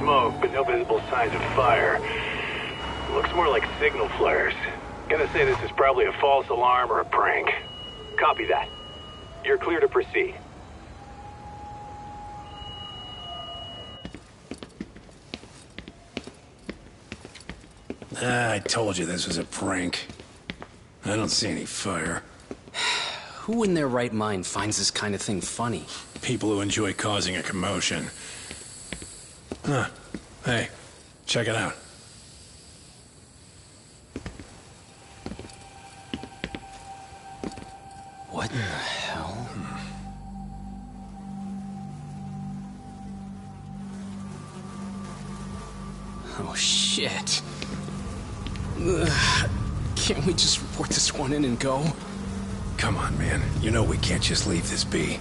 smoke, but no visible signs of fire. Looks more like signal flares. Gonna say this is probably a false alarm or a prank. Copy that. You're clear to proceed. I told you this was a prank. I don't see any fire. Who in their right mind finds this kind of thing funny? People who enjoy causing a commotion. Huh. Hey, check it out. What in the hell? Oh, shit. Ugh. Can't we just report this one in and go? Come on, man. You know we can't just leave this be.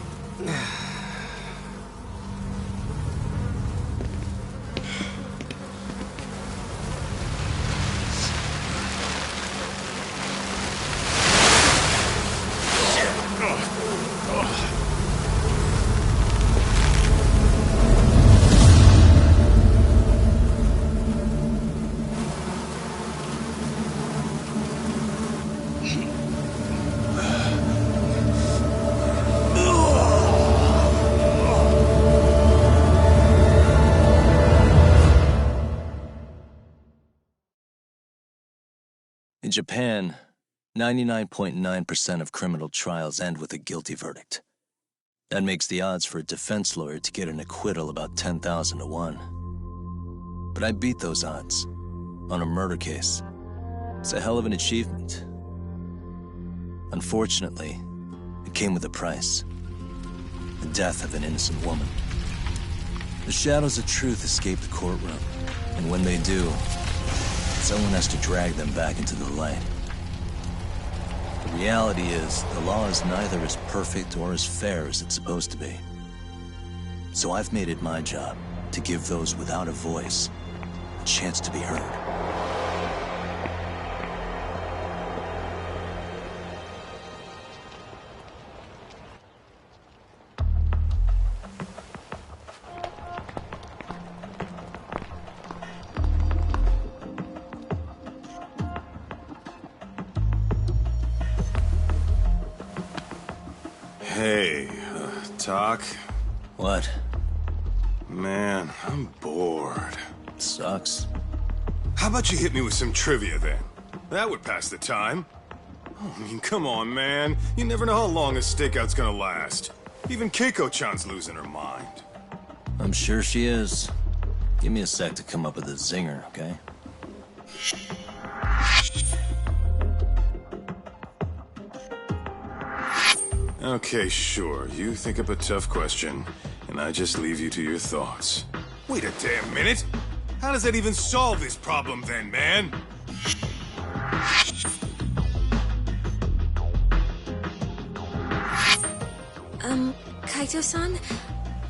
In Japan, 99.9% of criminal trials end with a guilty verdict. That makes the odds for a defense lawyer to get an acquittal about 10,000 to 1. But I beat those odds on a murder case. It's a hell of an achievement. Unfortunately, it came with a price. The death of an innocent woman. The shadows of truth escape the courtroom, and when they do, someone has to drag them back into the light. The reality is, the law is neither as perfect or as fair as it's supposed to be. So I've made it my job to give those without a voice a chance to be heard. Hey, Talk? What? Man, I'm bored. Sucks. How about you hit me with some trivia then? That would pass the time. Oh, I mean, come on, man. You never know how long a stakeout's gonna last. Even Keiko-chan's losing her mind. I'm sure she is. Give me a sec to come up with a zinger, okay? Okay, sure. You think up a tough question, and I just leave you to your thoughts. Wait a damn minute! How does that even solve this problem then, man? Kaito-san?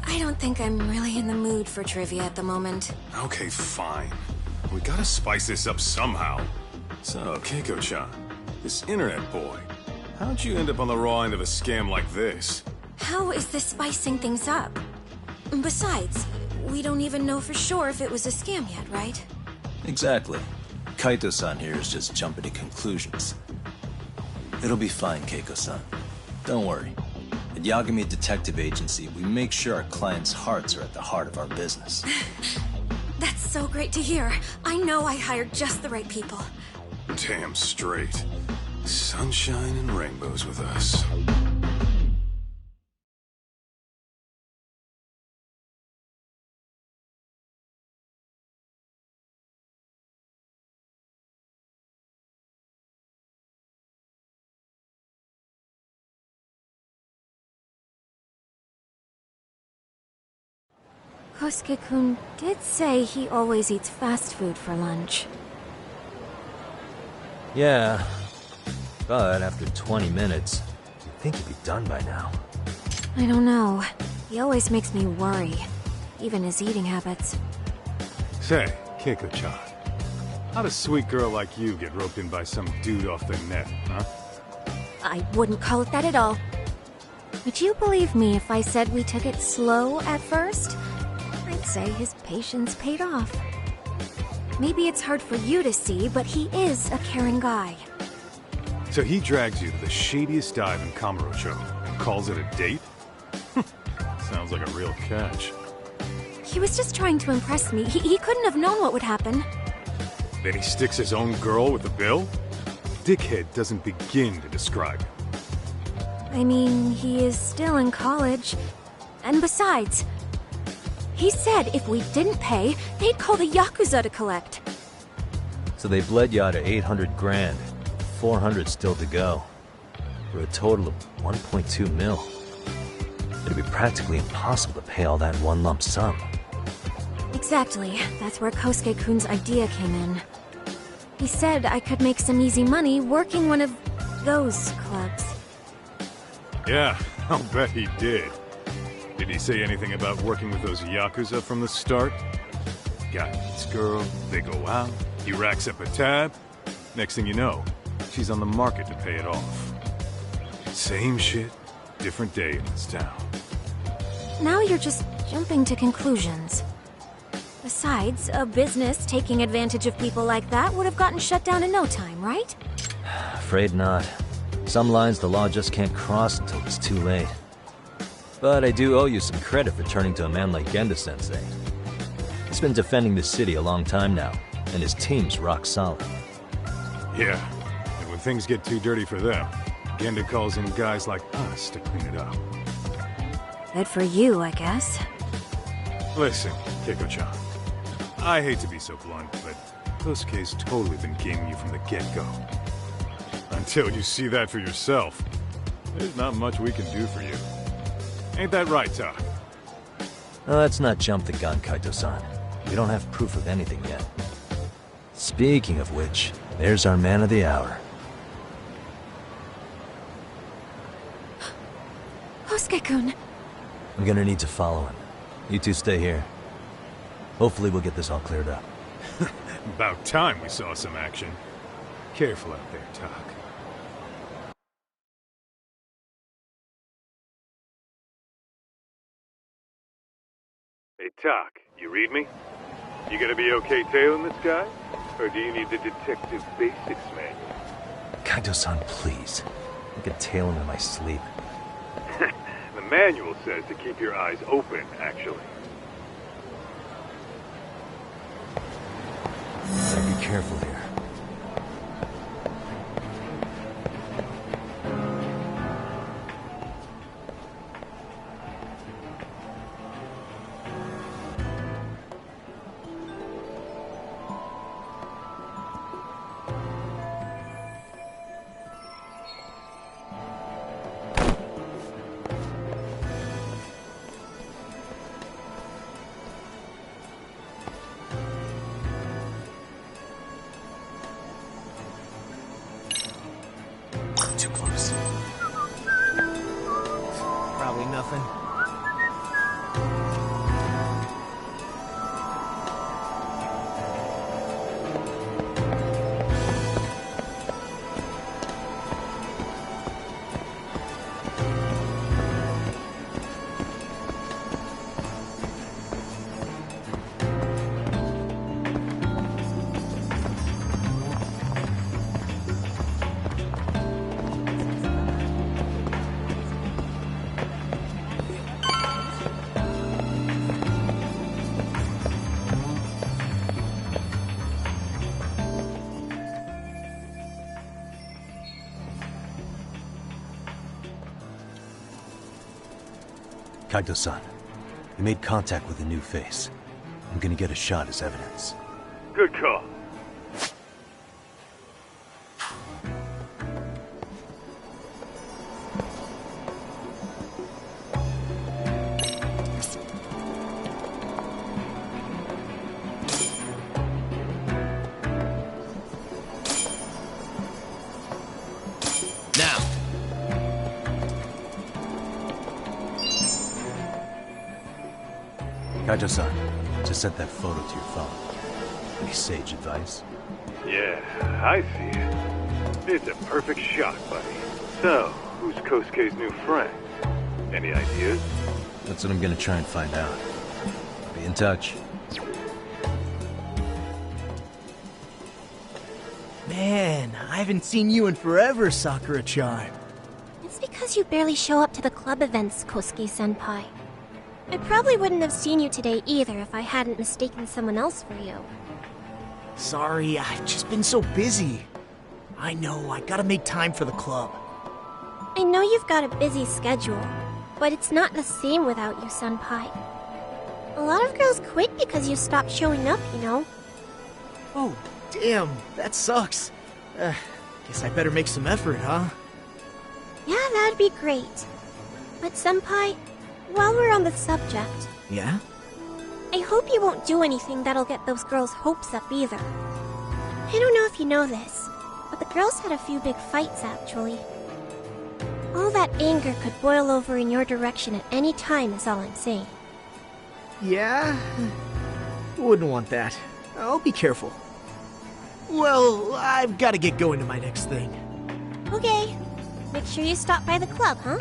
I don't think I'm really in the mood for trivia at the moment. Okay, fine. We gotta spice this up somehow. So, Keiko-chan, this internet boy, how'd you end up on the raw end of a scam like this? How is this spicing things up? Besides, we don't even know for sure if it was a scam yet, right? Exactly. Kaito-san here is just jumping to conclusions. It'll be fine, Keiko-san. Don't worry. At Yagami Detective Agency, we make sure our clients' hearts are at the heart of our business. That's so great to hear. I know I hired just the right people. Damn straight. Sunshine and rainbows with us. Kosuke-kun did say he always eats fast food for lunch. Yeah, but after 20 minutes, you'd think he'd be done by now. I don't know. He always makes me worry. Even his eating habits. Say, Keiko-chan, how'd a sweet girl like you get roped in by some dude off the net, huh? I wouldn't call it that at all. Would you believe me if I said we took it slow at first? I would say his patience paid off. Maybe it's hard for you to see, but he is a caring guy. So he drags you to the shadiest dive in Kamurocho and calls it a date? Sounds like a real catch. He was just trying to impress me. He couldn't have known what would happen. Then he sticks his own girl with the bill? Dickhead doesn't begin to describe him. I mean, he is still in college. And besides, he said if we didn't pay, they'd call the Yakuza to collect. So they bled you out of 800 grand, 400 still to go, for a total of 1.2 mil. It'd be practically impossible to pay all that in one lump sum. Exactly. That's where Kosuke-kun's idea came in. He said I could make some easy money working one of those clubs. Yeah, I'll bet he did. Did he say anything about working with those Yakuza from the start? Guy meets girl, they go out, he racks up a tab. Next thing you know, she's on the market to pay it off. Same shit, different day in this town. Now you're just jumping to conclusions. Besides, a business taking advantage of people like that would have gotten shut down in no time, right? Afraid not. Some lines the law just can't cross until it's too late. But I do owe you some credit for turning to a man like Genda-sensei. He's been defending the city a long time now, and his team's rock solid. Yeah, and when things get too dirty for them, Genda calls in guys like us to clean it up. Good for you, I guess. Listen, Keiko-chan. I hate to be so blunt, but Kosuke's totally been gaming you from the get-go. Until you see that for yourself, there's not much we can do for you. Ain't that right, Ta? Well, let's not jump the gun, Kaito-san. We don't have proof of anything yet. Speaking of which, there's our man of the hour. Kosuke-kun. I'm gonna need to follow him. You two stay here. Hopefully we'll get this all cleared up. About time we saw some action. Careful out there, Tak. Hey, Tak, you read me? You gonna be okay tailing this guy? Or do you need the detective basics manual? Kaito-san, please. I can tail him in my sleep. The manual says to keep your eyes open, actually. Better be careful here. Too close. Probably nothing. Kaito-san, you made contact with a new face. I'm gonna get a shot as evidence. Good call. Kaito-san, just sent that photo to your phone. Any sage advice? Yeah, I see it. It's a perfect shot, buddy. So, who's Kosuke's new friend? Any ideas? That's what I'm gonna try and find out. Be Be in touch. Man, I haven't seen you in forever, Sakura-chan. It's because you barely show up to the club events, Kosuke-senpai. I probably wouldn't have seen you today either if I hadn't mistaken someone else for you. Sorry, I've just been so busy. I know, I gotta make time for the club. I know you've got a busy schedule, but it's not the same without you, senpai. A lot of girls quit because you stopped showing up, you know. Oh, damn, that sucks. Guess I better make some effort, huh? Yeah, that'd be great. But senpai, while we're on the subject, Yeah? I hope you won't do anything that'll get those girls' hopes up either. I don't know if you know this, but the girls had a few big fights actually. All that anger could boil over in your direction at any time is all I'm saying. Yeah? Wouldn't want that. I'll be careful. Well, I've gotta get going to my next thing. Okay. Make sure you stop by the club, huh?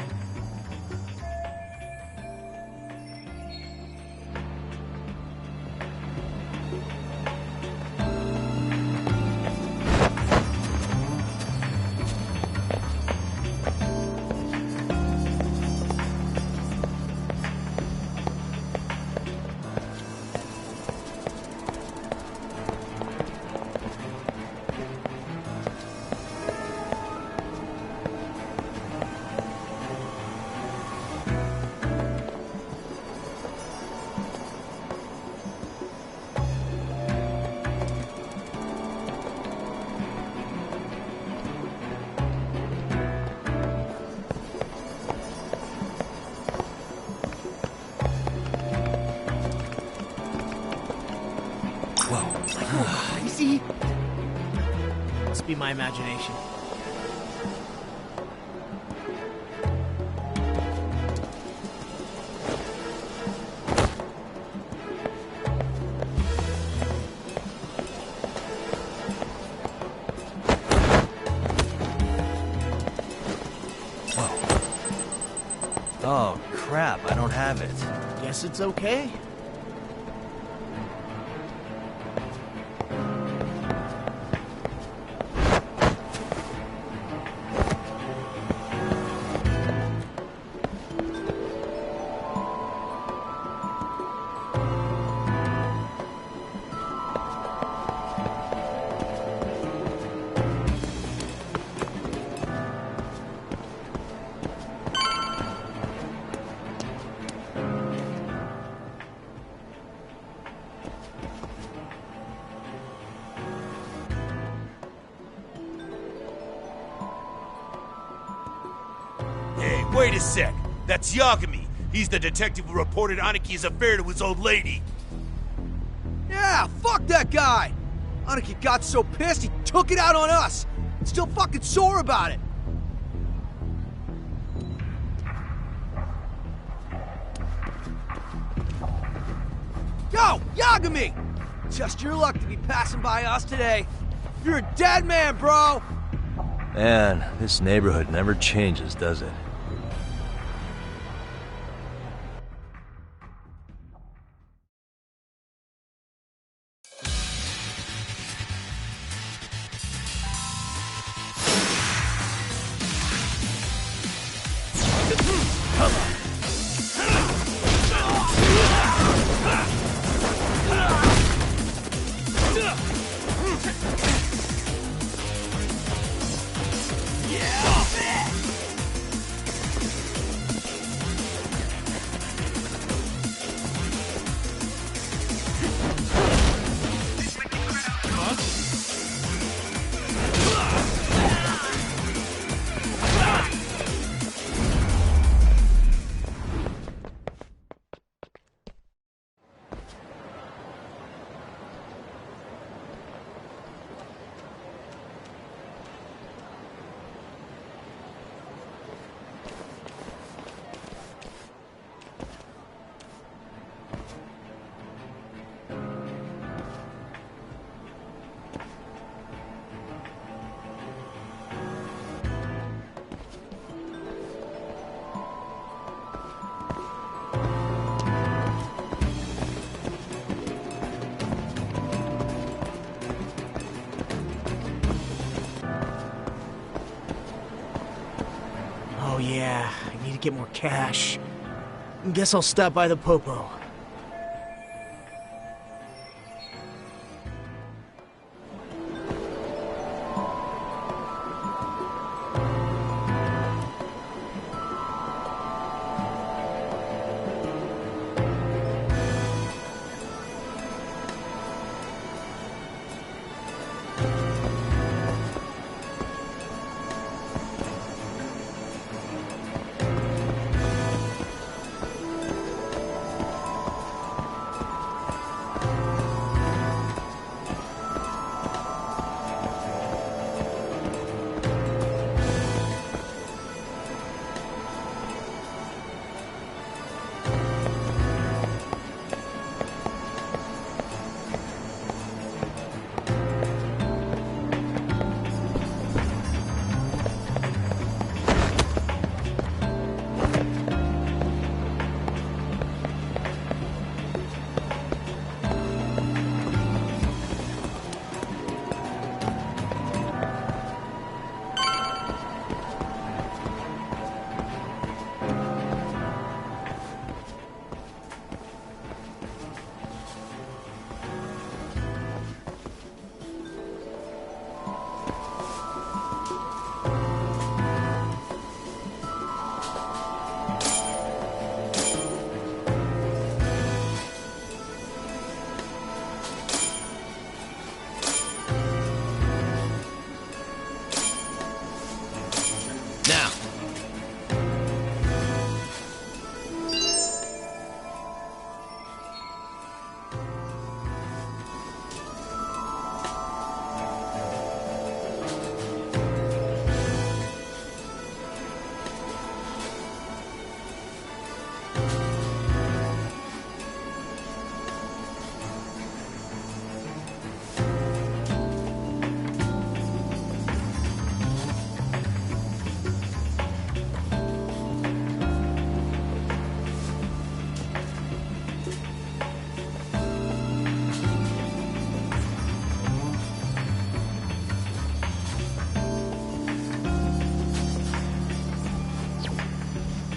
Crazy? Must be my imagination. Oh, crap, I don't have it. Guess it's okay. Hey, wait a sec. That's Yagami. He's the detective who reported Aniki's affair to his old lady. Yeah, fuck that guy! Aniki got so pissed he took it out on us. Still fucking sore about it. Yo, Yagami! Just your luck to be passing by us today. You're a dead man, bro! Man, this neighborhood never changes, does it? get more cash. Guess I'll stop by the Popo.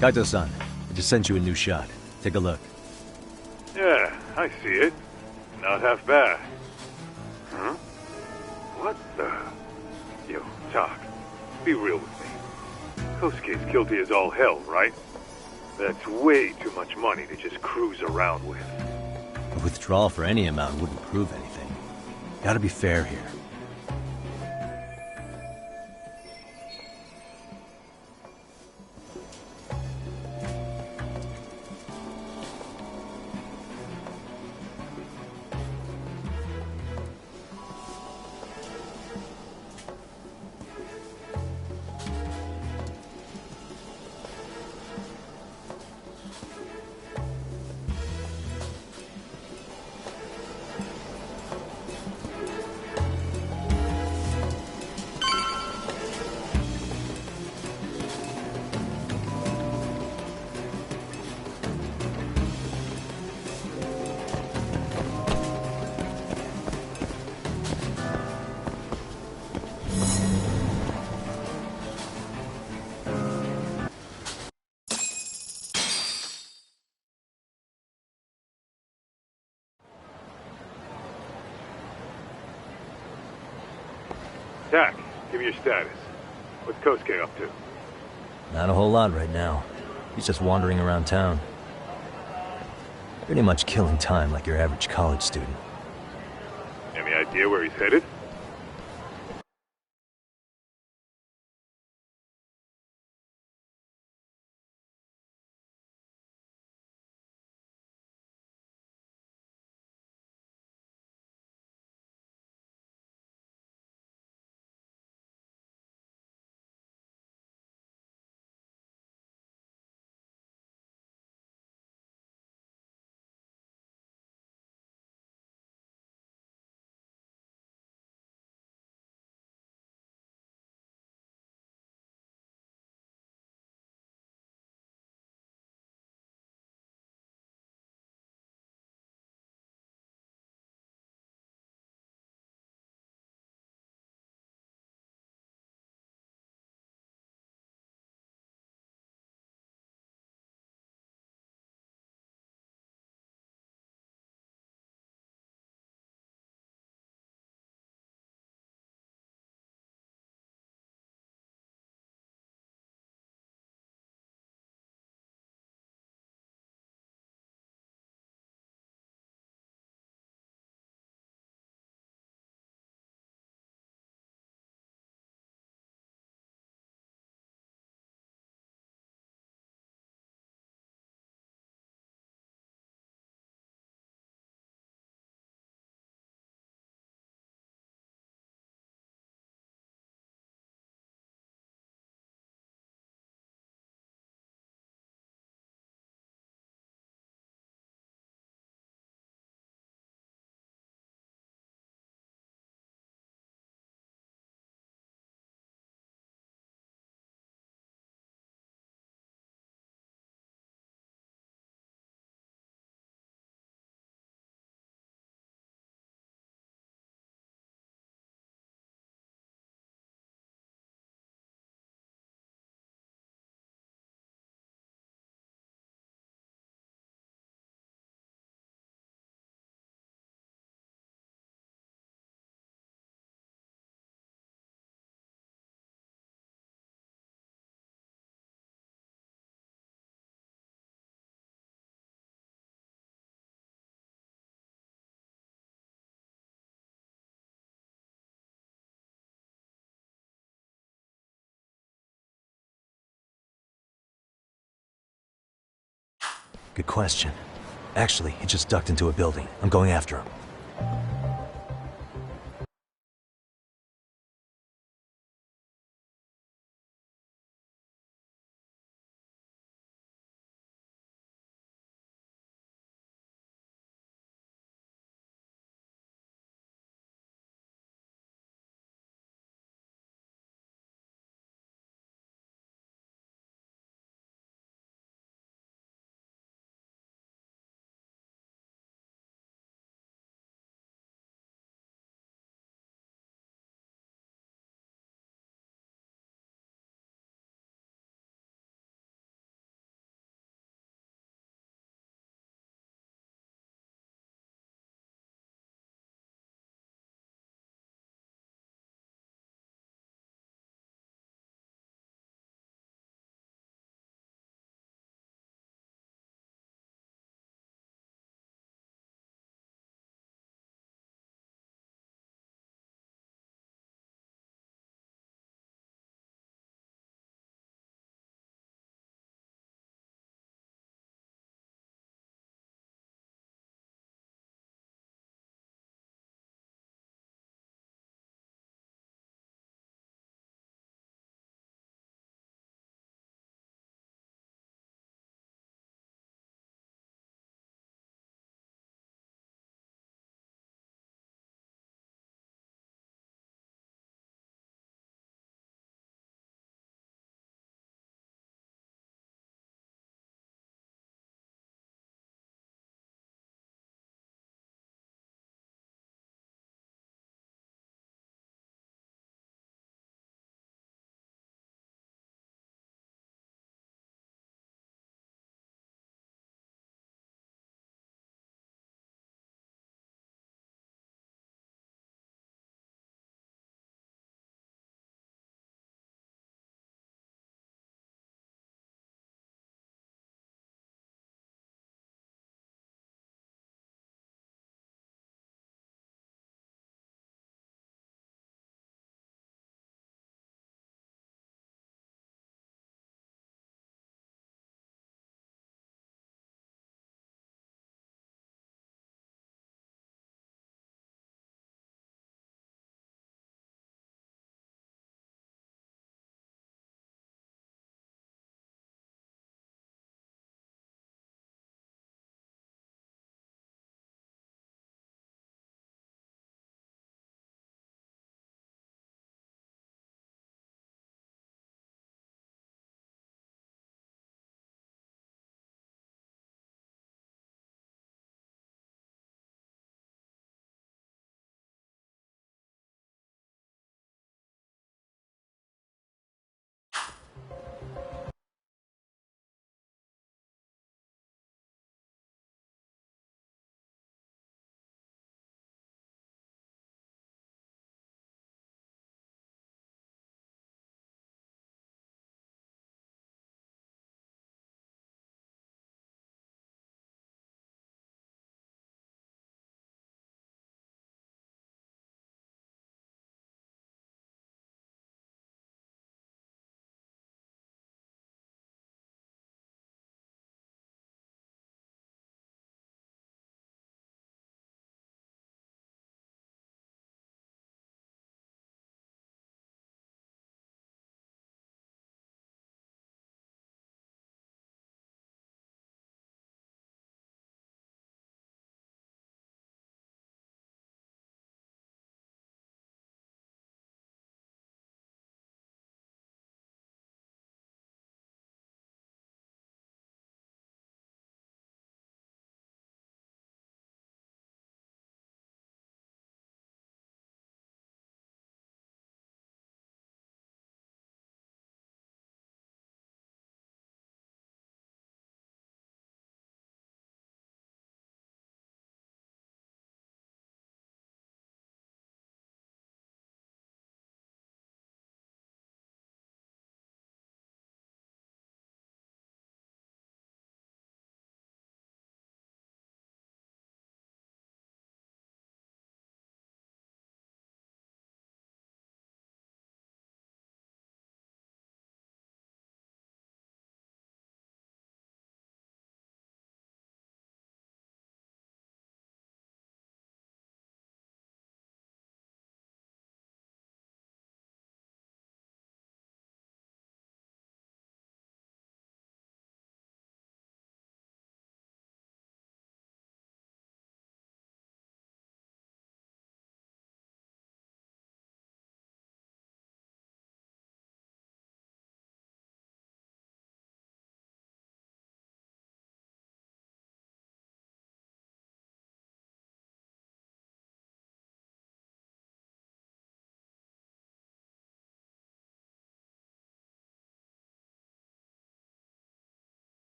Kaito-san, I just sent you a new shot. Take a look. Yeah, I see it. Not half bad. Huh? What the... Yo, Talk. Be real with me. Kosuke's guilty as all hell, right? That's way too much money to just cruise around with. A withdrawal for any amount wouldn't prove anything. Gotta be fair here. Tak, give me your status. What's Kosuke up to? Not a whole lot right now. He's just wandering around town. Pretty much killing time like your average college student. Any idea where he's headed? Good question. Actually, he just ducked into a building. I'm going after him.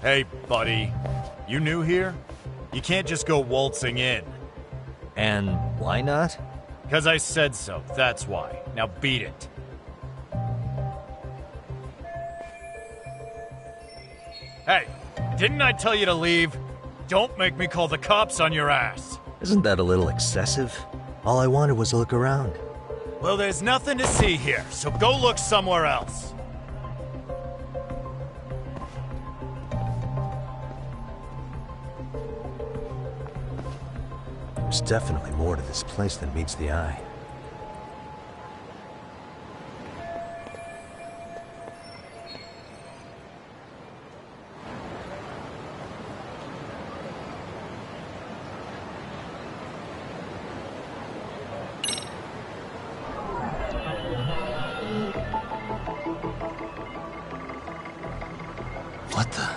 Hey, buddy. You new here? You can't just go waltzing in. And why not? Because I said so, that's why. Now beat it. Hey, didn't I tell you to leave? Don't make me call the cops on your ass. Isn't that a little excessive? All I wanted was to look around. Well, there's nothing to see here, so go look somewhere else. There's definitely more to this place than meets the eye. What the?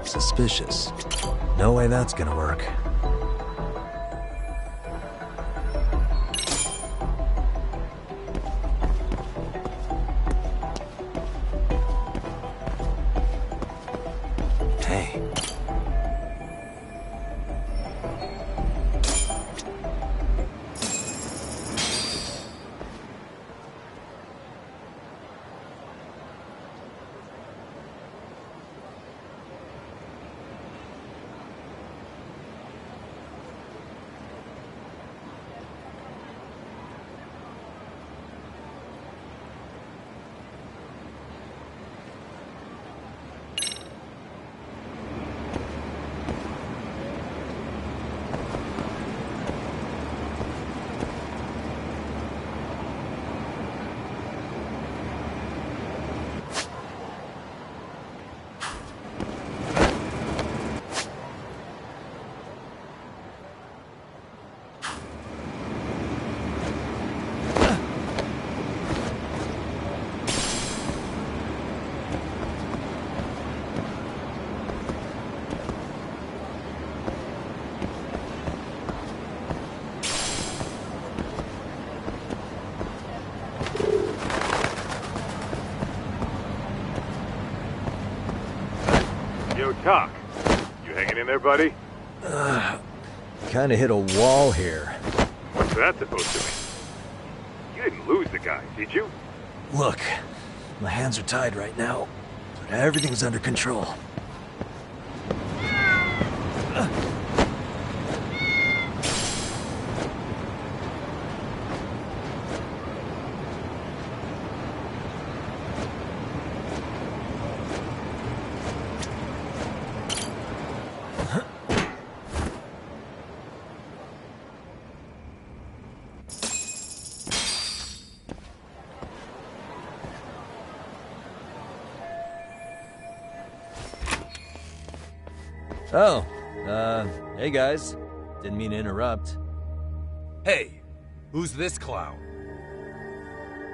Suspicious. No way that's gonna work. Hey. Yo, Doc. You hanging in there, buddy? Kinda hit a wall here. What's that supposed to mean? You didn't lose the guy, did you? Look, my hands are tied right now, but everything's under control. Oh, hey guys. Didn't mean to interrupt. Hey, who's this clown?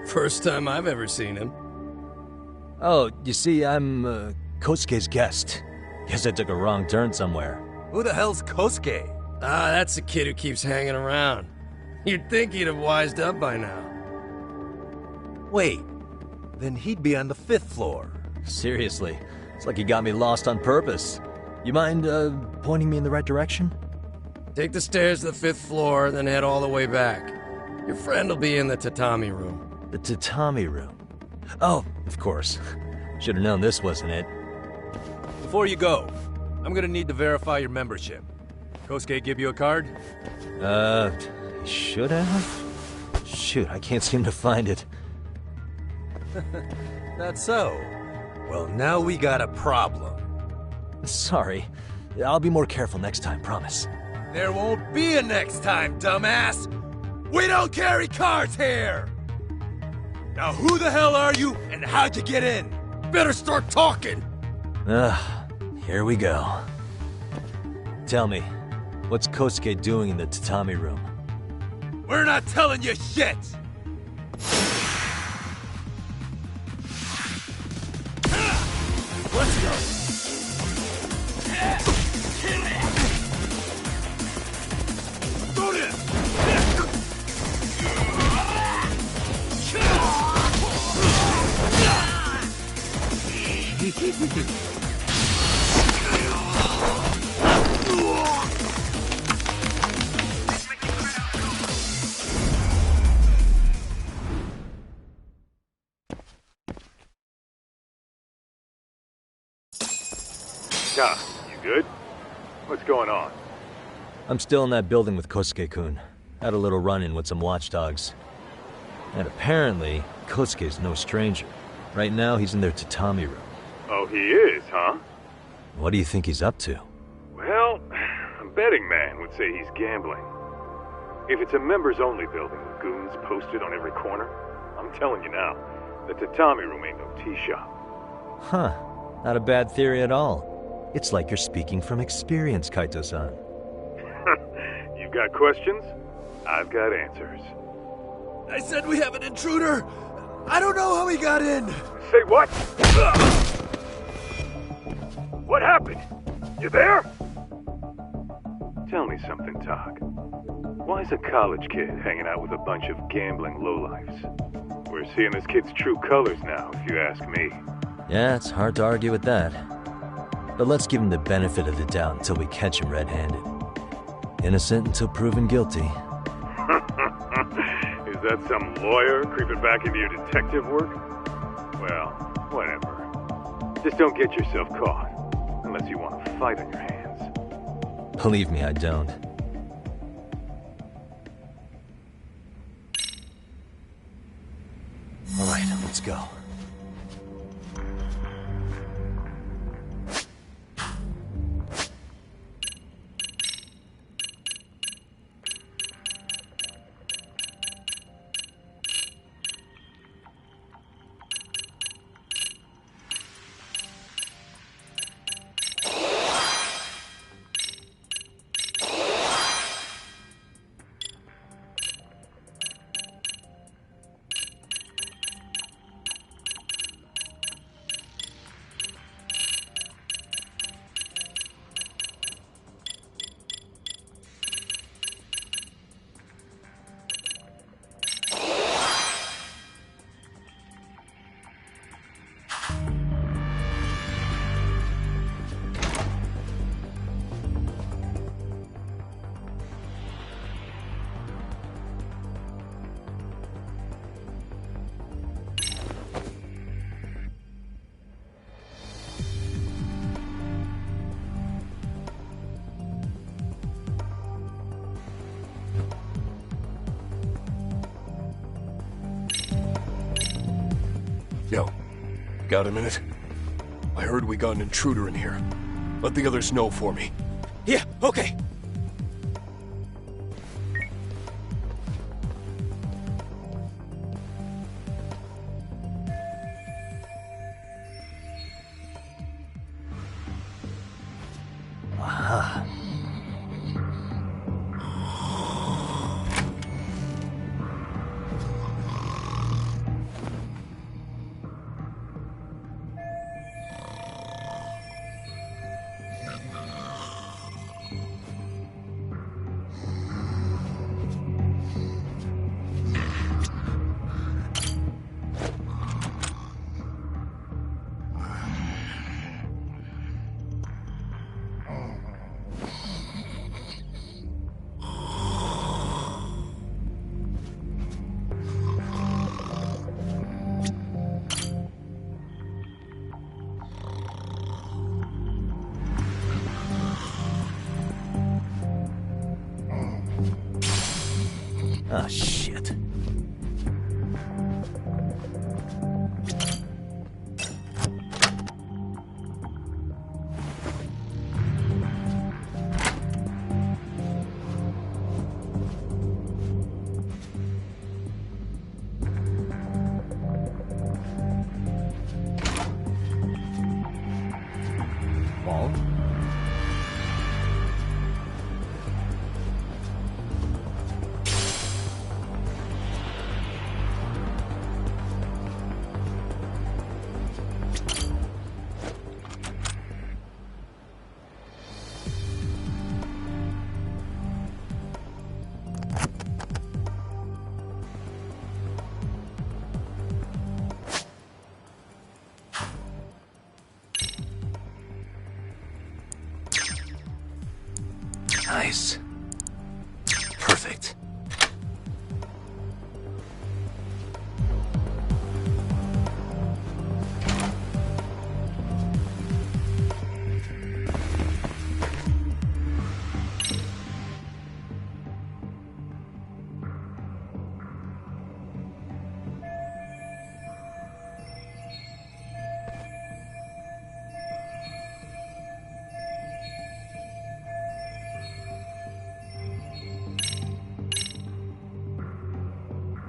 First time I've ever seen him. Oh, you see, I'm, Kosuke's guest. Guess I took a wrong turn somewhere. Who the hell's Kosuke? Ah, that's the kid who keeps hanging around. You'd think he'd have wised up by now. Wait, then he'd be on the 5th floor. Seriously, it's like he got me lost on purpose. You mind, pointing me in the right direction? Take the stairs to the 5th floor, then head all the way back. Your friend will be in the tatami room. The tatami room? Oh, of course. Should've known this wasn't it. Before you go, I'm gonna need to verify your membership. Kosuke give you a card? Should have? Shoot, I can't seem to find it. That's so. Well, now we got a problem. Sorry. I'll be more careful next time, promise. There won't be a next time, dumbass! We don't carry cards here! Now who the hell are you, and how'd you get in? Better start talking! Here we go. Tell me, what's Kosuke doing in the tatami room? We're not telling you shit! Let's go! Go Tom, you good? What's going on? I'm still in that building with Kosuke-kun. Had a little run-in with some watchdogs. And apparently, Kosuke's no stranger. Right now, he's in their tatami room. Oh, he is, huh? What do you think he's up to? Well, a betting man would say he's gambling. If it's a members-only building with goons posted on every corner, I'm telling you now, the tatami room ain't no tea shop. Huh. Not a bad theory at all. It's like you're speaking from experience, Kaito-san. You've got questions? I've got answers. I said we have an intruder! I don't know how he got in! Say what? What happened? You there? Tell me something, Tog. Why is a college kid hanging out with a bunch of gambling lowlifes? We're seeing this kid's true colors now, if you ask me. Yeah, it's hard to argue with that. But let's give him the benefit of the doubt until we catch him red-handed. Innocent until proven guilty. Is that some lawyer creeping back into your detective work? Well, whatever. Just don't get yourself caught. Unless you want a fight on your hands. Believe me, I don't. All right, let's go. Yo, got a minute? I heard we got an intruder in here. Let the others know for me. Yeah, okay. Aha. Ah, shit. Wall? Nice. Perfect.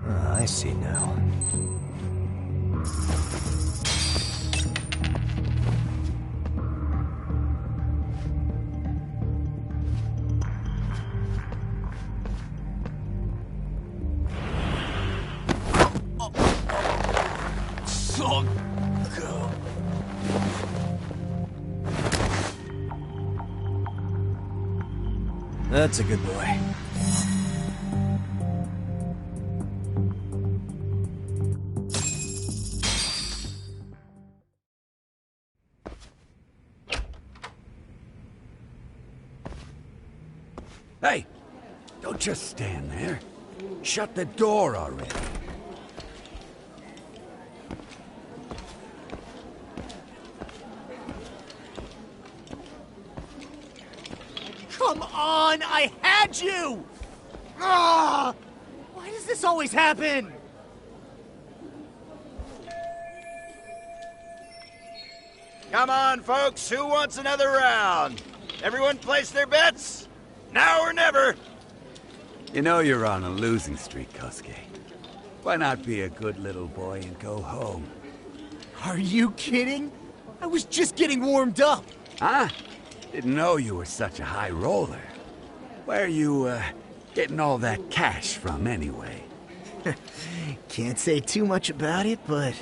I see now. That's a good boy. Hey! Don't just stand there. Shut the door already. Come on! I had you! Ah! Why does this always happen? Come on, folks. Who wants another round? Everyone place their bets? Now or never. You know you're on a losing streak, Kosuke. Why not be a good little boy and go home? Are you kidding? I was just getting warmed up. Huh? Didn't know you were such a high roller. Where are you, getting all that cash from, anyway? Can't say too much about it, but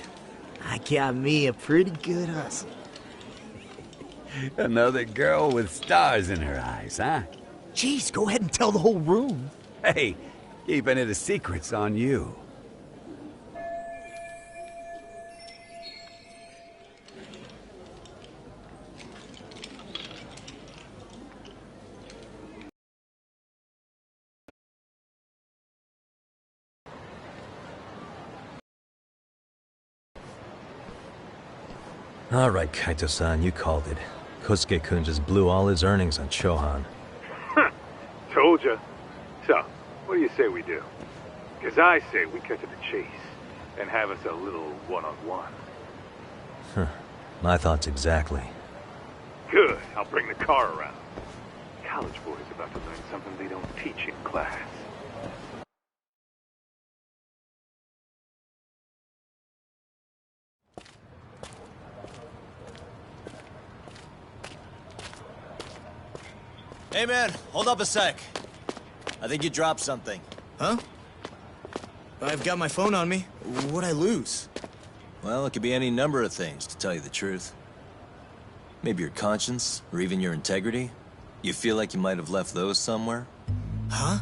I got me a pretty good hustle. Another girl with stars in her eyes, huh? Jeez, go ahead and tell the whole room. Hey, keeping it a secret's on you. All right, Kaito-san, you called it. Kosuke-kun just blew all his earnings on Chohan. Told ya. So, what do you say we do? Because I say we cut to the chase and have us a little one-on-one. Huh. My thoughts exactly. Good. I'll bring the car around. College boys about to learn something they don't teach in class. Hey man, hold up a sec. I think you dropped something. Huh? I've got my phone on me. What'd I lose? Well, it could be any number of things, to tell you the truth. Maybe your conscience, or even your integrity. You feel like you might have left those somewhere? Huh?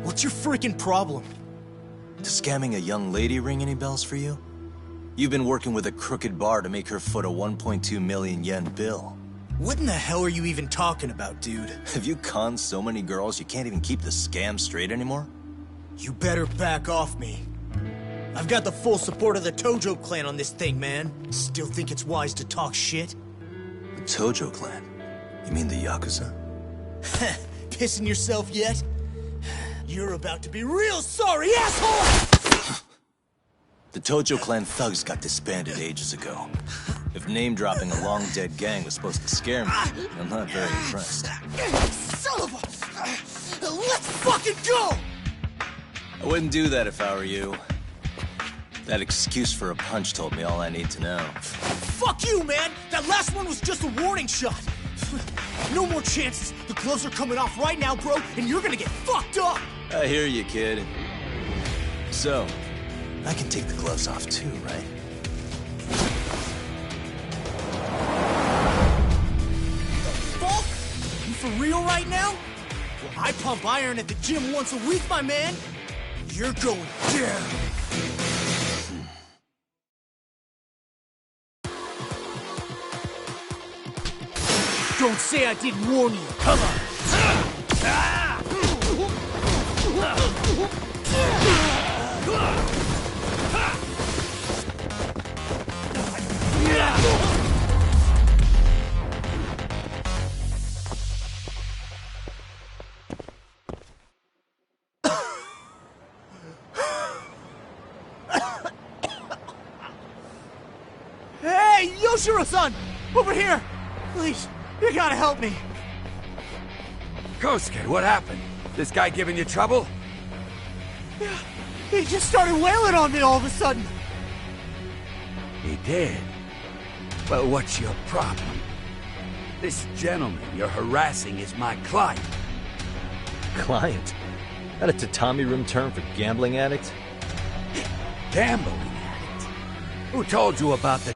What's your freaking problem? Does scamming a young lady ring any bells for you? You've been working with a crooked bar to make her foot a 1.2 million yen bill. What in the hell are you even talking about, dude? Have you conned so many girls you can't even keep the scam straight anymore? You better back off me. I've got the full support of the Tojo clan on this thing, man. Still think it's wise to talk shit? The Tojo clan? You mean the Yakuza? Pissing yourself yet? You're about to be real sorry, asshole! The Tojo clan thugs got disbanded ages ago. If name-dropping a long-dead gang was supposed to scare me, I'm not very impressed. Son of a... Let's fucking go! I wouldn't do that if I were you. That excuse for a punch told me all I need to know. Fuck you, man! That last one was just a warning shot! No more chances. The gloves are coming off right now, bro, and you're gonna get fucked up! I hear you, kid. So, I can take the gloves off too, right? Fuck? You for real right now? Well, I pump iron at the gym once a week, my man. You're going down. Don't say I didn't warn you. Come on. Hey, Yoshiro-san! Over here! Please, you gotta help me. Kosuke, what happened? This guy giving you trouble? Yeah, he just started wailing on me all of a sudden. He did? Well, what's your problem? This gentleman you're harassing is my client. Client? That a tatami room term for gambling addict? Gambling addict? Who told you about the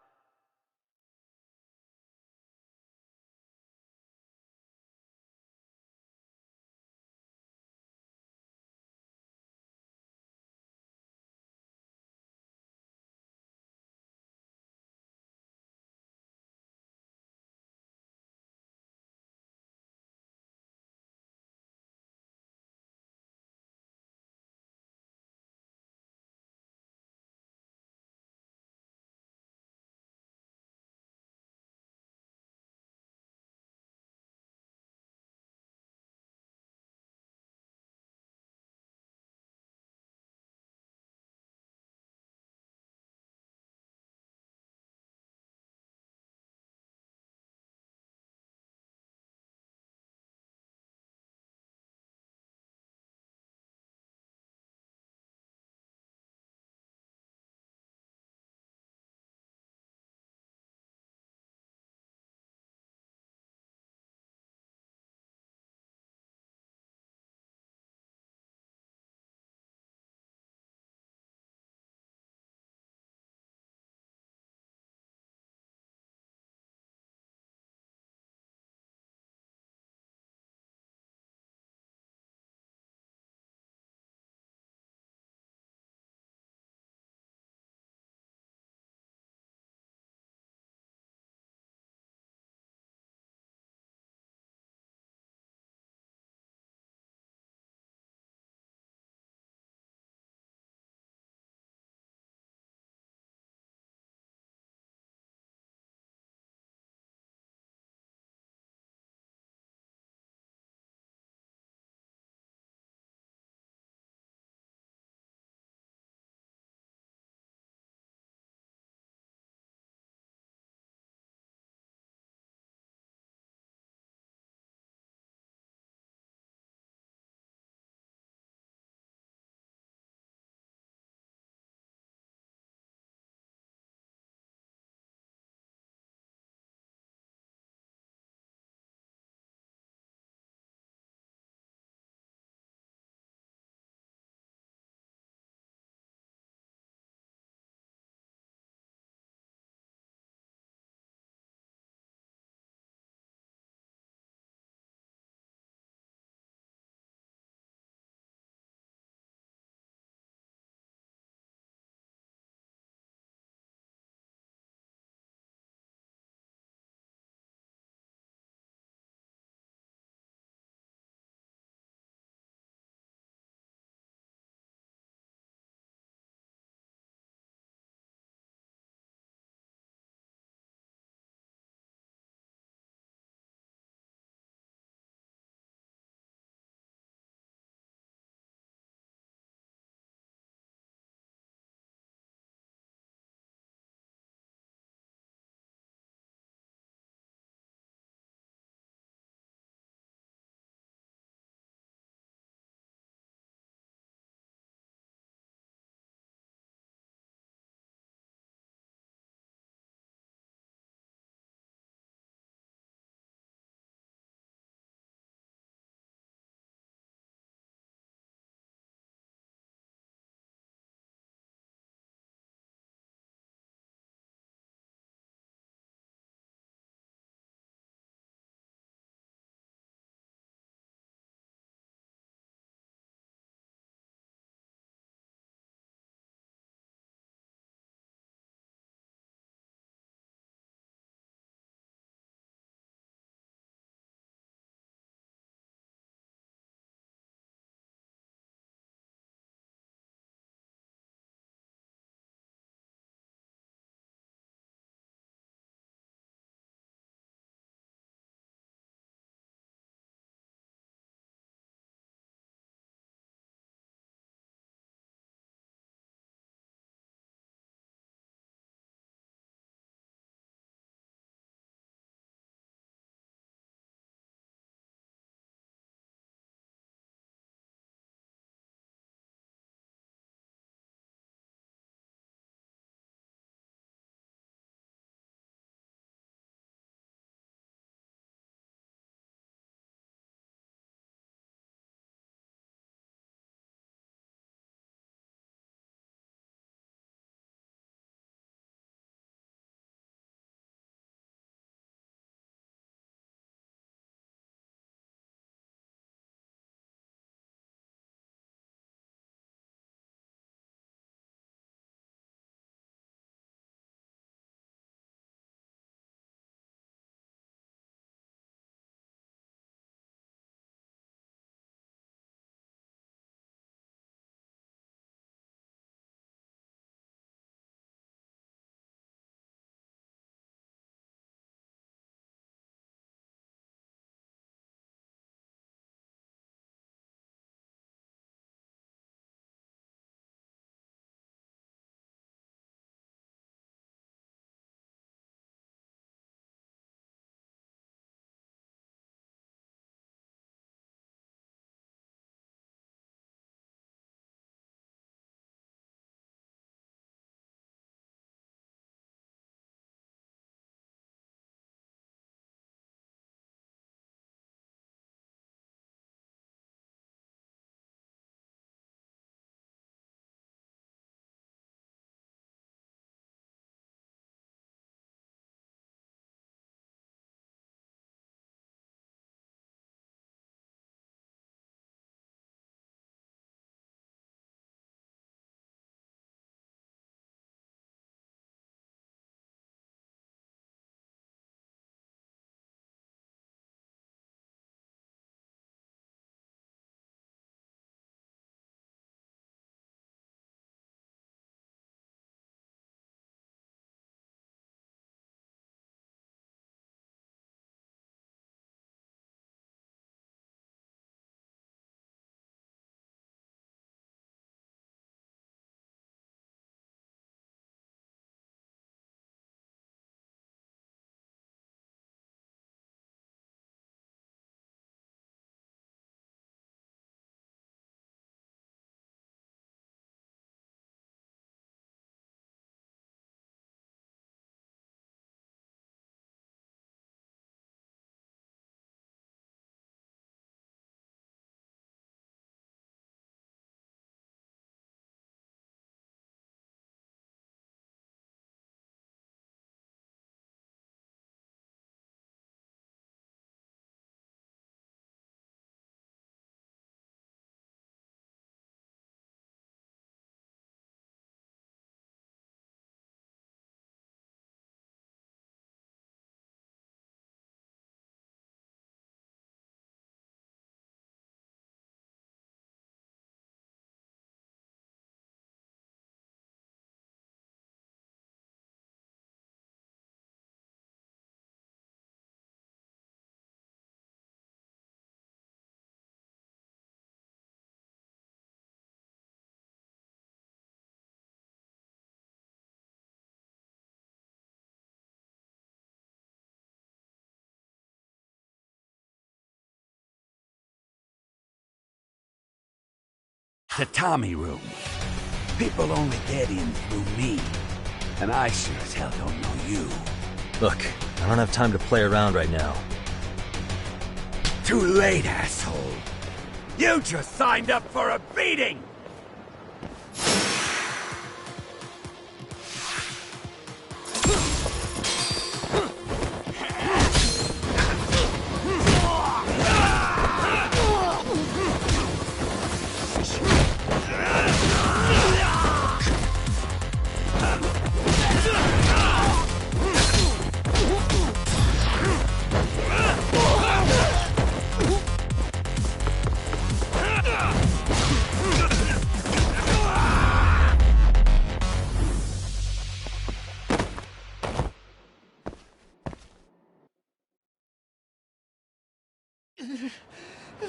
Tatami room. People only get in through me. And I sure as hell don't know you. Look, I don't have time to play around right now. Too late, asshole. You just signed up for a beating!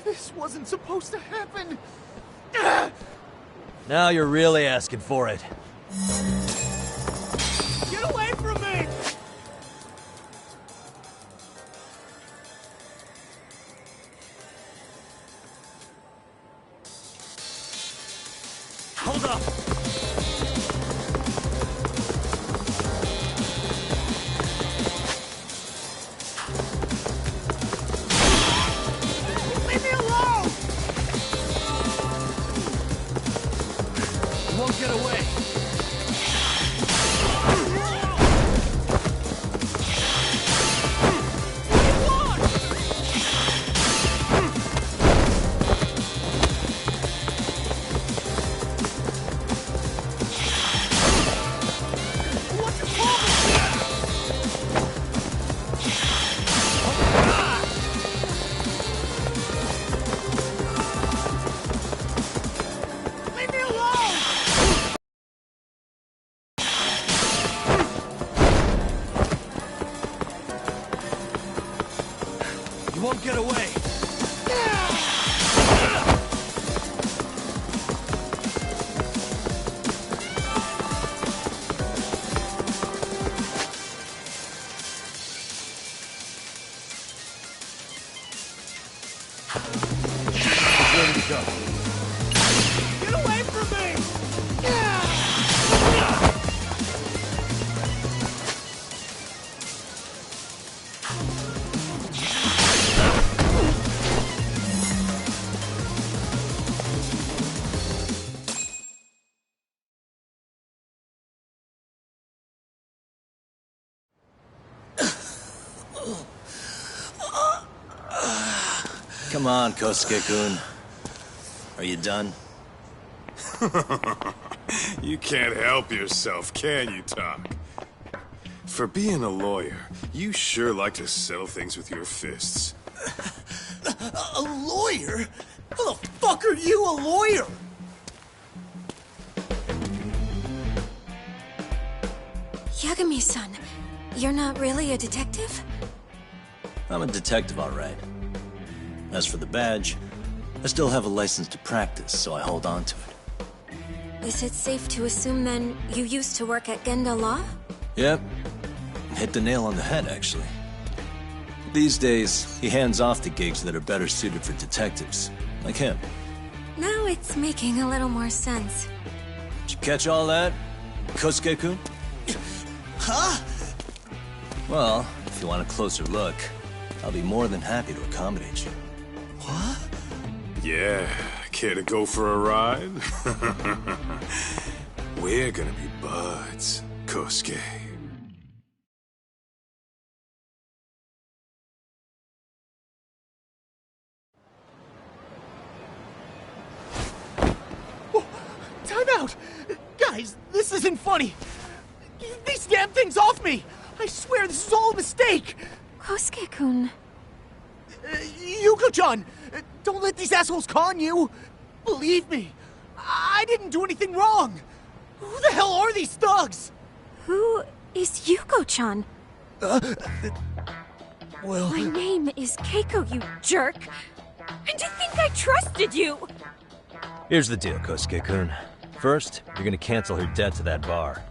This wasn't supposed to happen. Now you're really asking for it. Get away from me! Hold up! Leave me alone! You won't get away. Leave me alone! You won't get away. Ready to go. Get away from me! Come on, Kosuke-kun. Are you done? You can't help yourself, can you, Tak? For being a lawyer, you sure like to settle things with your fists. A lawyer? How the fuck are you a lawyer? Yagami-san, you're not really a detective? I'm a detective, all right. As for the badge, I still have a license to practice, so I hold on to it. Is it safe to assume then you used to work at Genda Law? Yep. Hit the nail on the head, actually. These days, he hands off the gigs that are better suited for detectives, like him. Now it's making a little more sense. Did you catch all that, Kosuke-kun? Huh? Well, if you want a closer look, I'll be more than happy to accommodate you. What? Yeah, care to go for a ride? We're gonna be buds, Kosuke. Time out! Guys, this isn't funny! These damn things off me! I swear this is all a mistake! Kosuke-kun. Yuko-chan! Don't let these assholes con you! Believe me, I didn't do anything wrong! Who the hell are these thugs? Who is Yuko-chan? Well... My name is Keiko, you jerk! And to think I trusted you! Here's the deal, Kosuke-kun. First, you're gonna cancel her debt to that bar.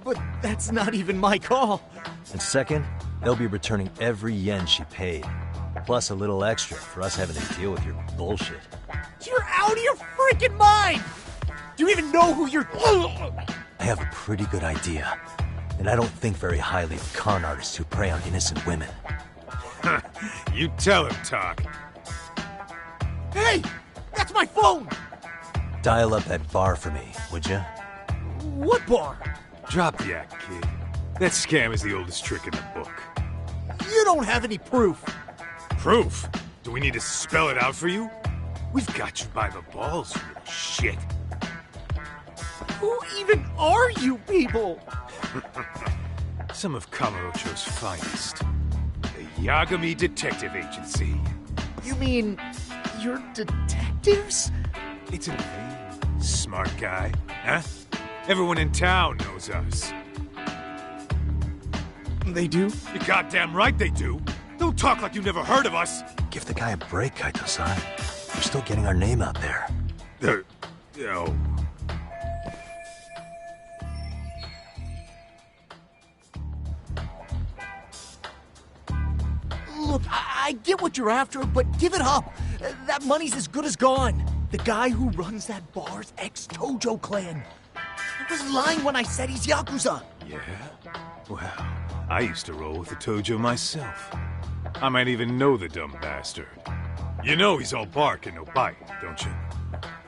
But that's not even my call. And second, they'll be returning every yen she paid. Plus a little extra for us having to deal with your bullshit. You're out of your freaking mind! Do you even know who you're... I have a pretty good idea. And I don't think very highly of con artists who prey on innocent women. You tell him, Talk. Hey! That's my phone! Dial up that bar for me, would you? What bar? Drop the act, kid. That scam is the oldest trick in the book. You don't have any proof. Proof? Do we need to spell it out for you? We've got you by the balls, you little shit. Who even are you people? Some of Kamurocho's finest. The Yagami Detective Agency. You mean... you're detectives? It's a name. Smart guy, huh? Everyone in town knows us. They do? You're goddamn right they do. Don't talk like you never heard of us. Give the guy a break, Kaito-san. We're still getting our name out there. Oh. Look, I get what you're after, but give it up. That money's as good as gone. The guy who runs that bar's ex-Tojo clan. I was lying when I said he's Yakuza. Yeah? Well, I used to roll with the Tojo myself. I might even know the dumb bastard. You know he's all bark and no bite, don't you?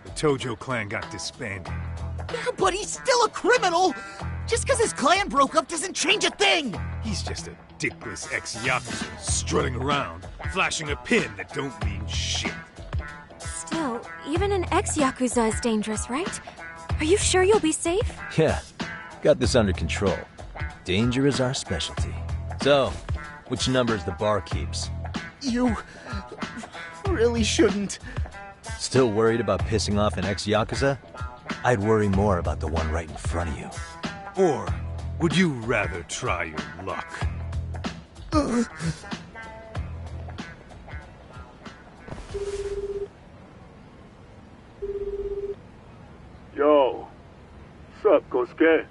The Tojo clan got disbanded. Yeah, but he's still a criminal! Just because his clan broke up doesn't change a thing! He's just a dickless ex-Yakuza strutting around, flashing a pin that don't mean shit. Still, even an ex-Yakuza is dangerous, right? Are you sure you'll be safe? Yeah, got this under control. Danger is our specialty. So, which numbers the bar keeps? You... really shouldn't. Still worried about pissing off an ex-Yakuza? I'd worry more about the one right in front of you. Or would you rather try your luck? Yo, what's up, Kosuke?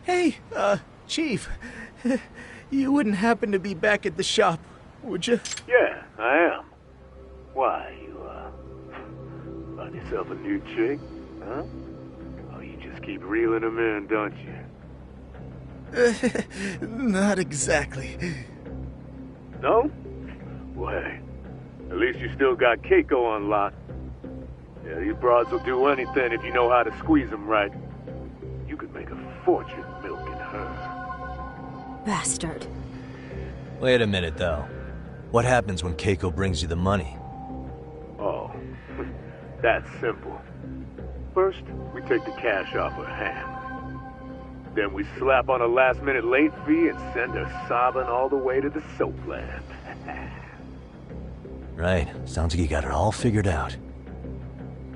Hey, Chief. You wouldn't happen to be back at the shop, would you? Yeah, I am. Why, you, find yourself a new chick, huh? Oh, you just keep reeling them in, don't you? Not exactly. No? Well, hey, at least you still got Keiko on lock. Yeah, these broads will do anything if you know how to squeeze them right. You could make a fortune milking her. Bastard. Wait a minute, though. What happens when Keiko brings you the money? Oh, that's simple. First, we take the cash off her hand. Then we slap on a last-minute late fee and send her sobbing all the way to the soapland. Right. Sounds like you got it all figured out.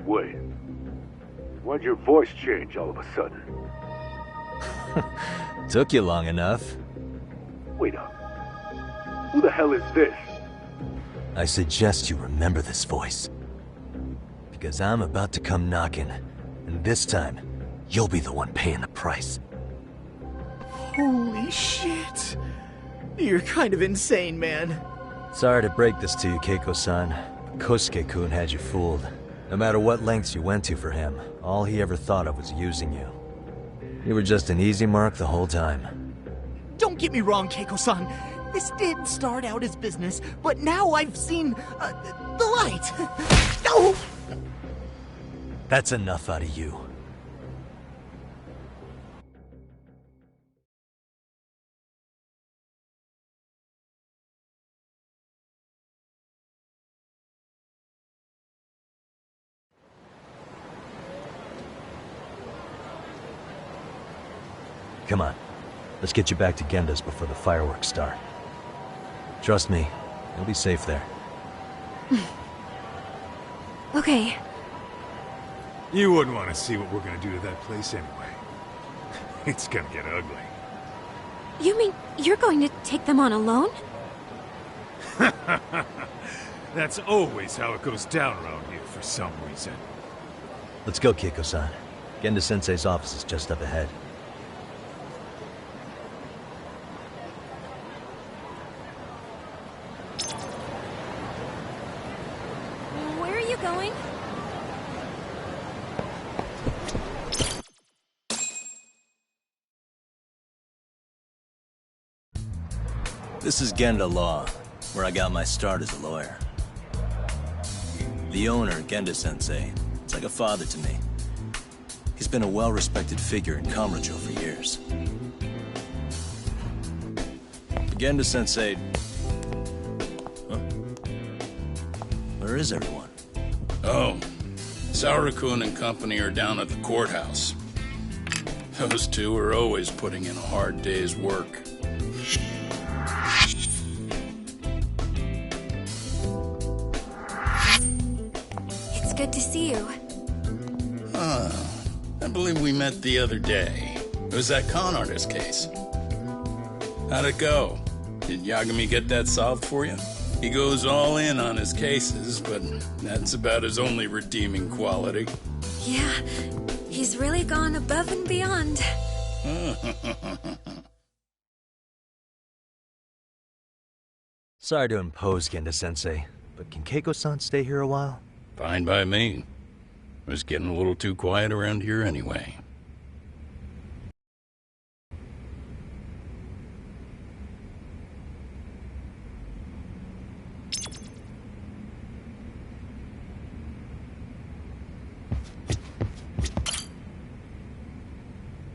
Wait. Why'd your voice change all of a sudden? Took you long enough. Wait up. Who the hell is this? I suggest you remember this voice. Because I'm about to come knocking, and this time, you'll be the one paying the price. Holy shit. You're kind of insane, man. Sorry to break this to you, Keiko-san. Kosuke-kun had you fooled. No matter what lengths you went to for him, all he ever thought of was using you. You were just an easy mark the whole time. Don't get me wrong, Keiko-san. This did start out as business, but now I've seen, the light. Oh! That's enough out of you. Come on. Let's get you back to Genda's before the fireworks start. Trust me, you'll be safe there. Okay. You wouldn't want to see what we're gonna do to that place anyway. It's gonna get ugly. You mean you're going to take them on alone? That's always how it goes down around here for some reason. Let's go, Keiko-san. Genda-sensei's office is just up ahead. Where are This is Genda Law, where I got my start as a lawyer. The owner, Genda-sensei, is like a father to me. He's been a well-respected figure in Kamurocho for years. Genda-sensei... Huh? Where is everyone? Oh, Saura-kun and company are down at the courthouse. Those two are always putting in a hard day's work. It's good to see you. I believe we met the other day. It was that con artist case. How'd it go? Did Yagami get that solved for you? He goes all in on his cases, but that's about his only redeeming quality. Yeah, he's really gone above and beyond. Sorry to impose, Genda-sensei, but can Keiko-san stay here a while? Fine by me. It was getting a little too quiet around here anyway.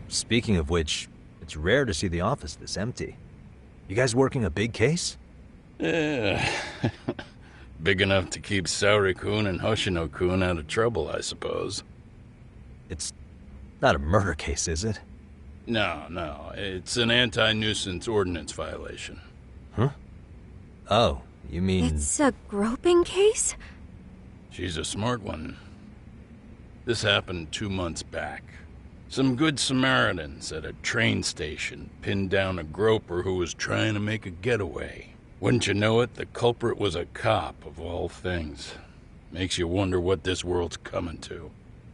Speaking of which, it's rare to see the office this empty. You guys working a big case? Yeah. Big enough to keep Saori-kun and Hoshino-kun out of trouble, I suppose. It's not a murder case, is it? No. It's an anti-nuisance ordinance violation. Huh? Oh, you mean... It's a groping case? She's a smart one. This happened 2 months back. Some good Samaritans at a train station pinned down a groper who was trying to make a getaway. Wouldn't you know it, the culprit was a cop, of all things. Makes you wonder what this world's coming to.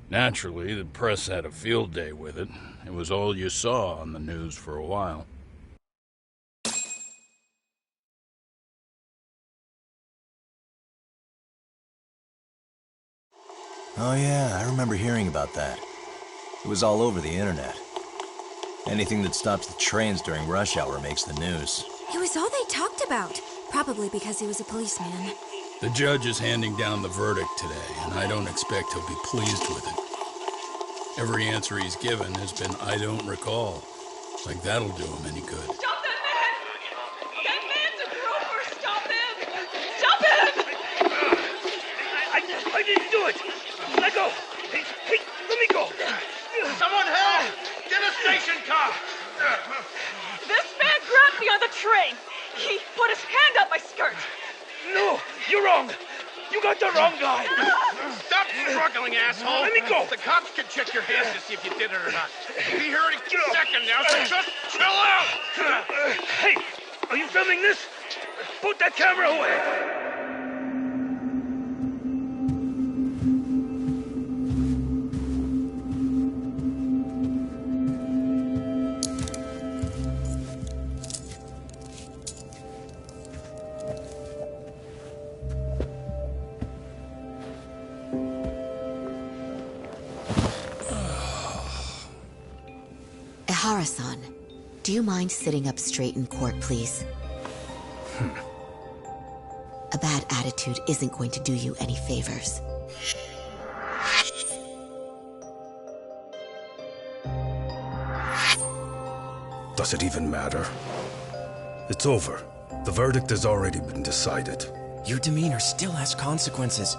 Naturally, the press had a field day with it. It was all you saw on the news for a while. Oh yeah, I remember hearing about that. It was all over the internet. Anything that stops the trains during rush hour makes the news. It was all they talked about. Probably because he was a policeman. The judge is handing down the verdict today, and I don't expect he'll be pleased with it. Every answer he's given has been, I don't recall. Like that'll do him any good. Stop that man! That man's a groper! Stop him! Stop him! I didn't do it! Let go! Hey, let me go! Someone help! Get a station car! This man grabbed me on the train! He put his hand up my skirt! No! You're wrong! You got the wrong guy! Stop struggling, asshole! Let me go! The cops can check your hands to see if you did it or not. Be here any second now, so just chill out! Hey! Are you filming this? Put that camera away! Ihara-san, do you mind sitting up straight in court, please? A bad attitude isn't going to do you any favors. Does it even matter? It's over. The verdict has already been decided. Your demeanor still has consequences.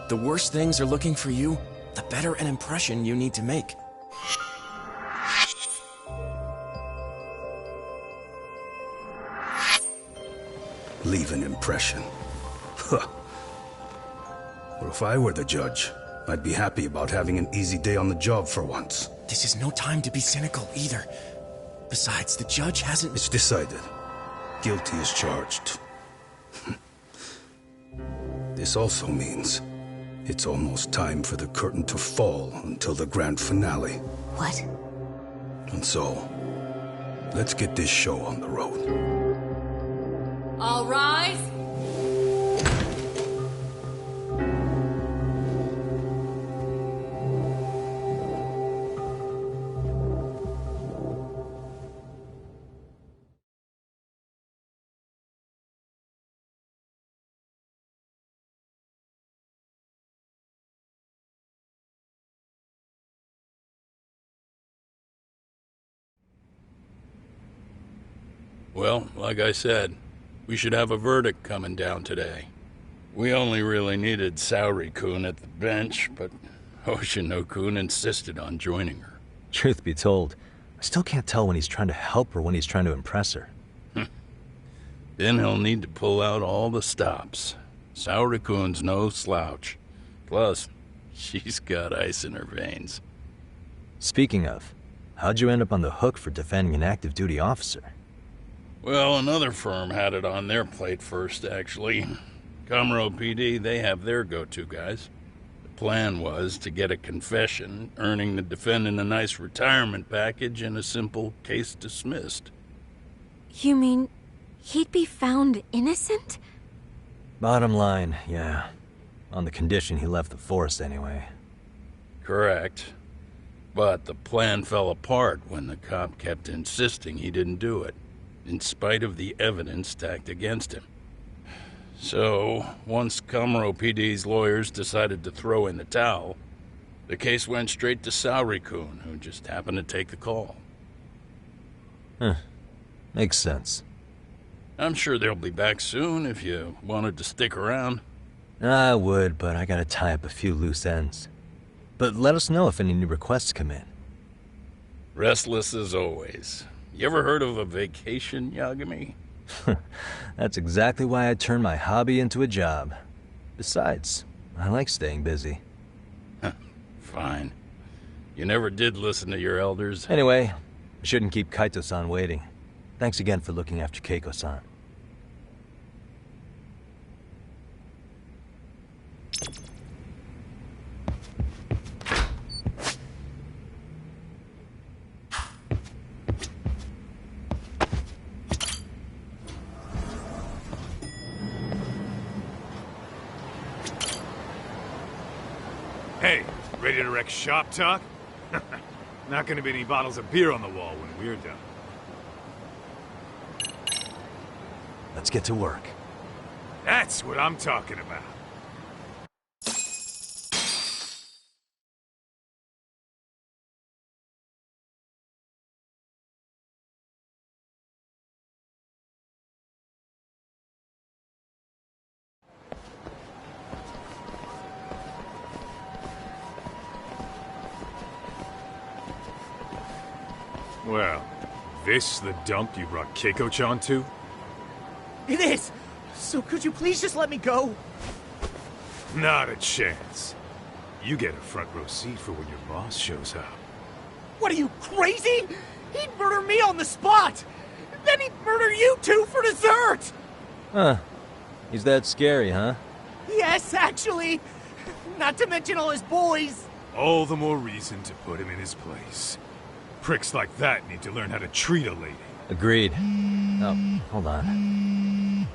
The worse things are looking for you, the better an impression you need to make. Leave an impression. Huh. Well, if I were the judge, I'd be happy about having an easy day on the job for once. This is no time to be cynical either. Besides, the judge hasn't... It's decided. Guilty is charged. This also means it's almost time for the curtain to fall until the grand finale. What? And so, let's get this show on the road. All rise. Well, like I said, we should have a verdict coming down today. We only really needed Saori-kun at the bench, but Hoshino-kun insisted on joining her. Truth be told, I still can't tell when he's trying to help or when he's trying to impress her. Then he'll need to pull out all the stops. Saori-kun's no slouch. Plus, she's got ice in her veins. Speaking of, how'd you end up on the hook for defending an active duty officer? Well, another firm had it on their plate first, actually. Kamuro PD, they have their go-to guys. The plan was to get a confession, earning the defendant a nice retirement package and a simple case dismissed. You mean he'd be found innocent? Bottom line, yeah. On the condition he left the force anyway. Correct. But the plan fell apart when the cop kept insisting he didn't do it, in spite of the evidence stacked against him. So, once Kamuro PD's lawyers decided to throw in the towel, the case went straight to Saori-kun, who just happened to take the call. Makes sense. I'm sure they'll be back soon if you wanted to stick around. I would, but I gotta tie up a few loose ends. But let us know if any new requests come in. Restless as always. You ever heard of a vacation, Yagami? That's exactly why I turned my hobby into a job. Besides, I like staying busy. Fine. You never did listen to your elders. Anyway, I shouldn't keep Kaito-san waiting. Thanks again for looking after Keiko-san. Hey, ready to wreck shop talk? Not gonna be any bottles of beer on the wall when we're done. Let's get to work. That's what I'm talking about. Well, this the dump you brought Keiko-chan to? It is! So could you please just let me go? Not a chance. You get a front row seat for when your boss shows up. What are you, crazy? He'd murder me on the spot! Then he'd murder you two for dessert! Huh. He's that scary, huh? Yes, actually. Not to mention all his boys. All the more reason to put him in his place. Pricks like that need to learn how to treat a lady. Agreed. Oh, hold on.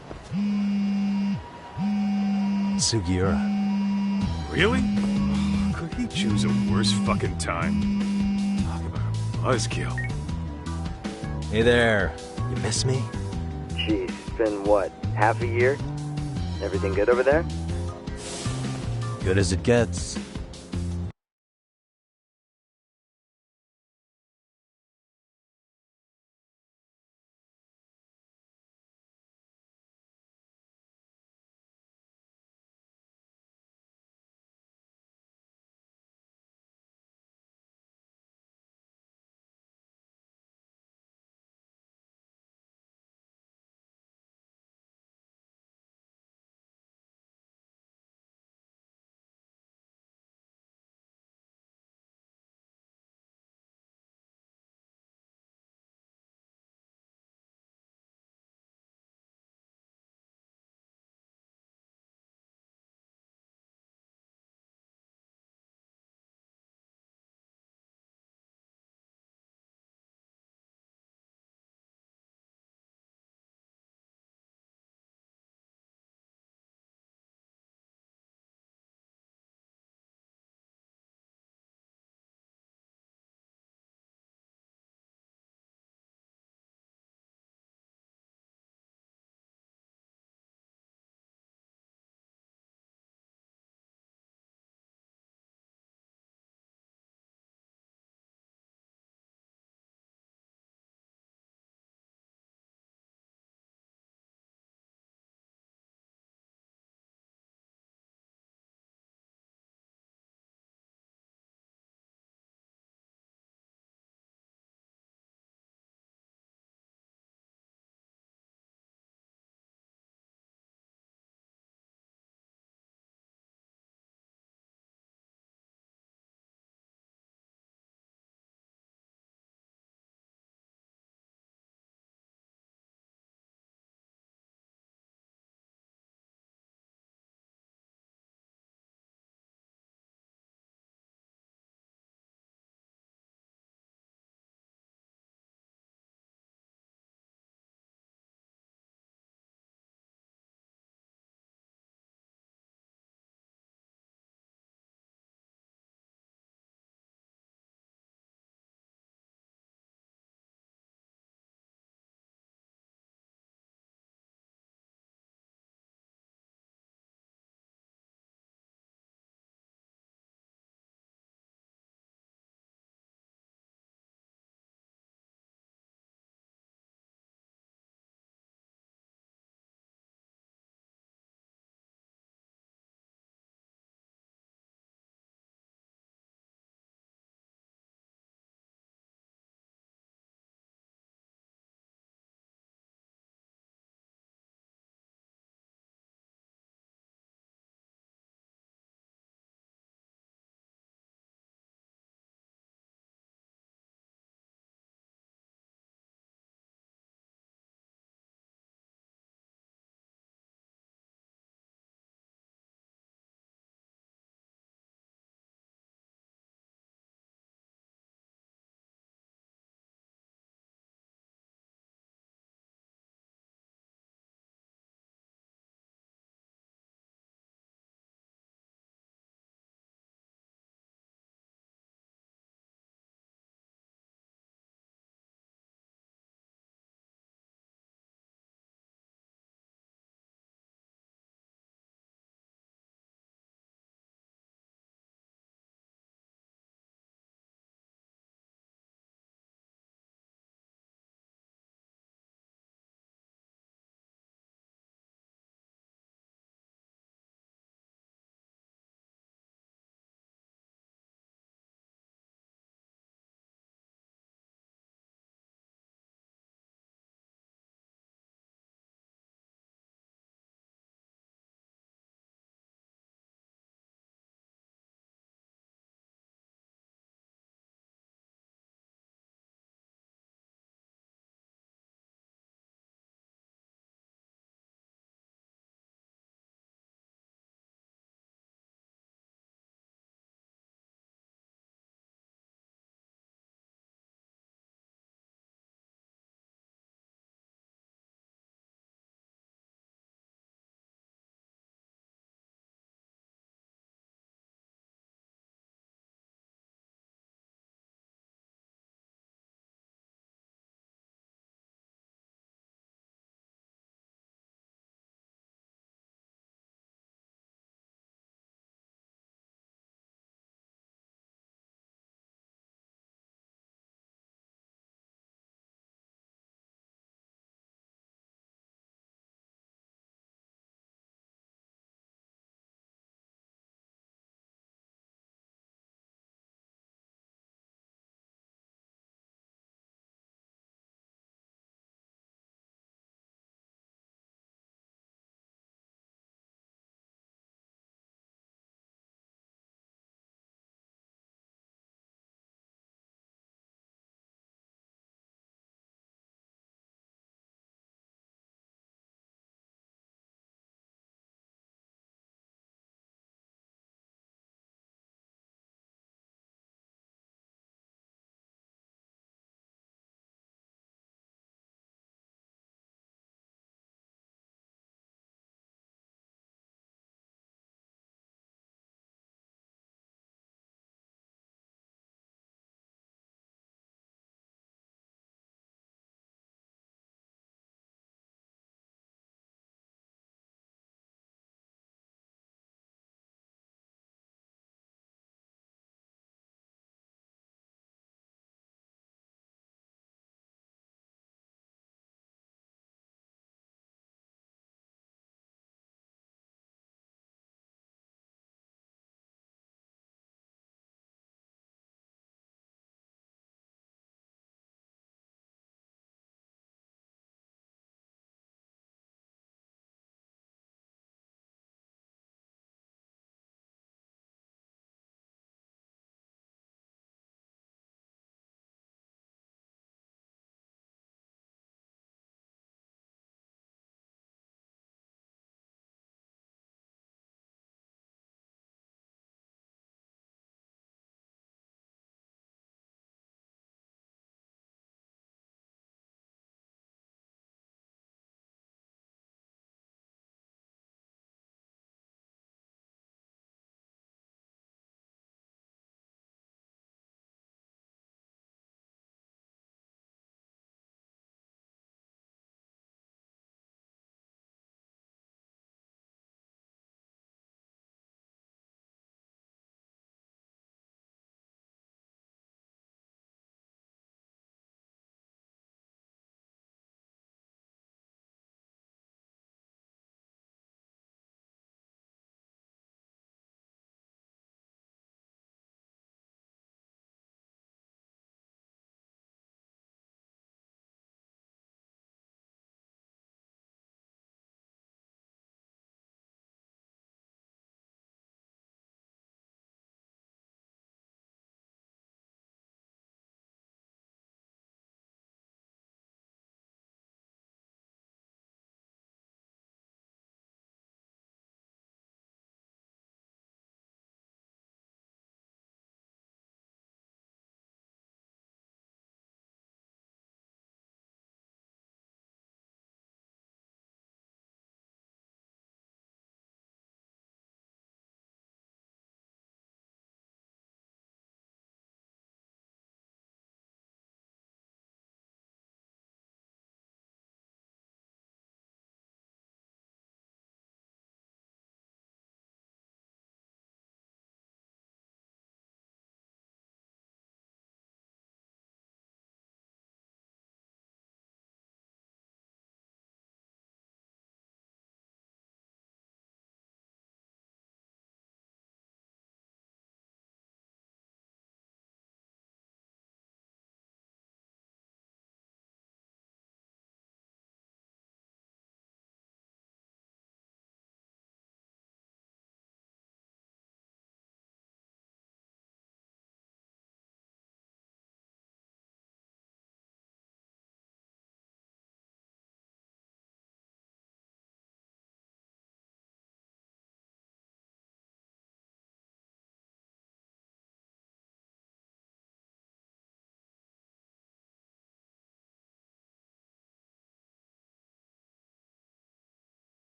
Sugiura. Really? Could he choose a worse fucking time? Talk about a buzzkill. Hey there. You miss me? Jeez, it's been what, half a year? Everything good over there? Good as it gets.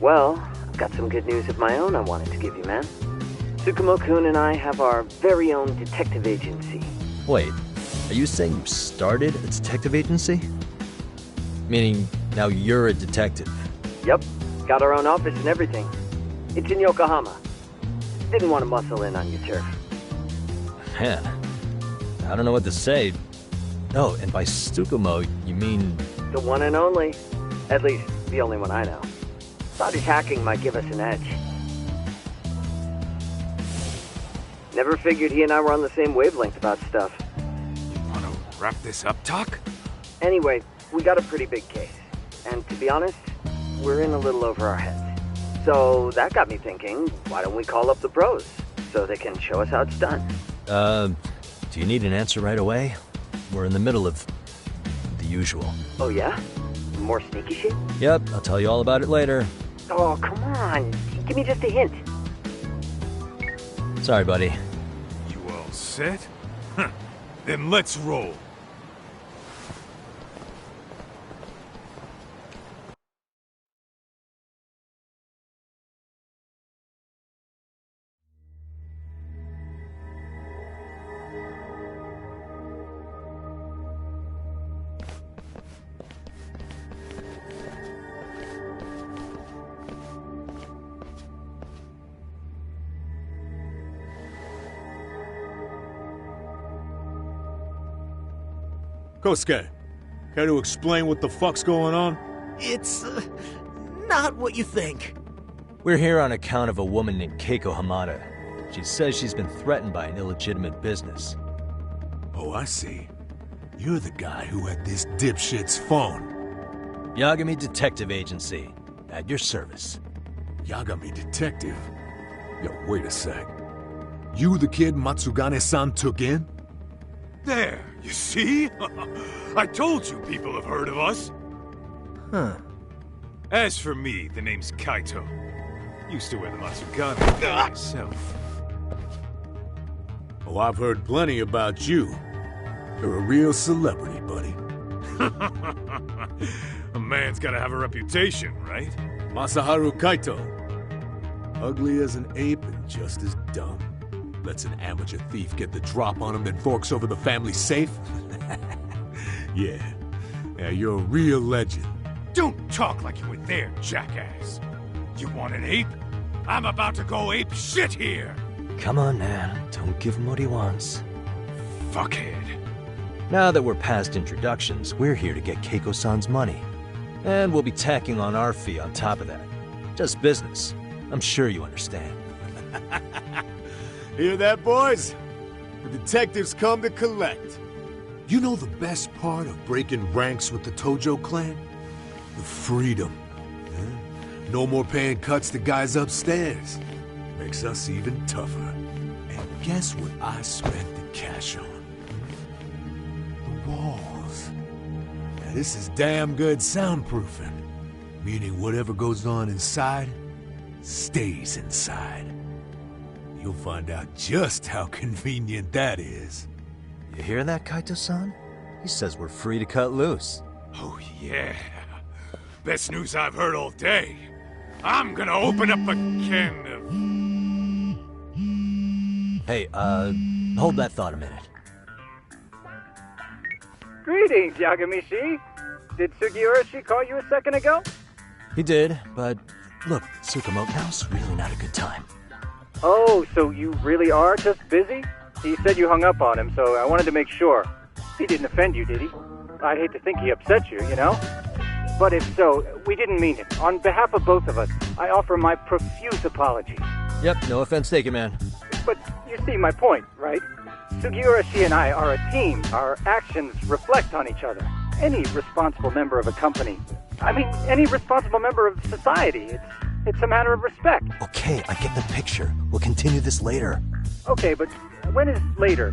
Well, I've got some good news of my own I wanted to give you, man. Tsukumo-kun and I have our very own detective agency. Wait, are you saying you started a detective agency? Meaning, now you're a detective? Yep, got our own office and everything. It's in Yokohama. Didn't want to muscle in on your turf. Man, I don't know what to say. Oh, and by Tsukumo, you mean... The one and only. At least, the only one I know. Thought his hacking might give us an edge. Never figured he and I were on the same wavelength about stuff. Wanna wrap this up, Doc? Anyway, we got a pretty big case. And to be honest, we're in a little over our heads. So that got me thinking, why don't we call up the pros so they can show us how it's done? Do you need an answer right away? We're in the middle of the usual. Oh yeah? More sneaky shit? Yep, I'll tell you all about it later. Oh, come on. Give me just a hint. Sorry, buddy. You all set? Huh. Then let's roll. Kosuke, care to explain what the fuck's going on? It's, not what you think. We're here on account of a woman named Keiko Hamada. She says she's been threatened by an illegitimate business. Oh, I see. You're the guy who had this dipshit's phone. Yagami Detective Agency. At your service. Yagami Detective? Yo, wait a sec. You the kid Matsugane-san took in? There, you see? I told you people have heard of us. Huh. As for me, the name's Kaito. Used to wear the Matsugane myself. Oh, I've heard plenty about you. You're a real celebrity, buddy. A man's gotta have a reputation, right? Masaharu Kaito. Ugly as an ape and just as dumb. Lets an amateur thief get the drop on him, then forks over the family safe? Yeah, you're a real legend. Don't talk like you were there, jackass. You want an ape? I'm about to go ape shit here! Come on, man. Don't give him what he wants. Fuckhead. Now that we're past introductions, we're here to get Keiko-san's money. And we'll be tacking on our fee on top of that. Just business. I'm sure you understand. Hear that, boys? The detectives come to collect. You know the best part of breaking ranks with the Tojo clan? The freedom. Eh? No more paying cuts to guys upstairs. Makes us even tougher. And guess what I spent the cash on? The walls. Now this is damn good soundproofing. Meaning whatever goes on inside, stays inside. You'll find out just how convenient that is. You hear that, Kaito-san? He says we're free to cut loose. Oh, yeah. Best news I've heard all day. I'm gonna open up a can of... Hey, hold that thought a minute. Greetings, Yagami-shi. Did Sugiura-shi call you a second ago? He did, but look, Tsukumo, now's really not a good time. Oh, so you really are just busy? He said you hung up on him, so I wanted to make sure. He didn't offend you, did he? I'd hate to think he upset you, you know? But if so, we didn't mean it. On behalf of both of us, I offer my profuse apologies. Yep, no offense taken, man. But you see my point, right? Sugiura-shi and I are a team. Our actions reflect on each other. Any responsible member of a company, any responsible member of society, it's a matter of respect. Okay, I get the picture. We'll continue this later. Okay, but when is later?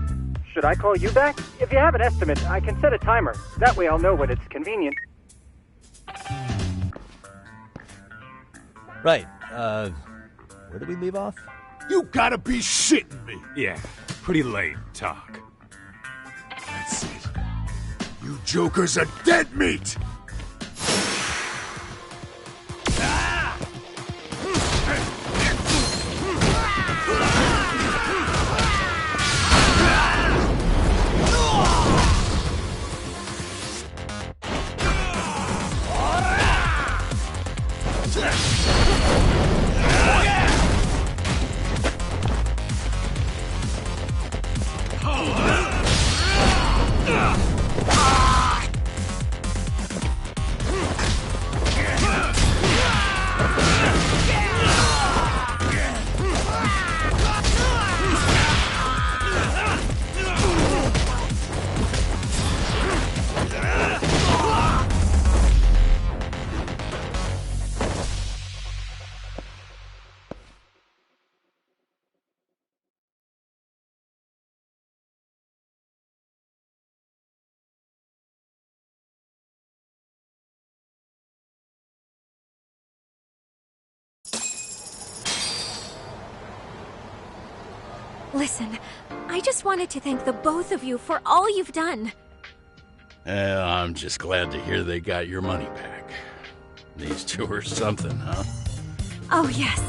Should I call you back? If you have an estimate, I can set a timer. That way I'll know when it's convenient. Right, where did we leave off? You gotta be shitting me! Yeah, pretty late, Talk. That's it. You jokers are dead meat! Listen, I just wanted to thank the both of you for all you've done. I'm just glad to hear they got your money back. These two are something, huh? Oh, yes.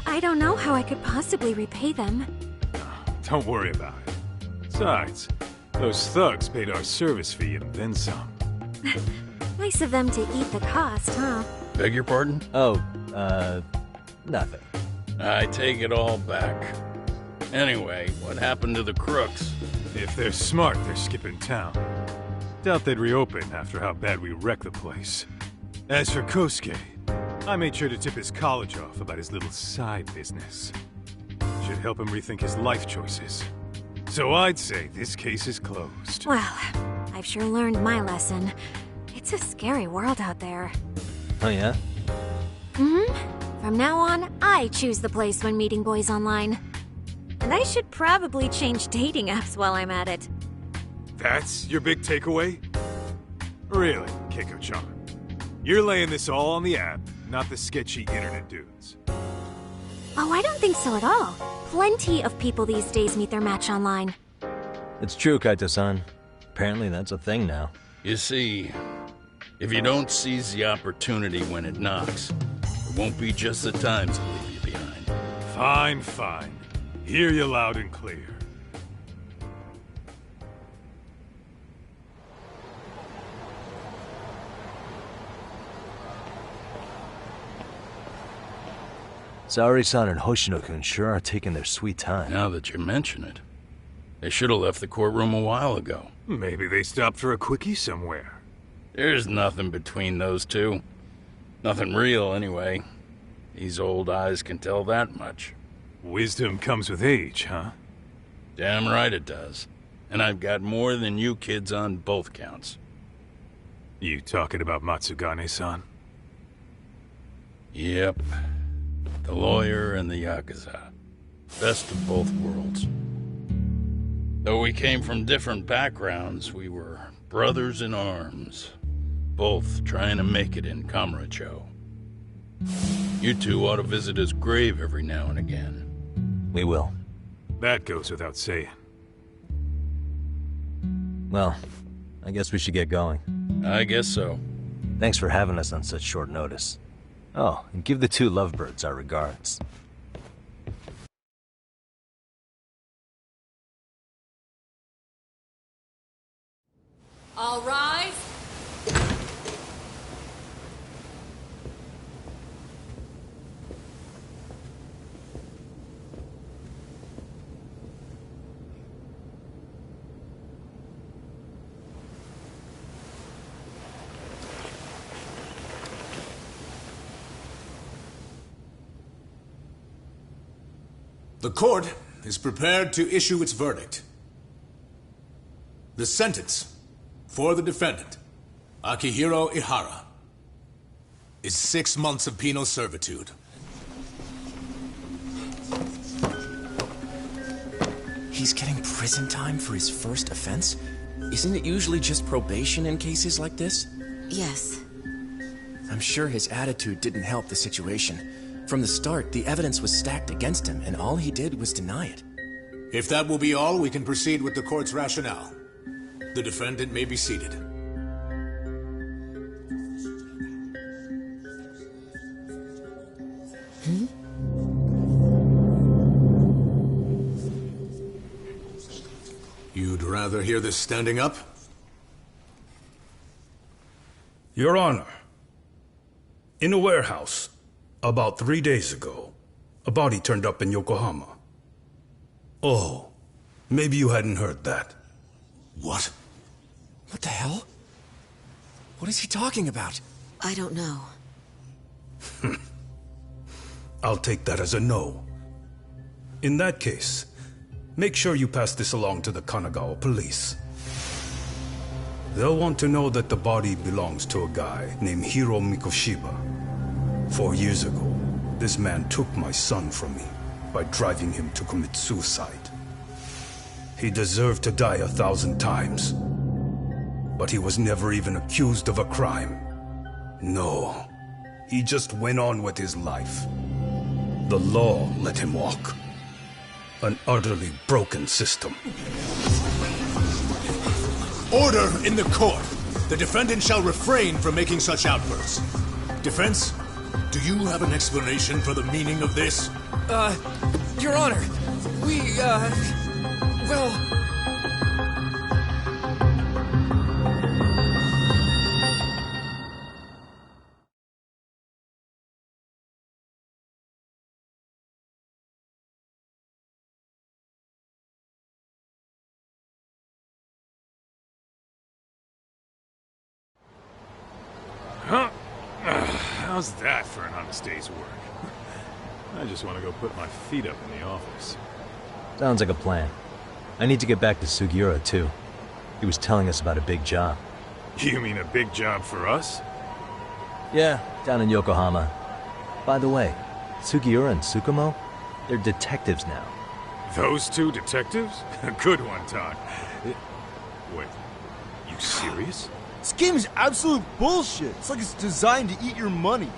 I don't know how I could possibly repay them. Don't worry about it. Besides, those thugs paid our service fee and then some. Nice of them to eat the cost, huh? Beg your pardon? Oh, nothing. I take it all back. Anyway, what happened to the crooks? If they're smart, they're skipping town. Doubt they'd reopen after how bad we wrecked the place. As for Kosuke, I made sure to tip his college off about his little side business. Should help him rethink his life choices. So I'd say this case is closed. Well, I've sure learned my lesson. It's a scary world out there. Oh, yeah? Mm-hmm. From now on, I choose the place when meeting boys online. And I should probably change dating apps while I'm at it. That's your big takeaway? Really, Keiko-chan? You're laying this all on the app, not the sketchy internet dudes. Oh, I don't think so at all. Plenty of people these days meet their match online. It's true, Kaito-san. Apparently that's a thing now. You see, if you don't seize the opportunity when it knocks, it won't be just the times that leave you behind. Fine, fine. Hear you loud and clear. Saori-san and Hoshino-kun sure are taking their sweet time. Now that you mention it, they should have left the courtroom a while ago. Maybe they stopped for a quickie somewhere. There's nothing between those two. Nothing real, anyway. These old eyes can tell that much. Wisdom comes with age, huh? Damn right it does. And I've got more than you kids on both counts. You talking about Matsugane-san? Yep. The lawyer and the Yakuza. Best of both worlds. Though we came from different backgrounds, we were brothers in arms. Both trying to make it in Kamurocho. You two ought to visit his grave every now and again. We will. That goes without saying. Well, I guess we should get going. I guess so. Thanks for having us on such short notice. Oh, and give the two lovebirds our regards. All rise. The court is prepared to issue its verdict. The sentence for the defendant, Akihiro Ihara, is 6 months of penal servitude. He's getting prison time for his first offense? Isn't it usually just probation in cases like this? Yes. I'm sure his attitude didn't help the situation. From the start, the evidence was stacked against him, and all he did was deny it. If that will be all, we can proceed with the court's rationale. The defendant may be seated. You'd rather hear this standing up? Your Honor, in a warehouse, about 3 days ago, a body turned up in Yokohama. Oh, maybe you hadn't heard that. What? What the hell? What is he talking about? I don't know. I'll take that as a no. In that case, make sure you pass this along to the Kanagawa police. They'll want to know that the body belongs to a guy named Hiro Mikoshiba. 4 years ago, this man took my son from me by driving him to commit suicide. He deserved to die 1,000 times, but he was never even accused of a crime. No, he just went on with his life. The law let him walk. An utterly broken system. Order in the court. The defendant shall refrain from making such outbursts. Defense, do you have an explanation for the meaning of this? Your Honor, well... Huh? How's that for an honest day's work? I just want to go put my feet up in the office. Sounds like a plan. I need to get back to Sugiura, too. He was telling us about a big job. You mean a big job for us? Yeah, down in Yokohama. By the way, Sugiura and Tsukumo, they're detectives now. Those two detectives? Good one, Todd. Wait, you serious? This game is absolute bullshit. It's like it's designed to eat your money.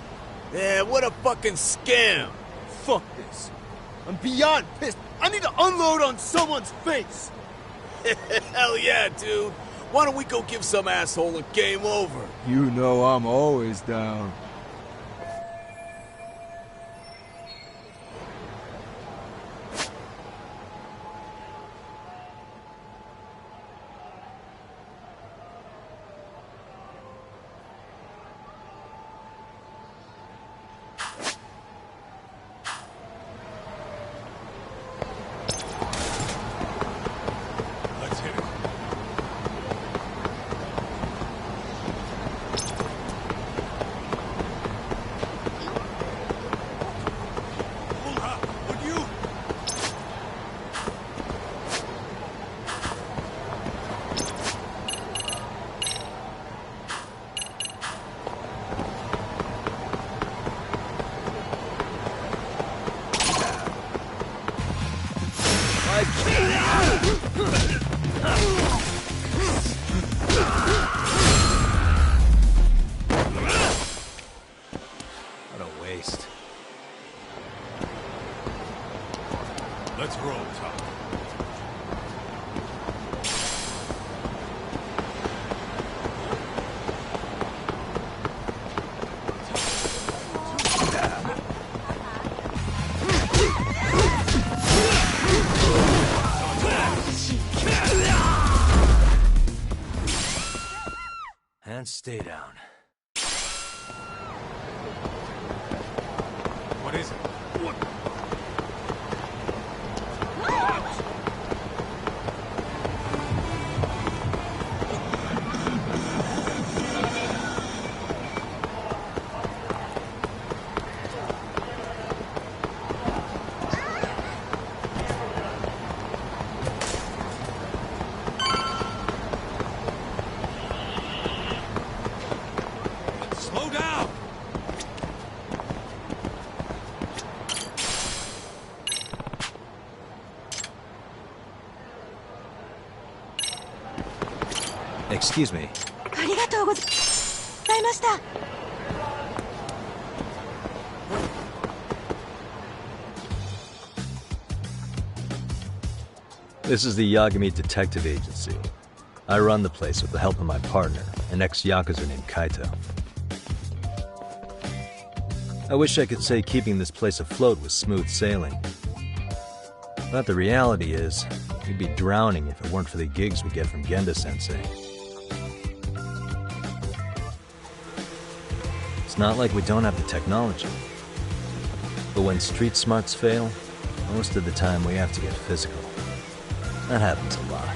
Yeah, what a fucking scam. Fuck this. I'm beyond pissed. I need to unload on someone's face. Hell yeah, dude. Why don't we go give some asshole a game over? You know I'm always down. What a waste. Let's roll, Tom. And stay down. What is it? What? Slow down! Excuse me. ありがとうございました。 This is the Yagami Detective Agency. I run the place with the help of my partner, an ex-Yakuza named Kaito. I wish I could say keeping this place afloat was smooth sailing. But the reality is, we'd be drowning if it weren't for the gigs we get from Genda-sensei. It's not like we don't have the technology. But when street smarts fail, most of the time we have to get physical. That happens a lot.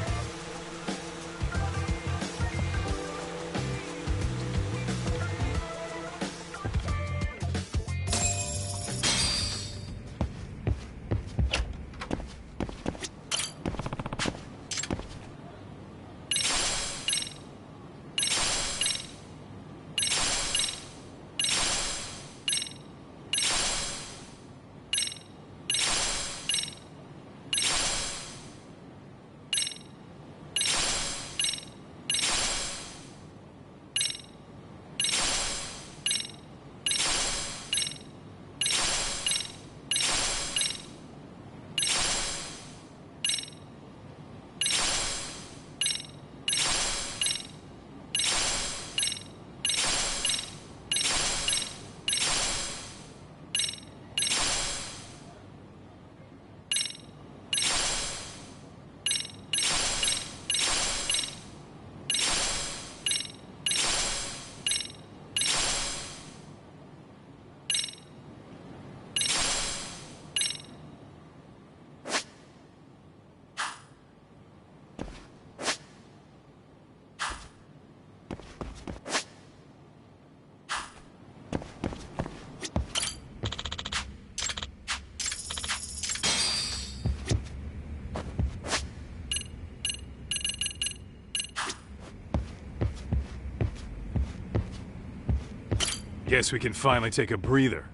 Guess we can finally take a breather.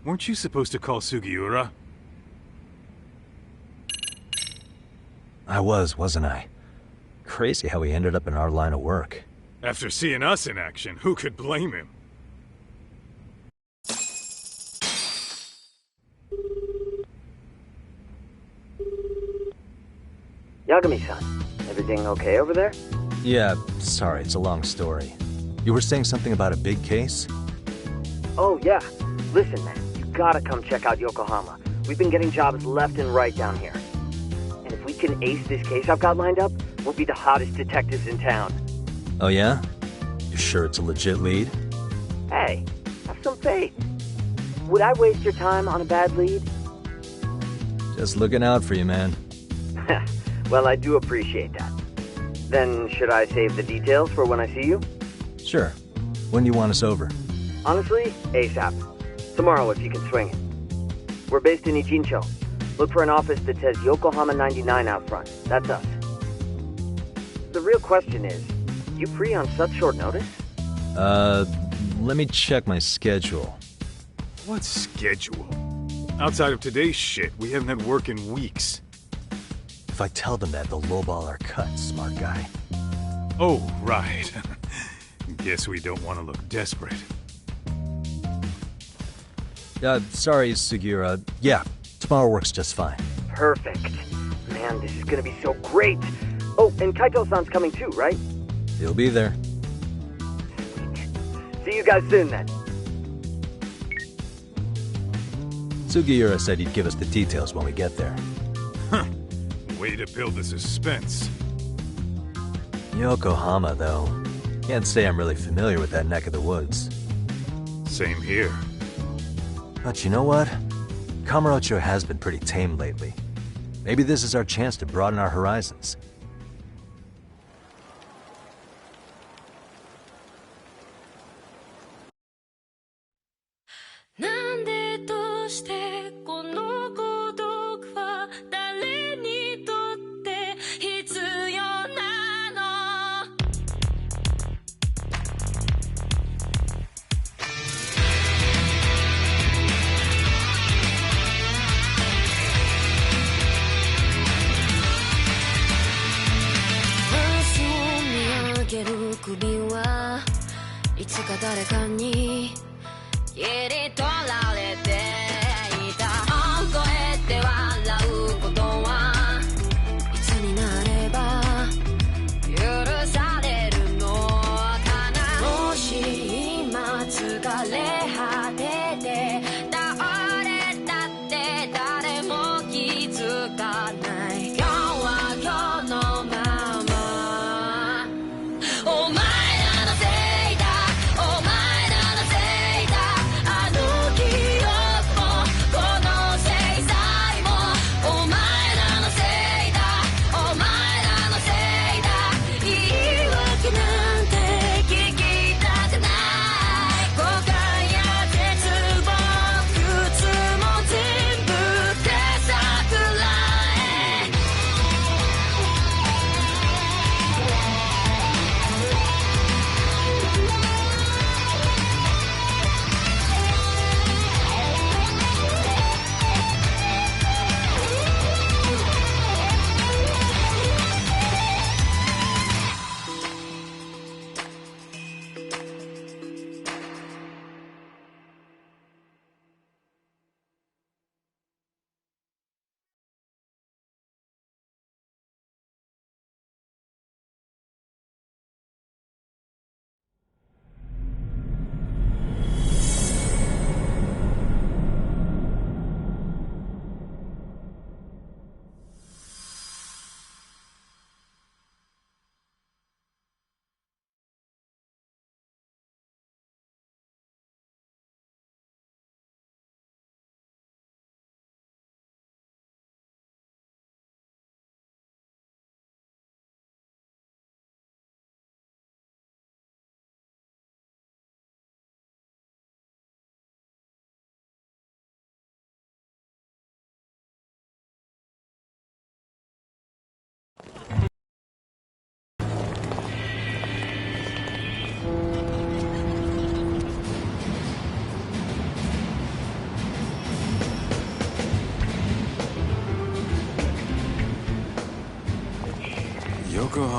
Weren't you supposed to call Sugiura? I wasn't I? Crazy how he ended up in our line of work. After seeing us in action, who could blame him? Yagami-san, everything okay over there? Yeah, sorry, it's a long story. You were saying something about a big case? Oh, yeah. Listen, man, you gotta come check out Yokohama. We've been getting jobs left and right down here. And if we can ace this case I've got lined up, we'll be the hottest detectives in town. Oh yeah? You sure it's a legit lead? Hey, have some faith. Would I waste your time on a bad lead? Just looking out for you, man. Well, I do appreciate that. Then should I save the details for when I see you? Sure. When do you want us over? Honestly, ASAP. Tomorrow if you can swing it. We're based in Ijincho. Look for an office that says Yokohama 99 out front. That's us. The real question is, you free on such short notice? Let me check my schedule. What schedule? Outside of today's shit, we haven't had work in weeks. If I tell them that, they'll lowball our cut, smart guy. Oh, right. Guess we don't want to look desperate. Sorry, Sugiura. Yeah, tomorrow works just fine. Perfect. Man, this is gonna be so great. Oh, and Kaito-san's coming too, right? He'll be there. See you guys soon then. Sugiura said he'd give us the details when we get there. Huh. Way to build the suspense. Yokohama, though. Can't say I'm really familiar with that neck of the woods. Same here. But you know what? Kamurocho has been pretty tame lately. Maybe this is our chance to broaden our horizons.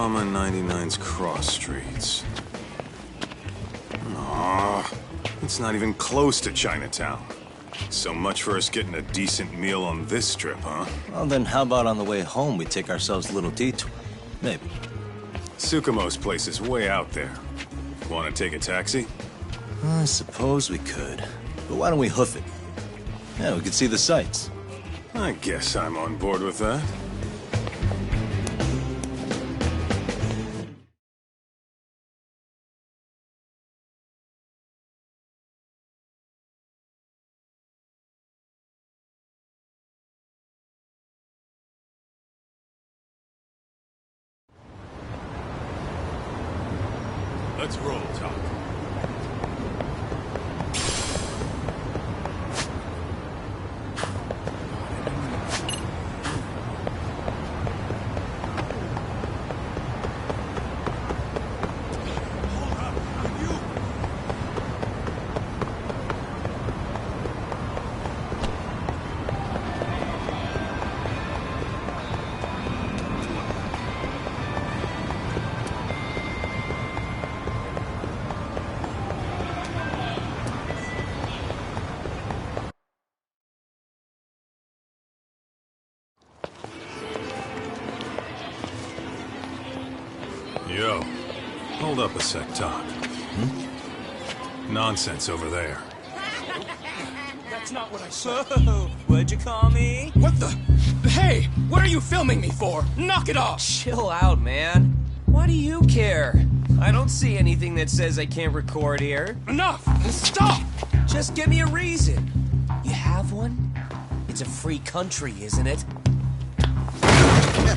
Yokohama 99's cross streets. Aw, it's not even close to Chinatown. So much for us getting a decent meal on this strip, huh? Well, then how about on the way home we take ourselves a little detour? Maybe. Tsukumo's place is way out there. Want to take a taxi? I suppose we could. But why don't we hoof it? Yeah, we could see the sights. I guess I'm on board with that. Let's roll, Talk. Yo, hold up a sec, Talk. Nonsense over there. That's not what I said. What'd you call me? What the? Hey, what are you filming me for? Knock it off! Chill out, man. Why do you care? I don't see anything that says I can't record here. Enough! Stop! Just give me a reason. You have one? It's a free country, isn't it?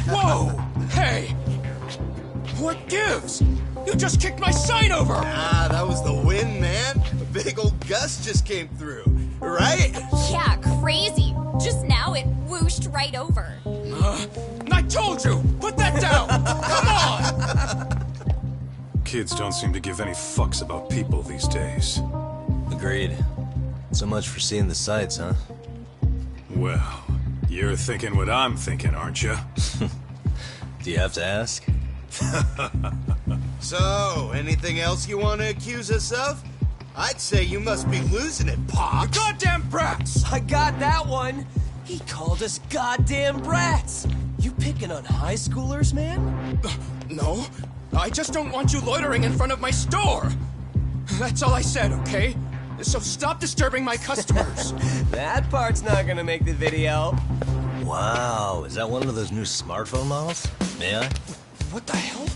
Whoa! Hey! What gives? You just kicked my sign over! Ah, that was the wind, man. A big old gust just came through, right? Yeah, crazy. Just now it whooshed right over. I told you! Put that down! Come on! Kids don't seem to give any fucks about people these days. Agreed. So much for seeing the sights, huh? Well, you're thinking what I'm thinking, aren't you? Do you have to ask? So, anything else you want to accuse us of? I'd say you must be losing it, Pops. You goddamn brats! I got that one! He called us goddamn brats! You picking on high schoolers, man? No, I just don't want you loitering in front of my store! That's all I said, okay? So stop disturbing my customers. That part's not gonna make the video. Wow, is that one of those new smartphone models? May I? What the hell?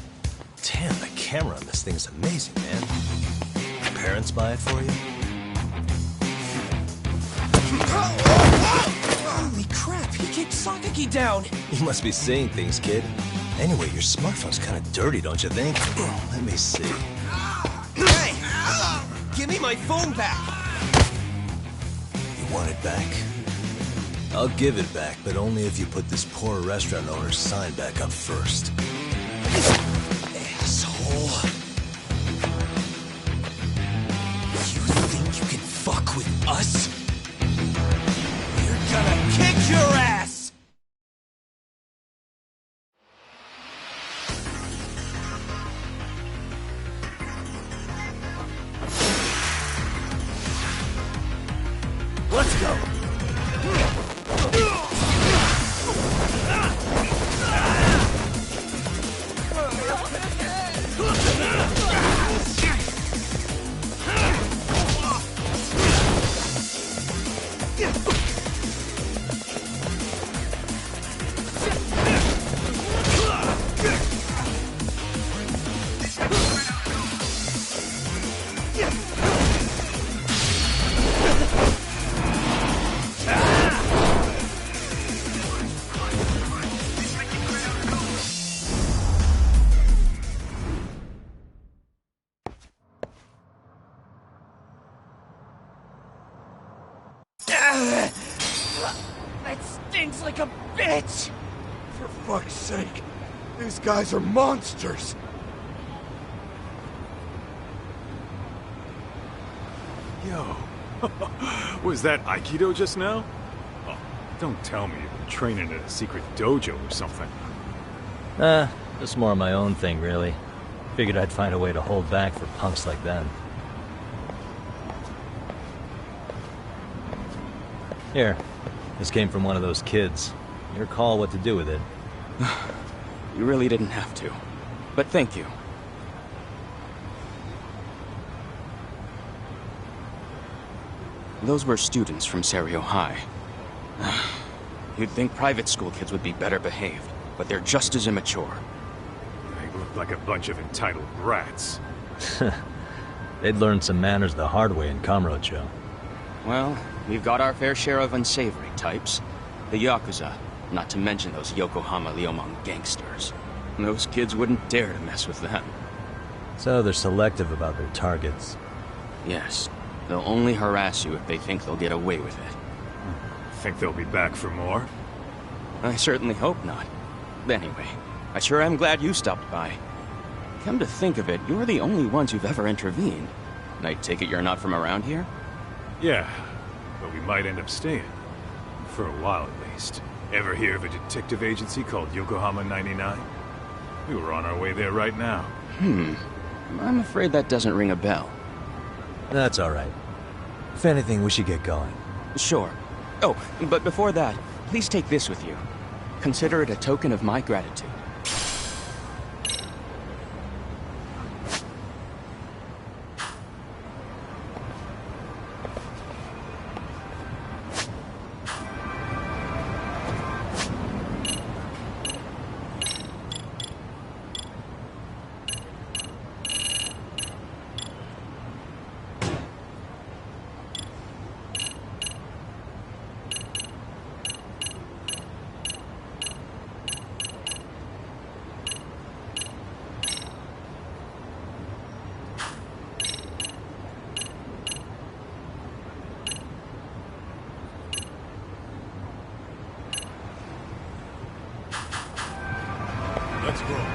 Damn, the camera on this thing is amazing, man. Your parents buy it for you? Holy crap, he kicked Sakaki down! You must be seeing things, kid. Anyway, your smartphone's kind of dirty, don't you think? Let me see. Hey! Give me my phone back! You want it back? I'll give it back, but only if you put this poor restaurant owner's sign back up first. Asshole. You think you can fuck with us? We're gonna kick your ass! Let's go! That stinks like a bitch! For fuck's sake, these guys are monsters! Yo, was that Aikido just now? Oh, don't tell me you've been training at a secret dojo or something. Just more of my own thing, really. Figured I'd find a way to hold back for punks like them. Here, this came from one of those kids. Your call what to do with it. You really didn't have to. But thank you. Those were students from Serio High. You'd think private school kids would be better behaved, but they're just as immature. They look like a bunch of entitled brats. They'd learned some manners the hard way in Kamurocho. Well, we've got our fair share of unsavory types. The Yakuza, not to mention those Yokohama Liomang gangsters. Those kids wouldn't dare to mess with them. So they're selective about their targets. Yes. They'll only harass you if they think they'll get away with it. Think they'll be back for more? I certainly hope not. Anyway, I sure am glad you stopped by. Come to think of it, you're the only ones who've ever intervened. And I take it you're not from around here? Yeah, but we might end up staying. For a while at least. Ever hear of a detective agency called Yokohama 99? We were on our way there right now. I'm afraid that doesn't ring a bell. That's alright. If anything, we should get going. Sure. Oh, but before that, please take this with you. Consider it a token of my gratitude. Let's go.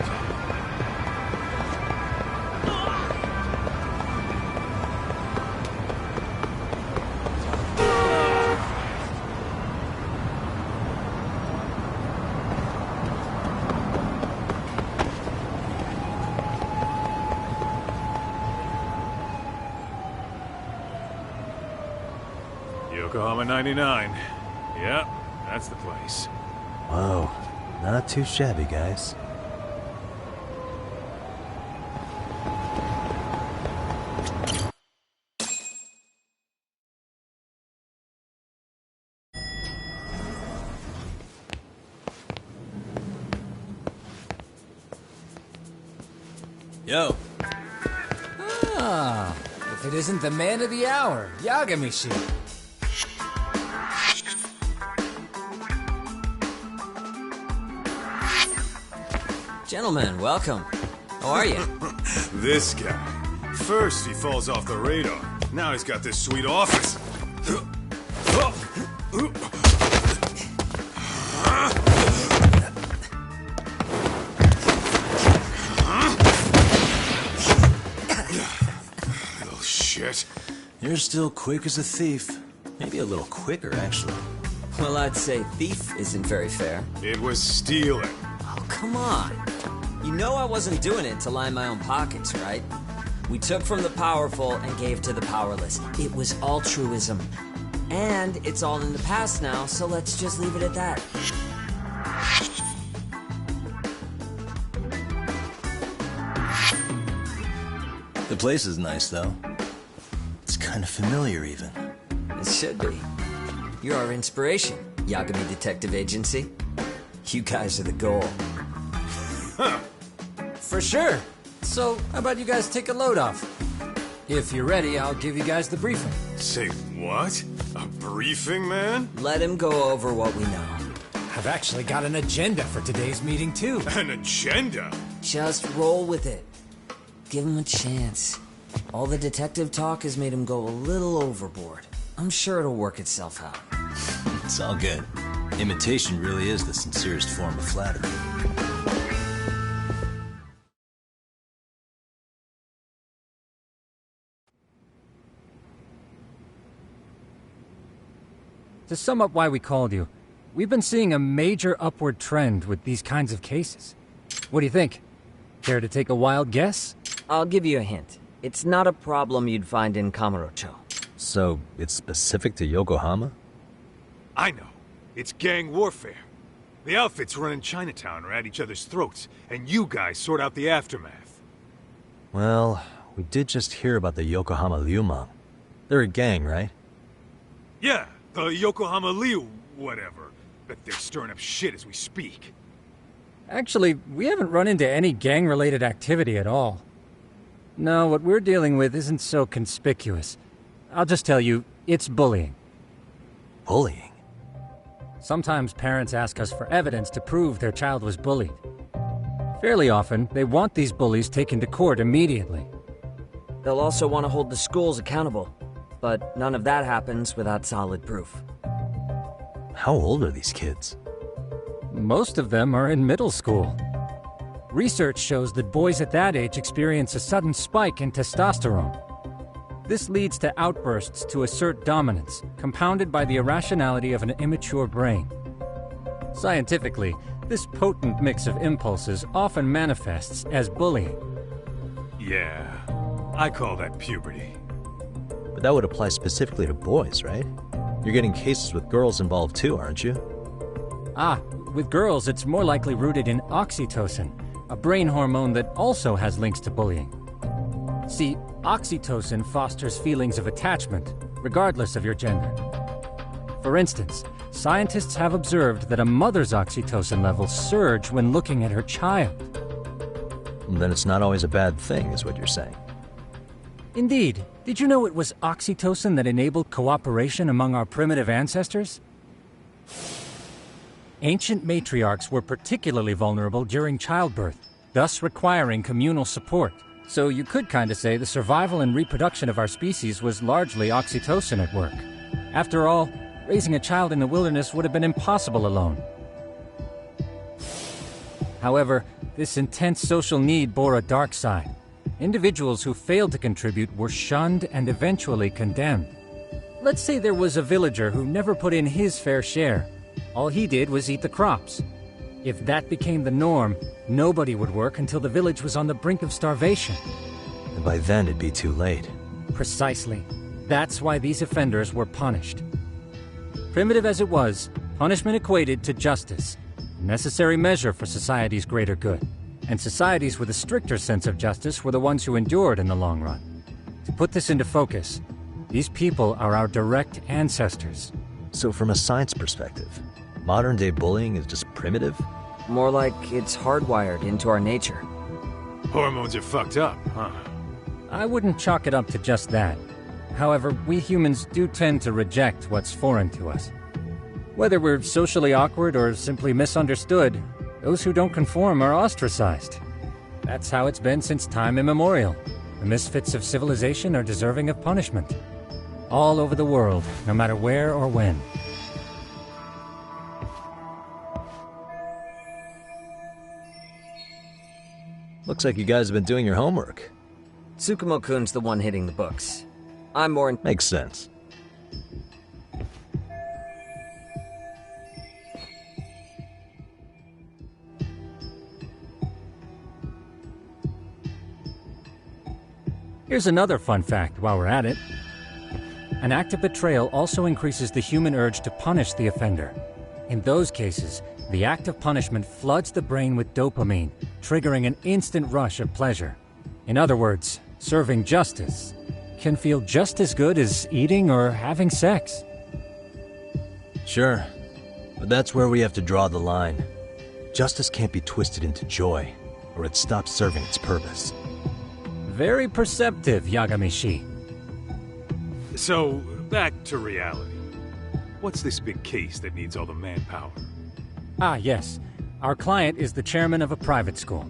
Yokohama 99. Yep, that's the place. Whoa, not too shabby, guys. Yo. Ah, if it isn't the man of the hour, Yagami-shi. Gentlemen, welcome. How are you? This guy. First he falls off the radar. Now he's got this sweet office. Little shit. You're still quick as a thief. Maybe a little quicker, actually. Well, I'd say thief isn't very fair. It was stealing. Oh, come on. You know I wasn't doing it to line my own pockets, right? We took from the powerful and gave to the powerless. It was altruism. And it's all in the past now, so let's just leave it at that. The place is nice, though. It's kind of familiar, even. It should be. You're our inspiration, Yagami Detective Agency. You guys are the goal. For sure. So, how about you guys take a load off? If you're ready, I'll give you guys the briefing. Say what? A briefing, man? Let him go over what we know. I've actually got an agenda for today's meeting, too. An agenda? Just roll with it. Give him a chance. All the detective talk has made him go a little overboard. I'm sure it'll work itself out. It's all good. Imitation really is the sincerest form of flattery. To sum up why we called you, we've been seeing a major upward trend with these kinds of cases. What do you think? Care to take a wild guess? I'll give you a hint. It's not a problem you'd find in Kamurocho. So, it's specific to Yokohama? I know. It's gang warfare. The outfits running Chinatown are at each other's throats, and you guys sort out the aftermath. Well, we did just hear about the Yokohama Liumang. They're a gang, right? Yeah, the Yokohama Liu whatever. Bet they're stirring up shit as we speak. Actually, we haven't run into any gang-related activity at all. No, what we're dealing with isn't so conspicuous. I'll just tell you, it's bullying. Bullying? Sometimes parents ask us for evidence to prove their child was bullied. Fairly often, they want these bullies taken to court immediately. They'll also want to hold the schools accountable, but none of that happens without solid proof. How old are these kids? Most of them are in middle school. Research shows that boys at that age experience a sudden spike in testosterone. This leads to outbursts to assert dominance, compounded by the irrationality of an immature brain. Scientifically, this potent mix of impulses often manifests as bullying. Yeah, I call that puberty. But that would apply specifically to boys, right? You're getting cases with girls involved too, aren't you? Ah, with girls it's more likely rooted in oxytocin, a brain hormone that also has links to bullying. See, oxytocin fosters feelings of attachment, regardless of your gender. For instance, scientists have observed that a mother's oxytocin levels surge when looking at her child. Then it's not always a bad thing, is what you're saying. Indeed. Did you know it was oxytocin that enabled cooperation among our primitive ancestors? Ancient matriarchs were particularly vulnerable during childbirth, thus requiring communal support. So you could kinda say the survival and reproduction of our species was largely oxytocin at work. After all, raising a child in the wilderness would have been impossible alone. However, this intense social need bore a dark side. Individuals who failed to contribute were shunned and eventually condemned. Let's say there was a villager who never put in his fair share. All he did was eat the crops. If that became the norm, nobody would work until the village was on the brink of starvation. And by then it'd be too late. Precisely. That's why these offenders were punished. Primitive as it was, punishment equated to justice, a necessary measure for society's greater good. And societies with a stricter sense of justice were the ones who endured in the long run. To put this into focus, these people are our direct ancestors. So from a science perspective, modern-day bullying is just primitive? More like it's hardwired into our nature. Hormones are fucked up, huh? I wouldn't chalk it up to just that. However, we humans do tend to reject what's foreign to us. Whether we're socially awkward or simply misunderstood, those who don't conform are ostracized. That's how it's been since time immemorial. The misfits of civilization are deserving of punishment. All over the world, no matter where or when. Looks like you guys have been doing your homework. Tsukumo-kun's the one hitting the books. I'm more in... Makes sense. Here's another fun fact while we're at it. An act of betrayal also increases the human urge to punish the offender. In those cases, the act of punishment floods the brain with dopamine, triggering an instant rush of pleasure. In other words, serving justice can feel just as good as eating or having sex. Sure, but that's where we have to draw the line. Justice can't be twisted into joy, or it stops serving its purpose. Very perceptive, Yagami-shi. So, back to reality. What's this big case that needs all the manpower? Ah, yes. Our client is the chairman of a private school.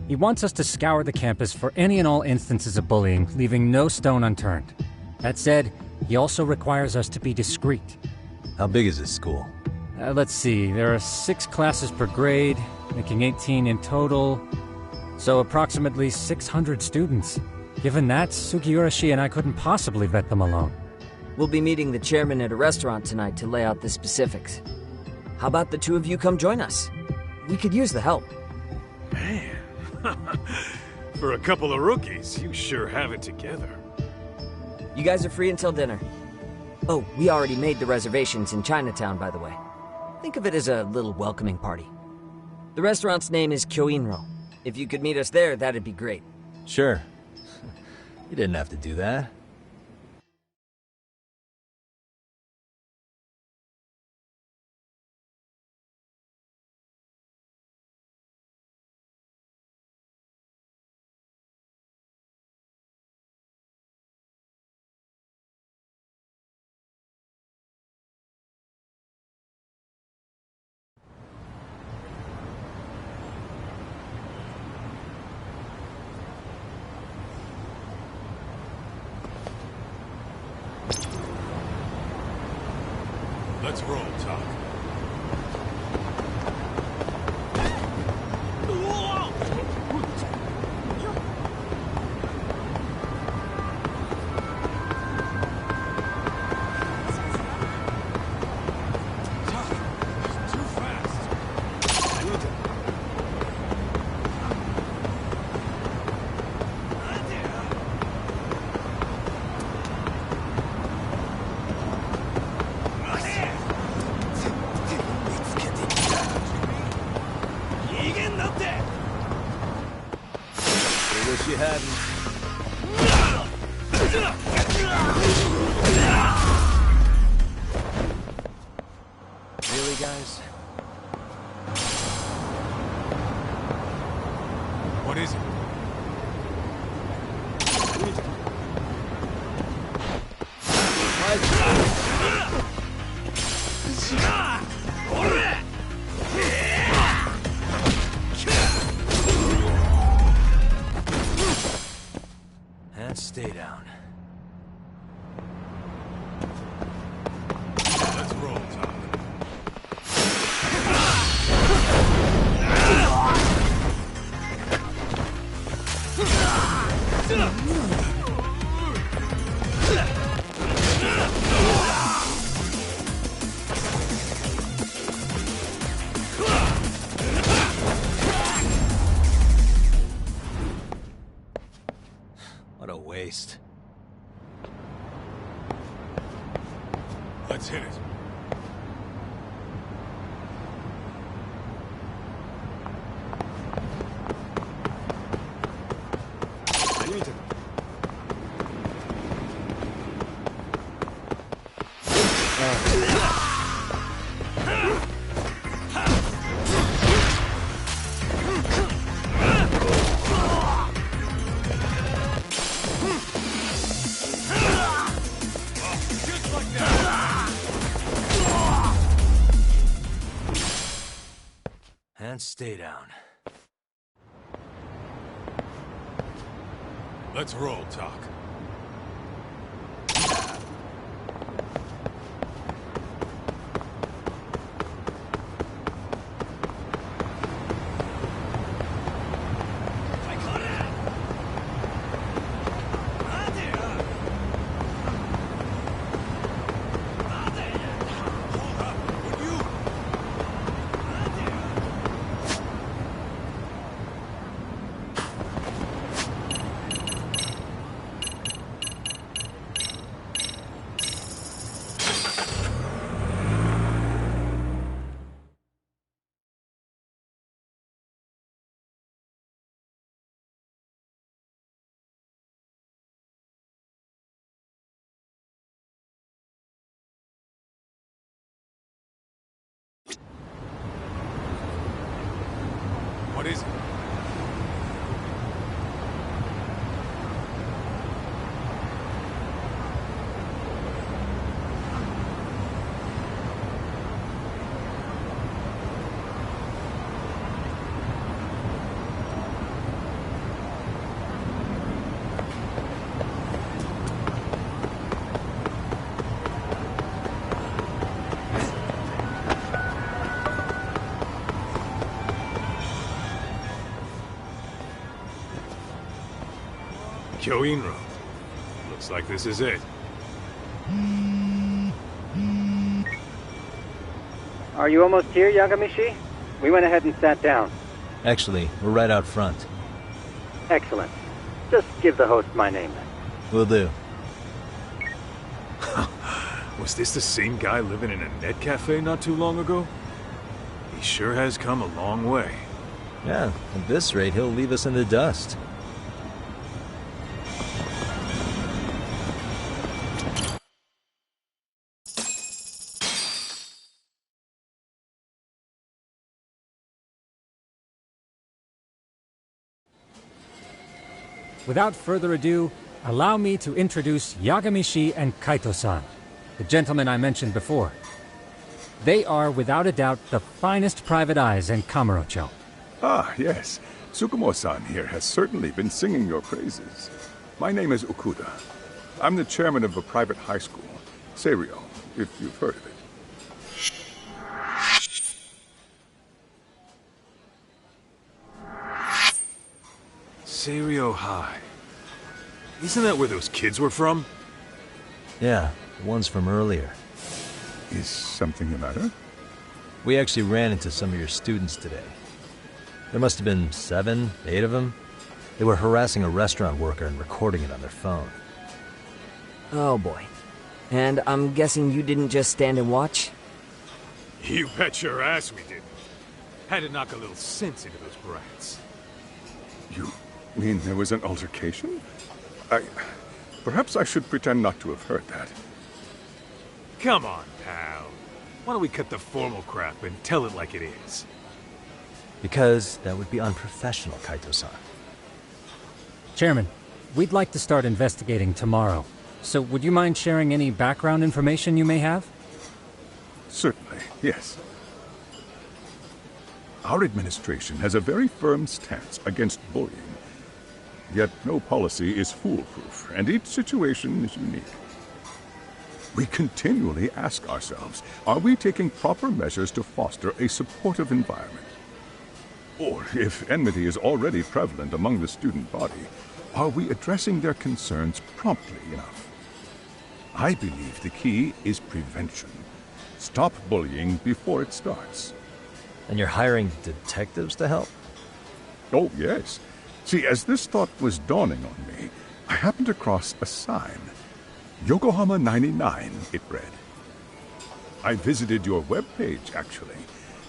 He wants us to scour the campus for any and all instances of bullying, leaving no stone unturned. That said, he also requires us to be discreet. How big is this school? Let's see, there are 6 classes per grade, making 18 in total. So approximately 600 students. Given that, Sugiurashi and I couldn't possibly vet them alone. We'll be meeting the chairman at a restaurant tonight to lay out the specifics. How about the two of you come join us? We could use the help. Man. For a couple of rookies, you sure have it together. You guys are free until dinner. Oh, we already made the reservations in Chinatown, by the way. Think of it as a little welcoming party. The restaurant's name is Kyoinro. If you could meet us there, that'd be great. Sure. You didn't have to do that. Let's roll, Talk. Wish you hadn't. Really, guys? What is it? And stay down. Let's roll, Talk. What a waste. Let's hit it. And stay down. Let's roll, Talk. What is it? Kyoinro. Looks like this is it. Are you almost here, Yagamishi? We went ahead and sat down. Actually, we're right out front. Excellent. Just give the host my name then. Will do. Was this the same guy living in a net cafe not too long ago? He sure has come a long way. Yeah, at this rate, he'll leave us in the dust. Without further ado, allow me to introduce Yagami-shi and Kaito-san, the gentlemen I mentioned before. They are, without a doubt, the finest private eyes in Kamurocho. Ah, yes. Tsukumo-san here has certainly been singing your praises. My name is Okuda. I'm the chairman of a private high school, Seiryo, if you've heard of it. Seiryo High. Isn't that where those kids were from? Yeah, the ones from earlier. Is something the matter? We actually ran into some of your students today. There must have been 7, 8 of them. They were harassing a restaurant worker and recording it on their phone. Oh boy. And I'm guessing you didn't just stand and watch? You bet your ass we didn't. Had to knock a little sense into those brats. You mean there was an altercation? Perhaps I should pretend not to have heard that. Come on, pal. Why don't we cut the formal crap and tell it like it is? Because that would be unprofessional, Kaito-san. Chairman, we'd like to start investigating tomorrow. So would you mind sharing any background information you may have? Certainly, yes. Our administration has a very firm stance against bullying. Yet no policy is foolproof, and each situation is unique. We continually ask ourselves, are we taking proper measures to foster a supportive environment? Or, if enmity is already prevalent among the student body, are we addressing their concerns promptly enough? I believe the key is prevention. Stop bullying before it starts. And you're hiring detectives to help? Oh, yes. See, as this thought was dawning on me, I happened across a sign. Yokohama 99, it read. I visited your webpage, actually,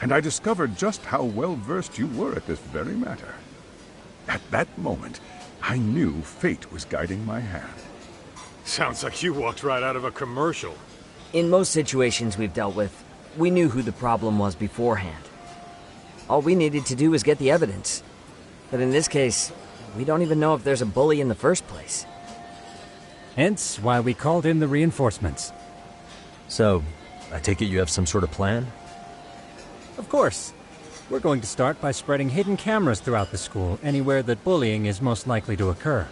and I discovered just how well-versed you were at this very matter. At that moment, I knew fate was guiding my hand. Sounds like you walked right out of a commercial. In most situations we've dealt with, we knew who the problem was beforehand. All we needed to do was get the evidence. But in this case, we don't even know if there's a bully in the first place. Hence why we called in the reinforcements. So, I take it you have some sort of plan? Of course. We're going to start by spreading hidden cameras throughout the school, anywhere that bullying is most likely to occur.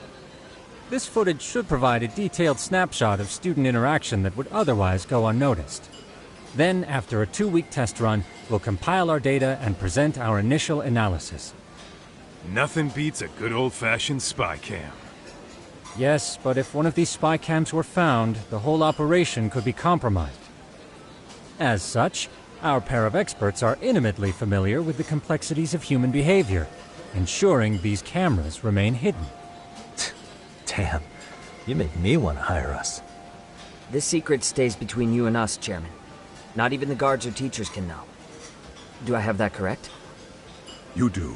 This footage should provide a detailed snapshot of student interaction that would otherwise go unnoticed. Then, after a 2-week test run, we'll compile our data and present our initial analysis. Nothing beats a good old-fashioned spy cam. Yes, but if one of these spy cams were found, the whole operation could be compromised. As such, our pair of experts are intimately familiar with the complexities of human behavior, ensuring these cameras remain hidden. Damn, you make me want to hire us. This secret stays between you and us, Chairman. Not even the guards or teachers can know. Do I have that correct? You do.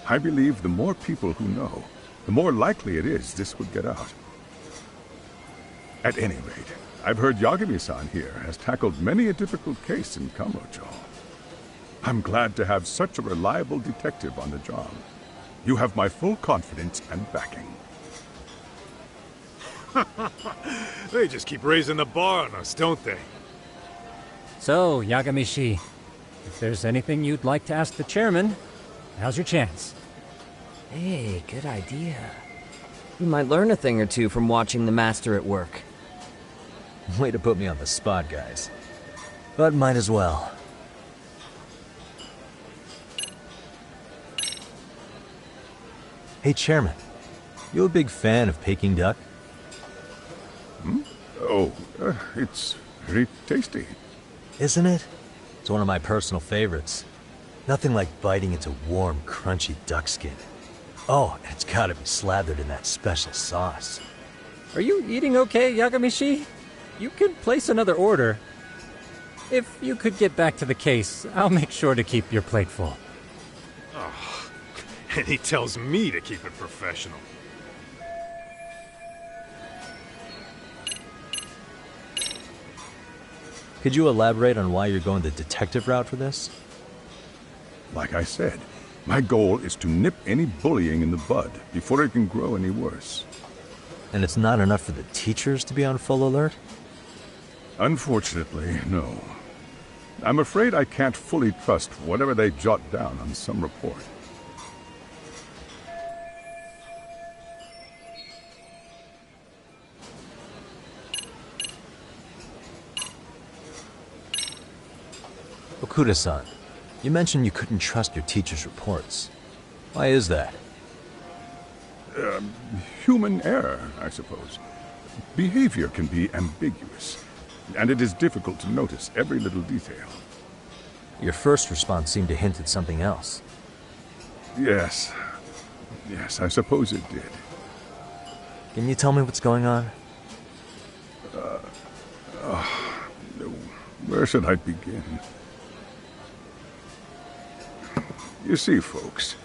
I believe the more people who know, the more likely it is this would get out. At any rate, I've heard Yagami-san here has tackled many a difficult case in Kamurocho. I'm glad to have such a reliable detective on the job. You have my full confidence and backing. They just keep raising the bar on us, don't they? So, Yagami-shi, if there's anything you'd like to ask the chairman, now's your chance. Hey, good idea. You might learn a thing or two from watching the master at work. Way to put me on the spot, guys. But might as well. Hey, Chairman. You a big fan of Peking duck? Oh, it's very tasty. Isn't it? It's one of my personal favorites. Nothing like biting into warm, crunchy duck skin. Oh, and it's gotta be slathered in that special sauce. Are you eating okay, Yagamishi? You could place another order. If you could get back to the case, I'll make sure to keep your plate full. Oh, and he tells me to keep it professional. Could you elaborate on why you're going the detective route for this? Like I said, my goal is to nip any bullying in the bud before it can grow any worse. And it's not enough for the teachers to be on full alert? Unfortunately, no. I'm afraid I can't fully trust whatever they jot down on some report. Okuda-san, you mentioned you couldn't trust your teacher's reports. Why is that? Human error, I suppose. Behavior can be ambiguous, and it is difficult to notice every little detail. Your first response seemed to hint at something else. Yes. Yes, I suppose it did. Can you tell me what's going on? Where should I begin? You see, folks,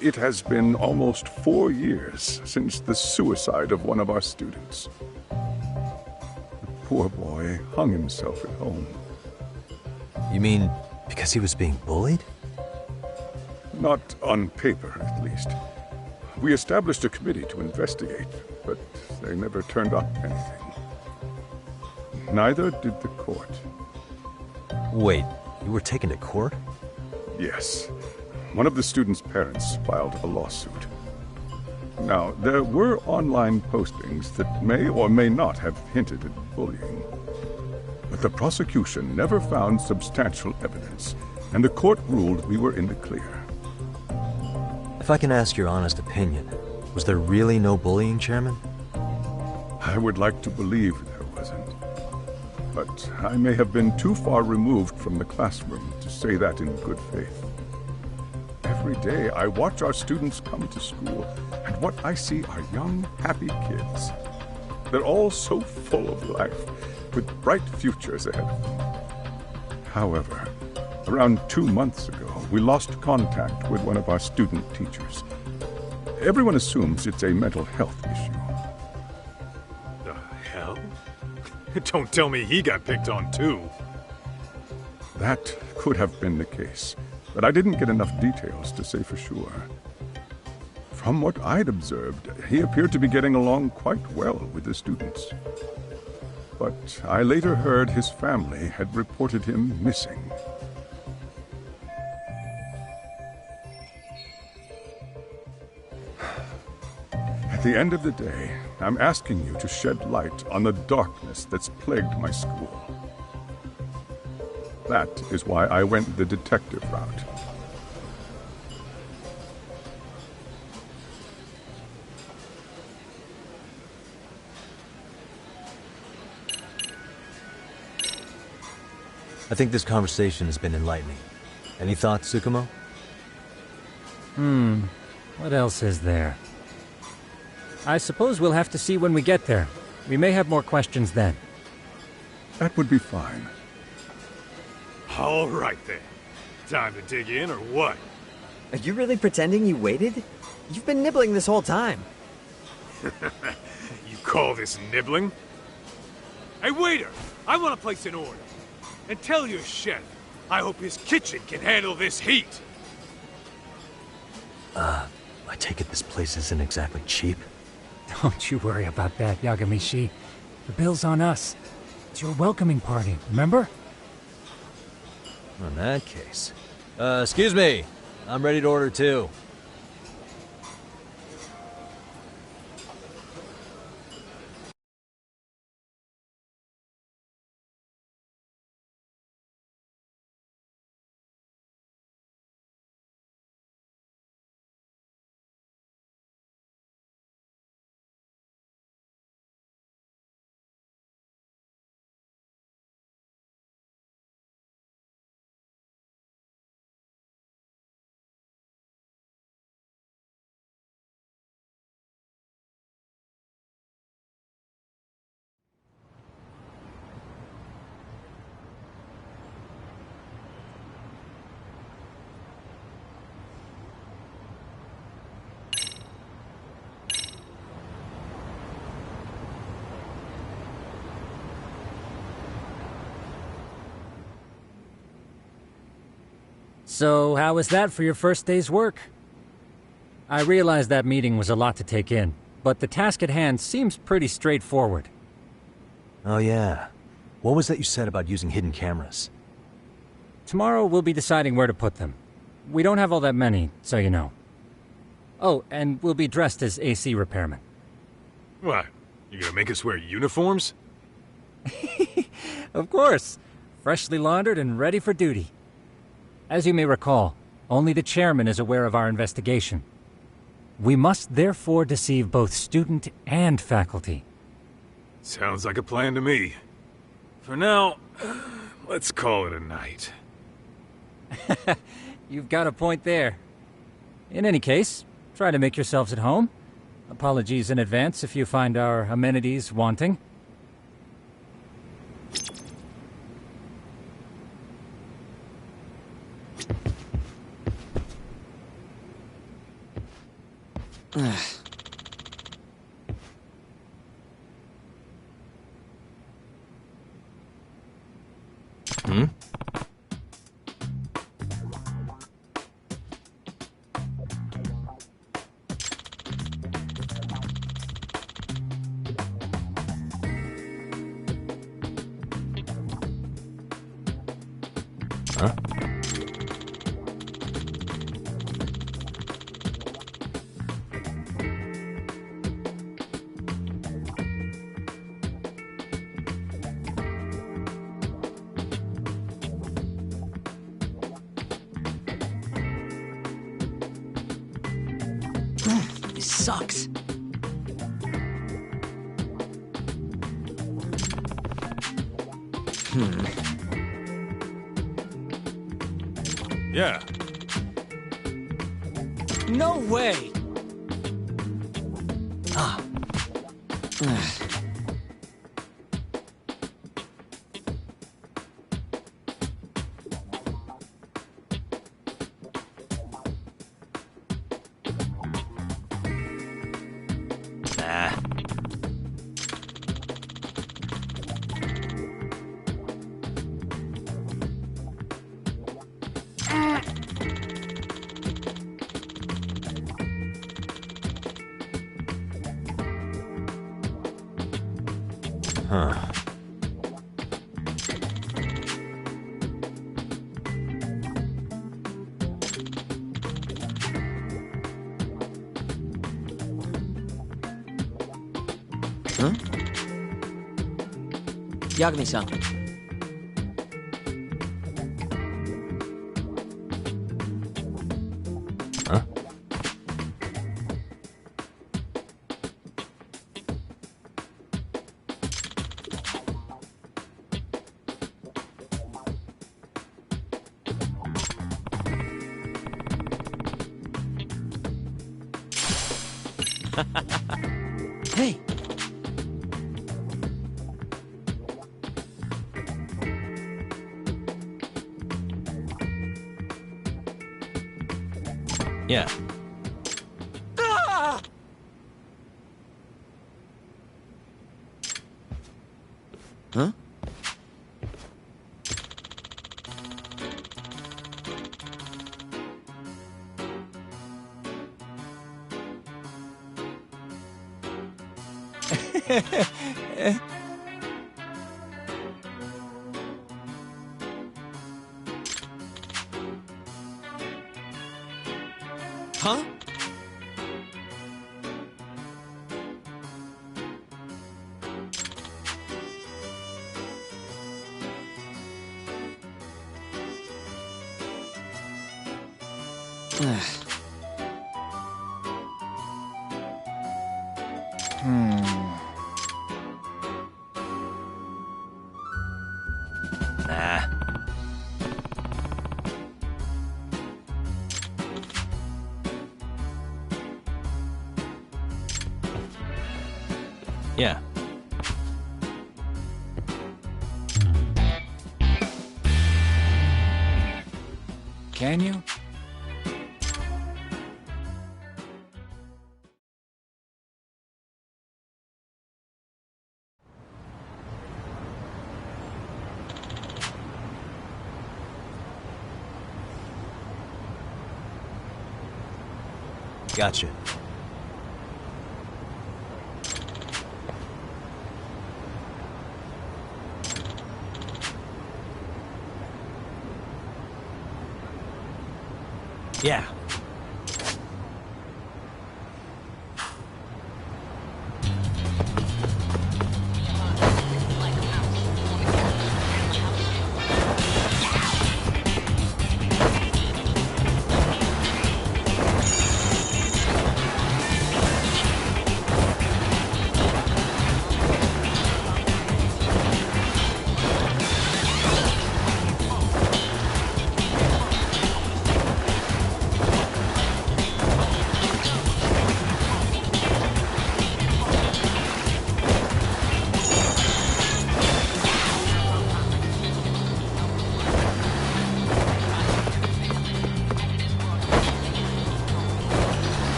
it has been almost 4 years since the suicide of one of our students. The poor boy hung himself at home. You mean because he was being bullied? Not on paper, at least. We established a committee to investigate, but they never turned up anything. Neither did the court. Wait, you were taken to court? Yes. One of the student's parents filed a lawsuit. Now, there were online postings that may or may not have hinted at bullying. But the prosecution never found substantial evidence, and the court ruled we were in the clear. If I can ask your honest opinion, was there really no bullying, Chairman? I would like to believe there wasn't. But I may have been too far removed from the classroom to say that in good faith. Every day I watch our students come to school, and what I see are young, happy kids. They're all so full of life, with bright futures ahead of them. However, around 2 months ago, we lost contact with one of our student teachers. Everyone assumes it's a mental health issue. The hell? Don't tell me he got picked on too. That could have been the case, but I didn't get enough details to say for sure. From what I'd observed, he appeared to be getting along quite well with the students. But I later heard his family had reported him missing. At the end of the day, I'm asking you to shed light on the darkness that's plagued my school. That is why I went the detective route. I think this conversation has been enlightening. Any thoughts, Tsukumo? What else is there? I suppose we'll have to see when we get there. We may have more questions then. That would be fine. All right then. Time to dig in or what? Are you really pretending you waited? You've been nibbling this whole time. You call this nibbling? Hey, waiter! I want to place an order. And tell your chef, I hope his kitchen can handle this heat. I take it this place isn't exactly cheap? Don't you worry about that, Yagamishi. The bill's on us. It's your welcoming party, remember? In that case. Excuse me. I'm ready to order too. So, how was that for your first day's work? I realize that meeting was a lot to take in, but the task at hand seems pretty straightforward. Oh yeah. What was that you said about using hidden cameras? Tomorrow we'll be deciding where to put them. We don't have all that many, so you know. Oh, and we'll be dressed as AC repairmen. What? You gonna make us wear uniforms? Of course. Freshly laundered and ready for duty. As you may recall, only the chairman is aware of our investigation. We must therefore deceive both student and faculty. Sounds like a plan to me. For now, let's call it a night. You've got a point there. In any case, try to make yourselves at home. Apologies in advance if you find our amenities wanting. Hmm? Huh? This sucks. Yeah. No way! Ah. Nah. Huh. Huh? Yagami-san. Huh? Hey! Yeah. Ah! Huh? Huh? Nah. Yeah. Can you? Gotcha. Yeah.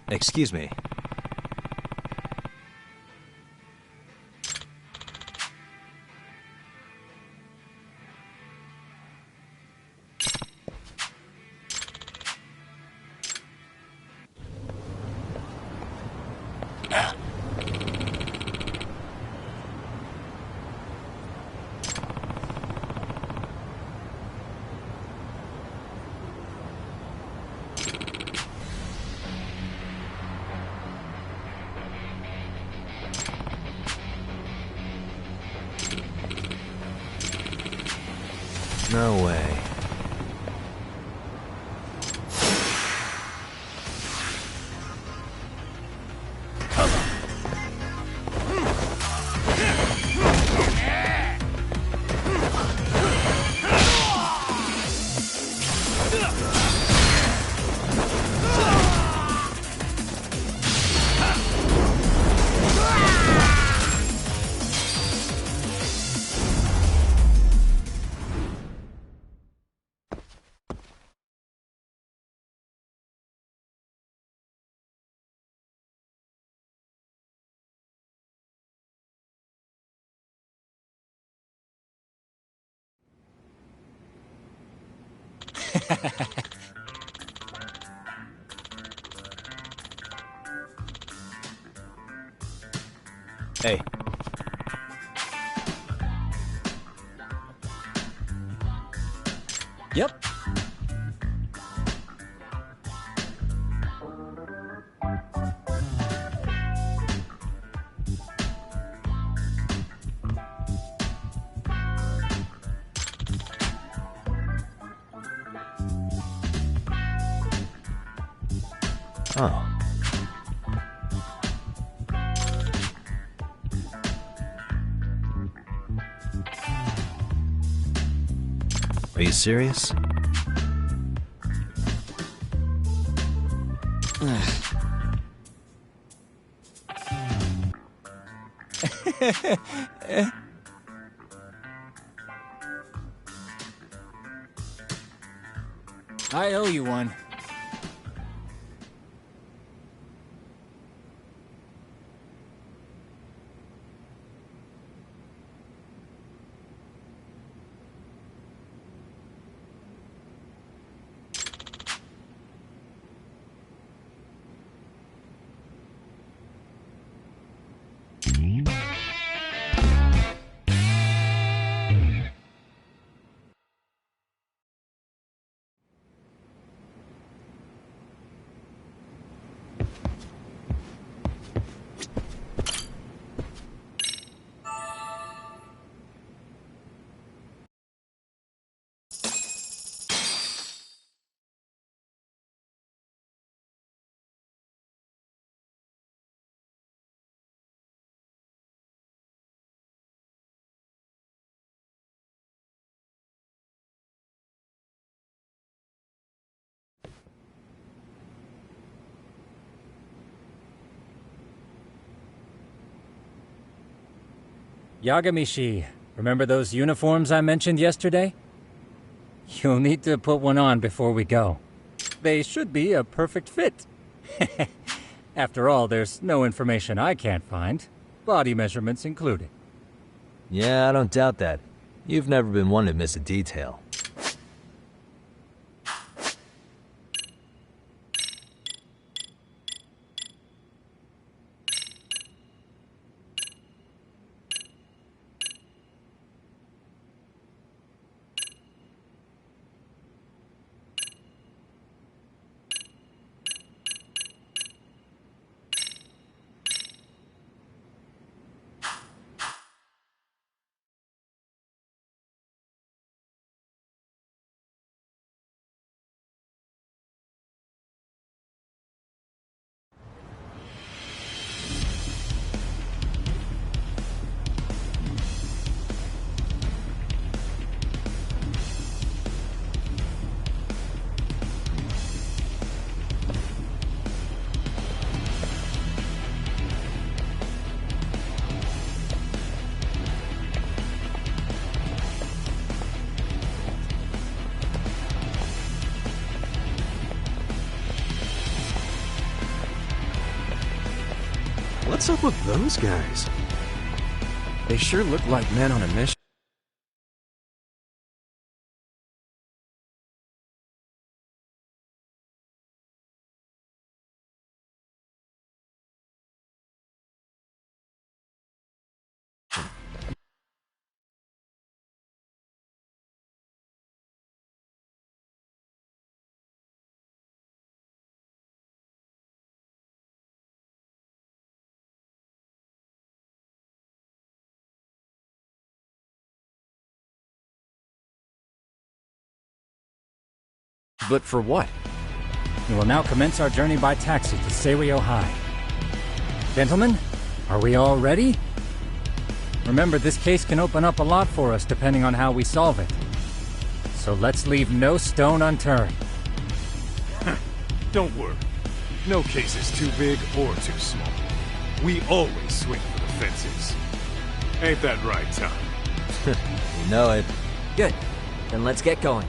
Excuse me. No way. Hey. Yep. Oh. Are you serious? I owe you one. Yagamishi, remember those uniforms I mentioned yesterday? You'll need to put one on before we go. They should be a perfect fit. After all, there's no information I can't find, body measurements included. Yeah, I don't doubt that. You've never been one to miss a detail. What's up with those guys? They sure look like men on a mission. But for what? We will now commence our journey by taxi to Seiryo High. Gentlemen, are we all ready? Remember, this case can open up a lot for us depending on how we solve it. So let's leave no stone unturned. Don't worry. No case is too big or too small. We always swing for the fences. Ain't that right, Tom? You know it. Good. Then let's get going.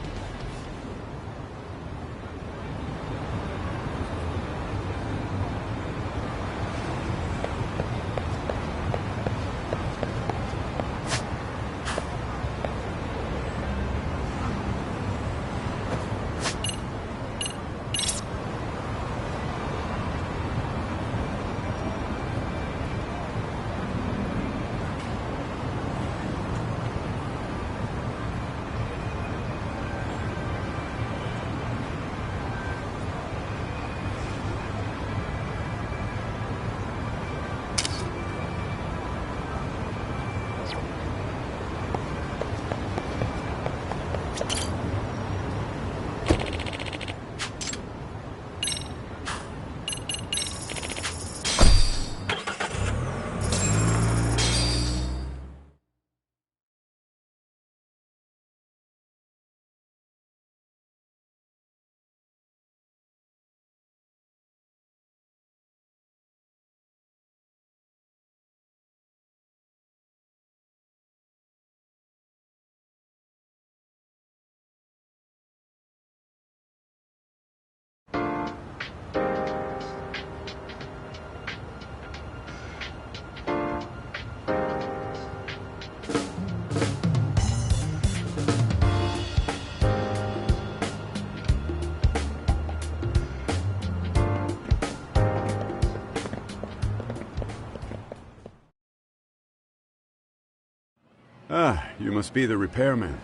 Ah, you must be the repairman.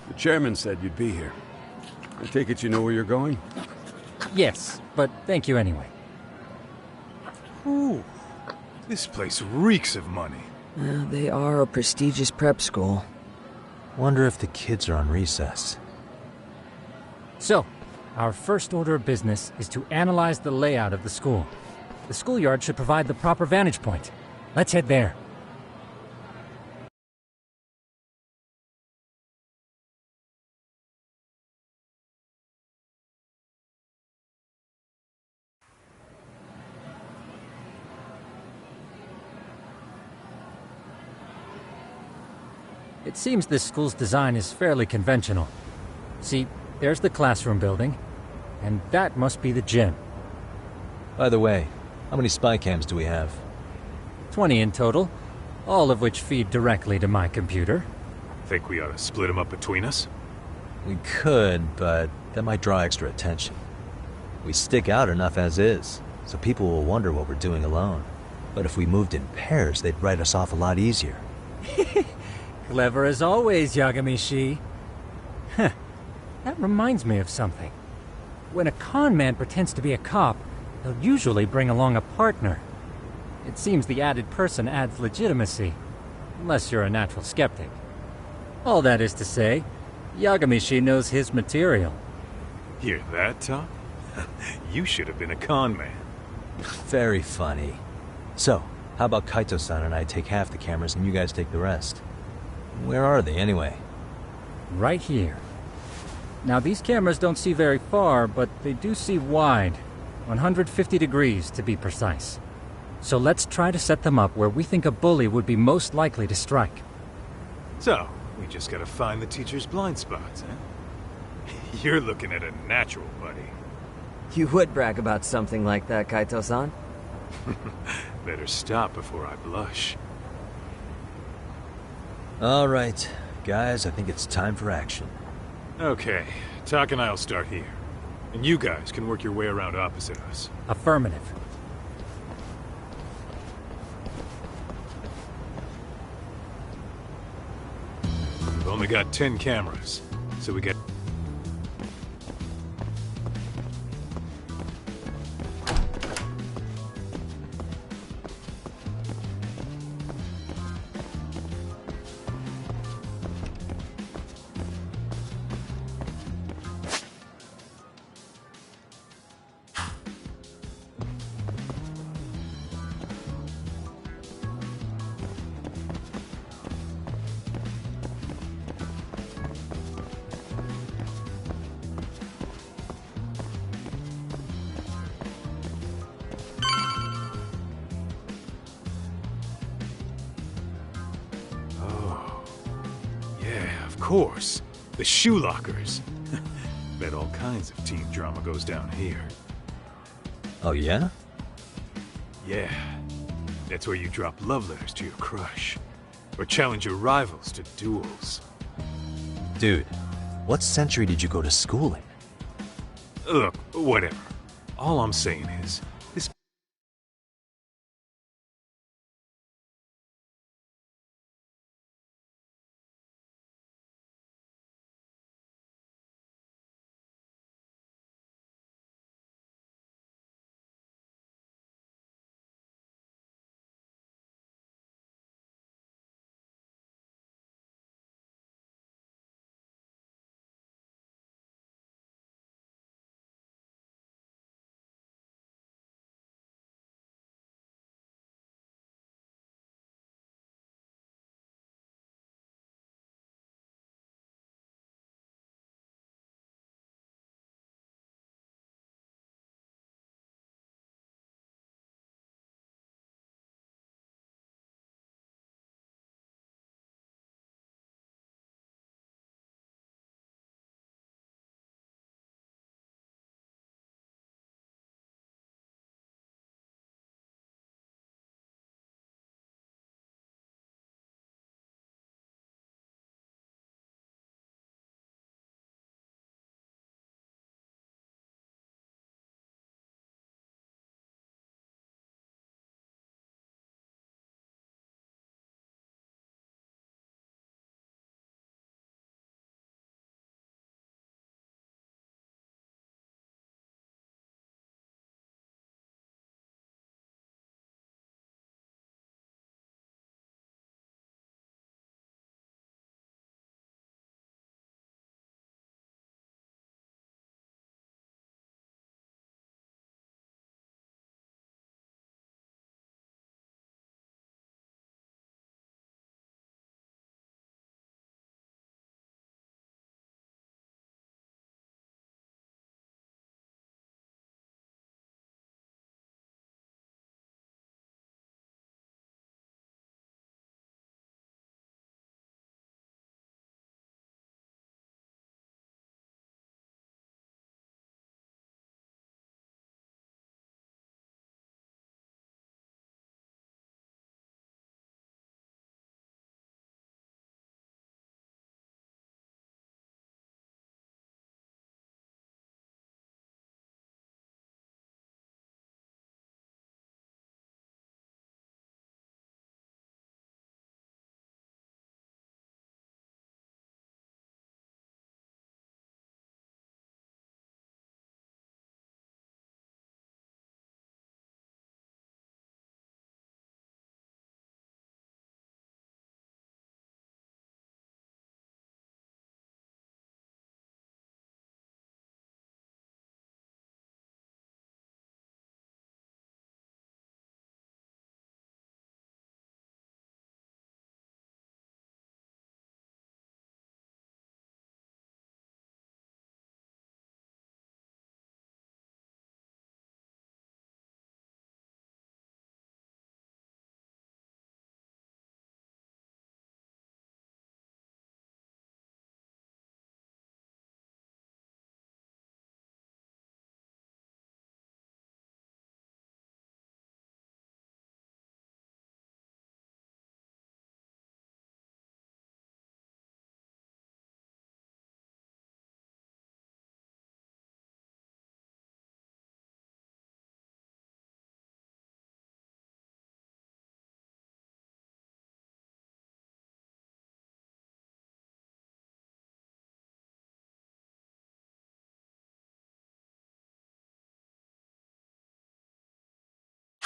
The chairman said you'd be here. I take it you know where you're going? Yes, but thank you anyway. Ooh, this place reeks of money. They are a prestigious prep school. Wonder if the kids are on recess. So, our first order of business is to analyze the layout of the school. The schoolyard should provide the proper vantage point. Let's head there. It seems this school's design is fairly conventional. See, there's the classroom building, and that must be the gym. By the way, how many spy cams do we have? 20 in total, all of which feed directly to my computer. Think we ought to split them up between us? We could, but that might draw extra attention. We stick out enough as is, so people will wonder what we're doing alone. But if we moved in pairs, they'd write us off a lot easier. Clever as always, Yagami-shi. Huh. That reminds me of something. When a con man pretends to be a cop, they'll usually bring along a partner. It seems the added person adds legitimacy, unless you're a natural skeptic. All that is to say, Yagami-shi knows his material. Hear that, Tom? You should have been a con man. Very funny. So, how about Kaito-san and I take half the cameras and you guys take the rest? Where are they, anyway? Right here. Now, these cameras don't see very far, but they do see wide. 150 degrees, to be precise. So let's try to set them up where we think a bully would be most likely to strike. So, we just gotta find the teacher's blind spots, huh? You're looking at a natural, buddy. You would brag about something like that, Kaito-san. Better stop before I blush. Alright, guys, I think it's time for action. Okay, Tak and I'll start here. And you guys can work your way around opposite us. Affirmative. We've only got 10 cameras, so we get... Of course. The shoe lockers. Bet all kinds of teen drama goes down here. Oh, yeah? Yeah. That's where you drop love letters to your crush. Or challenge your rivals to duels. Dude, what century did you go to school in? Look, whatever. All I'm saying is,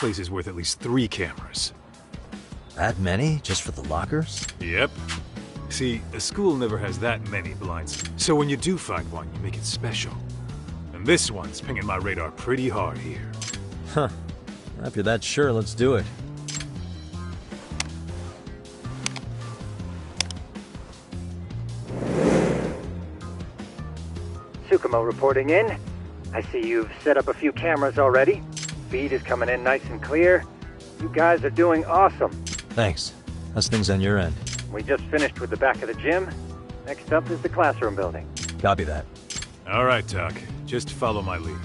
place is worth at least 3 cameras. That many? Just for the lockers? Yep. See, a school never has that many blinds, so when you do find one, you make it special. And this one's pinging my radar pretty hard here. Huh. If you're that sure, let's do it. Tsukumo reporting in. I see you've set up a few cameras already. Feed is coming in nice and clear. You guys are doing awesome. Thanks. How's things on your end? We just finished with the back of the gym. Next up is the classroom building. Copy that. All right, Doc. Just follow my lead.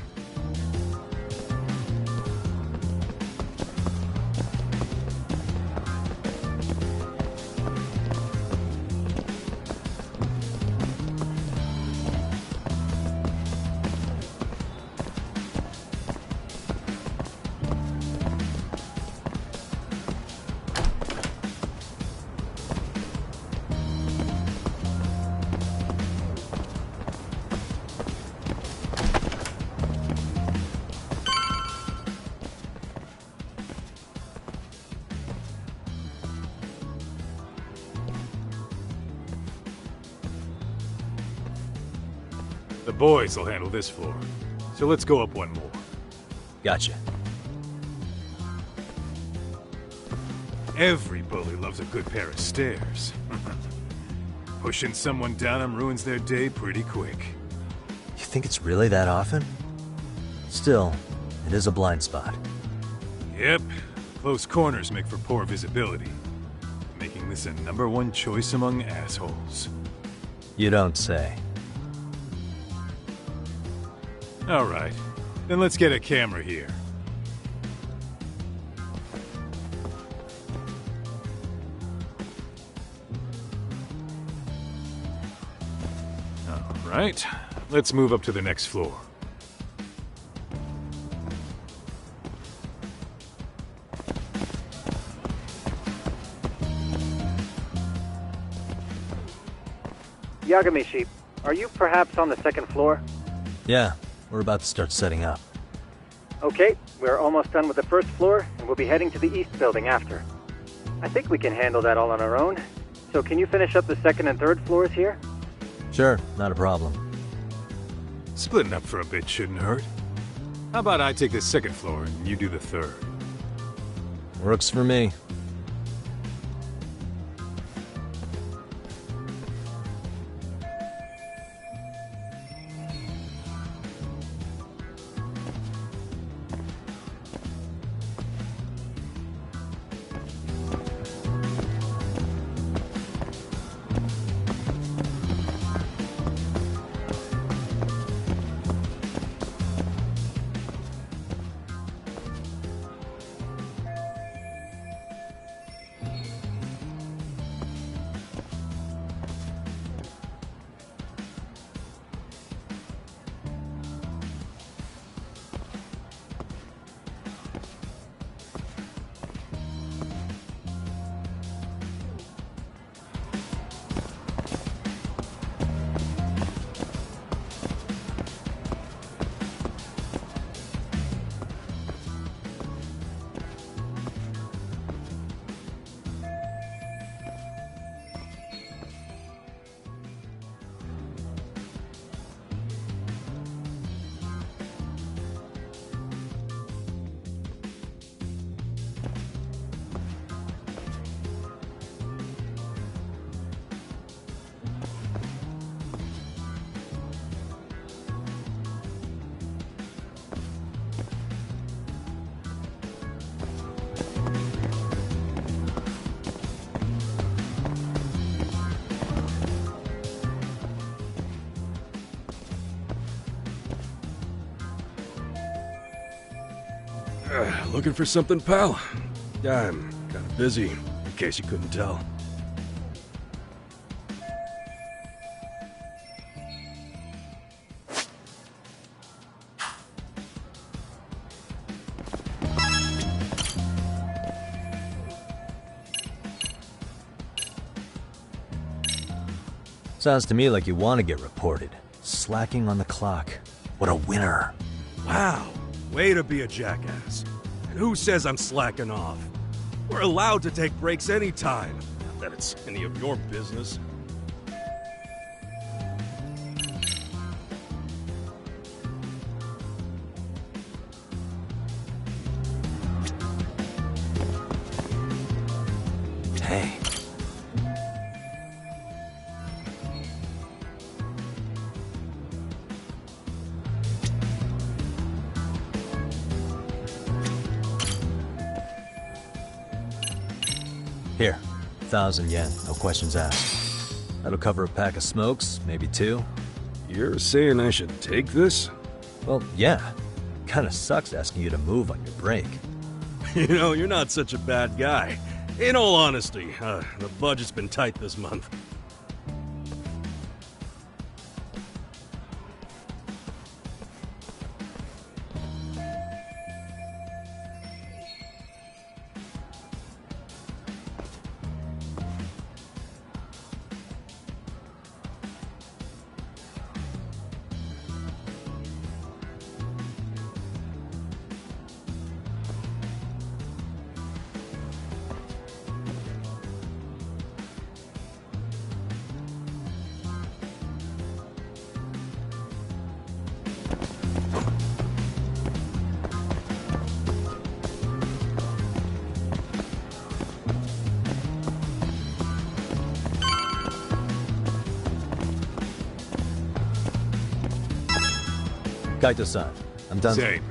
The boys will handle this floor. So let's go up one more. Gotcha. Every bully loves a good pair of stairs. Pushing someone down them ruins their day pretty quick. You think it's really that often? Still, it is a blind spot. Yep. Close corners make for poor visibility. Making this a #1 choice among assholes. You don't say. All right. Then let's get a camera here. All right. Let's move up to the next floor. Yagami-shi, are you perhaps on the second floor? Yeah, we're about to start setting up. Okay, we're almost done with the first floor, and we'll be heading to the east building after. I think we can handle that all on our own. So can you finish up the second and third floors here? Sure, not a problem. Splitting up for a bit shouldn't hurt. How about I take the second floor and you do the third? Works for me. Looking for something, pal? I'm kinda busy, in case you couldn't tell. Sounds to me like you want to get reported. Slacking on the clock. What a winner. Wow, way to be a jackass. Who says I'm slacking off? We're allowed to take breaks anytime. Not that it's any of your business. Hey. Here, 1,000 yen, no questions asked. That'll cover a pack of smokes, maybe 2. You're saying I should take this? Well, yeah. Kinda sucks asking you to move on your break. You know, you're not such a bad guy. In all honesty, the budget's been tight this month. Kaito-san, I'm done. Same.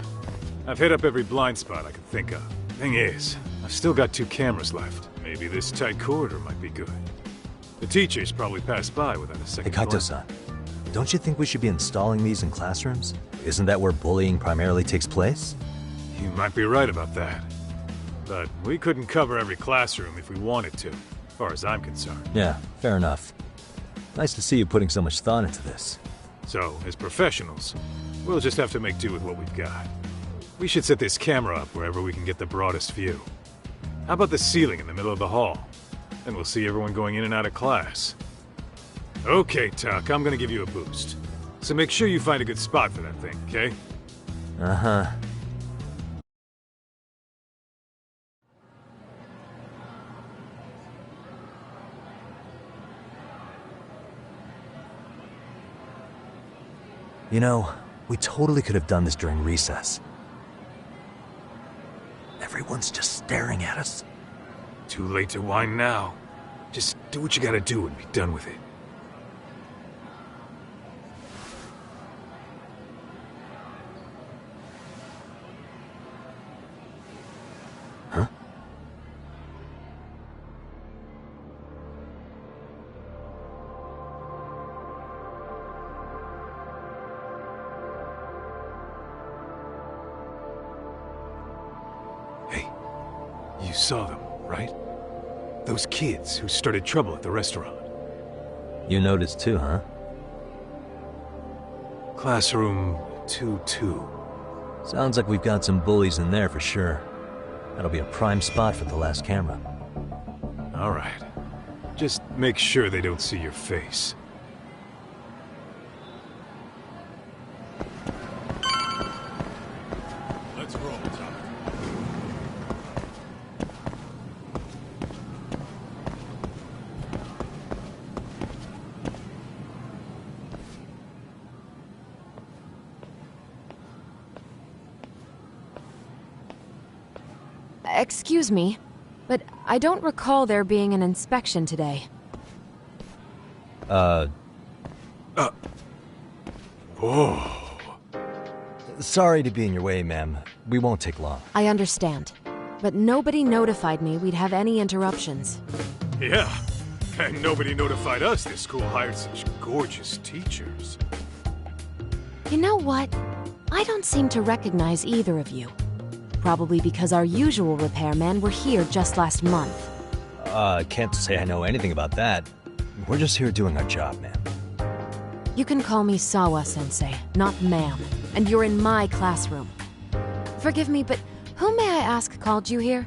I've hit up every blind spot I could think of. Thing is, I've still got 2 cameras left. Maybe this tight corridor might be good. The teachers probably passed by without a second Hey, glance. Kaito-san, don't you think we should be installing these in classrooms? Isn't that where bullying primarily takes place? You might be right about that. But we couldn't cover every classroom if we wanted to, as far as I'm concerned. Yeah, fair enough. Nice to see you putting so much thought into this. So, as professionals, we'll just have to make do with what we've got. We should set this camera up wherever we can get the broadest view. How about the ceiling in the middle of the hall? Then we'll see everyone going in and out of class. Okay, Tuck, I'm gonna give you a boost. So make sure you find a good spot for that thing, okay? Uh-huh. You know, we totally could have done this during recess. Everyone's just staring at us. Too late to whine now. Just do what you gotta do and be done with it. Huh? You saw them, right? Those kids who started trouble at the restaurant. You noticed too, huh? Classroom 2-2. Sounds like we've got some bullies in there for sure. That'll be a prime spot for the last camera. All right. Just make sure they don't see your face. Let's roll, Tom. Excuse me, but I don't recall there being an inspection today. Oh. Sorry to be in your way, ma'am. We won't take long. I understand, but nobody notified me we'd have any interruptions. Yeah, and nobody notified us this school hired such gorgeous teachers. You know what? I don't seem to recognize either of you. Probably because our usual repairmen were here just last month. Can't say I know anything about that. We're just here doing our job, ma'am. You can call me Sawa-sensei, not ma'am, and you're in my classroom. Forgive me, but who may I ask called you here?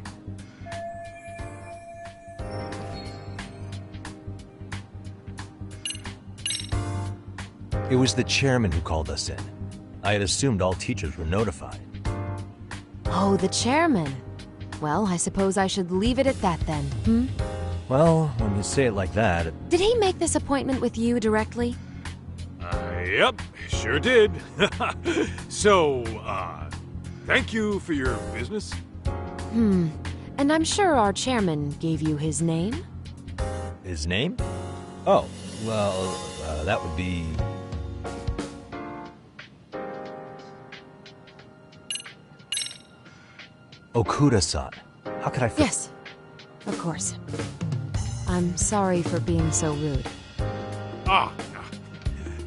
It was the chairman who called us in. I had assumed all teachers were notified. Oh, the chairman. Well, I suppose I should leave it at that then, hmm? Well, when you say it like that... Did he make this appointment with you directly? Yep, sure did. So, thank you for your business. And I'm sure our chairman gave you his name? His name? Oh, well, that would be... Okuda-san. How could I... Yes, of course. I'm sorry for being so rude.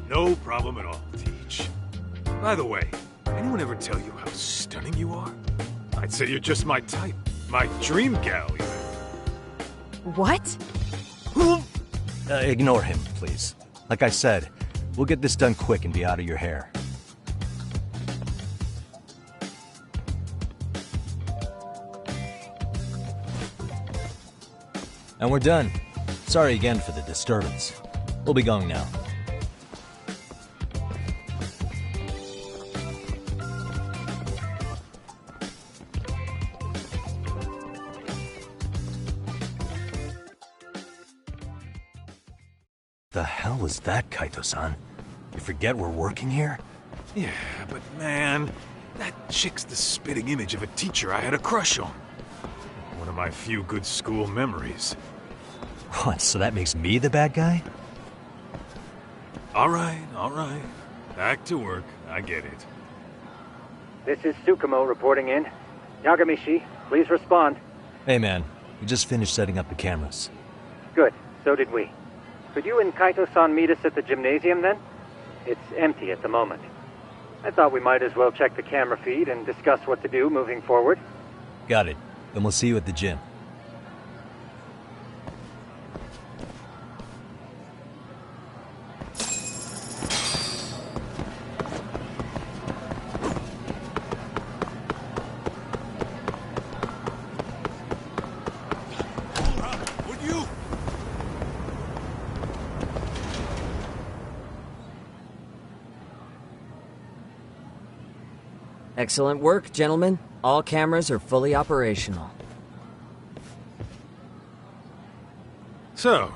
No problem at all, Teach. By the way, anyone ever tell you how stunning you are? I'd say you're just my type. My dream gal, even. What? Ignore him, please. Like I said, we'll get this done quick and be out of your hair. And we're done. Sorry again for the disturbance. We'll be going now. The hell was that, Kaito-san? You forget we're working here? Yeah, but man, that chick's the spitting image of a teacher I had a crush on. One of my few good school memories. What, so that makes me the bad guy? All right. Back to work. I get it. This is Tsukumo reporting in. Yagamishi, please respond. Hey man, we just finished setting up the cameras. Good, so did we. Could you and Kaito-san meet us at the gymnasium then? It's empty at the moment. I thought we might as well check the camera feed and discuss what to do moving forward. Got it. Then we'll see you at the gym. Excellent work, gentlemen. All cameras are fully operational. So,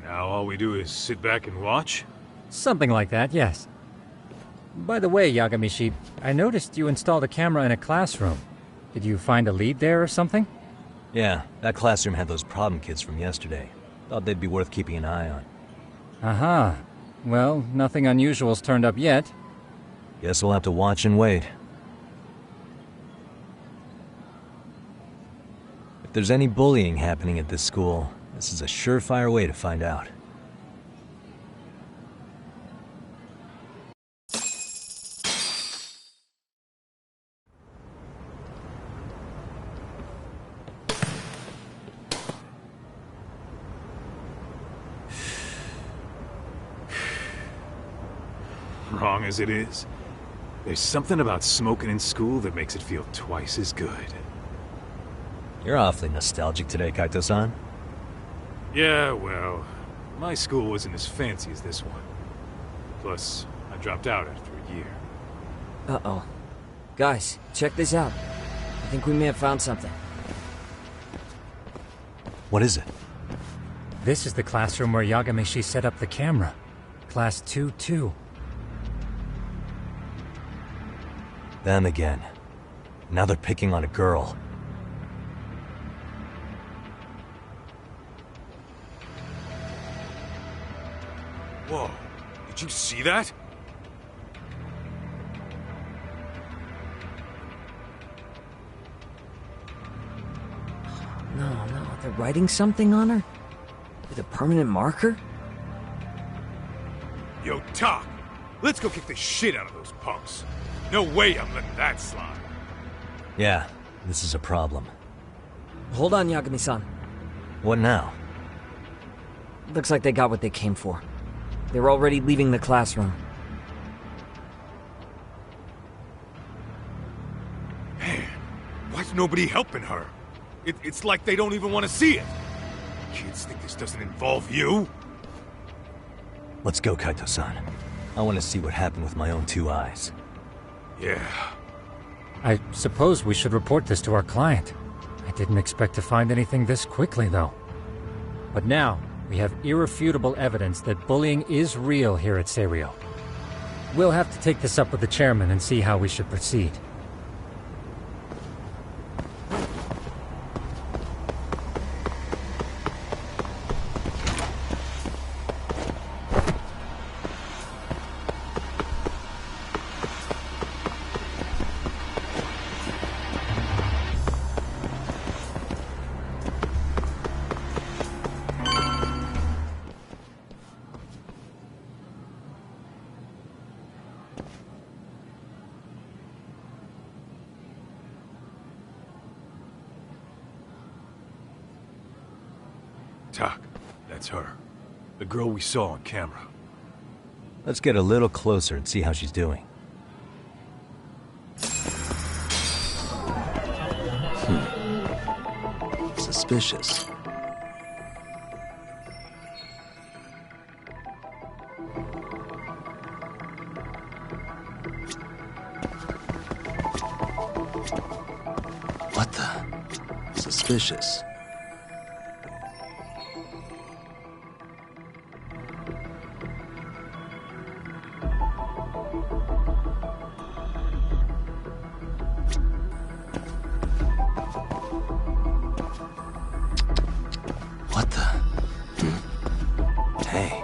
now all we do is sit back and watch? Something like that, yes. By the way, Yagamishi, I noticed you installed a camera in a classroom. Did you find a lead there or something? Yeah, that classroom had those problem kids from yesterday. Thought they'd be worth keeping an eye on. Aha. Well, nothing unusual's turned up yet. Guess we'll have to watch and wait. If there's any bullying happening at this school, this is a surefire way to find out. Wrong as it is, there's something about smoking in school that makes it feel twice as good. You're awfully nostalgic today, Kaito-san. Yeah, well, my school wasn't as fancy as this one. Plus, I dropped out after a year. Uh-oh. Guys, check this out. I think we may have found something. What is it? This is the classroom where Yagamishi set up the camera. Class 2-2. Them again. Now they're picking on a girl. Whoa, did you see that? No, they're writing something on her? With a permanent marker? Yo, Talk, let's go kick the shit out of those punks. No way I'm letting that slide. Yeah, this is a problem. Hold on, Yagami-san. What now? Looks like they got what they came for. They were already leaving the classroom. Man, why's nobody helping her? It's like they don't even want to see it. Kids think this doesn't involve you? Let's go, Kaito-san. I want to see what happened with my own two eyes. Yeah. I suppose we should report this to our client. I didn't expect to find anything this quickly, though. But now, we have irrefutable evidence that bullying is real here at Serio. We'll have to take this up with the chairman and see how we should proceed. Tak, that's her. The girl we saw on camera. Let's get a little closer and see how she's doing. Suspicious. What the? Suspicious. What the? Hey.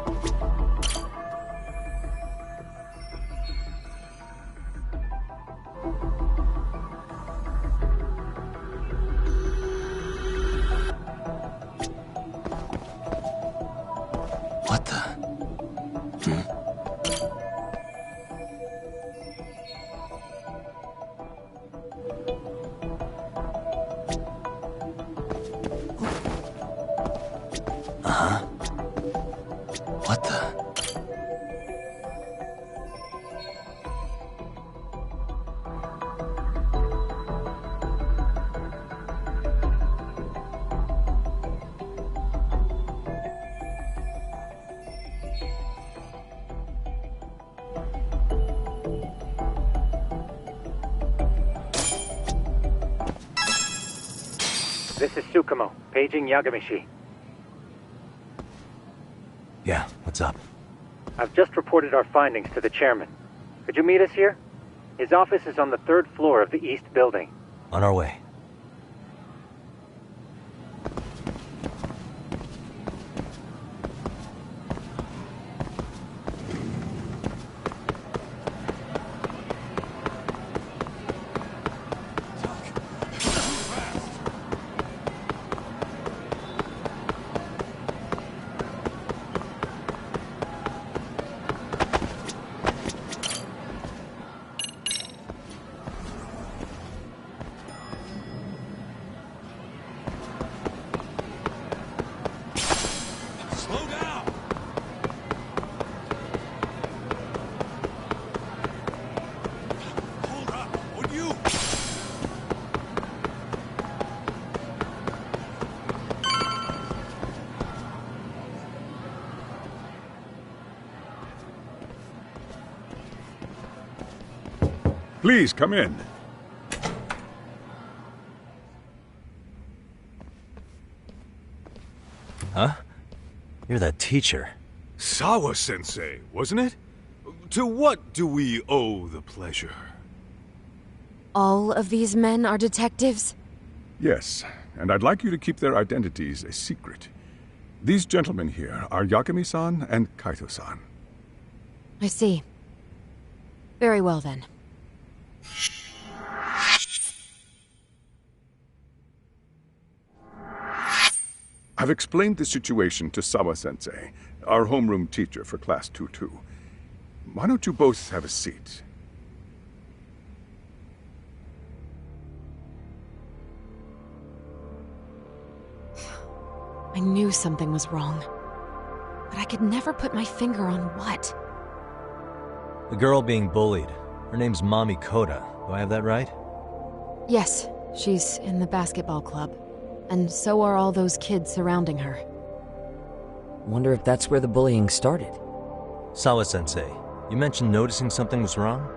What the? Uh-huh. What the? This is Tsukumo, paging Yagamishi. Yeah, what's up? I've just reported our findings to the chairman. Could you meet us here? His office is on the 3rd floor of the east building. On our way. Slow down! Hold up, would you? Please, come in. Huh? You're that teacher. Sawa-sensei, wasn't it? To what do we owe the pleasure? All of these men are detectives? Yes, and I'd like you to keep their identities a secret. These gentlemen here are Yagami-san and Kaito-san. I see. Very well, then. I've explained the situation to Sawa-sensei, our homeroom teacher for Class 2-2. Why don't you both have a seat? I knew something was wrong. But I could never put my finger on what. The girl being bullied. Her name's Mami Koda. Do I have that right? Yes, she's in the basketball club. And so are all those kids surrounding her. Wonder if that's where the bullying started. Sawa-sensei, you mentioned noticing something was wrong?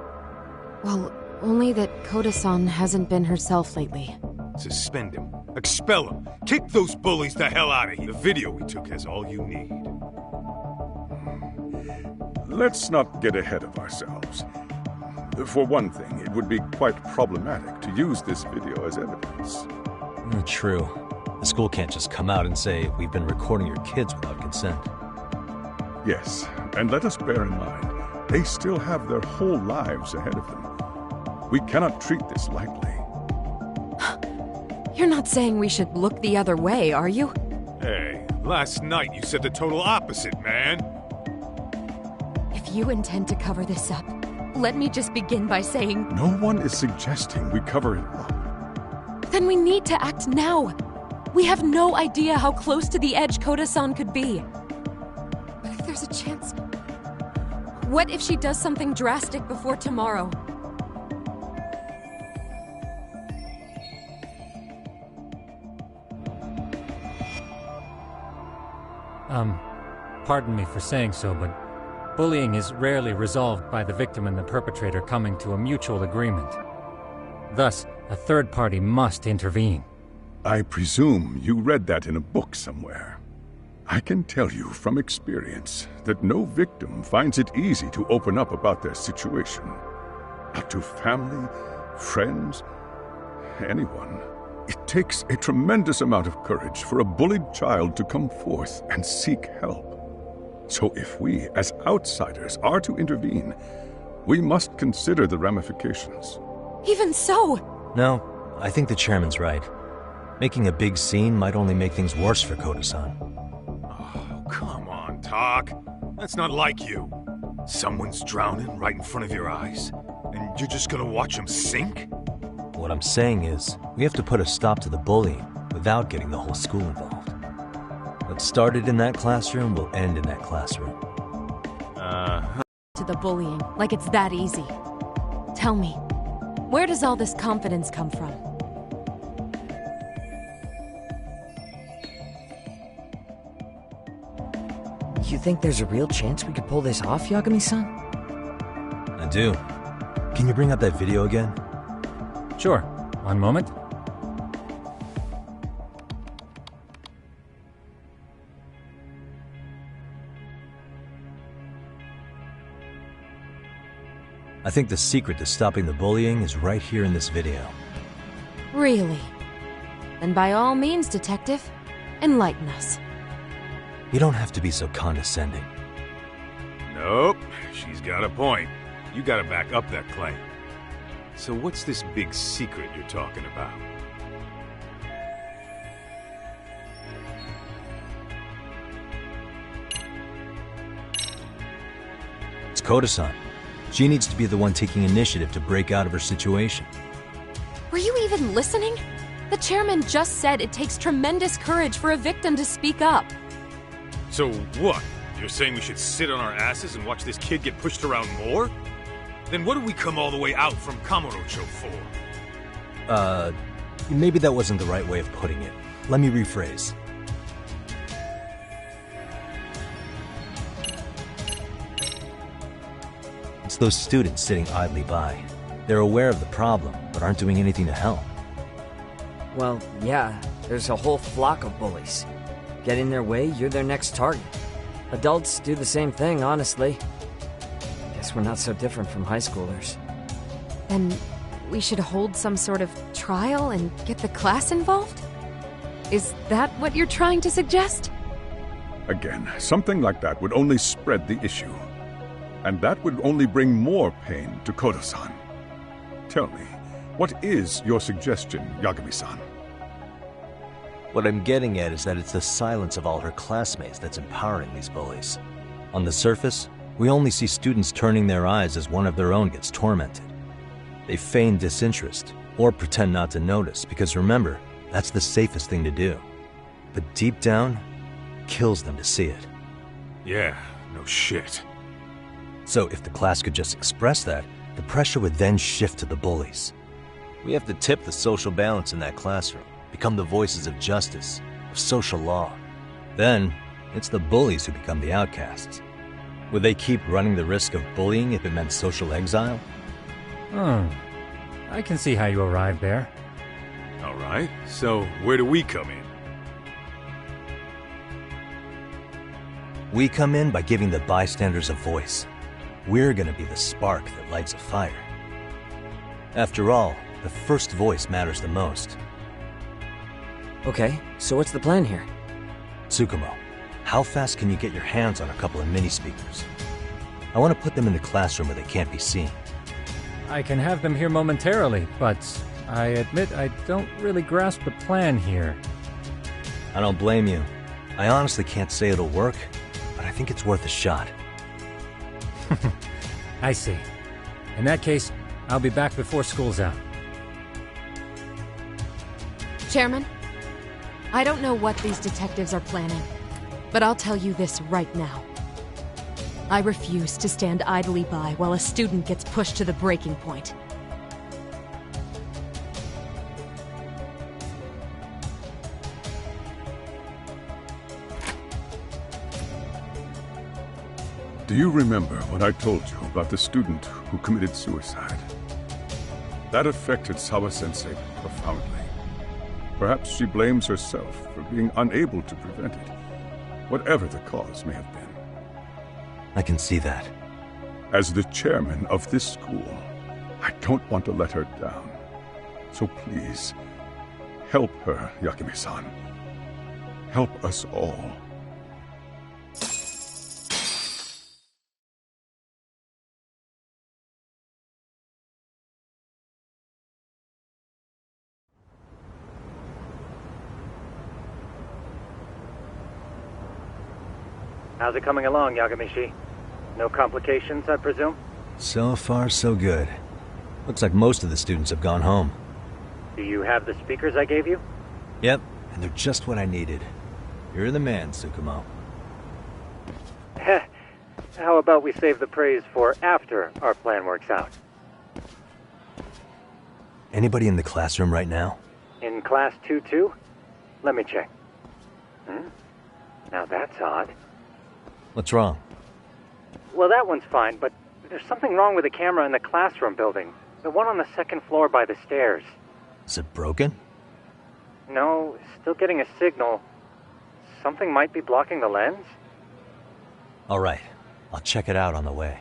Well, Only that Koda-san hasn't been herself lately. Suspend him. Expel him. Kick those bullies the hell out of here. The video we took has all you need. Let's not get ahead of ourselves. For one thing, it would be quite problematic to use this video as evidence. True. The school can't just come out and say, we've been recording your kids without consent. Yes, and let us bear in mind, they still have their whole lives ahead of them. We cannot treat this lightly. You're not saying we should look the other way, are you? Hey, last night you said the total opposite, man. If you intend to cover this up, let me just begin by saying... No one is suggesting we cover it up. Then we need to act now. We have no idea how close to the edge Koda-san could be. But if there's a chance... What if she does something drastic before tomorrow? Pardon me for saying so, but bullying is rarely resolved by the victim and the perpetrator coming to a mutual agreement. Thus, a third party must intervene. I presume you read that in a book somewhere. I can tell you from experience that no victim finds it easy to open up about their situation. Not to family, friends, anyone. It takes a tremendous amount of courage for a bullied child to come forth and seek help. So if we, as outsiders, are to intervene, we must consider the ramifications. Even so! No, I think the chairman's right. Making a big scene might only make things worse for Koda-san. Oh, come on, Tak. That's not like you. Someone's drowning right in front of your eyes, and you're just gonna watch him sink? What I'm saying is, we have to put a stop to the bullying without getting the whole school involved. What started in that classroom will end in that classroom. To the bullying, like it's that easy. Tell me, where does all this confidence come from? You think there's a real chance we could pull this off, Yagami-san? I do. Can you bring up that video again? Sure. One moment. I think the secret to stopping the bullying is right here in this video. Really? Then by all means, Detective, enlighten us. You don't have to be so condescending. Nope, she's got a point. You gotta back up that claim. So what's this big secret you're talking about? It's Koda-san. She needs to be the one taking initiative to break out of her situation. Were you even listening? The chairman just said it takes tremendous courage for a victim to speak up. So what? You're saying we should sit on our asses and watch this kid get pushed around more? Then what did we come all the way out from Kamurocho for? Maybe that wasn't the right way of putting it. Let me rephrase. It's those students sitting idly by. They're aware of the problem, but aren't doing anything to help. Well, yeah, there's a whole flock of bullies. Get in their way, you're their next target. Adults do the same thing, honestly. Guess we're not so different from high schoolers. Then we should hold some sort of trial and get the class involved? Is that what you're trying to suggest? Again, something like that would only spread the issue. And that would only bring more pain to Koda-san. Tell me, what is your suggestion, Yagami-san? What I'm getting at is that it's the silence of all her classmates that's empowering these bullies. On the surface, we only see students turning their eyes as one of their own gets tormented. They feign disinterest, or pretend not to notice, because remember, that's the safest thing to do. But deep down, kills them to see it. Yeah, no shit. So if the class could just express that, the pressure would then shift to the bullies. We have to tip the social balance in that classroom, become the voices of justice, of social law. Then, it's the bullies who become the outcasts. Would they keep running the risk of bullying if it meant social exile? I can see how you arrived there. All right, so where do we come in? We come in by giving the bystanders a voice. We're gonna be the spark that lights a fire. After all, the first voice matters the most. Okay, so what's the plan here? Tsukumo, how fast can you get your hands on a couple of mini-speakers? I want to put them in the classroom where they can't be seen. I can have them here momentarily, but I admit I don't really grasp the plan here. I don't blame you. I honestly can't say it'll work, but I think it's worth a shot. I see. In that case, I'll be back before school's out. Chairman, I don't know what these detectives are planning, but I'll tell you this right now. I refuse to stand idly by while a student gets pushed to the breaking point. Do you remember what I told you about the student who committed suicide? That affected Sawa-sensei profoundly. Perhaps she blames herself for being unable to prevent it, whatever the cause may have been. I can see that. As the chairman of this school, I don't want to let her down. So please, help her, Yakime-san. Help us all. How's it coming along, Yagamishi? No complications, I presume? So far, so good. Looks like most of the students have gone home. Do you have the speakers I gave you? Yep, and they're just what I needed. You're the man, Tsukumo. Heh. How about we save the praise for after our plan works out? Anybody in the classroom right now? In class 2-2? Let me check. Now that's odd. What's wrong? Well, that one's fine, but there's something wrong with the camera in the classroom building. The one on the second floor by the stairs. Is it broken? No, still getting a signal. Something might be blocking the lens? All right, I'll check it out on the way.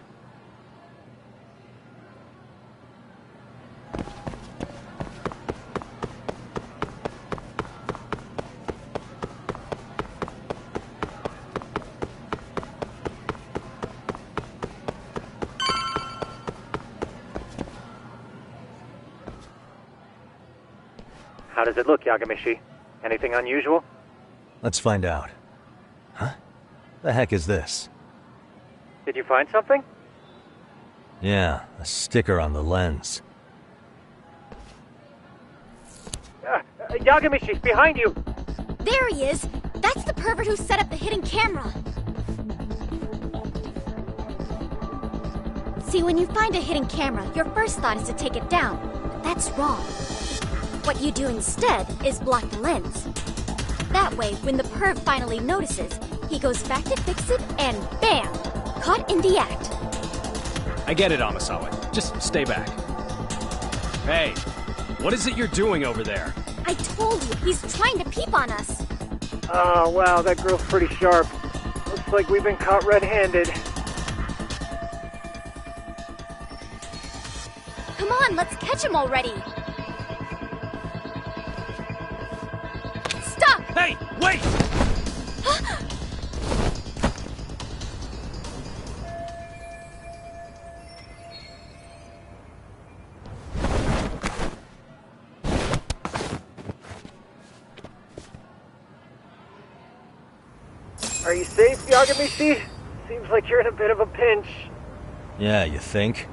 How does it look, Yagamishi? Anything unusual? Let's find out. Huh? The heck is this? Did you find something? Yeah, a sticker on the lens. Yagamishi, behind you! There he is! That's the pervert who set up the hidden camera! See, when you find a hidden camera, your first thought is to take it down. But that's wrong. What you do instead is block the lens. That way, when the perv finally notices, he goes back to fix it and bam! Caught in the act. I get it, Amasawa. Just stay back. Hey, what is it you're doing over there? I told you, he's trying to peep on us. Oh, wow, that girl's pretty sharp. Looks like we've been caught red-handed. Come on, let's catch him already. Stop! Hey, wait! Are you safe, Yagamishi? Seems like you're in a bit of a pinch. Yeah, you think?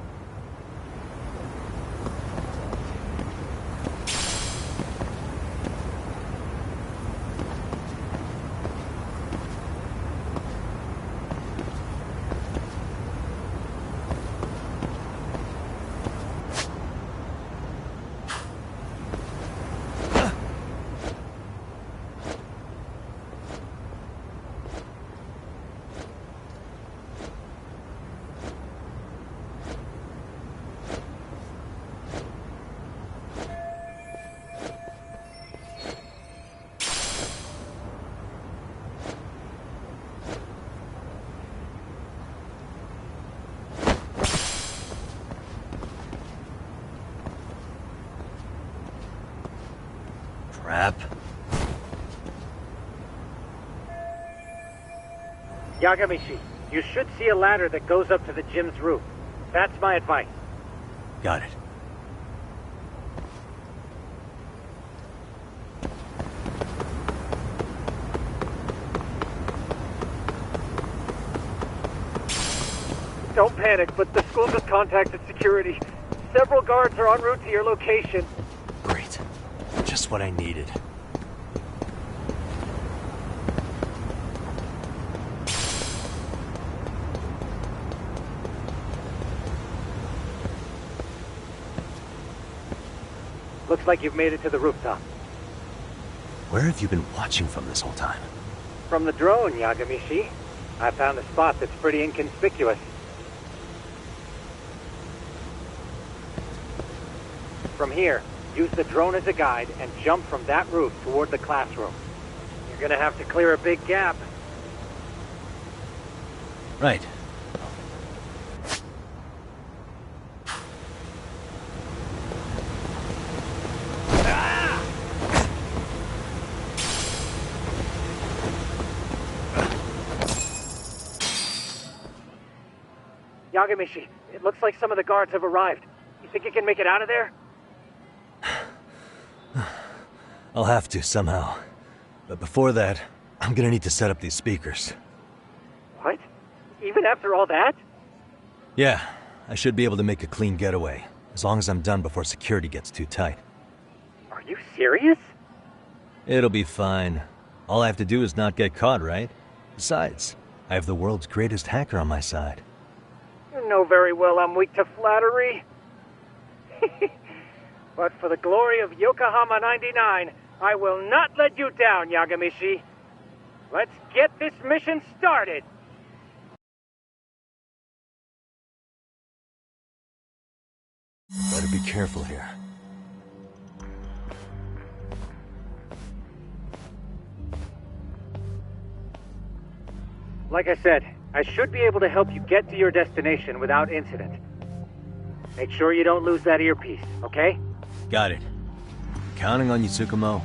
crap. Yagamishi, you should see a ladder that goes up to the gym's roof. That's my advice. Got it. Don't panic, but the school just contacted security. Several guards are en route to your location. Great. Just what I needed. Looks like you've made it to the rooftop. Where have you been watching from this whole time? From the drone, Yagamishi. I found a spot that's pretty inconspicuous. From here, use the drone as a guide and jump from that roof toward the classroom. You're gonna have to clear a big gap. Right. Yagamishi, it looks like some of the guards have arrived. You think you can make it out of there? I'll have to, somehow. But before that, I'm gonna need to set up these speakers. What? Even after all that? Yeah, I should be able to make a clean getaway, as long as I'm done before security gets too tight. Are you serious? It'll be fine. All I have to do is not get caught, right? Besides, I have the world's greatest hacker on my side. You know very well I'm weak to flattery. But for the glory of Yokohama 99, I will not let you down, Yagamishi. Let's get this mission started. Better be careful here. Like I said, I should be able to help you get to your destination without incident. Make sure you don't lose that earpiece, okay? Got it. Counting on you, Tsukumo.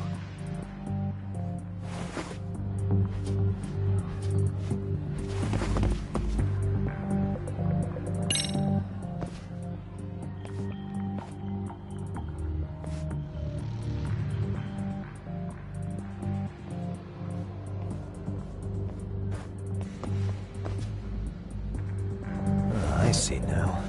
I see now.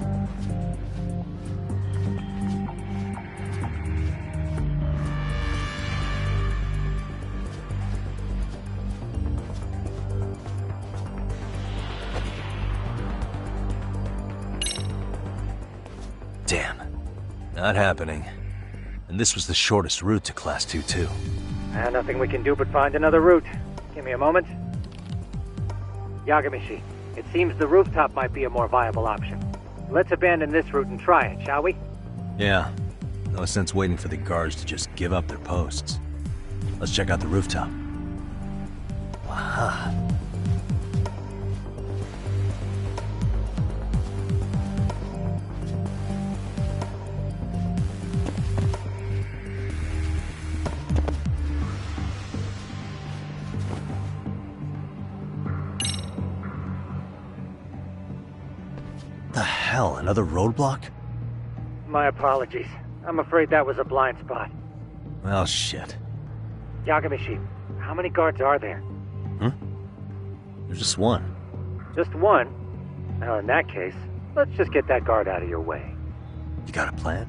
Damn. Not happening. And this was the shortest route to Class 2, too. Nothing we can do but find another route. Give me a moment. Yagamishi, it seems the rooftop might be a more viable option. Let's abandon this route and try it, shall we? Yeah. No sense waiting for the guards to just give up their posts. Let's check out the rooftop. Aha. The hell, another roadblock? My apologies. I'm afraid that was a blind spot. Well, shit. Yagamishi, how many guards are there? There's just one. Just one? Well, in that case, let's just get that guard out of your way. You got a plan?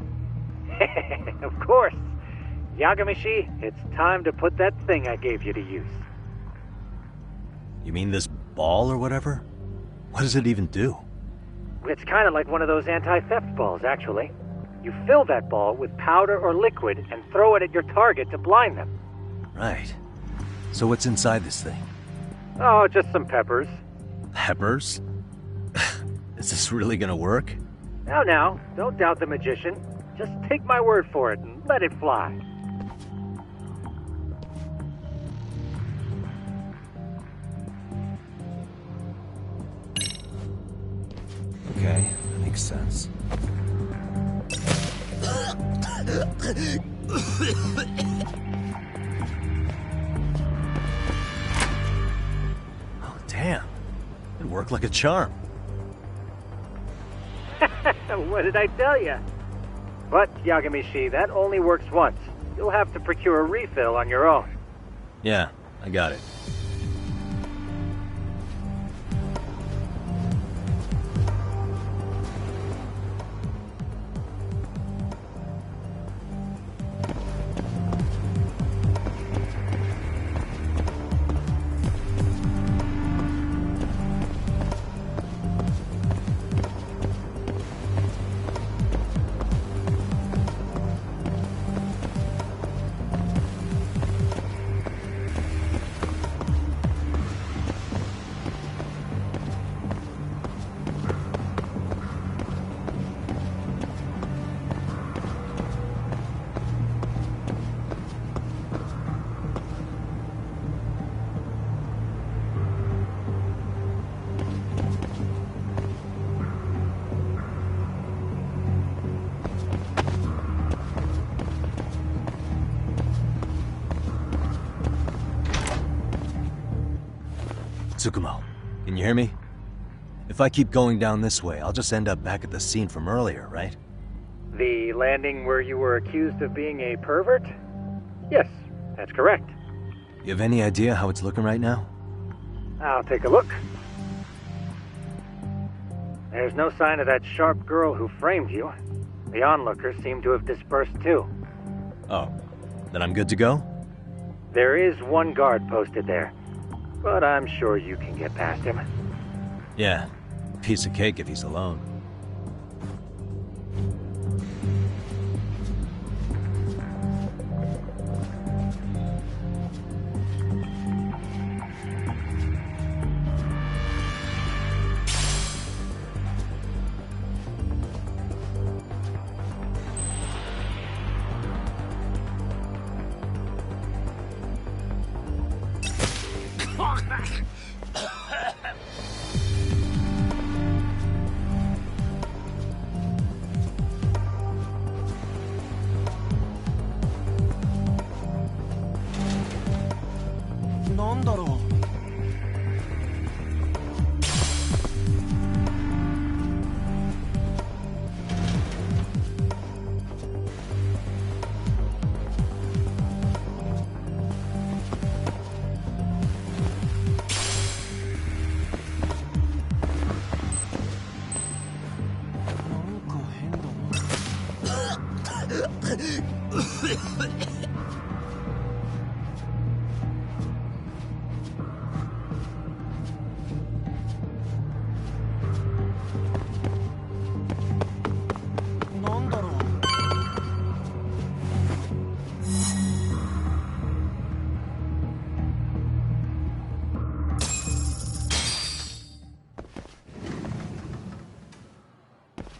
Of course. Yagamishi, it's time to put that thing I gave you to use. You mean this ball or whatever? What does it even do? It's kind of like one of those anti-theft balls, actually. You fill that ball with powder or liquid and throw it at your target to blind them. Right. So what's inside this thing? Oh, just some peppers. Peppers? Is this really gonna work? Now, don't doubt the magician. Just take my word for it and let it fly. Okay, that makes sense. It worked like a charm. What did I tell you? But, Yagami-shi, that only works once. You'll have to procure a refill on your own. Yeah, I got it. Tsukumo, can you hear me? If I keep going down this way, I'll just end up back at the scene from earlier, right? The landing where you were accused of being a pervert? Yes, that's correct. You have any idea how it's looking right now? I'll take a look. There's no sign of that sharp girl who framed you. The onlookers seem to have dispersed too. Oh, then I'm good to go? There is one guard posted there, but I'm sure you can get past him. Yeah, piece of cake if he's alone.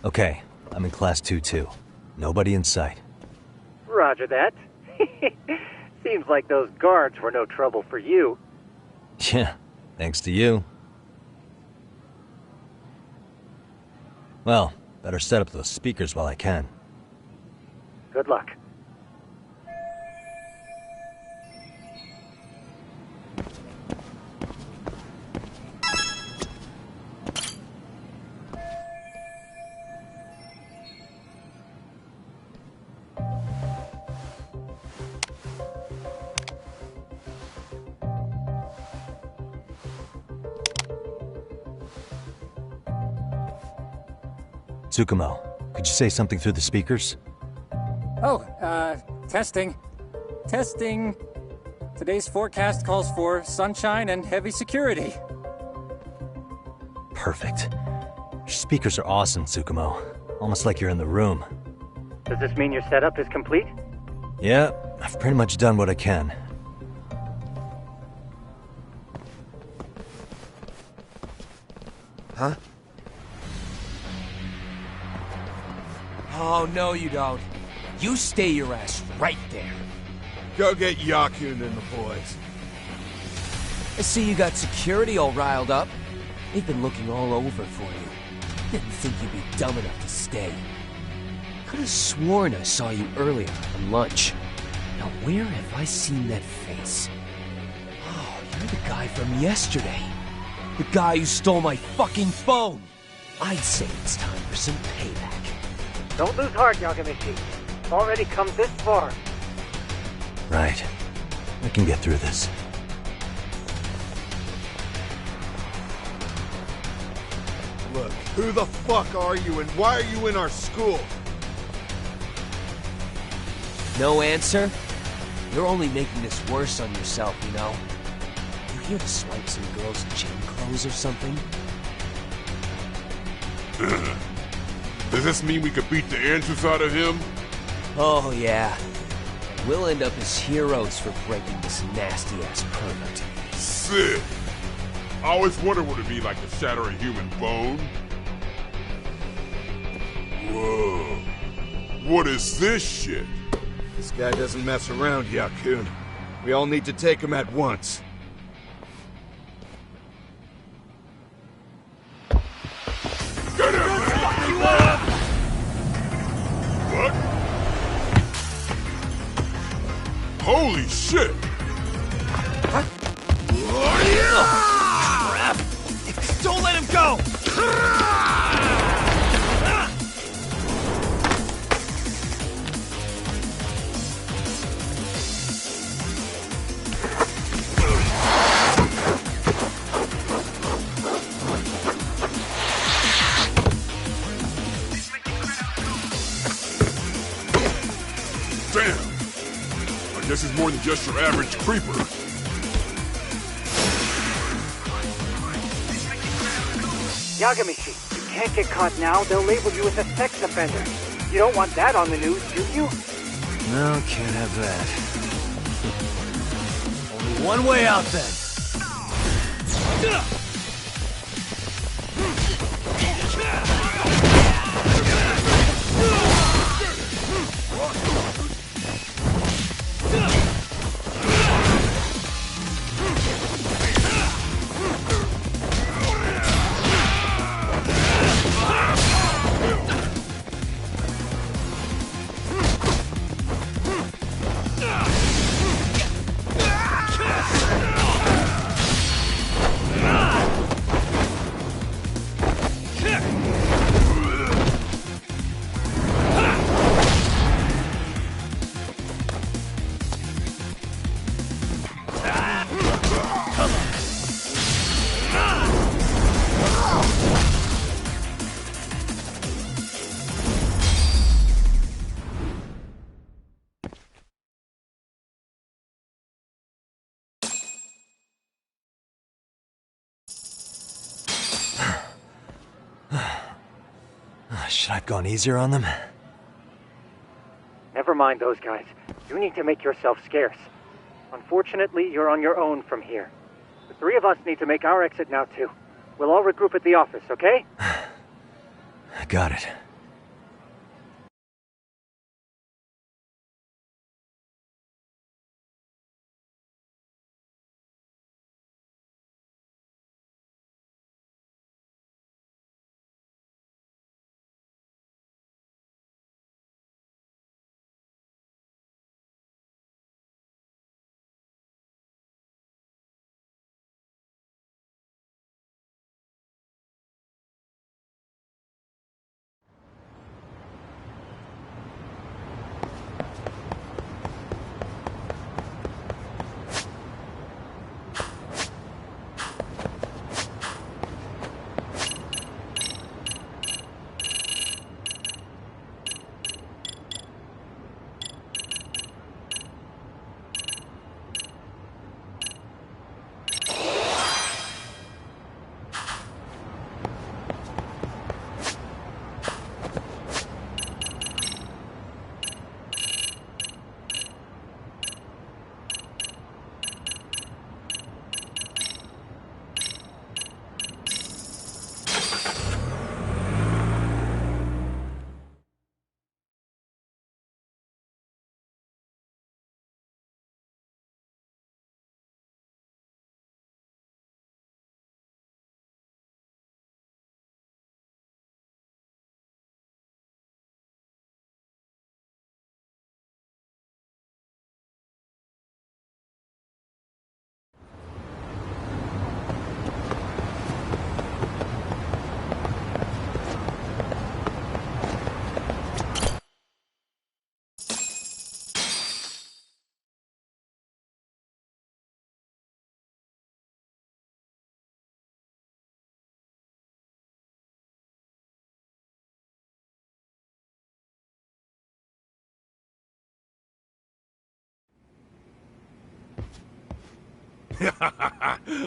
Okay, I'm in Class 2-2. Nobody in sight. Roger that. Seems like those guards were no trouble for you. Yeah, thanks to you. Well, better set up those speakers while I can. Good luck. Tsukumo, could you say something through the speakers? Oh, testing. Testing. Today's forecast calls for sunshine and heavy security. Perfect. Your speakers are awesome, Tsukumo. Almost like you're in the room. Does this mean your setup is complete? Yeah, I've pretty much done what I can. Huh? Oh, no you don't. You stay your ass right there. Go get Yakun and the boys. I see you got security all riled up. They've been looking all over for you. Didn't think you'd be dumb enough to stay. Could have sworn I saw you earlier on lunch. Now where have I seen that face? Oh, you're the guy from yesterday. The guy who stole my fucking phone! I'd say it's time for some payback. Don't lose heart, Yagamichi. Already come this far. Right. I can get through this. Look, who the fuck are you and why are you in our school? No answer? You're only making this worse on yourself, you know? You here to swipe some girl's gym clothes or something? Does this mean we could beat the answers out of him? Oh, yeah. We'll end up as heroes for breaking this nasty-ass pervert. Sick! I always wondered what it'd be like to shatter a human bone. Whoa. What is this shit? This guy doesn't mess around, Yakun. We all need to take him at once. Get him, man! Fuck you up! What? Holy shit! Crap! Don't let him go! Damn! I guess he's more than just your average creeper. Yagamichi, you can't get caught now. They'll label you as a sex offender. You don't want that on the news, do you? No, can't have that. Only one way out then. Should I have gone easier on them? Never mind those guys. You need to make yourself scarce. Unfortunately, you're on your own from here. The three of us need to make our exit now, too. We'll all regroup at the office, okay? I got it.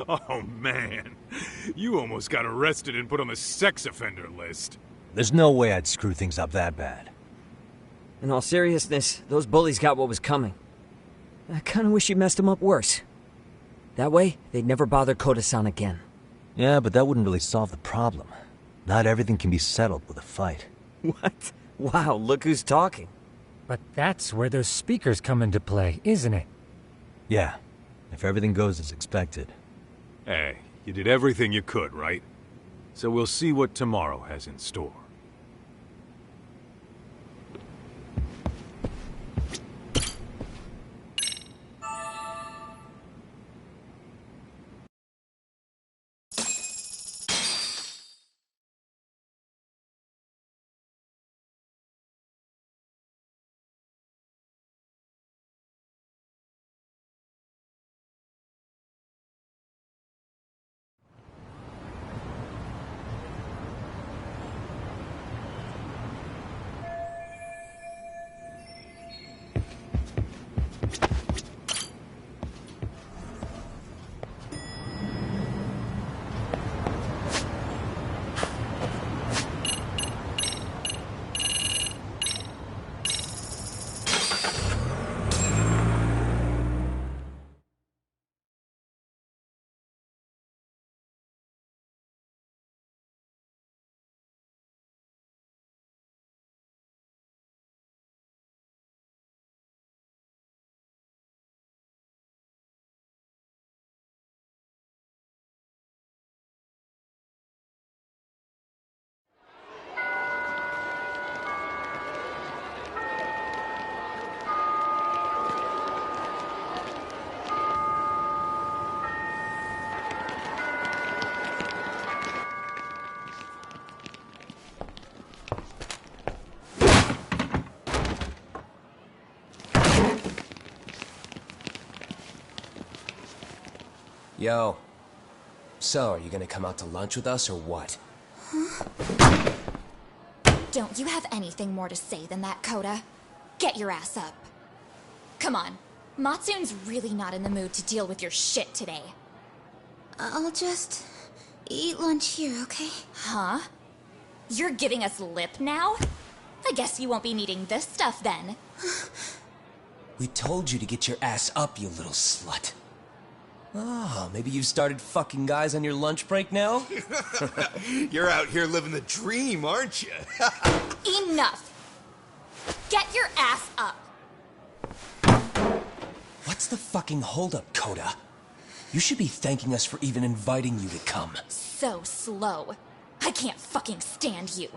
Oh, man. You almost got arrested and put on the sex offender list. There's no way I'd screw things up that bad. In all seriousness, those bullies got what was coming. I kinda wish you messed them up worse. That way, they'd never bother Koda-san again. Yeah, but that wouldn't really solve the problem. Not everything can be settled with a fight. What? Wow, look who's talking. But that's where those speakers come into play, isn't it? Yeah, if everything goes as expected. Hey, you did everything you could, right? So we'll see what tomorrow has in store. Yo. So, are you gonna come out to lunch with us or what? Huh? Don't you have anything more to say than that, Koda? Get your ass up. Come on. Matsune's really not in the mood to deal with your shit today. I'll just eat lunch here, okay? Huh? You're giving us lip now? I guess you won't be needing this stuff then. We told you to get your ass up, you little slut. Oh, maybe you've started fucking guys on your lunch break now? You're out here living the dream, aren't you? Enough! Get your ass up! What's the fucking holdup, Koda? You should be thanking us for even inviting you to come. So slow. I can't fucking stand you.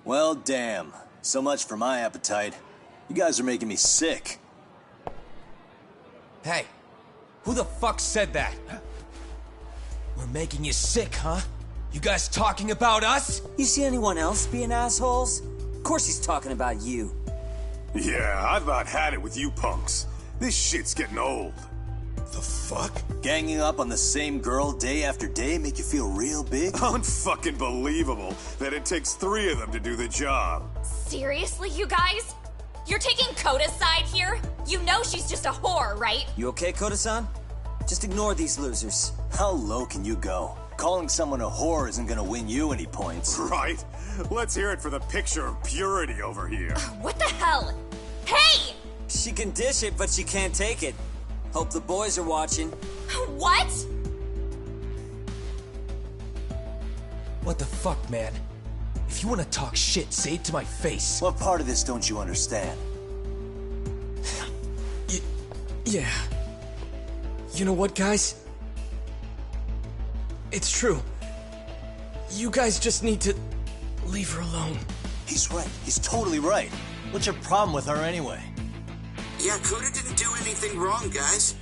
Well, damn. So much for my appetite. You guys are making me sick. Hey, who the fuck said that? We're making you sick, huh? You guys talking about us? You see anyone else being assholes? Of course he's talking about you. Yeah, I've about had it with you punks. This shit's getting old. The fuck? Ganging up on the same girl day after day make you feel real big? Unfucking believable that it takes 3 of them to do the job. Seriously, you guys? You're taking Koda's side here? You know she's just a whore, right? You okay, Koda-san? Just ignore these losers. How low can you go? Calling someone a whore isn't gonna win you any points. Right. Let's hear it for the picture of purity over here. What the hell? Hey! She can dish it, but she can't take it. Hope the boys are watching. What? What the fuck, man? If you want to talk shit, say it to my face. What part of this don't you understand? Yeah. You know what, guys? It's true. You guys just need to leave her alone. He's right. He's totally right. What's your problem with her anyway? Yeah, Koda didn't do anything wrong, guys.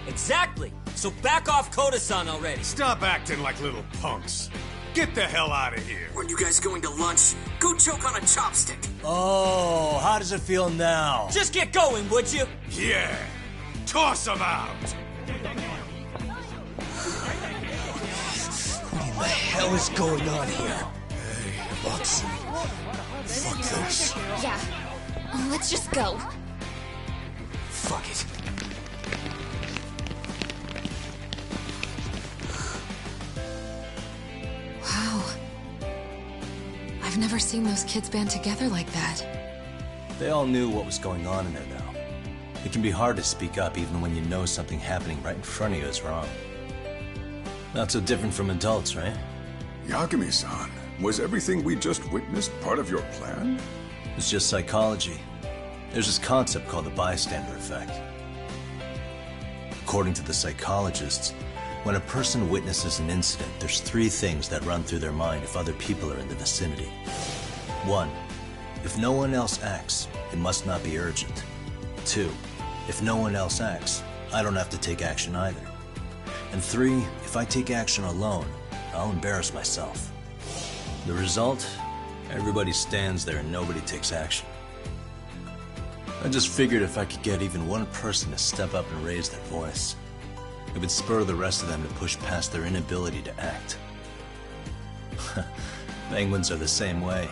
Exactly. So back off Koda-san already. Stop acting like little punks. Get the hell out of here. When you guys going to lunch, go choke on a chopstick. Oh, how does it feel now? Just get going, would you? Yeah. Toss him out. What in the hell is going on here? Hey, Watson. Fuck this. Yeah. Let's just go. Fuck it. I've never seen those kids band together like that. They all knew what was going on in there, though. It can be hard to speak up even when you know something happening right in front of you is wrong. Not so different from adults, right? Yagami-san, was everything we just witnessed part of your plan? It's just psychology. There's this concept called the bystander effect. According to the psychologists, when a person witnesses an incident, there's 3 things that run through their mind if other people are in the vicinity. 1. If no one else acts, it must not be urgent. 2. If no one else acts, I don't have to take action either. And 3, if I take action alone, I'll embarrass myself. The result? Everybody stands there and nobody takes action. I just figured if I could get even one person to step up and raise their voice, it would spur the rest of them to push past their inability to act. Penguins are the same way.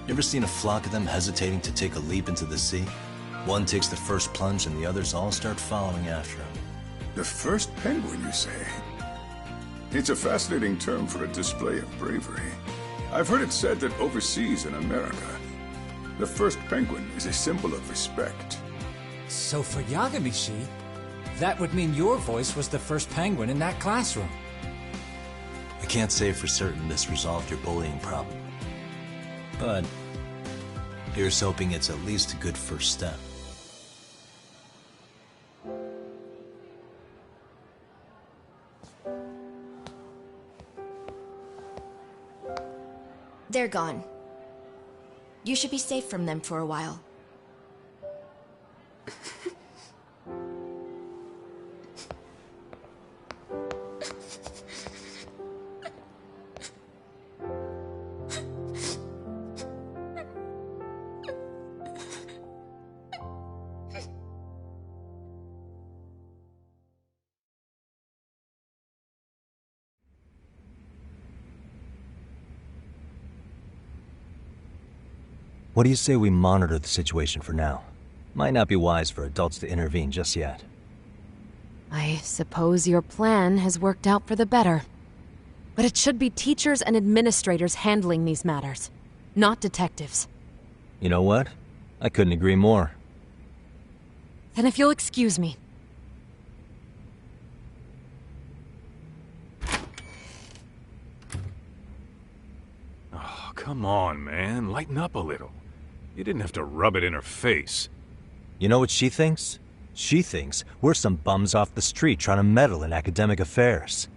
You ever seen a flock of them hesitating to take a leap into the sea? One takes the first plunge and the others all start following after him. The first penguin, you say? It's a fascinating term for a display of bravery. I've heard it said that overseas in America, the first penguin is a symbol of respect. So for Yagami-shi, that would mean your voice was the first penguin in that classroom. I can't say for certain this resolved your bullying problem. But here's hoping it's at least a good first step. They're gone. You should be safe from them for a while. What do you say we monitor the situation for now? Might not be wise for adults to intervene just yet. I suppose your plan has worked out for the better. But it should be teachers and administrators handling these matters, not detectives. You know what? I couldn't agree more. Then if you'll excuse me. Oh, come on, man. Lighten up a little. You didn't have to rub it in her face. You know what she thinks? She thinks we're some bums off the street trying to meddle in academic affairs.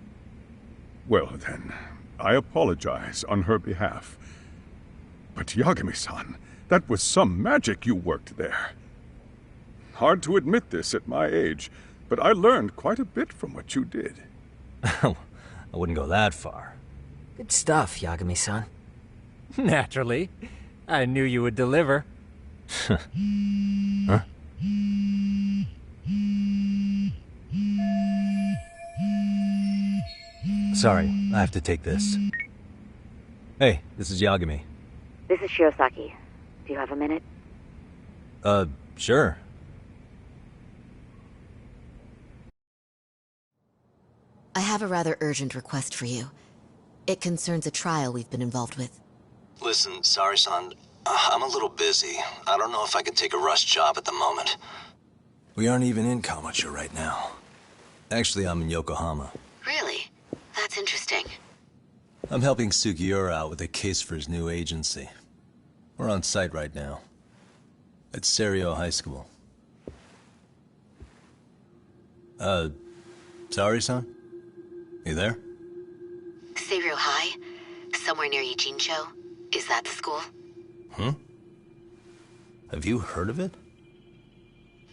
Well then, I apologize on her behalf. But Yagami-san, that was some magic you worked there. Hard to admit this at my age, but I learned quite a bit from what you did. I wouldn't go that far. Good stuff, Yagami-san. Naturally. I knew you would deliver. Huh? Sorry, I have to take this. Hey, this is Yagami. This is Shirosaki. Do you have a minute? Sure. I have a rather urgent request for you. It concerns a trial we've been involved with. Listen, sorry-san. I'm a little busy. I don't know if I can take a rush job at the moment. We aren't even in Kawachi right now. Actually, I'm in Yokohama. Really? That's interesting. I'm helping Sugiura out with a case for his new agency. We're on site right now. At Serio High School. Sorry-san? You there? Serio High? Somewhere near Ijincho? Is that the school? Have you heard of it?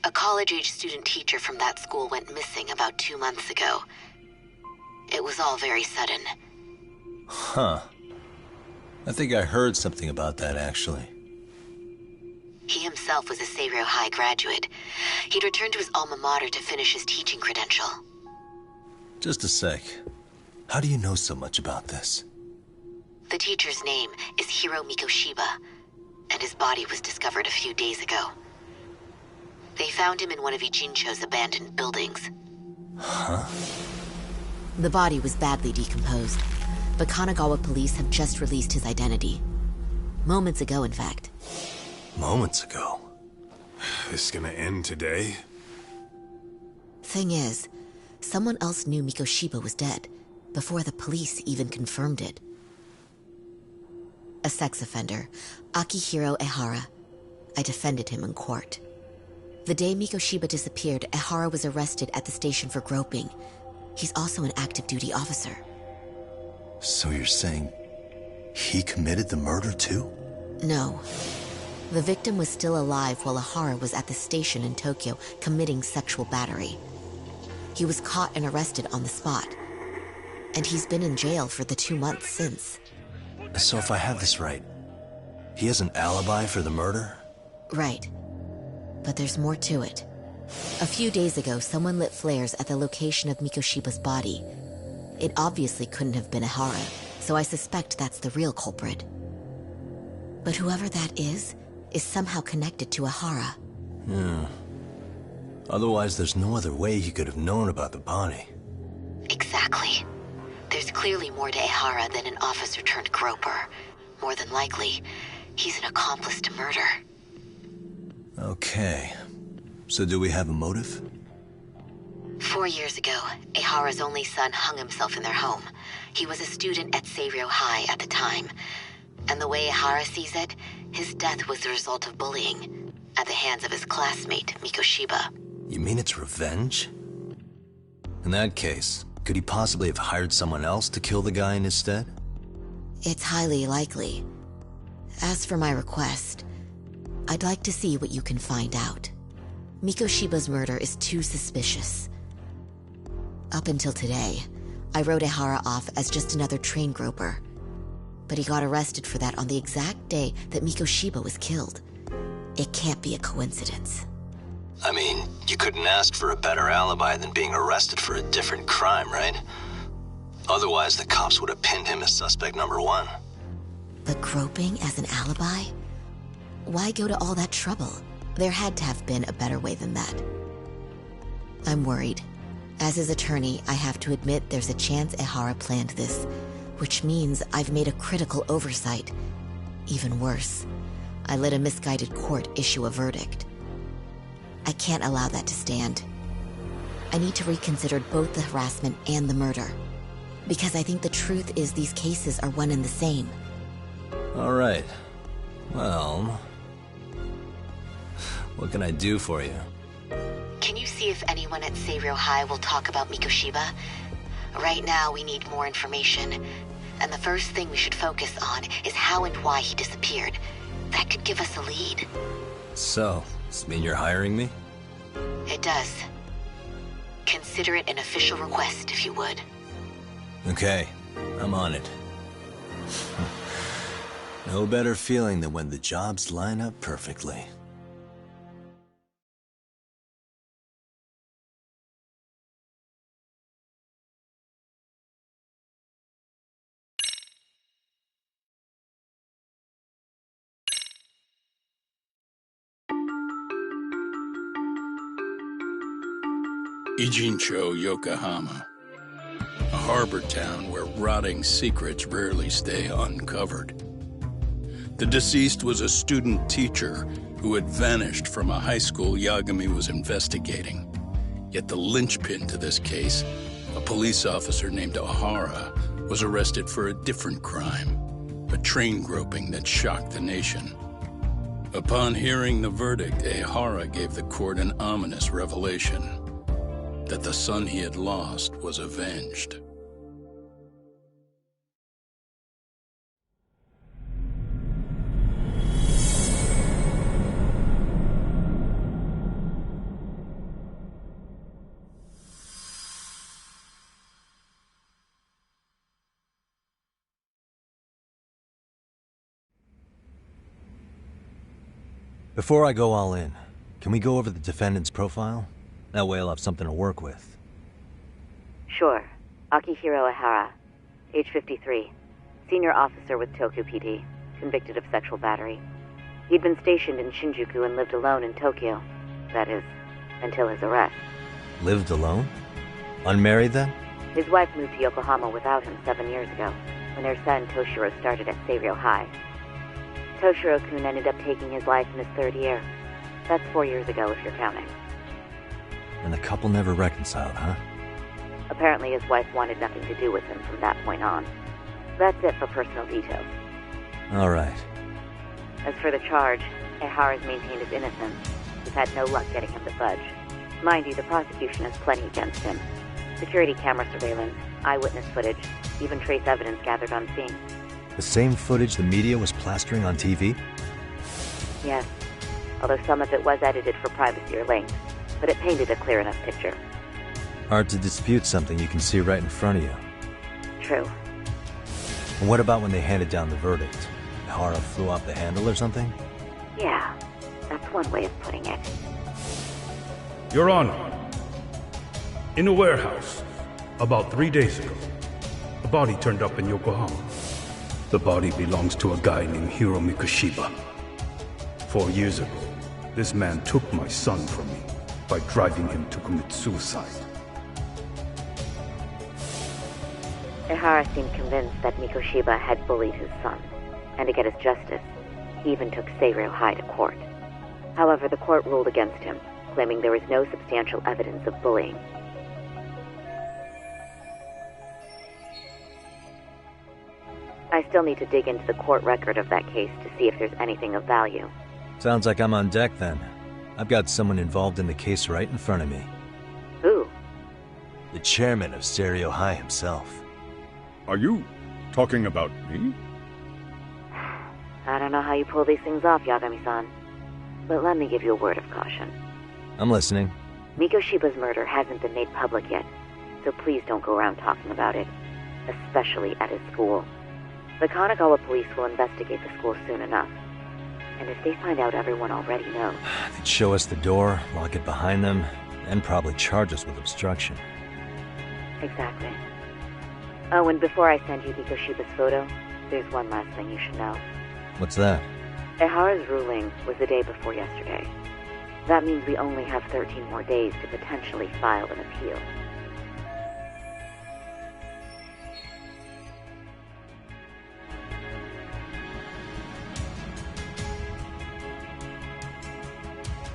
A college-age student teacher from that school went missing about 2 months ago. It was all very sudden. Huh. I think I heard something about that, actually. He himself was a Serio High graduate. He'd returned to his alma mater to finish his teaching credential. Just a sec. How do you know so much about this? The teacher's name is Hiro Mikoshiba, and his body was discovered a few days ago. They found him in one of Ijincho's abandoned buildings. Huh? The body was badly decomposed, but Kanagawa police have just released his identity. Moments ago, in fact. Moments ago? This is gonna end today? Thing is, someone else knew Mikoshiba was dead, before the police even confirmed it. A sex offender, Akihiro Ehara. I defended him in court. The day Mikoshiba disappeared, Ehara was arrested at the station for groping. He's also an active duty officer. So you're saying he committed the murder too? No. The victim was still alive while Ehara was at the station in Tokyo committing sexual battery. He was caught and arrested on the spot. And he's been in jail for the 2 months since. So if I have this right, he has an alibi for the murder? Right. But there's more to it. A few days ago, someone lit flares at the location of Mikoshiba's body. It obviously couldn't have been Ehara, so I suspect that's the real culprit. But whoever that is somehow connected to Ehara. Otherwise, there's no other way he could have known about the body. Exactly. There's clearly more to Ehara than an officer turned groper. More than likely, he's an accomplice to murder. Okay. So do we have a motive? 4 years ago, Ehara's only son hung himself in their home. He was a student at Seiryō High at the time. And the way Ehara sees it, his death was the result of bullying at the hands of his classmate, Mikoshiba. You mean it's revenge? In that case, could he possibly have hired someone else to kill the guy in his stead? It's highly likely. As for my request, I'd like to see what you can find out. Mikoshiba's murder is too suspicious. Up until today, I wrote Ehara off as just another train groper. But he got arrested for that on the exact day that Mikoshiba was killed. It can't be a coincidence. I mean, you couldn't ask for a better alibi than being arrested for a different crime, right? Otherwise, the cops would have pinned him as suspect number 1. But groping as an alibi? Why go to all that trouble? There had to have been a better way than that. I'm worried. As his attorney, I have to admit there's a chance Ehara planned this, which means I've made a critical oversight. Even worse, I let a misguided court issue a verdict. I can't allow that to stand. I need to reconsider both the harassment and the murder. Because I think the truth is these cases are one and the same. All right. Well, what can I do for you? Can you see if anyone at Seiryō High will talk about Mikoshiba? Right now, we need more information. And the first thing we should focus on is how and why he disappeared. That could give us a lead. So, does this mean you're hiring me? It does. Consider it an official request, if you would. Okay, I'm on it. No better feeling than when the jobs line up perfectly. Ijincho, Yokohama. A harbor town where rotting secrets rarely stay uncovered. The deceased was a student teacher who had vanished from a high school Yagami was investigating. Yet the linchpin to this case, a police officer named Ehara, was arrested for a different crime, a train groping that shocked the nation. Upon hearing the verdict, Ehara gave the court an ominous revelation: that the son he had lost was avenged. Before I go all in, can we go over the defendant's profile? That way I'll have something to work with. Sure. Akihiro Ehara, age 53, senior officer with Tokyo PD, convicted of sexual battery. He'd been stationed in Shinjuku and lived alone in Tokyo. That is, until his arrest. Lived alone? Unmarried then? His wife moved to Yokohama without him 7 years ago, when their son Toshiro started at Seiryō High. Toshiro-kun ended up taking his life in his third year. That's 4 years ago, if you're counting. And the couple never reconciled, huh? Apparently his wife wanted nothing to do with him from that point on. That's it for personal details. Alright. As for the charge, Ehara's maintained his innocence. We've had no luck getting him to budge. Mind you, the prosecution has plenty against him. Security camera surveillance, eyewitness footage, even trace evidence gathered on scene. The same footage the media was plastering on TV? Yes, although some of it was edited for privacy or length, but it painted a clear enough picture. Hard to dispute something you can see right in front of you. True. And what about when they handed down the verdict? Ehara flew off the handle or something? Yeah, that's one way of putting it. Your Honor, in a warehouse, about 3 days ago, a body turned up in Yokohama. The body belongs to a guy named Hiro Mikoshiba. 4 years ago, this man took my son from me by driving him to commit suicide. Ehara seemed convinced that Mikoshiba had bullied his son, and to get his justice, he even took Seiryō High to court. However, the court ruled against him, claiming there was no substantial evidence of bullying. I still need to dig into the court record of that case to see if there's anything of value. Sounds like I'm on deck then. I've got someone involved in the case right in front of me. Who? The chairman of Seiryō High himself. Are you talking about me? I don't know how you pull these things off, Yagami-san, but let me give you a word of caution. I'm listening. Mikoshiba's murder hasn't been made public yet, so please don't go around talking about it, especially at his school. The Kanagawa police will investigate the school soon enough, and if they find out everyone already knows... They'd show us the door, lock it behind them, and probably charge us with obstruction. Exactly. Oh, and before I send you Mikoshiba's photo, there's one last thing you should know. What's that? Ehara's ruling was the day before yesterday. That means we only have 13 more days to potentially file an appeal.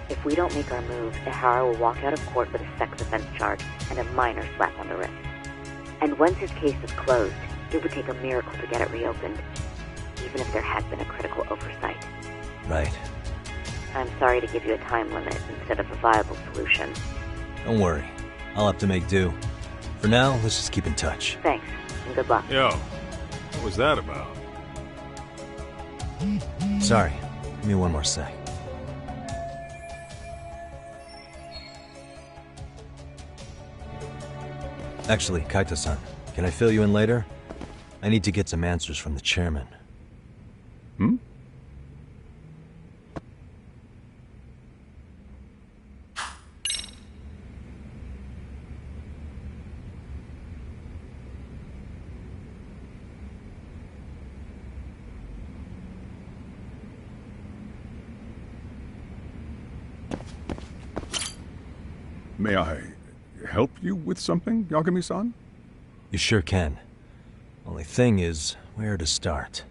If we don't make our move, Ehara will walk out of court with a sex offense charge and a minor slap on the wrist. And once his case is closed, it would take a miracle to get it reopened, even if there had been a critical oversight. Right. I'm sorry to give you a time limit instead of a viable solution. Don't worry. I'll have to make do. For now, let's just keep in touch. Thanks, and good luck. Yo, what was that about? Sorry. Give me one more sec. Actually, Kaito-san, can I fill you in later? I need to get some answers from the chairman. Hmm? May I help you with something, Yagami-san? You sure can. Only thing is, where to start?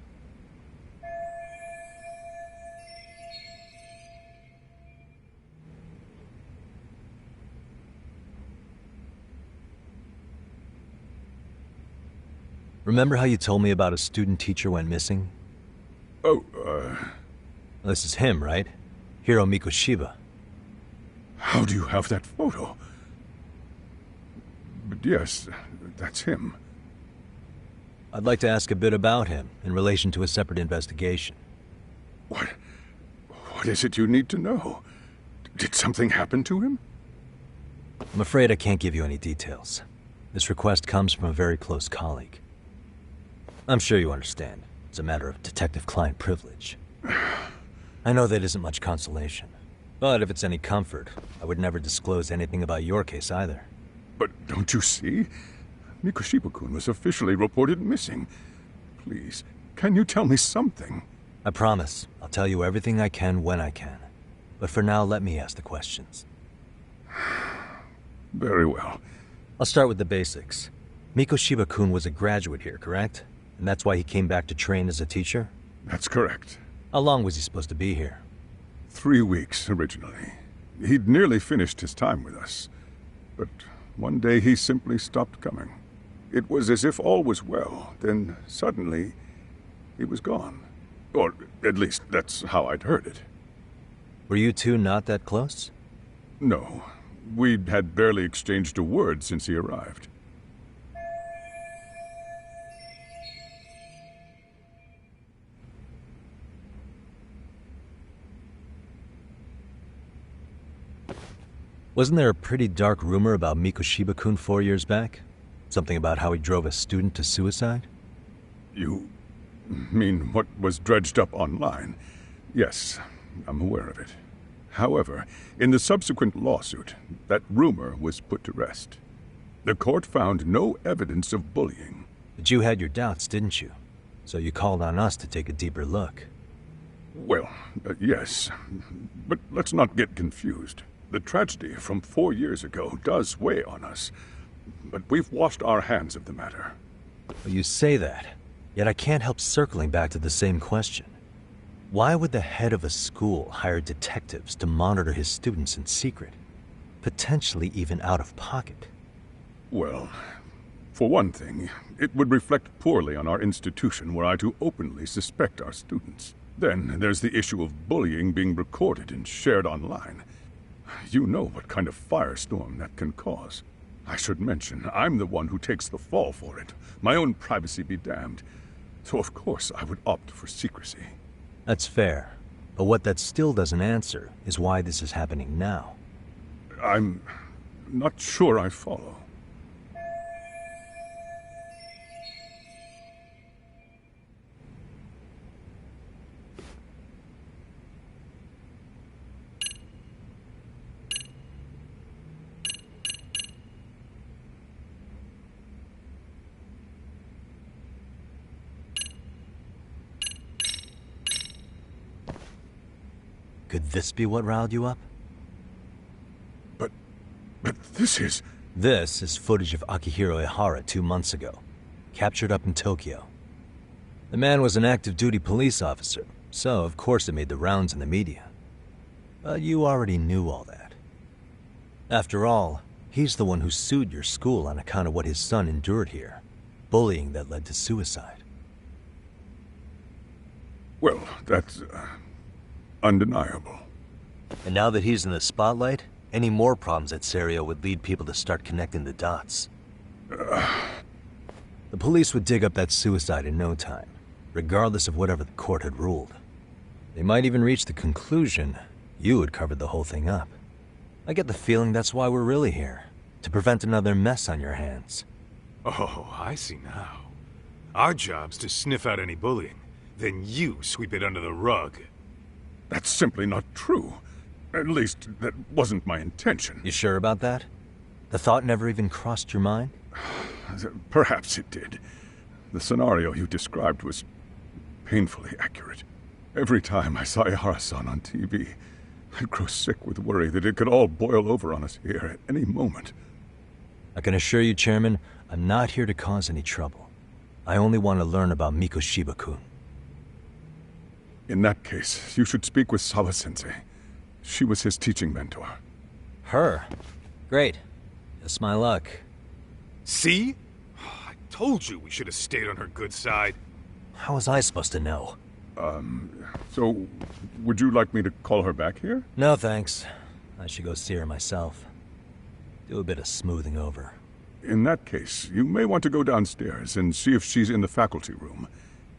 Remember how you told me about a student teacher went missing? Oh, This is him, right? Hiro Mikoshiba. How do you have that photo? But yes, that's him. I'd like to ask a bit about him in relation to a separate investigation. What is it you need to know? Did something happen to him? I'm afraid I can't give you any details. This request comes from a very close colleague. I'm sure you understand. It's a matter of detective-client privilege. I know that isn't much consolation. But if it's any comfort, I would never disclose anything about your case either. But don't you see? Mikoshiba-kun was officially reported missing. Please, can you tell me something? I promise. I'll tell you everything I can when I can. But for now, let me ask the questions. Very well. I'll start with the basics. Mikoshiba-kun was a graduate here, correct? And that's why he came back to train as a teacher? That's correct. How long was he supposed to be here? 3 weeks, originally. He'd nearly finished his time with us. But one day he simply stopped coming. It was as if all was well, then suddenly he was gone. Or at least that's how I'd heard it. Were you two not that close? No. We'd had barely exchanged a word since he arrived. Wasn't there a pretty dark rumor about Mikoshiba-kun 4 years back? Something about how he drove a student to suicide? You mean what was dredged up online? Yes, I'm aware of it. However, in the subsequent lawsuit, that rumor was put to rest. The court found no evidence of bullying. But you had your doubts, didn't you? So you called on us to take a deeper look. Well, yes. But let's not get confused. The tragedy from 4 years ago does weigh on us. But we've washed our hands of the matter. Well, you say that, yet I can't help circling back to the same question. Why would the head of a school hire detectives to monitor his students in secret? Potentially even out of pocket. Well, for one thing, it would reflect poorly on our institution were I to openly suspect our students. Then there's the issue of bullying being recorded and shared online. You know what kind of firestorm that can cause. I should mention, I'm the one who takes the fall for it. My own privacy be damned. So of course I would opt for secrecy. That's fair. But what that still doesn't answer is why this is happening now. I'm not sure I follow. Could this be what riled you up? But this is... This is footage of Akihiro Ihara 2 months ago, captured up in Tokyo. The man was an active duty police officer, so of course it made the rounds in the media. But you already knew all that. After all, he's the one who sued your school on account of what his son endured here. Bullying that led to suicide. Well, that's... undeniable. And now that he's in the spotlight, any more problems at Serio would lead people to start connecting the dots. The police would dig up that suicide in no time, regardless of whatever the court had ruled. They might even reach the conclusion you had covered the whole thing up. I get the feeling that's why we're really here, to prevent another mess on your hands. Oh, I see now. Our job's to sniff out any bullying, then you sweep it under the rug. That's simply not true. At least, that wasn't my intention. You sure about that? The thought never even crossed your mind? Perhaps it did. The scenario you described was painfully accurate. Every time I saw Ihara-san on TV, I'd grow sick with worry that it could all boil over on us here at any moment. I can assure you, Chairman, I'm not here to cause any trouble. I only want to learn about Mikoshiba-kun. In that case, you should speak with Sawa-sensei. She was his teaching mentor. Her? Great. Just my luck. See? I told you we should have stayed on her good side. How was I supposed to know? So, would you like me to call her back here? No, thanks. I should go see her myself. Do a bit of smoothing over. In that case, you may want to go downstairs and see if she's in the faculty room.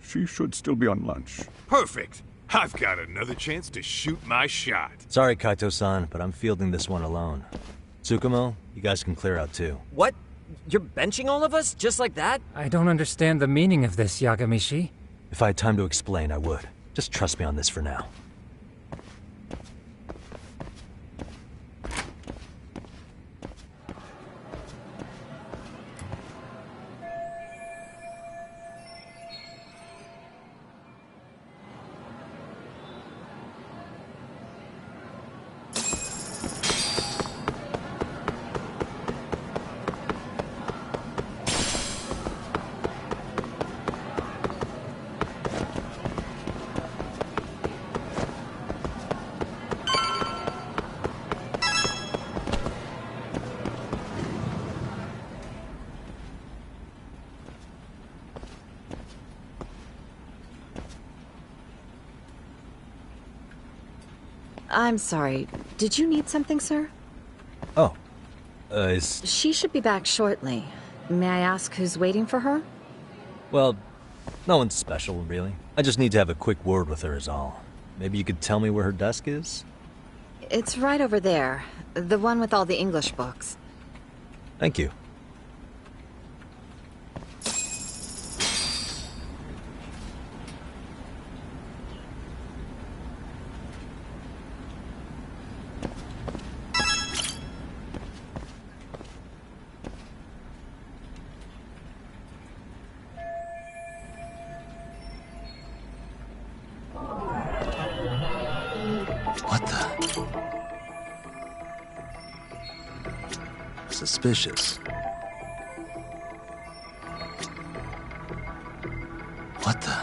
She should still be on lunch. Perfect. I've got another chance to shoot my shot. Sorry, Kaito-san, but I'm fielding this one alone. Tsukumo, you guys can clear out too. What? You're benching all of us? Just like that? I don't understand the meaning of this, Yagamishi. If I had time to explain, I would. Just trust me on this for now. I'm sorry. Did you need something, sir? Oh. She should be back shortly. May I ask who's waiting for her? Well, no one's special, really. I just need to have a quick word with her is all. Maybe you could tell me where her desk is? It's right over there. The one with all the English books. Thank you. What the? Suspicious. What the?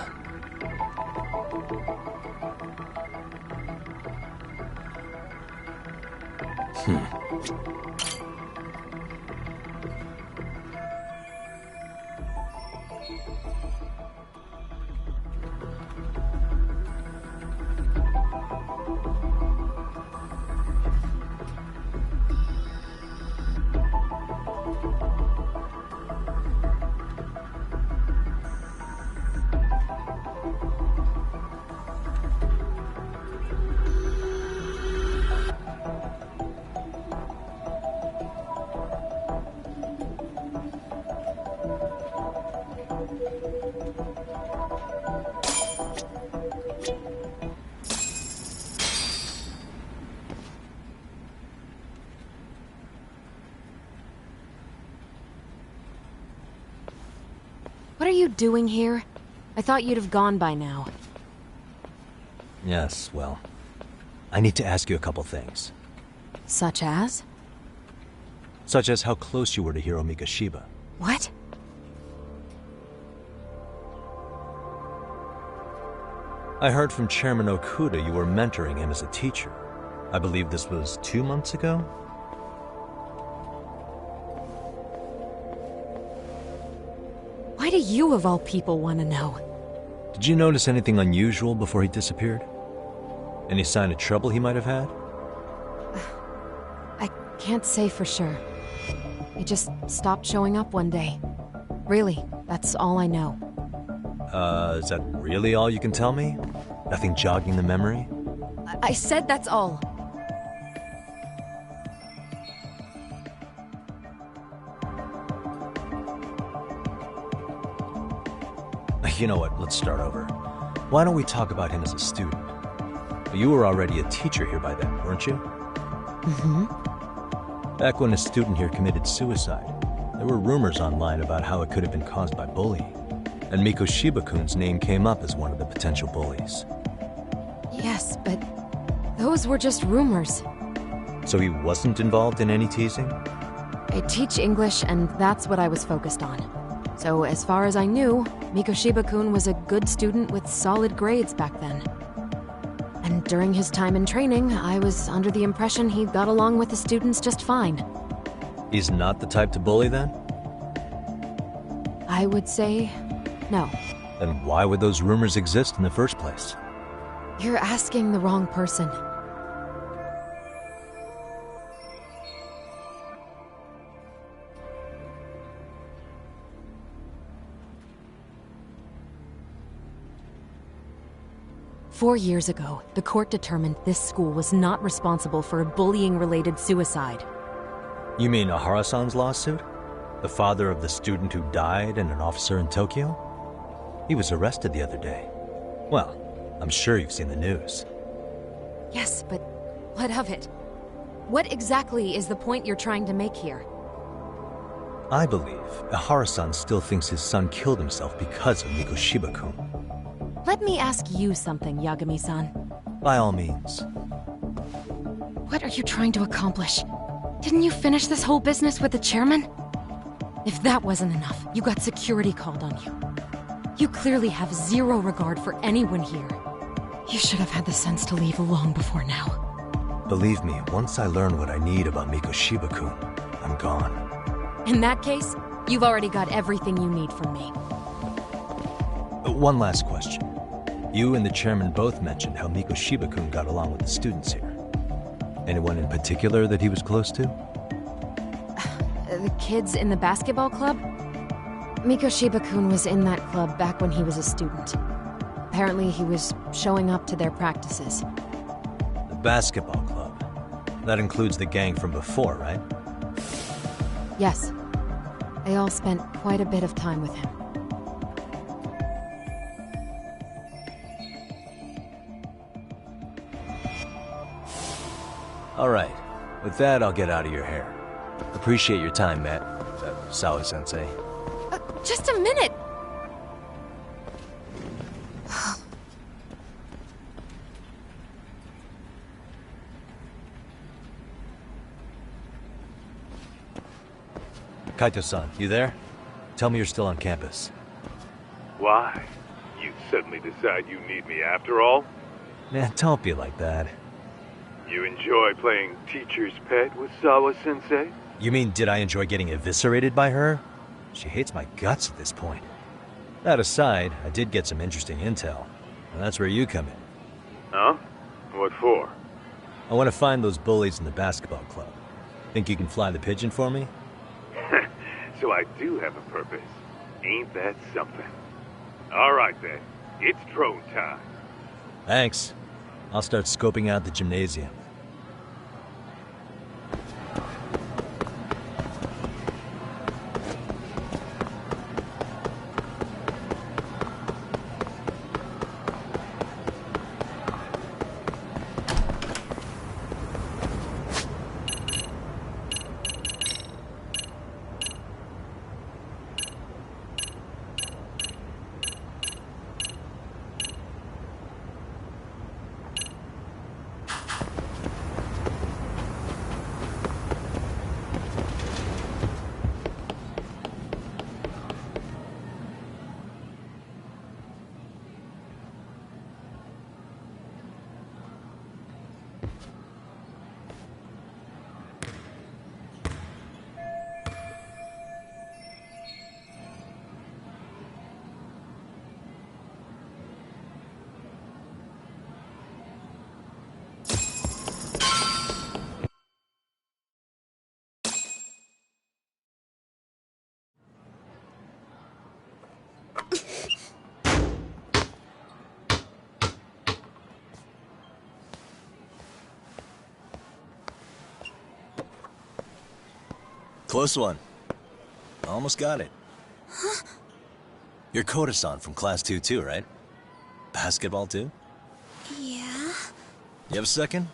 What are you doing here? I thought you'd have gone by now. Yes, well, I need to ask you a couple things. Such as? Such as how close you were to Hiro Mikoshiba. What? I heard from Chairman Okuda you were mentoring him as a teacher. I believe this was 2 months ago? Why do you, of all people, want to know? Did you notice anything unusual before he disappeared? Any sign of trouble he might have had? I can't say for sure. He just stopped showing up one day. Really, that's all I know. Is that really all you can tell me? Nothing jogging the memory? I said that's all. You know what, let's start over. Why don't we talk about him as a student? You were already a teacher here by then, weren't you? Mm-hmm. Back when a student here committed suicide, there were rumors online about how it could have been caused by bullying. And Mikoshiba-kun's name came up as one of the potential bullies. Yes, but those were just rumors. So he wasn't involved in any teasing? I teach English, and that's what I was focused on. So as far as I knew, Mikoshiba-kun was a good student with solid grades back then. And during his time in training, I was under the impression he got along with the students just fine. He's not the type to bully then? I would say no. Then why would those rumors exist in the first place? You're asking the wrong person. "4 years ago, the court determined this school was not responsible for a bullying-related suicide." You mean Ahara-san's lawsuit? The father of the student who died and an officer in Tokyo? He was arrested the other day. Well, I'm sure you've seen the news. Yes, but what of it? What exactly is the point you're trying to make here? I believe Ahara-san still thinks his son killed himself because of Mikoshiba-kun. Let me ask you something, Yagami-san. By all means. What are you trying to accomplish? Didn't you finish this whole business with the chairman? If that wasn't enough, you got security called on you. You clearly have zero regard for anyone here. You should have had the sense to leave long before now. Believe me, once I learn what I need about Mikoshiba-kun, I'm gone. In that case, you've already got everything you need from me. One last question. You and the chairman both mentioned how Mikoshiba-kun got along with the students here. Anyone in particular that he was close to? The kids in the basketball club? Mikoshiba-kun was in that club back when he was a student. Apparently he was showing up to their practices. The basketball club. That includes the gang from before, right? Yes. They all spent quite a bit of time with him. Alright. With that, I'll get out of your hair. Appreciate your time, Matt. Sawa-sensei. Just a minute! Kaito-san, you there? Tell me you're still on campus. Why? You suddenly decide you need me after all? Man, don't be like that. You enjoy playing teacher's pet with Sawa-sensei? You mean, did I enjoy getting eviscerated by her? She hates my guts at this point. That aside, I did get some interesting intel. And that's where you come in. Huh? What for? I want to find those bullies in the basketball club. Think you can fly the pigeon for me? So I do have a purpose. Ain't that something? Alright then, it's drone time. Thanks. I'll start scoping out the gymnasium. Close one. Almost got it. Huh? You're Koda-san from Class 2 too, right? Basketball too? Yeah? You have a second?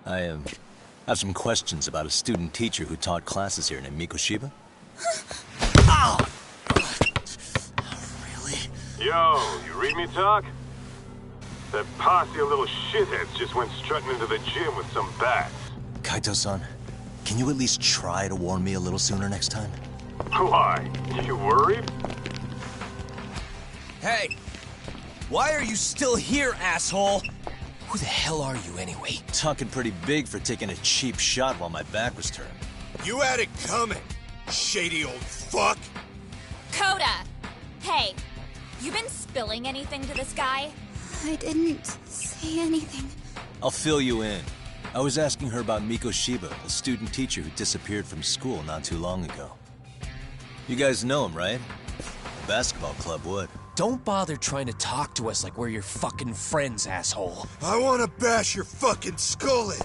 I have some questions about a student teacher who taught classes here named Mikoshiba. Ow! Really? Yo, you read me talk? That posse of little shitheads just went strutting into the gym with some bats. Kaito-san, can you at least try to warn me a little sooner next time? Why? You worried? Hey! Why are you still here, asshole? Who the hell are you, anyway? Talking pretty big for taking a cheap shot while my back was turned. You had it coming, shady old fuck! Coda! Hey, you been spilling anything to this guy? I didn't say anything. I'll fill you in. I was asking her about Mikoshiba, a student teacher who disappeared from school not too long ago. You guys know him, right? The basketball club would. Don't bother trying to talk to us like we're your fucking friends, asshole. I want to bash your fucking skull in.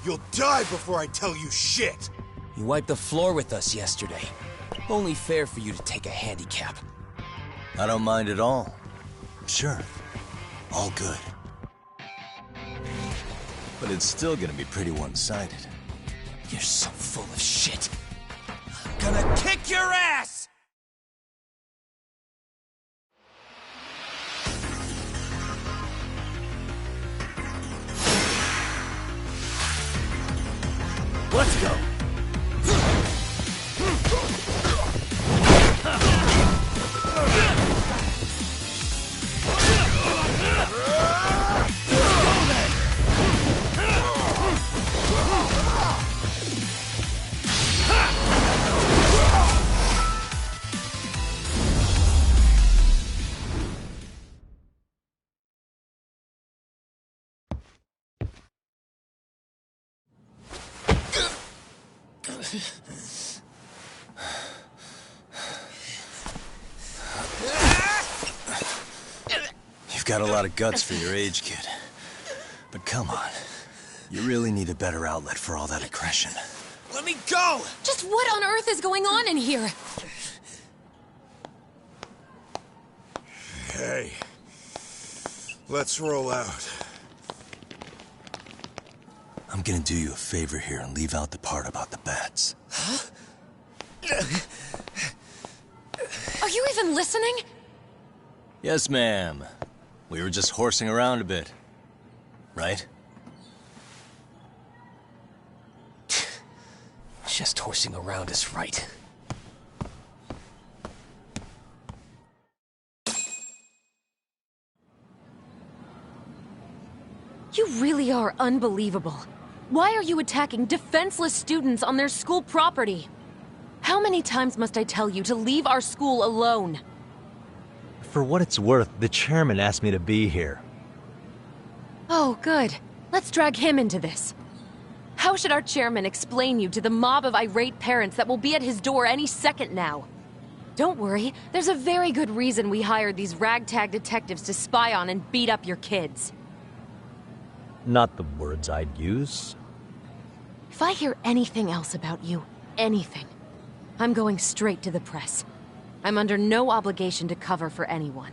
You'll die before I tell you shit. You wiped the floor with us yesterday. Only fair for you to take a handicap. I don't mind at all. Sure. All good. But it's still gonna be pretty one-sided. You're so full of shit. I'm gonna kick your ass! Let's go! You've got a lot of guts for your age, kid. But come on. You really need a better outlet for all that aggression. Let me go! Just what on earth is going on in here? Hey. Let's roll out. I'm gonna do you a favor here and leave out the part about the bats. Huh? Are you even listening? Yes, ma'am. We were just horsing around a bit. Right? Just horsing around is right. You really are unbelievable. Why are you attacking defenseless students on their school property? How many times must I tell you to leave our school alone? For what it's worth, the chairman asked me to be here. Oh, good. Let's drag him into this. How should our chairman explain you to the mob of irate parents that will be at his door any second now? Don't worry, there's a very good reason we hired these ragtag detectives to spy on and beat up your kids. Not the words I'd use. If I hear anything else about you, anything, I'm going straight to the press. I'm under no obligation to cover for anyone.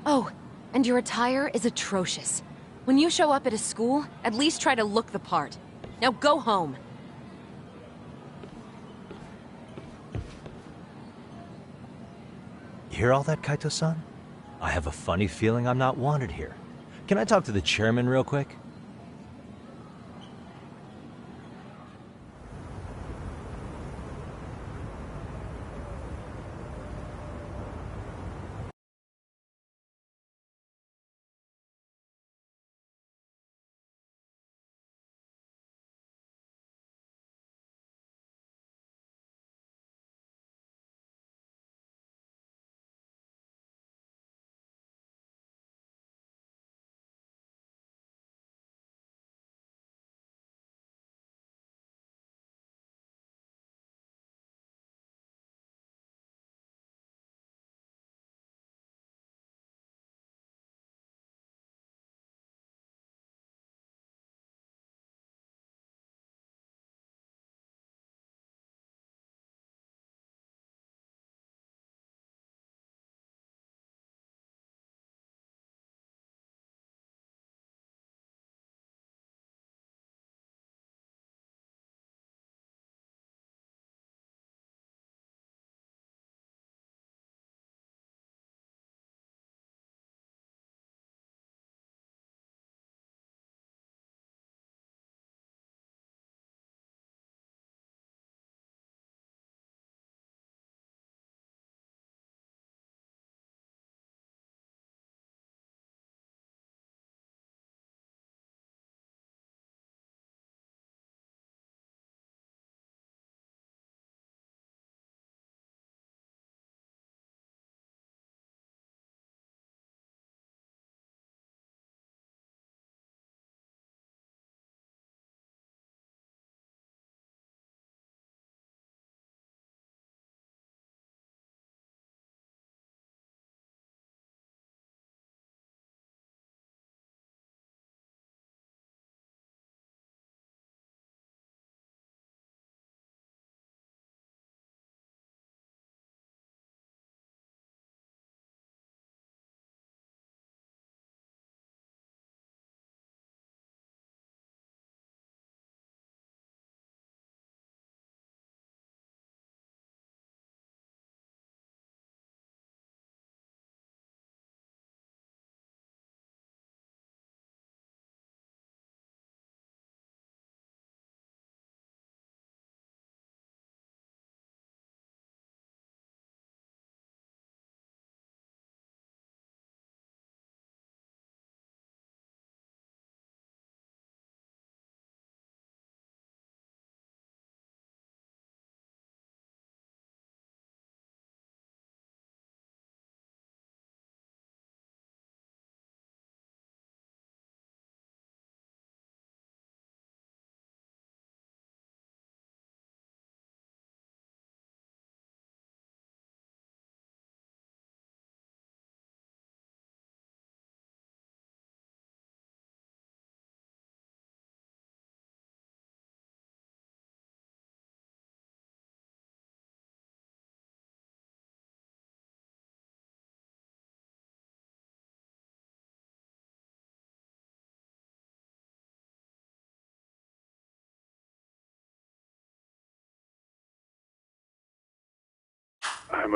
Oh, and your attire is atrocious. When you show up at a school, at least try to look the part. Now go home. You hear all that, Kaito-san? I have a funny feeling I'm not wanted here. Can I talk to the chairman real quick?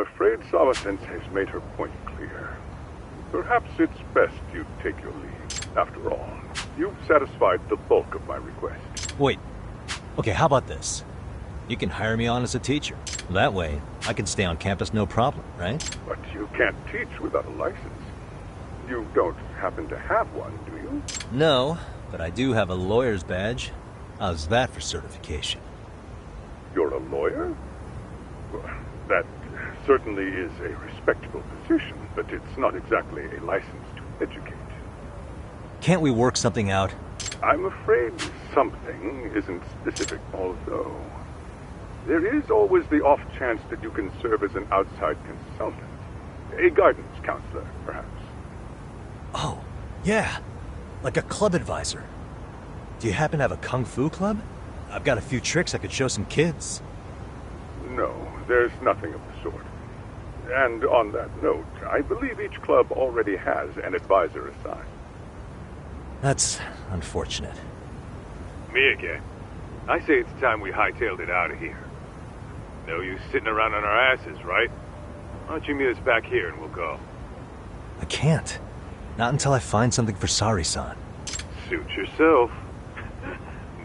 afraid Sawa-sensei's made her point clear. Perhaps it's best you take your leave. After all, you've satisfied the bulk of my request. Wait. Okay, how about this? You can hire me on as a teacher. That way, I can stay on campus no problem, right? But you can't teach without a license. You don't happen to have one, do you? No, but I do have a lawyer's badge. How's that for certification? You're a lawyer? Well, that certainly is a respectable position, but it's not exactly a license to educate. Can't we work something out? I'm afraid something isn't specific, although there is always the off chance that you can serve as an outside consultant. A guidance counselor, perhaps. Oh, yeah. Like a club advisor. Do you happen to have a kung fu club? I've got a few tricks I could show some kids. No, there's nothing of the sort. And on that note, I believe each club already has an advisor assigned. That's unfortunate. Me again. I say it's time we hightailed it out of here. No use sitting around on our asses, right? Why don't you meet us back here and we'll go? I can't. Not until I find something for Sari-san. Suit yourself.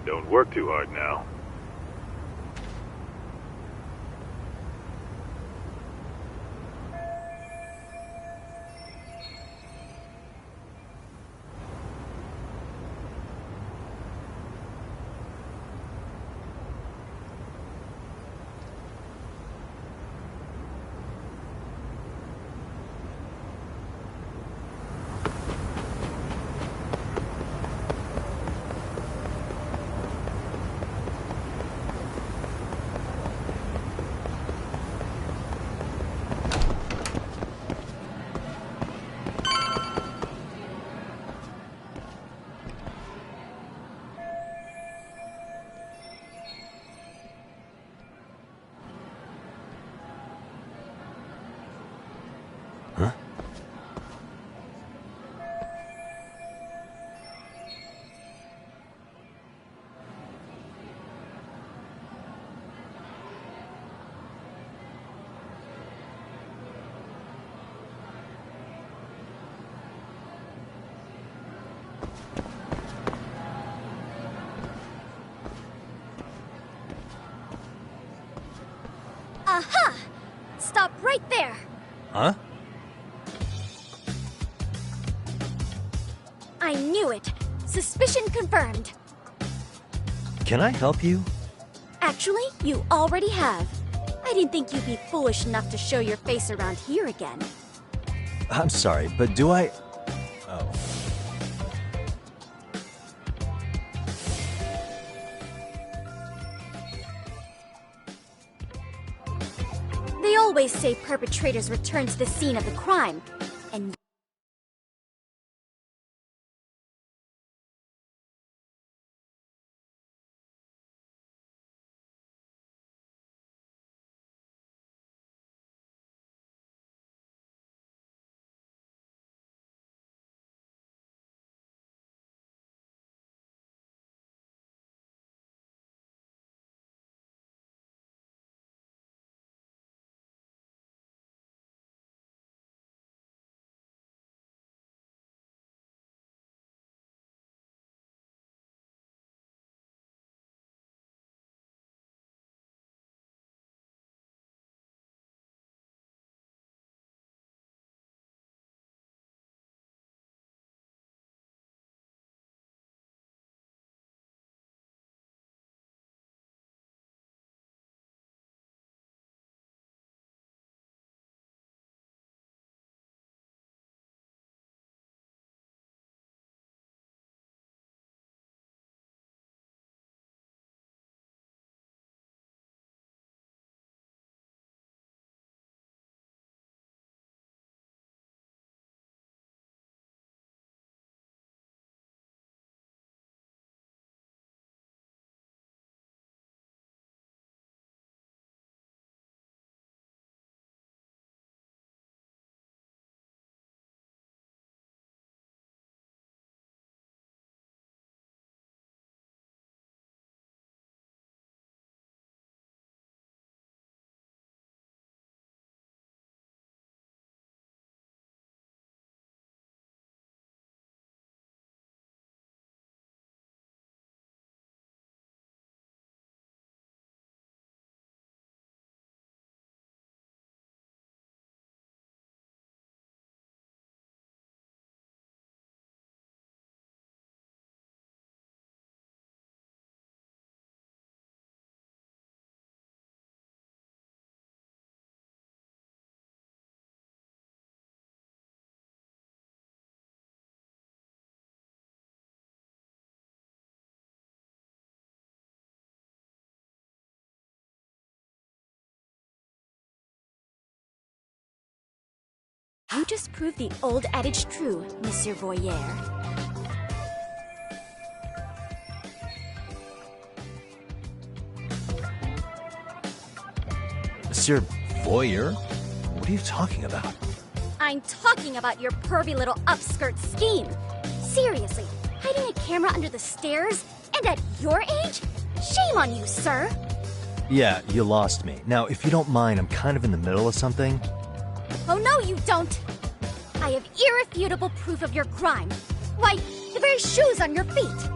Don't work too hard now. Aha! Stop right there! Huh? I knew it! Suspicion confirmed. Can I help you? Actually, you already have. I didn't think you'd be foolish enough to show your face around here again. I'm sorry, but do I... Oh. They always say perpetrators return to the scene of the crime, and You just proved the old adage true, Monsieur Voyeur. Monsieur Voyeur? What are you talking about? I'm talking about your pervy little upskirt scheme. Seriously, hiding a camera under the stairs? And at your age? Shame on you, sir! Yeah, you lost me. Now, if you don't mind, I'm kind of in the middle of something. Oh no, you don't! I have irrefutable proof of your crime. Why, the very shoes on your feet!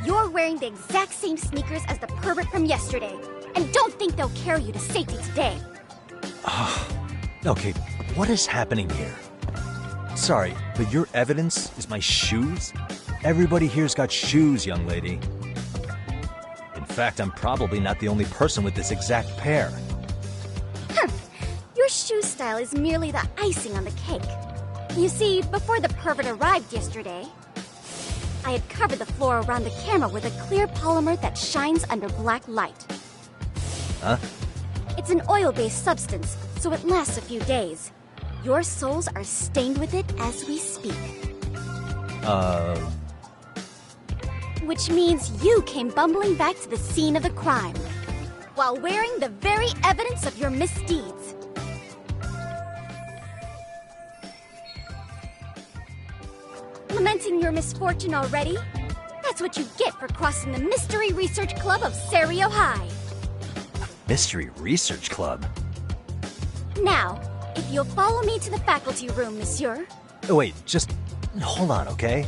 You're wearing the exact same sneakers as the pervert from yesterday, and don't think they'll carry you to safety today. Okay, what is happening here? Sorry, but your evidence is my shoes? Everybody here's got shoes, young lady. In fact, I'm probably not the only person with this exact pair. Your shoe style is merely the icing on the cake. You see, before the pervert arrived yesterday, I had covered the floor around the camera with a clear polymer that shines under black light. Huh? It's an oil-based substance, so it lasts a few days. Your soles are stained with it as we speak. Which means you came bumbling back to the scene of the crime, while wearing the very evidence of your misdeeds. Lamenting your misfortune already? That's what you get for crossing the Mystery Research Club of Serio High. Mystery Research Club? Now, if you'll follow me to the faculty room, monsieur. Oh, wait, just hold on, okay?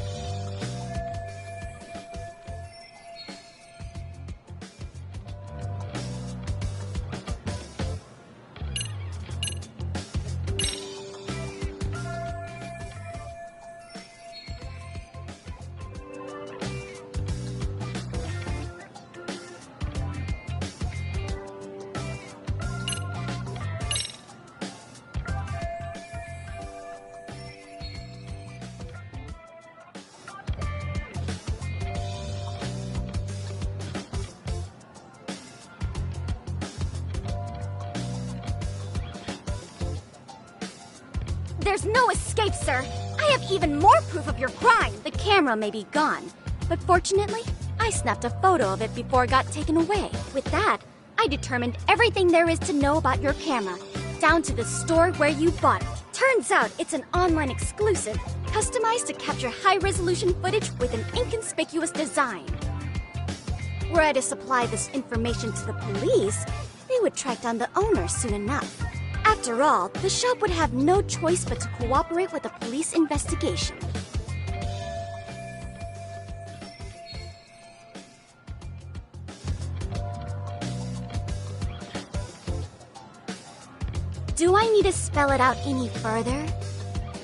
There's no escape, sir. I have even more proof of your crime. The camera may be gone, but fortunately, I snapped a photo of it before it got taken away. With that, I determined everything there is to know about your camera, down to the store where you bought it. Turns out it's an online exclusive, customized to capture high-resolution footage with an inconspicuous design. Were I to supply this information to the police, they would track down the owner soon enough. After all, the shop would have no choice but to cooperate with the police investigation. Do I need to spell it out any further?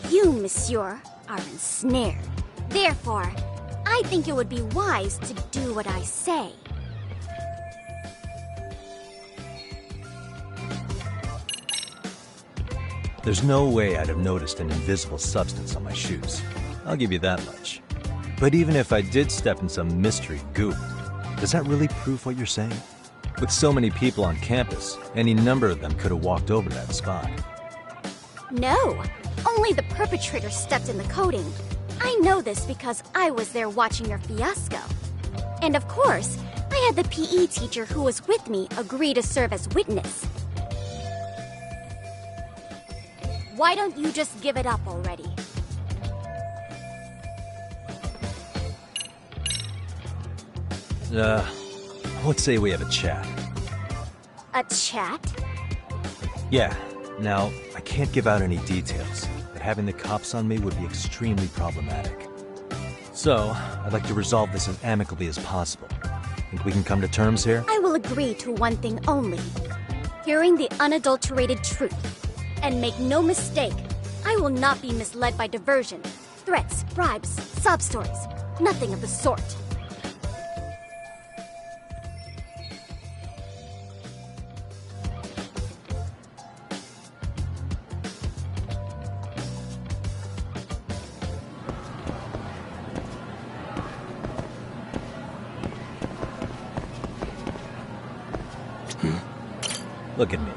You, monsieur, are ensnared. Therefore, I think it would be wise to do what I say. There's no way I'd have noticed an invisible substance on my shoes. I'll give you that much. But even if I did step in some mystery goop, does that really prove what you're saying? With so many people on campus, any number of them could have walked over to that spot. No, only the perpetrator stepped in the coating. I know this because I was there watching your fiasco. And of course, I had the PE teacher who was with me agree to serve as witness. Why don't you just give it up already? Let's say we have a chat. A chat? Yeah. Now, I can't give out any details, but having the cops on me would be extremely problematic. So, I'd like to resolve this as amicably as possible. Think we can come to terms here? I will agree to one thing only. Hearing the unadulterated truth. And make no mistake, I will not be misled by diversion, threats, bribes, sob stories. Nothing of the sort. Look at me.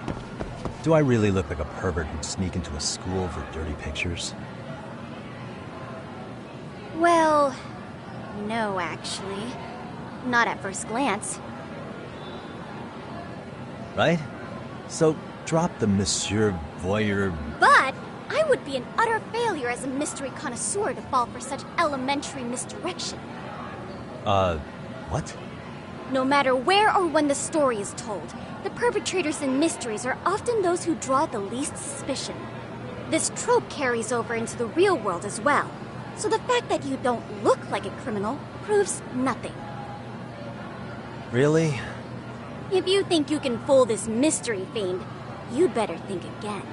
Do I really look like a pervert who'd sneak into a school for dirty pictures? Well, no, actually. Not at first glance. Right? So, drop the Monsieur Voyeur... But I would be an utter failure as a mystery connoisseur to fall for such elementary misdirection. What? No matter where or when the story is told, the perpetrators in mysteries are often those who draw the least suspicion. This trope carries over into the real world as well, so the fact that you don't look like a criminal proves nothing. Really? If you think you can fool this mystery fiend, you'd better think again.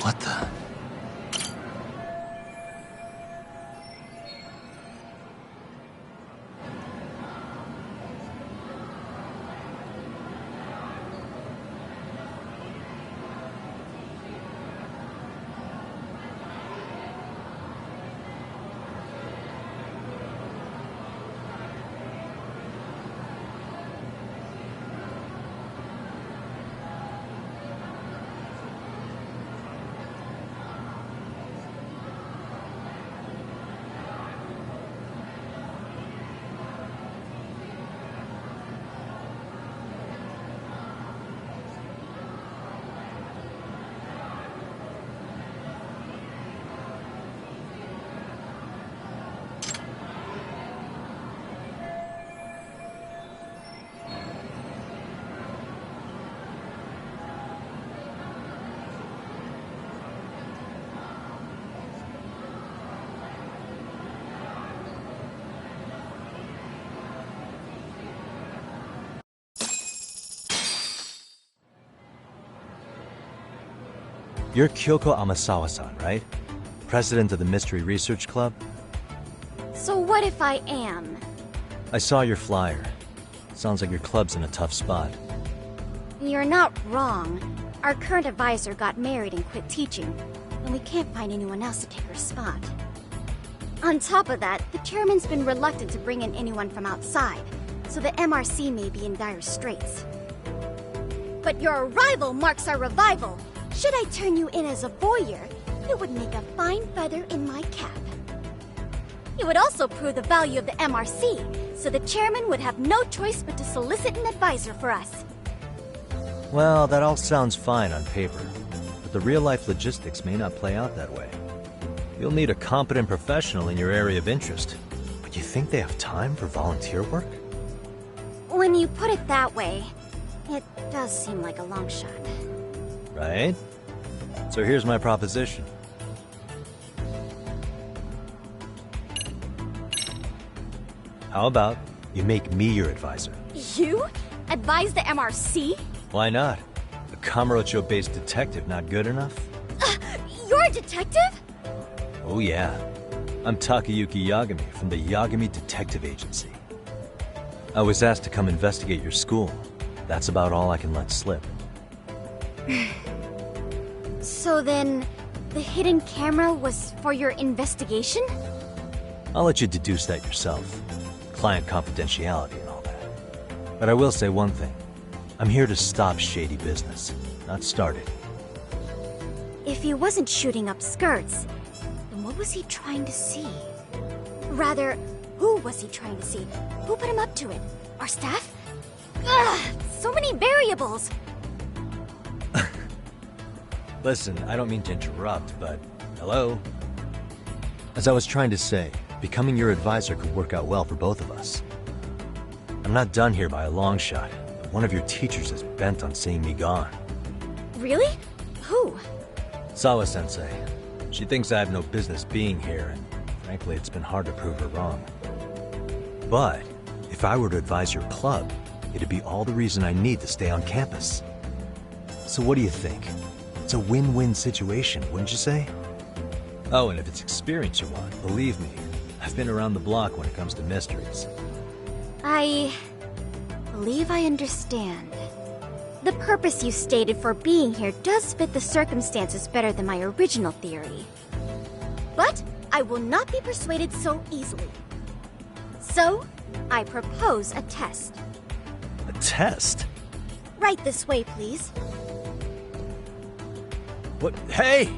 What the... You're Kyoko Amasawa-san, right? President of the Mystery Research Club? So what if I am? I saw your flyer. Sounds like your club's in a tough spot. You're not wrong. Our current advisor got married and quit teaching, and we can't find anyone else to take her spot. On top of that, the chairman's been reluctant to bring in anyone from outside, so the MRC may be in dire straits. But your arrival marks our revival. Should I turn you in as a voyeur, it would make a fine feather in my cap. It would also prove the value of the MRC, so the chairman would have no choice but to solicit an advisor for us. Well, that all sounds fine on paper, but the real-life logistics may not play out that way. You'll need a competent professional in your area of interest, but you think they have time for volunteer work? When you put it that way, it does seem like a long shot. Right? So here's my proposition. How about you make me your advisor? You? Advise the MRC? Why not? A Kamurocho-based detective not good enough? You're a detective? Oh yeah. I'm Takayuki Yagami from the Yagami Detective Agency. I was asked to come investigate your school. That's about all I can let slip. So then, the hidden camera was for your investigation? I'll let you deduce that yourself. Client confidentiality and all that. But I will say one thing. I'm here to stop shady business, not start it. If he wasn't shooting up skirts, then what was he trying to see? Rather, who was he trying to see? Who put him up to it? Our staff? Ugh, so many variables! Listen, I don't mean to interrupt, but hello? As I was trying to say, becoming your advisor could work out well for both of us. I'm not done here by a long shot, but one of your teachers is bent on seeing me gone. Really? Who? Sawa-sensei. She thinks I have no business being here, and frankly, it's been hard to prove her wrong. But if I were to advise your club, it'd be all the reason I need to stay on campus. So what do you think? It's a win-win situation, wouldn't you say? Oh, and if it's experience you want, believe me, I've been around the block when it comes to mysteries. believe I understand. The purpose you stated for being here does fit the circumstances better than my original theory. But I will not be persuaded so easily. So, I propose a test. A test? Right this way, please. What? Hey!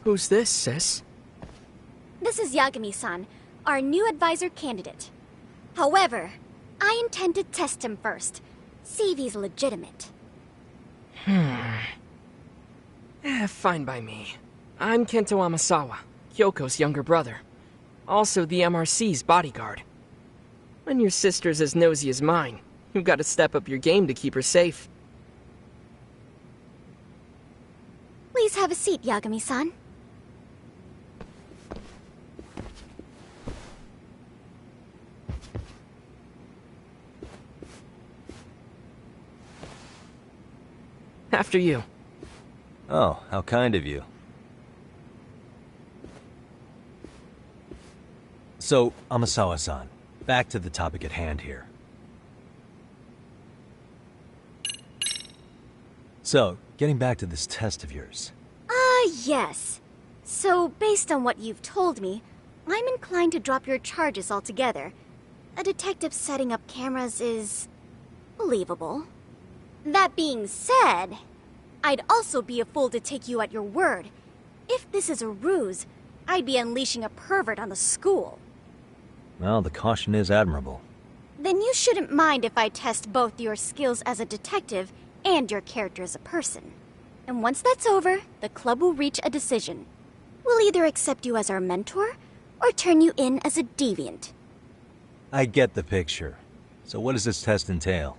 Who's this, sis? This is Yagami-san, our new advisor candidate. However, I intend to test him first. See if he's legitimate. Fine by me. I'm Kento Amasawa, Kyoko's younger brother. Also the MRC's bodyguard. When your sister's as nosy as mine, you've got to step up your game to keep her safe. Please have a seat, Yagami-san. After you. Oh, how kind of you. So, Amasawa-san, back to the topic at hand here. So, getting back to this test of yours. Yes. So, based on what you've told me, I'm inclined to drop your charges altogether. A detective setting up cameras is believable. That being said, I'd also be a fool to take you at your word. If this is a ruse, I'd be unleashing a pervert on the school. Well, the caution is admirable. Then you shouldn't mind if I test both your skills as a detective and your character as a person. And once that's over, the club will reach a decision. We'll either accept you as our mentor, or turn you in as a deviant. I get the picture. So what does this test entail?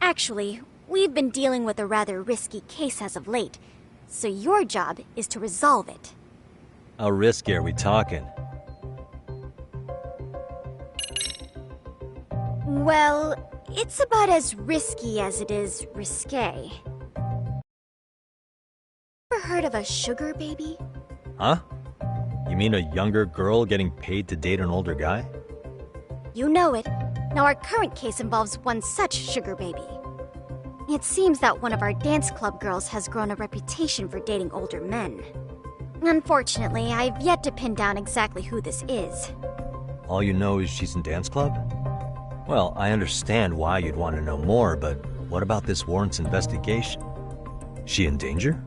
Actually, we've been dealing with a rather risky case as of late, so your job is to resolve it. How risky are we talking? Well, it's about as risky as it is risque. Ever heard of a sugar baby? Huh? You mean a younger girl getting paid to date an older guy? You know it. Now our current case involves one such sugar baby. It seems that one of our dance club girls has grown a reputation for dating older men. Unfortunately, I've yet to pin down exactly who this is. All you know is she's in dance club? Well, I understand why you'd want to know more, but what about this warrants investigation? She in danger?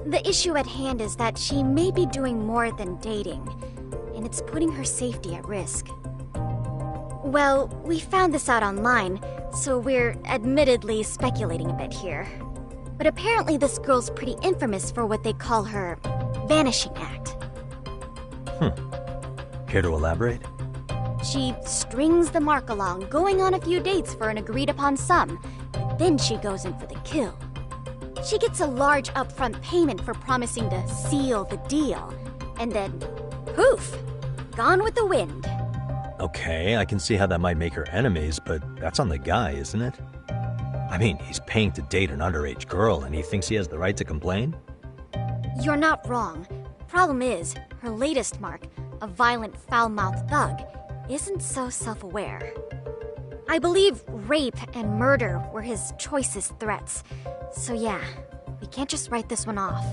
The issue at hand is that she may be doing more than dating, and it's putting her safety at risk. Well, we found this out online, so we're admittedly speculating a bit here. But apparently this girl's pretty infamous for what they call her vanishing act. Care to elaborate? She strings the mark along, going on a few dates for an agreed-upon sum, but then she goes in for the kill. She gets a large upfront payment for promising to seal the deal, and then, poof, gone with the wind. Okay, I can see how that might make her enemies, but that's on the guy, isn't it? I mean, he's paying to date an underage girl, and he thinks he has the right to complain? You're not wrong. Problem is, her latest mark, a violent, foul-mouthed thug, isn't so self-aware. I believe rape and murder were his choicest threats. So yeah, we can't just write this one off.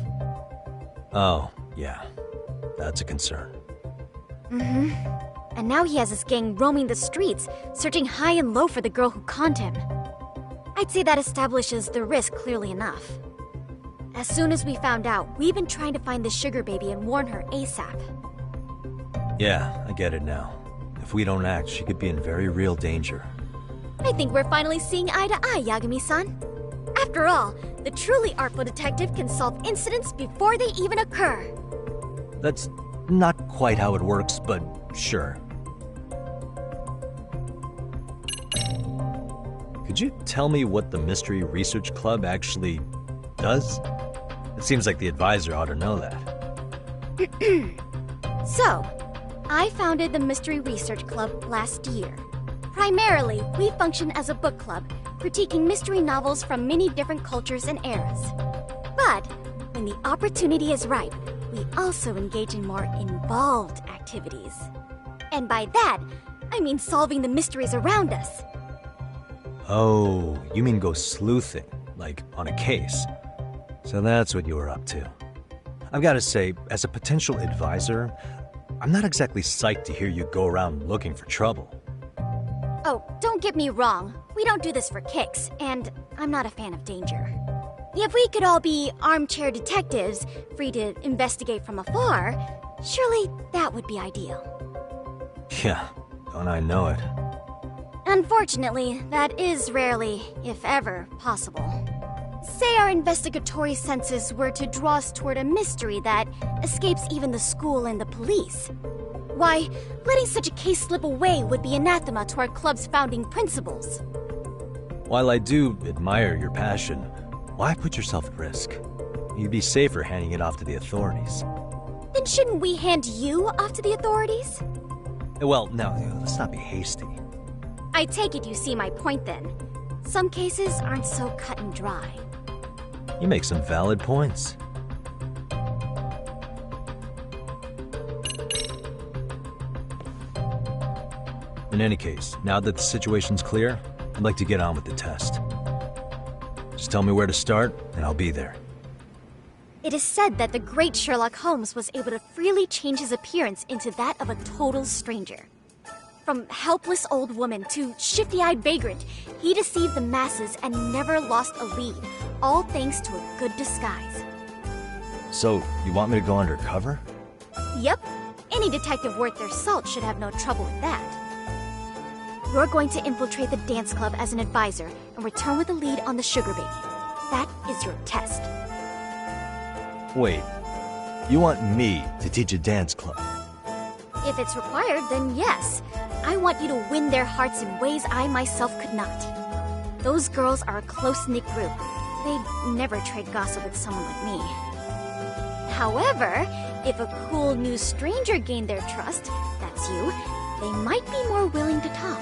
Oh, yeah. That's a concern. Mm-hmm. And now he has his gang roaming the streets, searching high and low for the girl who conned him. I'd say that establishes the risk clearly enough. As soon as we found out, we've been trying to find the sugar baby and warn her ASAP. Yeah, I get it now. If we don't act, she could be in very real danger. I think we're finally seeing eye to eye, Yagami-san. After all, the truly artful detective can solve incidents before they even occur. That's not quite how it works, but sure. Could you tell me what the Mystery Research Club actually does? It seems like the advisor ought to know that. So, I founded the Mystery Research Club last year. Primarily, we function as a book club, critiquing mystery novels from many different cultures and eras. But, when the opportunity is right, we also engage in more involved activities. And by that, I mean solving the mysteries around us. Oh, you mean go sleuthing, like on a case. So that's what you were up to. I've got to say, as a potential advisor, I'm not exactly psyched to hear you go around looking for trouble. Oh, don't get me wrong. We don't do this for kicks, and I'm not a fan of danger. If we could all be armchair detectives, free to investigate from afar, surely that would be ideal. Yeah, don't I know it. Unfortunately, that is rarely, if ever, possible. Say our investigatory senses were to draw us toward a mystery that escapes even the school and the police. Why, letting such a case slip away would be anathema to our club's founding principles. While I do admire your passion, why put yourself at risk? You'd be safer handing it off to the authorities. Then shouldn't we hand you off to the authorities? Well, now, let's not be hasty. I take it you see my point then. Some cases aren't so cut and dry. You make some valid points. In any case, now that the situation's clear, I'd like to get on with the test. Just tell me where to start, and I'll be there. It is said that the great Sherlock Holmes was able to freely change his appearance into that of a total stranger. From helpless old woman to shifty-eyed vagrant, he deceived the masses and never lost a lead, all thanks to a good disguise. So, you want me to go undercover? Yep, any detective worth their salt should have no trouble with that. You're going to infiltrate the dance club as an advisor and return with a lead on the sugar baby. That is your test. Wait, you want me to teach a dance club? If it's required, then yes. I want you to win their hearts in ways I myself could not. Those girls are a close-knit group. They'd never trade gossip with someone like me. However, if a cool new stranger gained their trust, that's you, they might be more willing to talk.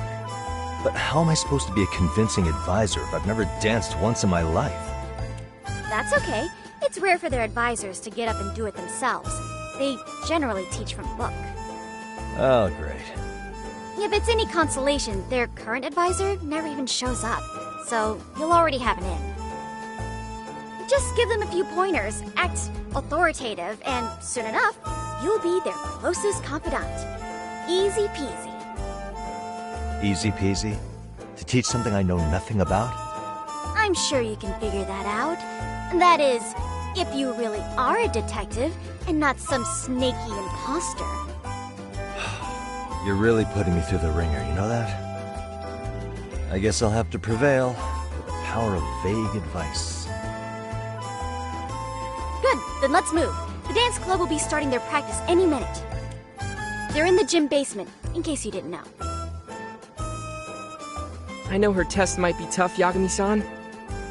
But how am I supposed to be a convincing advisor if I've never danced once in my life? That's okay. It's rare for their advisors to get up and do it themselves. They generally teach from a book. Oh, great. If it's any consolation, their current advisor never even shows up, so you'll already have an in. Just give them a few pointers, act authoritative, and soon enough, you'll be their closest confidant. Easy peasy. Easy peasy? To teach something I know nothing about? I'm sure you can figure that out. That is, if you really are a detective and not some snaky imposter. You're really putting me through the ringer, you know that? I guess I'll have to prevail with the power of vague advice. Good, then let's move. The dance club will be starting their practice any minute. They're in the gym basement, in case you didn't know. I know her test might be tough, Yagami-san,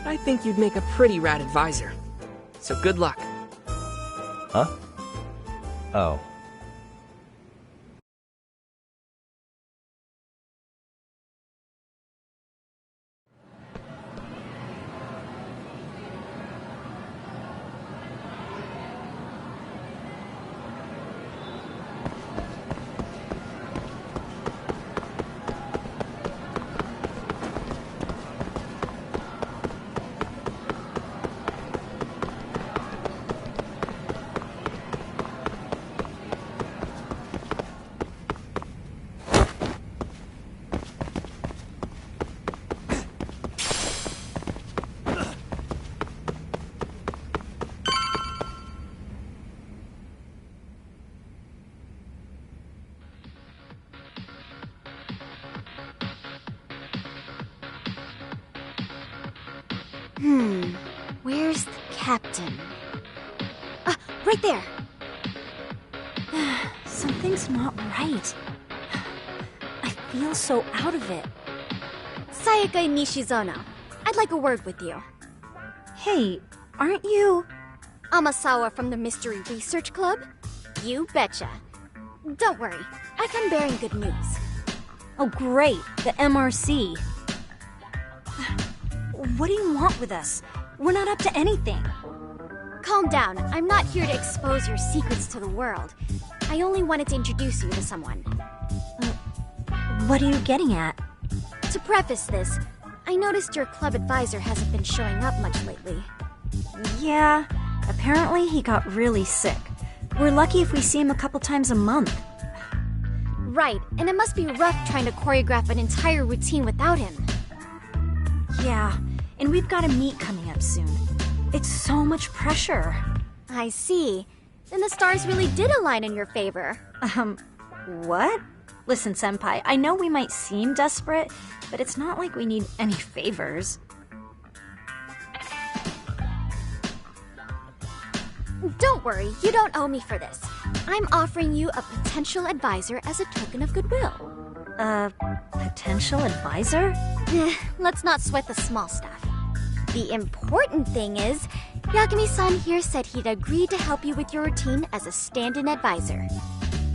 but I think you'd make a pretty rad advisor. So good luck. Huh? Oh. Where's the captain? Ah, right there! Something's not right. I feel so out of it. Sayaka Nishizono, I'd like a word with you. Hey, aren't you... Amasawa from the Mystery Research Club? You betcha. Don't worry, I come bearing good news. Oh great, the MRC. What do you want with us? We're not up to anything. Calm down. I'm not here to expose your secrets to the world. I only wanted to introduce you to someone. What are you getting at? To preface this, I noticed your club advisor hasn't been showing up much lately. Yeah, apparently he got really sick. We're lucky if we see him a couple times a month. Right, and it must be rough trying to choreograph an entire routine without him. Yeah, and we've got a meet coming up soon. It's so much pressure. I see. Then the stars really did align in your favor. What? Listen, Senpai, I know we might seem desperate, but it's not like we need any favors. Don't worry, you don't owe me for this. I'm offering you a potential advisor as a token of goodwill. Potential advisor? Let's not sweat the small stuff. The important thing is, Yagami-san here said he'd agreed to help you with your routine as a stand-in advisor.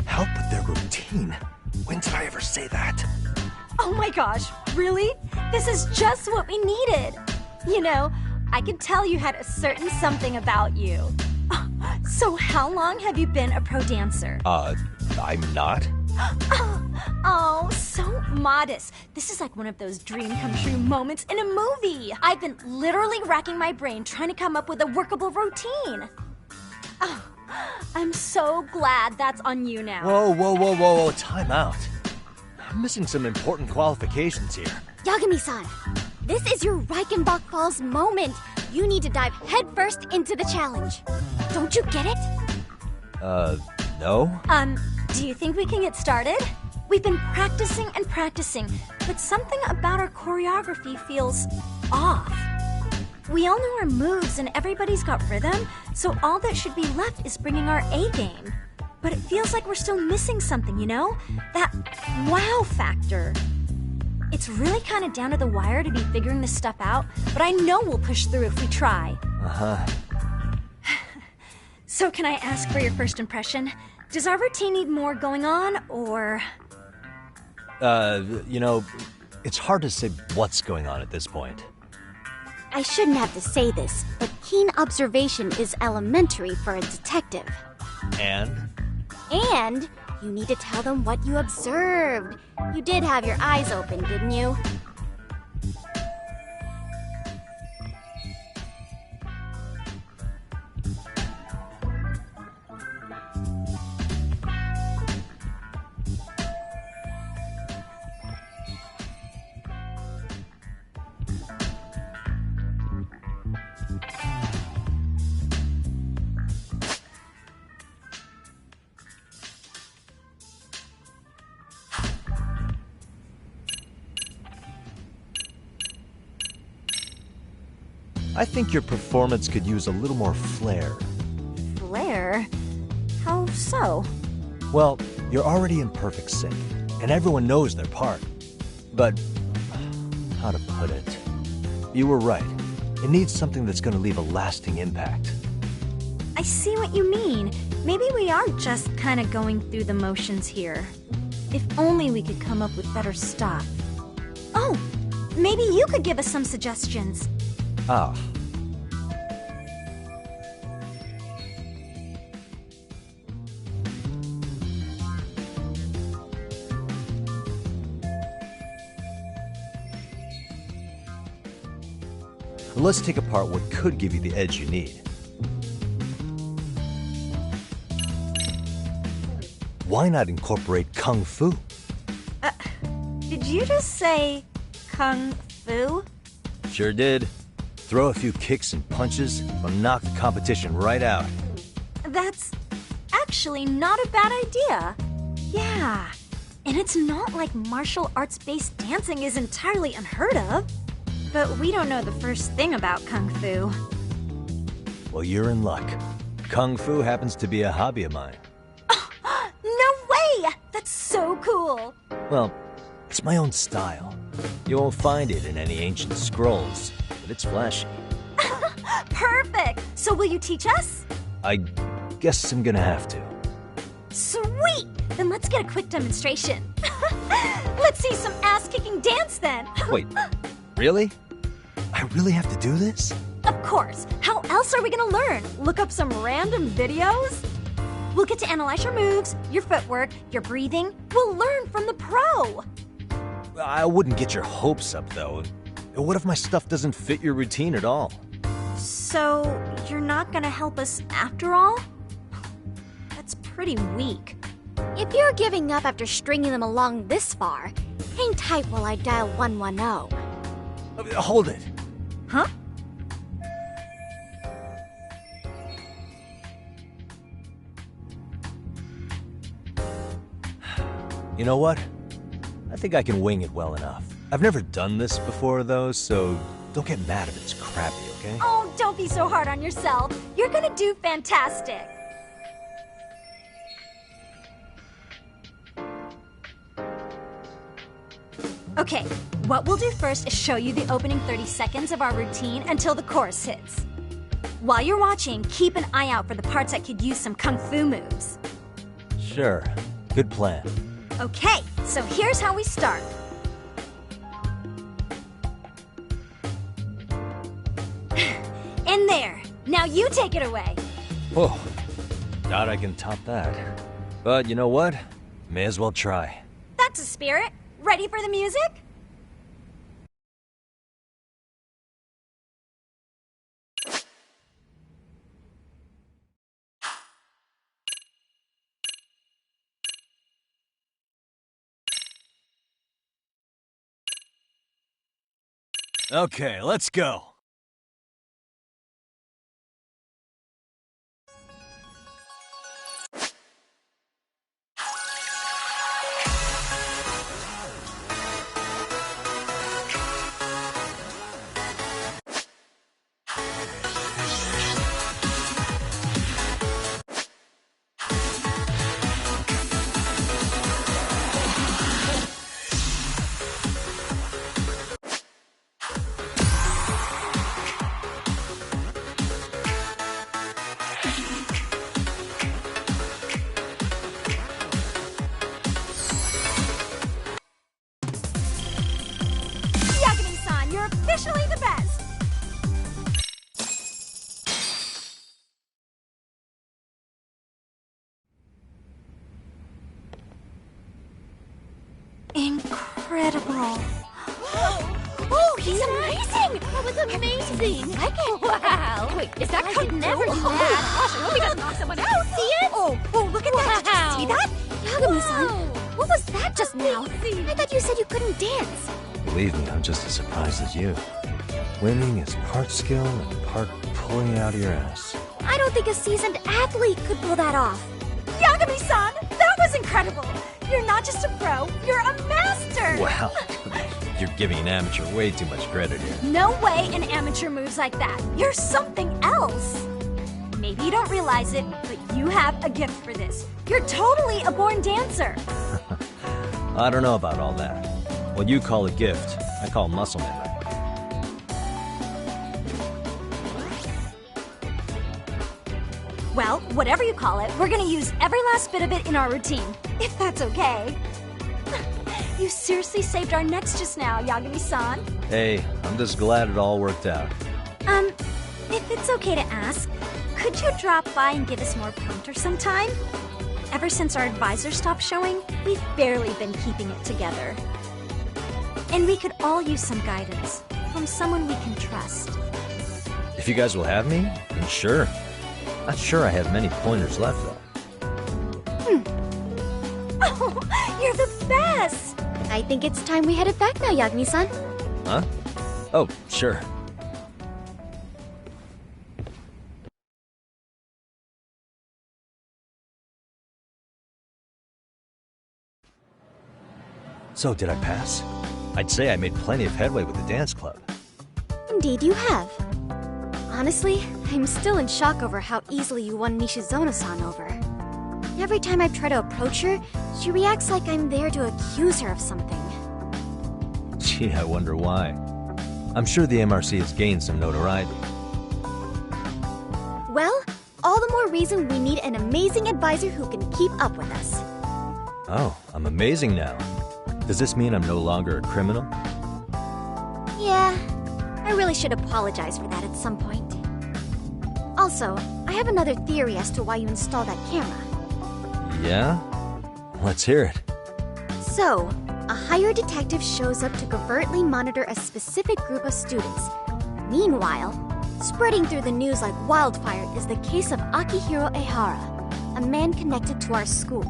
Help with their routine? When did I ever say that? Oh my gosh, really? This is just what we needed! You know, I could tell you had a certain something about you. So how long have you been a pro dancer? I'm not. Oh, so modest. This is like one of those dream come true moments in a movie. I've been literally racking my brain trying to come up with a workable routine. Oh, I'm so glad that's on you now. Whoa, time out. I'm missing some important qualifications here. Yagami-san, this is your Reichenbach Falls moment. You need to dive headfirst into the challenge. Don't you get it? No? Do you think we can get started? We've been practicing and practicing, but something about our choreography feels off. We all know our moves and everybody's got rhythm, so all that should be left is bringing our A game. But it feels like we're still missing something, you know? That wow factor. It's really kind of down to the wire to be figuring this stuff out, but I know we'll push through if we try. Uh-huh. So can I ask for your first impression? Does our routine need more going on, or...? You know, it's hard to say what's going on at this point. I shouldn't have to say this, but keen observation is elementary for a detective. And? And you need to tell them what you observed. You did have your eyes open, didn't you? I think your performance could use a little more flair. Flair? How so? Well, you're already in perfect sync, and everyone knows their part. But, how to put it? You were right. It needs something that's going to leave a lasting impact. I see what you mean. Maybe we are just kind of going through the motions here. If only we could come up with better stuff. Oh, maybe you could give us some suggestions. Ah. Let's take apart what could give you the edge you need. Why not incorporate Kung Fu? Did you just say Kung Fu? Sure did. Throw a few kicks and punches, will knock the competition right out. That's actually not a bad idea. Yeah, and it's not like martial arts-based dancing is entirely unheard of. But we don't know the first thing about Kung Fu. Well, you're in luck. Kung Fu happens to be a hobby of mine. No way! That's so cool! Well, it's my own style. You won't find it in any ancient scrolls, but it's flashy. Perfect! So will you teach us? I guess I'm gonna have to. Sweet! Then let's get a quick demonstration. Let's see some ass-kicking dance then! Wait, really? I really have to do this? Of course! How else are we gonna learn? Look up some random videos? We'll get to analyze your moves, your footwork, your breathing. We'll learn from the pro! I wouldn't get your hopes up, though. What if my stuff doesn't fit your routine at all? So, you're not gonna help us after all? That's pretty weak. If you're giving up after stringing them along this far, hang tight while I dial 110. Hold it. Huh? You know what? I think I can wing it well enough. I've never done this before, though, so don't get mad if it's crappy, okay? Oh, don't be so hard on yourself. You're gonna do fantastic. Okay, what we'll do first is show you the opening 30 seconds of our routine until the chorus hits. While you're watching, keep an eye out for the parts that could use some Kung Fu moves. Sure. Good plan. Okay, so here's how we start. In there. Now you take it away. Whoa. Doubt I can top that. But you know what? May as well try. That's a spirit. Ready for the music? Okay, let's go. Yagami-san, you're officially the best! Incredible. Oh, he's amazing! That was amazing! Like it? Wow! Wait, is that I could never do that. Gosh, I hope he doesn't knock someone out. See it? Oh, look at that! Did you see that? Yagami-san, what was that just now? I thought you said you couldn't dance. Believe me, I'm just as surprised as you. Winning is part skill and part pulling it out of your ass. I don't think a seasoned athlete could pull that off. Yagami-san, that was incredible! You're not just a pro, you're a master! Wow. You're giving an amateur way too much credit here. No way an amateur moves like that. You're something else. Maybe you don't realize it, but you have a gift for this. You're totally a born dancer. I don't know about all that. What you call a gift, I call muscle memory. Well, whatever you call it, we're gonna use every last bit of it in our routine, if that's okay. You seriously saved our necks just now, Yagami-san. Hey, I'm just glad it all worked out. If it's okay to ask, could you drop by and give us more pointers sometime? Ever since our advisor stopped showing, we've barely been keeping it together. And we could all use some guidance from someone we can trust. If you guys will have me, then sure. Not sure I have many pointers left, though. Oh, you're the best! I think it's time we headed back now, Yagami-san. Huh? Oh, sure. So, did I pass? I'd say I made plenty of headway with the dance club. Indeed you have. Honestly, I'm still in shock over how easily you won Nishizono-san over. Every time I try to approach her, she reacts like I'm there to accuse her of something. Gee, I wonder why. I'm sure the MRC has gained some notoriety. Well, all the more reason we need an amazing advisor who can keep up with us. Oh, I'm amazing now. Does this mean I'm no longer a criminal? Yeah, I really should apologize for that at some point. Also, I have another theory as to why you installed that camera. Yeah? Let's hear it. So, a hired detective shows up to covertly monitor a specific group of students. Meanwhile, spreading through the news like wildfire is the case of Akihiro Ehara, a man connected to our school.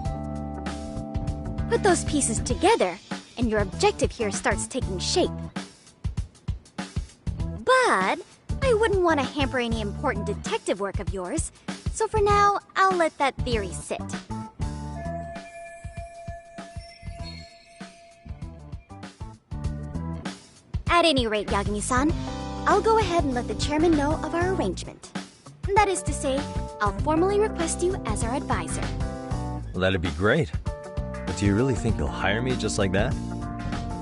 Put those pieces together, and your objective here starts taking shape. But I wouldn't want to hamper any important detective work of yours, so for now, I'll let that theory sit. At any rate, Yagami-san, I'll go ahead and let the chairman know of our arrangement. That is to say, I'll formally request you as our advisor. Well, that'd be great. But do you really think you'll hire me just like that?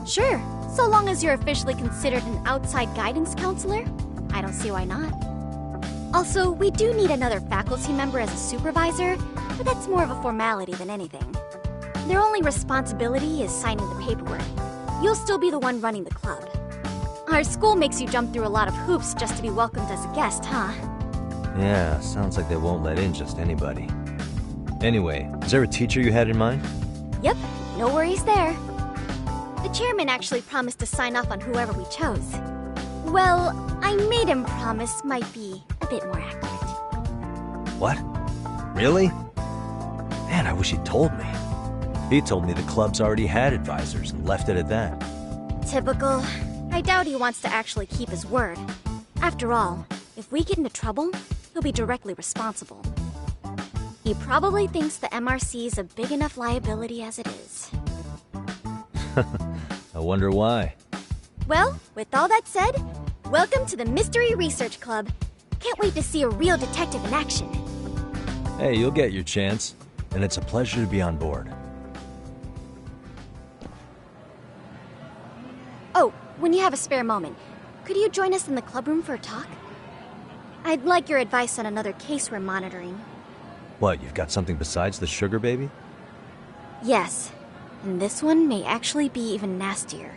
Sure, so long as you're officially considered an outside guidance counselor, I don't see why not. Also, we do need another faculty member as a supervisor, but that's more of a formality than anything. Their only responsibility is signing the paperwork. You'll still be the one running the club. Our school makes you jump through a lot of hoops just to be welcomed as a guest, huh? Yeah, sounds like they won't let in just anybody. Anyway, is there a teacher you had in mind? Yep, no worries there. The chairman actually promised to sign off on whoever we chose. Well, I made him promise might be a bit more accurate. What? Really? Man, I wish he'd told me. He told me the club's already had advisors and left it at that. Typical. I doubt he wants to actually keep his word. After all, if we get into trouble, he'll be directly responsible. He probably thinks the MRC is a big enough liability as it is. I wonder why. Well, with all that said, welcome to the Mystery Research Club. Can't wait to see a real detective in action. Hey, you'll get your chance, and it's a pleasure to be on board. Oh, when you have a spare moment, could you join us in the club room for a talk? I'd like your advice on another case we're monitoring. What, you've got something besides the sugar baby? Yes, and this one may actually be even nastier.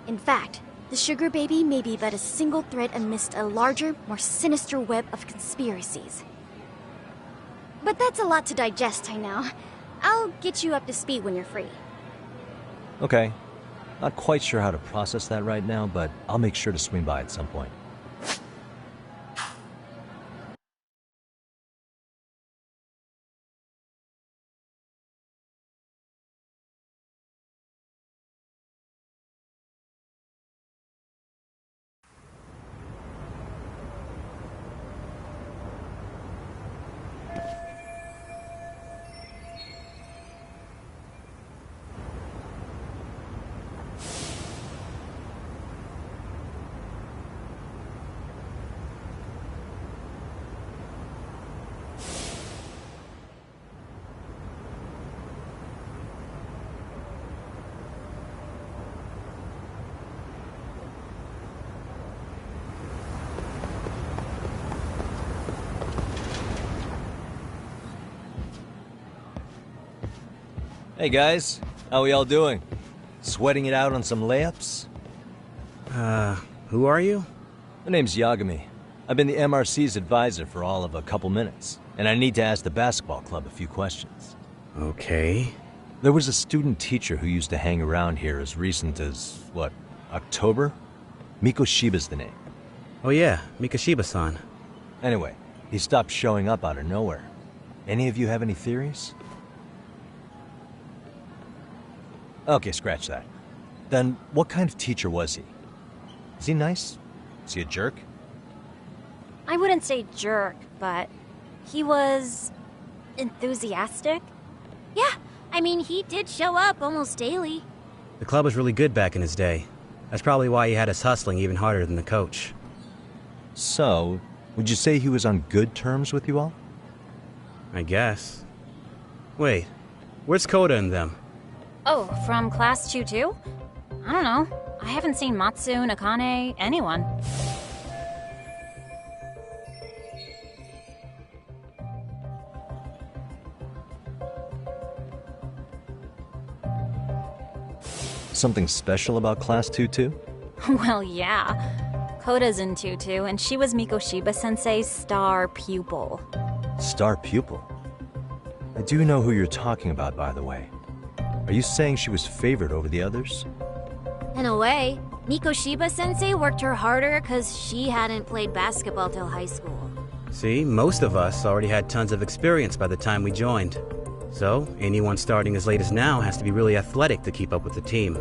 In fact, the sugar baby may be but a single thread amidst a larger, more sinister web of conspiracies. But that's a lot to digest, I know. I'll get you up to speed when you're free. Okay. Not quite sure how to process that right now, but I'll make sure to swing by at some point. Hey guys, how we all doing? Sweating it out on some layups? Who are you? My name's Yagami. I've been the MRC's advisor for all of a couple minutes, and I need to ask the basketball club a few questions. Okay. There was a student teacher who used to hang around here as recent as, what, October? Mikoshiba's the name. Oh yeah, Mikoshiba-san. Anyway, he stopped showing up out of nowhere. Any of you have any theories? Okay, scratch that. Then, what kind of teacher was he? Is he nice? Is he a jerk? I wouldn't say jerk, but he was enthusiastic. Yeah, I mean, he did show up almost daily. The club was really good back in his day. That's probably why he had us hustling even harder than the coach. So, would you say he was on good terms with you all? I guess. Wait, where's Koda and them? Oh, from class 2 too? I don't know. I haven't seen Matsu, Nakane, anyone. Something special about class 2 too? Well, yeah. Koda's in 2-2, and she was Mikoshiba-sensei's star pupil. Star pupil? I do know who you're talking about, by the way. Are you saying she was favored over the others? In a way, Mikoshiba-sensei worked her harder because she hadn't played basketball till high school. See, most of us already had tons of experience by the time we joined. So, anyone starting as late as now has to be really athletic to keep up with the team.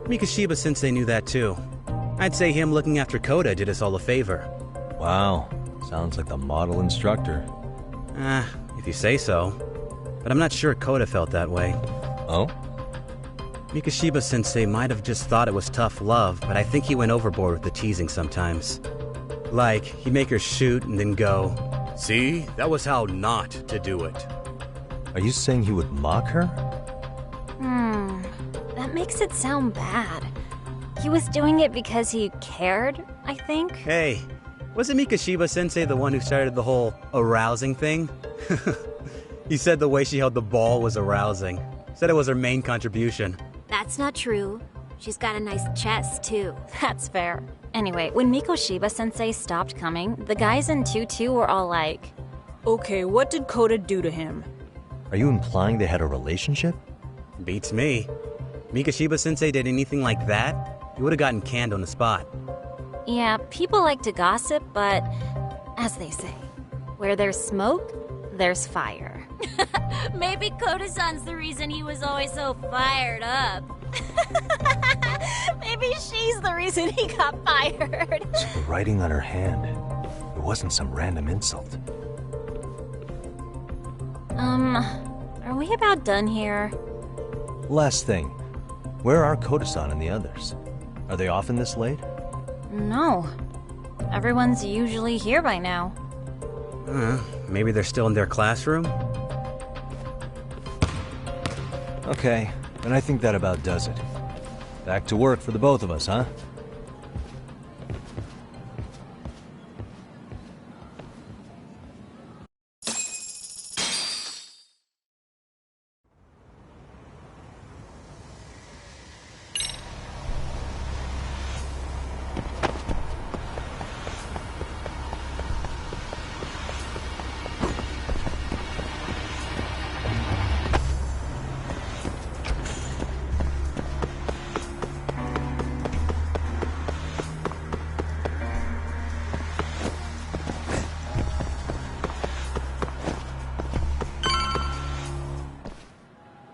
Mikoshiba-sensei knew that too. I'd say him looking after Koda did us all a favor. Wow, sounds like the model instructor. If you say so. But I'm not sure Koda felt that way. Oh? Mikoshiba-sensei might have just thought it was tough love, but I think he went overboard with the teasing sometimes. Like, he'd make her shoot and then go, "See, that was how not to do it." Are you saying he would mock her? That makes it sound bad. He was doing it because he cared, I think. Hey, wasn't Mikoshiba-sensei the one who started the whole arousing thing? He said the way she held the ball was arousing. Said it was her main contribution. That's not true. She's got a nice chest, too. That's fair. Anyway, when Mikoshiba-sensei stopped coming, the guys in 2-2 were all like, okay, what did Kota do to him? Are you implying they had a relationship? Beats me. Mikoshiba-sensei did anything like that, he would have gotten canned on the spot. yeah, people like to gossip, but as they say, where there's smoke, there's fire. Maybe Koda-san's the reason he was always so fired up. Maybe she's the reason he got fired. So the writing on her hand, it wasn't some random insult. Are we about done here? Last thing, where are Kota-san and the others? Are they often this late? No. Everyone's usually here by now. Maybe they're still in their classroom? Okay, then I think that about does it. Back to work for the both of us, huh?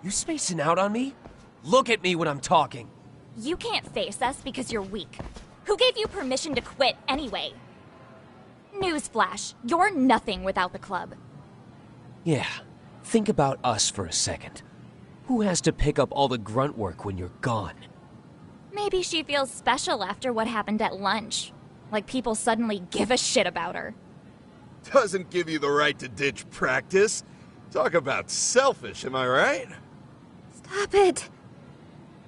You spacing out on me? Look at me when I'm talking. You can't face us because you're weak. Who gave you permission to quit anyway? Newsflash, you're nothing without the club. Yeah, think about us for a second. Who has to pick up all the grunt work when you're gone? Maybe she feels special after what happened at lunch. Like people suddenly give a shit about her. Doesn't give you the right to ditch practice. Talk about selfish, am I right? Stop it!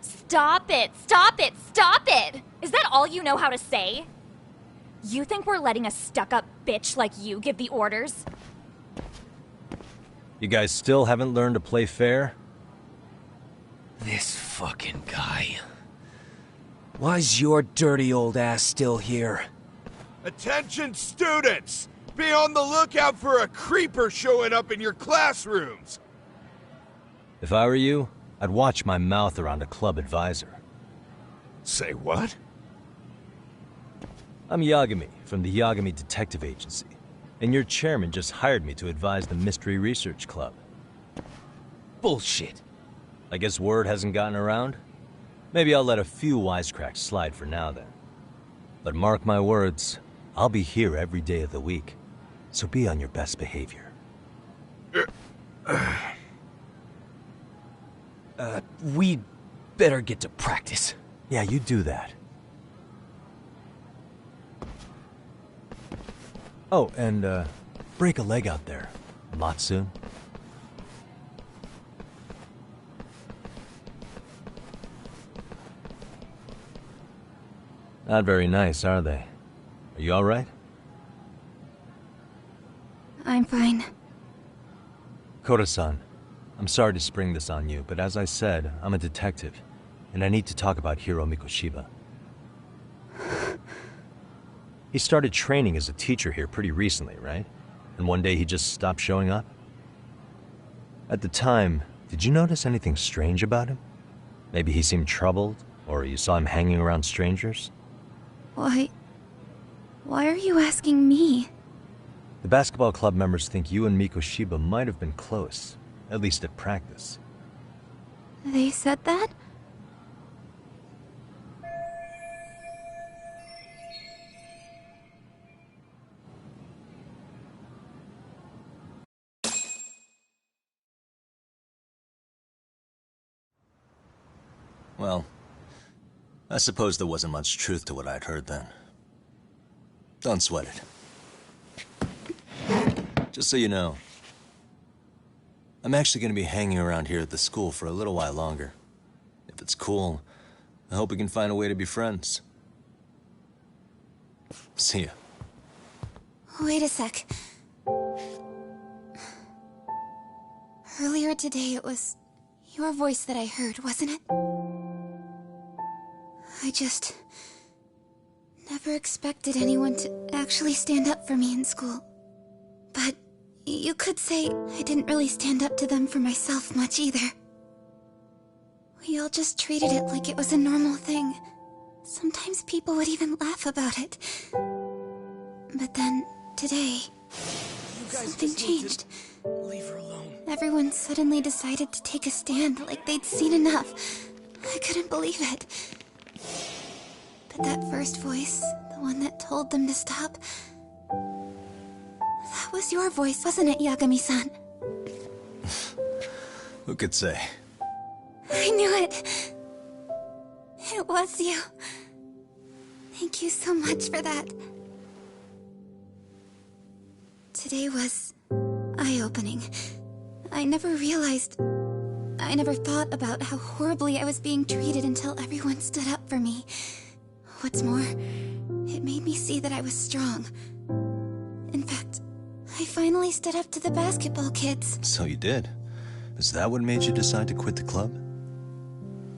Stop it! Stop it! Stop it! Is that all you know how to say? You think we're letting a stuck-up bitch like you give the orders? You guys still haven't learned to play fair? This fucking guy. Why's your dirty old ass still here? Attention students! Be on the lookout for a creeper showing up in your classrooms! If I were you, I'd watch my mouth around a club advisor. Say what? I'm Yagami, from the Yagami Detective Agency, and your chairman just hired me to advise the Mystery Research Club. Bullshit. I guess word hasn't gotten around? Maybe I'll let a few wisecracks slide for now then. But mark my words, I'll be here every day of the week, so be on your best behavior. We'd better get to practice. Yeah, you do that. Oh, and, break a leg out there, Matsu. Not very nice, are they? Are you alright? I'm fine. Kota-san, I'm sorry to spring this on you, but as I said, I'm a detective, and I need to talk about Hiro Mikoshiba. He started training as a teacher here pretty recently, right? And one day he just stopped showing up? At the time, did you notice anything strange about him? Maybe he seemed troubled, or you saw him hanging around strangers? Why are you asking me? The basketball club members think you and Mikoshiba might have been close, at least at practice. They said that? Well, I suppose there wasn't much truth to what I'd heard then. Don't sweat it. Just so you know, I'm actually going to be hanging around here at the school for a little while longer. If it's cool, I hope we can find a way to be friends. See ya. Wait a sec. Earlier today it was your voice that I heard, wasn't it? I just never expected anyone to actually stand up for me in school. But you could say I didn't really stand up to them for myself much either. We all just treated it like it was a normal thing. Sometimes people would even laugh about it. But then, today, something changed. Leave her alone. Everyone suddenly decided to take a stand like they'd seen enough. I couldn't believe it. But that first voice, the one that told them to stop, that was your voice, wasn't it, Yagami-san? Who could say? I knew it. It was you. Thank you so much for that. Today was eye-opening. I never thought about how horribly I was being treated until everyone stood up for me. What's more, it made me see that I was strong. In fact, I finally stood up to the basketball kids. So you did. Is that what made you decide to quit the club?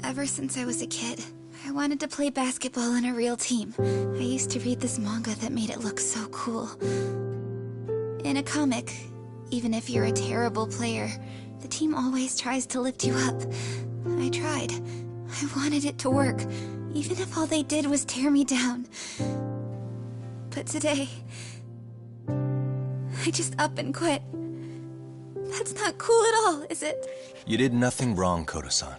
Ever since I was a kid, I wanted to play basketball on a real team. I used to read this manga that made it look so cool. In a comic, even if you're a terrible player, the team always tries to lift you up. I tried. I wanted it to work, even if all they did was tear me down. But today, I just up and quit. That's not cool at all, is it? You did nothing wrong, Koto-san.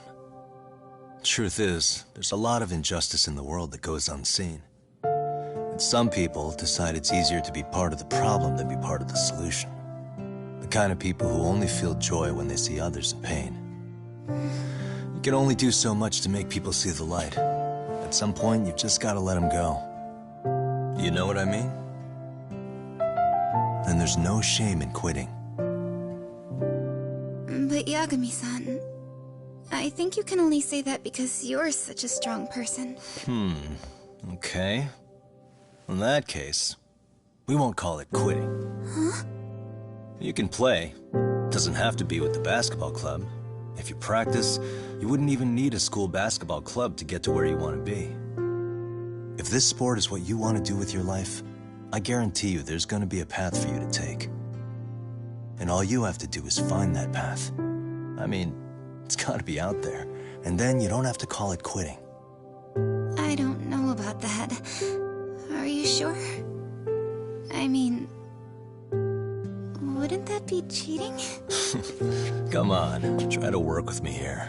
Truth is, there's a lot of injustice in the world that goes unseen. And some people decide it's easier to be part of the problem than be part of the solution. The kind of people who only feel joy when they see others in pain. You can only do so much to make people see the light. At some point, you've just gotta let them go. You know what I mean? And there's no shame in quitting. But Yagami-san, I think you can only say that because you're such a strong person. Okay. In that case, we won't call it quitting. Huh? You can play. Doesn't have to be with the basketball club. If you practice, you wouldn't even need a school basketball club to get to where you want to be. If this sport is what you want to do with your life, I guarantee you there's going to be a path for you to take. And all you have to do is find that path. I mean, it's got to be out there. And then you don't have to call it quitting. I don't know about that. Are you sure? I mean, wouldn't that be cheating? Come on, try to work with me here.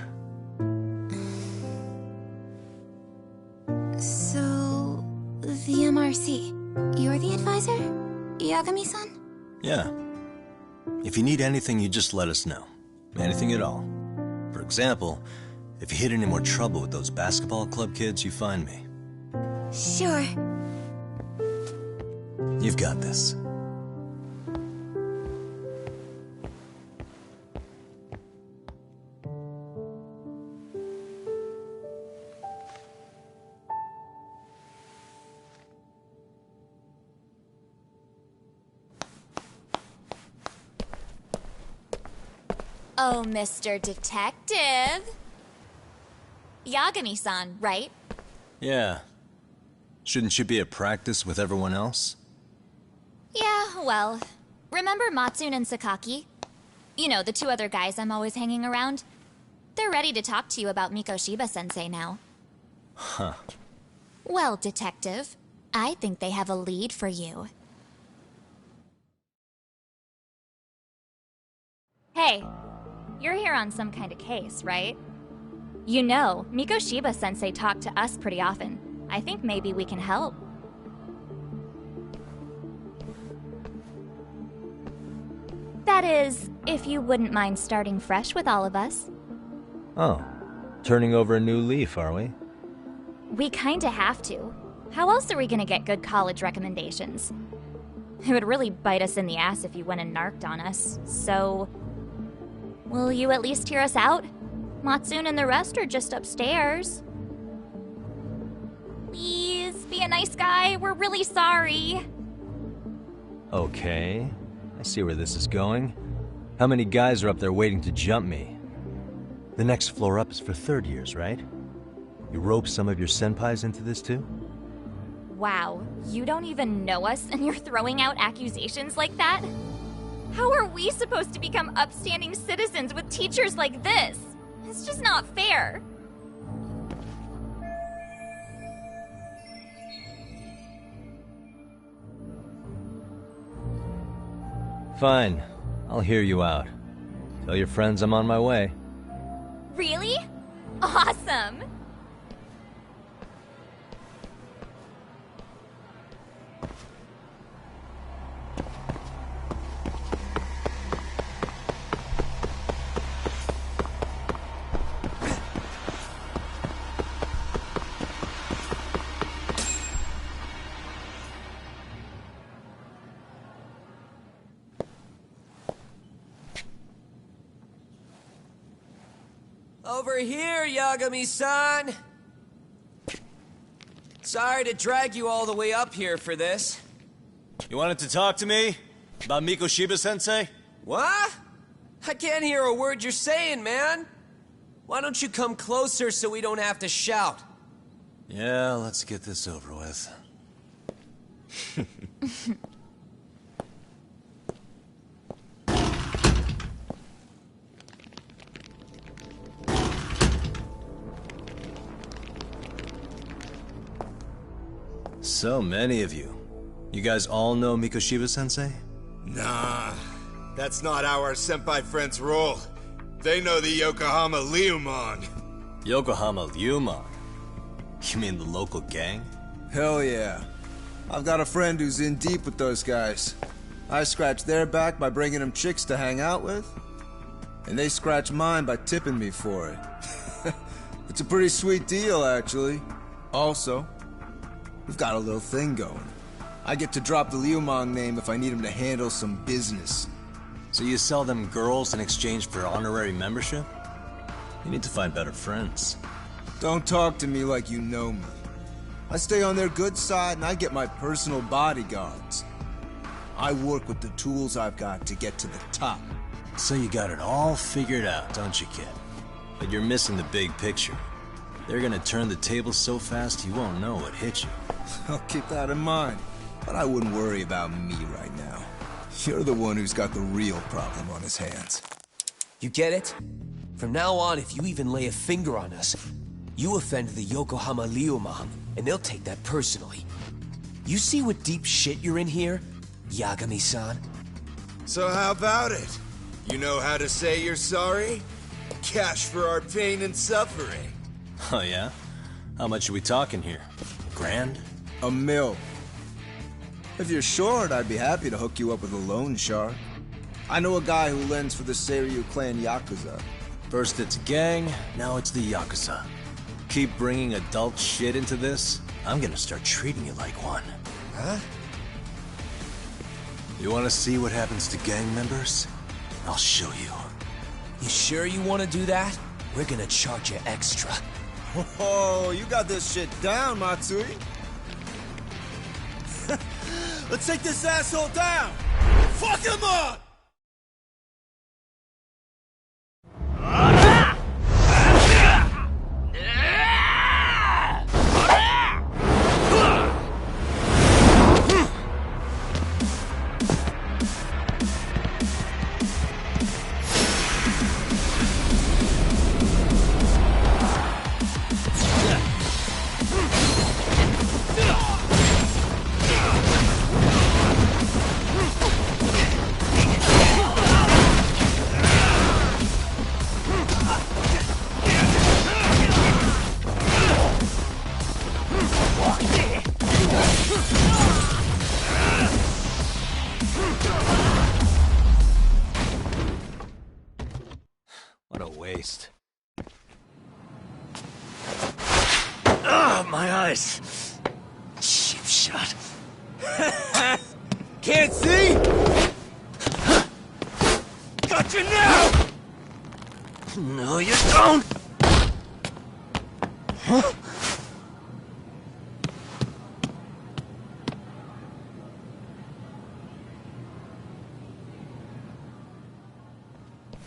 So, the MRC, you're the advisor? Yagami-san? Yeah. If you need anything, you just let us know. Anything at all. For example, if you hit any more trouble with those basketball club kids, you find me. Sure. You've got this. Oh, Mr. Detective. Yagami-san, right? Yeah. Shouldn't you be at practice with everyone else? Yeah, well, remember Matsune and Sakaki? You know, the two other guys I'm always hanging around? They're ready to talk to you about Mikoshiba-sensei now. Huh. Well, Detective, I think they have a lead for you. Hey, you're here on some kind of case, right? You know, Mikoshiba-sensei talked to us pretty often. I think maybe we can help. That is, if you wouldn't mind starting fresh with all of us. Oh, turning over a new leaf, are we? We kinda have to. How else are we gonna get good college recommendations? It would really bite us in the ass if you went and narked on us, so... Will you at least hear us out? Matsune and the rest are just upstairs. Please, be a nice guy. We're really sorry. Okay, I see where this is going. How many guys are up there waiting to jump me? The next floor up is for third years, right? You roped some of your senpais into this too? Wow, you don't even know us and you're throwing out accusations like that? How are we supposed to become upstanding citizens with teachers like this? It's just not fair. Fine. I'll hear you out. Tell your friends I'm on my way. Really? Awesome! Over here, Yagami-san! Sorry to drag you all the way up here for this. You wanted to talk to me? About Mikoshiba-sensei? What? I can't hear a word you're saying, man. Why don't you come closer so we don't have to shout? Yeah, let's get this over with. So many of you. You guys all know Mikoshiba-sensei? Nah, that's not how our senpai friends roll. They know the Yokohama Leomon. Yokohama Leomon? You mean the local gang? Hell yeah. I've got a friend who's in deep with those guys. I scratch their back by bringing them chicks to hang out with, and they scratch mine by tipping me for it. It's a pretty sweet deal, actually. Also, we've got a little thing going. I get to drop the Leomon name if I need him to handle some business. So you sell them girls in exchange for honorary membership? You need to find better friends. Don't talk to me like you know me. I stay on their good side and I get my personal bodyguards. I work with the tools I've got to get to the top. So you got it all figured out, don't you, kid? But you're missing the big picture. They're gonna turn the tables so fast you won't know what hit you. I'll keep that in mind. But I wouldn't worry about me right now. You're the one who's got the real problem on his hands. You get it? From now on, if you even lay a finger on us, you offend the Yokohama Leomon, and they'll take that personally. You see what deep shit you're in here, Yagami-san? So how about it? You know how to say you're sorry? Cash for our pain and suffering. Oh yeah? How much are we talking here? Grand? $1 million. If you're short, I'd be happy to hook you up with a loan shark. I know a guy who lends for the Seiryu clan Yakuza. First it's a gang, now it's the Yakuza. Keep bringing adult shit into this, I'm gonna start treating you like one. Huh? You wanna see what happens to gang members? I'll show you. You sure you want to do that? We're gonna charge you extra. Oh, you got this shit down, Matsui. Let's take this asshole down! Fuck him up! What a waste. Ah, my eyes! Cheap shot. Can't see? Got you now! No, you don't! Huh?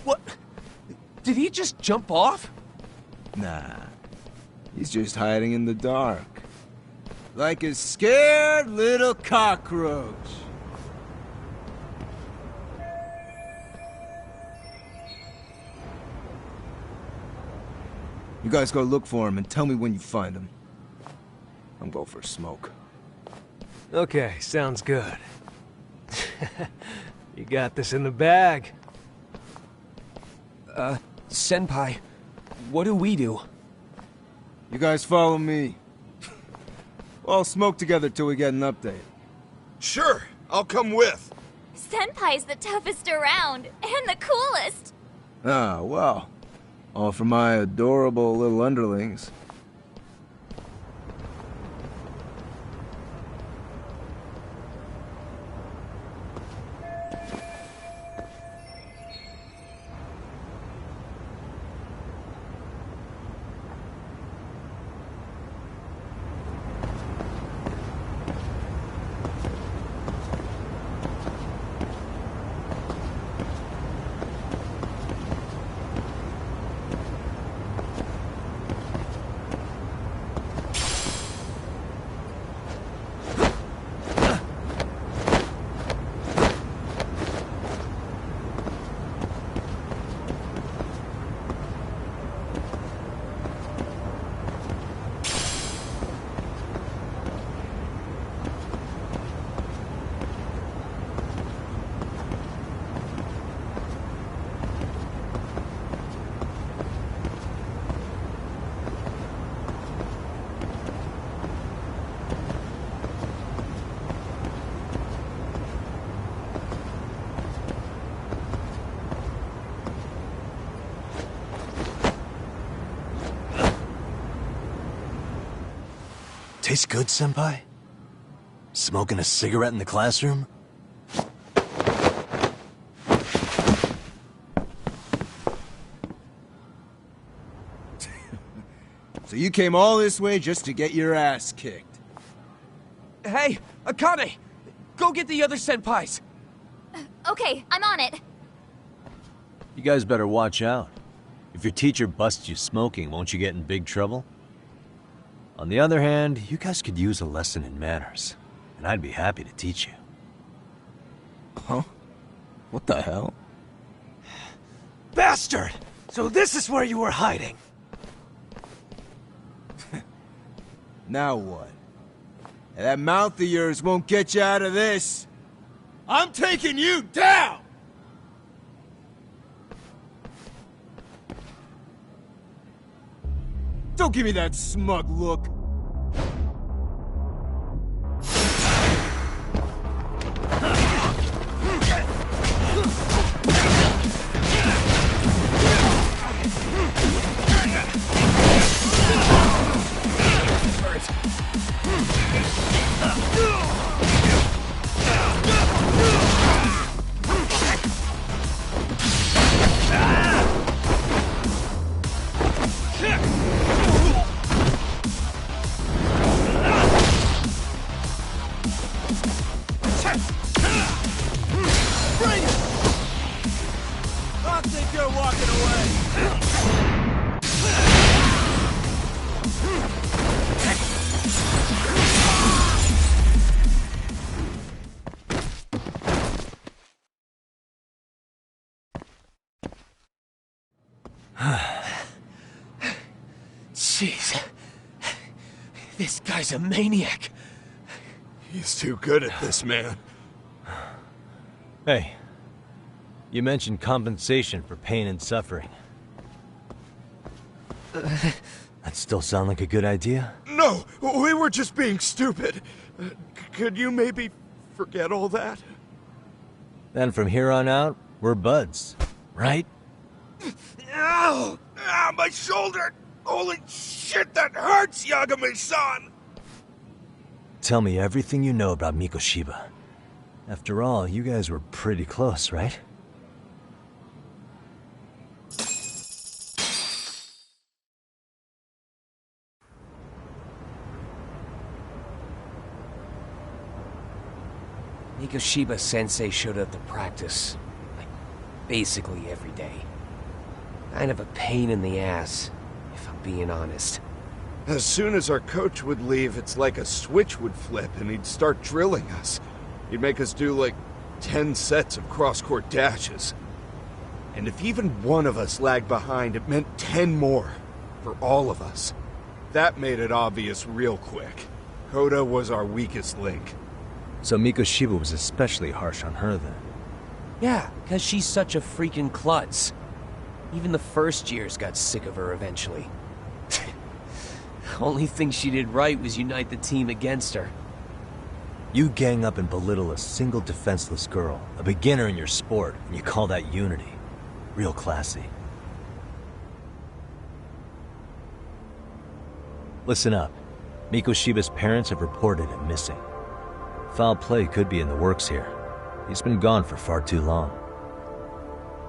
What? Did he just jump off? Nah. He's just hiding in the dark. Like a scared little cockroach. You guys go look for him and tell me when you find him. I'm going for a smoke. Okay, sounds good. You got this in the bag. Senpai, what do we do? You guys follow me. We'll all smoke together till we get an update. Sure, I'll come with. Senpai's the toughest around, and the coolest. Ah, well. All for my adorable little underlings. Tastes good, Senpai? Smoking a cigarette in the classroom? So you came all this way just to get your ass kicked? Hey, Akane! Go get the other senpais! Okay, I'm on it. You guys better watch out. If your teacher busts you smoking, won't you get in big trouble? On the other hand, you guys could use a lesson in manners, and I'd be happy to teach you. Huh? What the hell? Bastard! So this is where you were hiding. Now what? That mouth of yours won't get you out of this. I'm taking you down! Don't give me that smug look. Jeez. This guy's a maniac. He's too good at this, man. Hey, you mentioned compensation for pain and suffering. That still sound like a good idea? No, we were just being stupid. Could you maybe forget all that? Then from here on out, we're buds, right? Ow! Ah, my shoulder! Holy shit, that hurts, Yagami-san! Tell me everything you know about Mikoshiba. After all, you guys were pretty close, right? Mikoshiba Sensei showed up to practice, like, basically every day. Kind of a pain in the ass, if I'm being honest. As soon as our coach would leave, it's like a switch would flip and he'd start drilling us. He'd make us do like 10 sets of cross-court dashes. And if even one of us lagged behind, it meant 10 more for all of us. That made it obvious real quick. Coda was our weakest link. So Mikoshiba was especially harsh on her then? Yeah, because she's such a freaking klutz. Even the first years got sick of her eventually. Only thing she did right was unite the team against her. You gang up and belittle a single defenseless girl, a beginner in your sport, and you call that unity. Real classy. Listen up. Mikoshiba's parents have reported him missing. Foul play could be in the works here. He's been gone for far too long.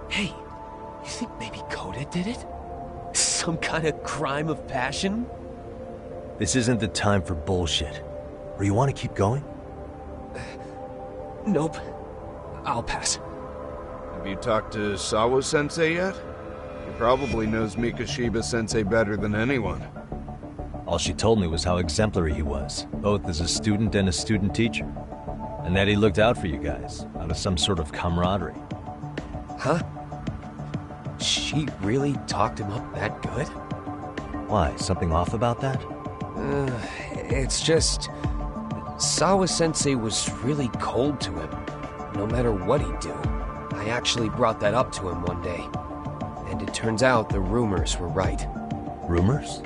Hey, you think maybe Coda did it? Some kind of crime of passion? This isn't the time for bullshit. Or you want to keep going? Nope. I'll pass. Have you talked to Sawa-sensei yet? He probably knows Mikoshiba-sensei better than anyone. All she told me was how exemplary he was, both as a student and a student teacher. And that he looked out for you guys, out of some sort of camaraderie. Huh? She really talked him up that good? Why, something off about that? It's just... Sawa-sensei was really cold to him, no matter what he'd do. I actually brought that up to him one day. And it turns out the rumors were right. Rumors?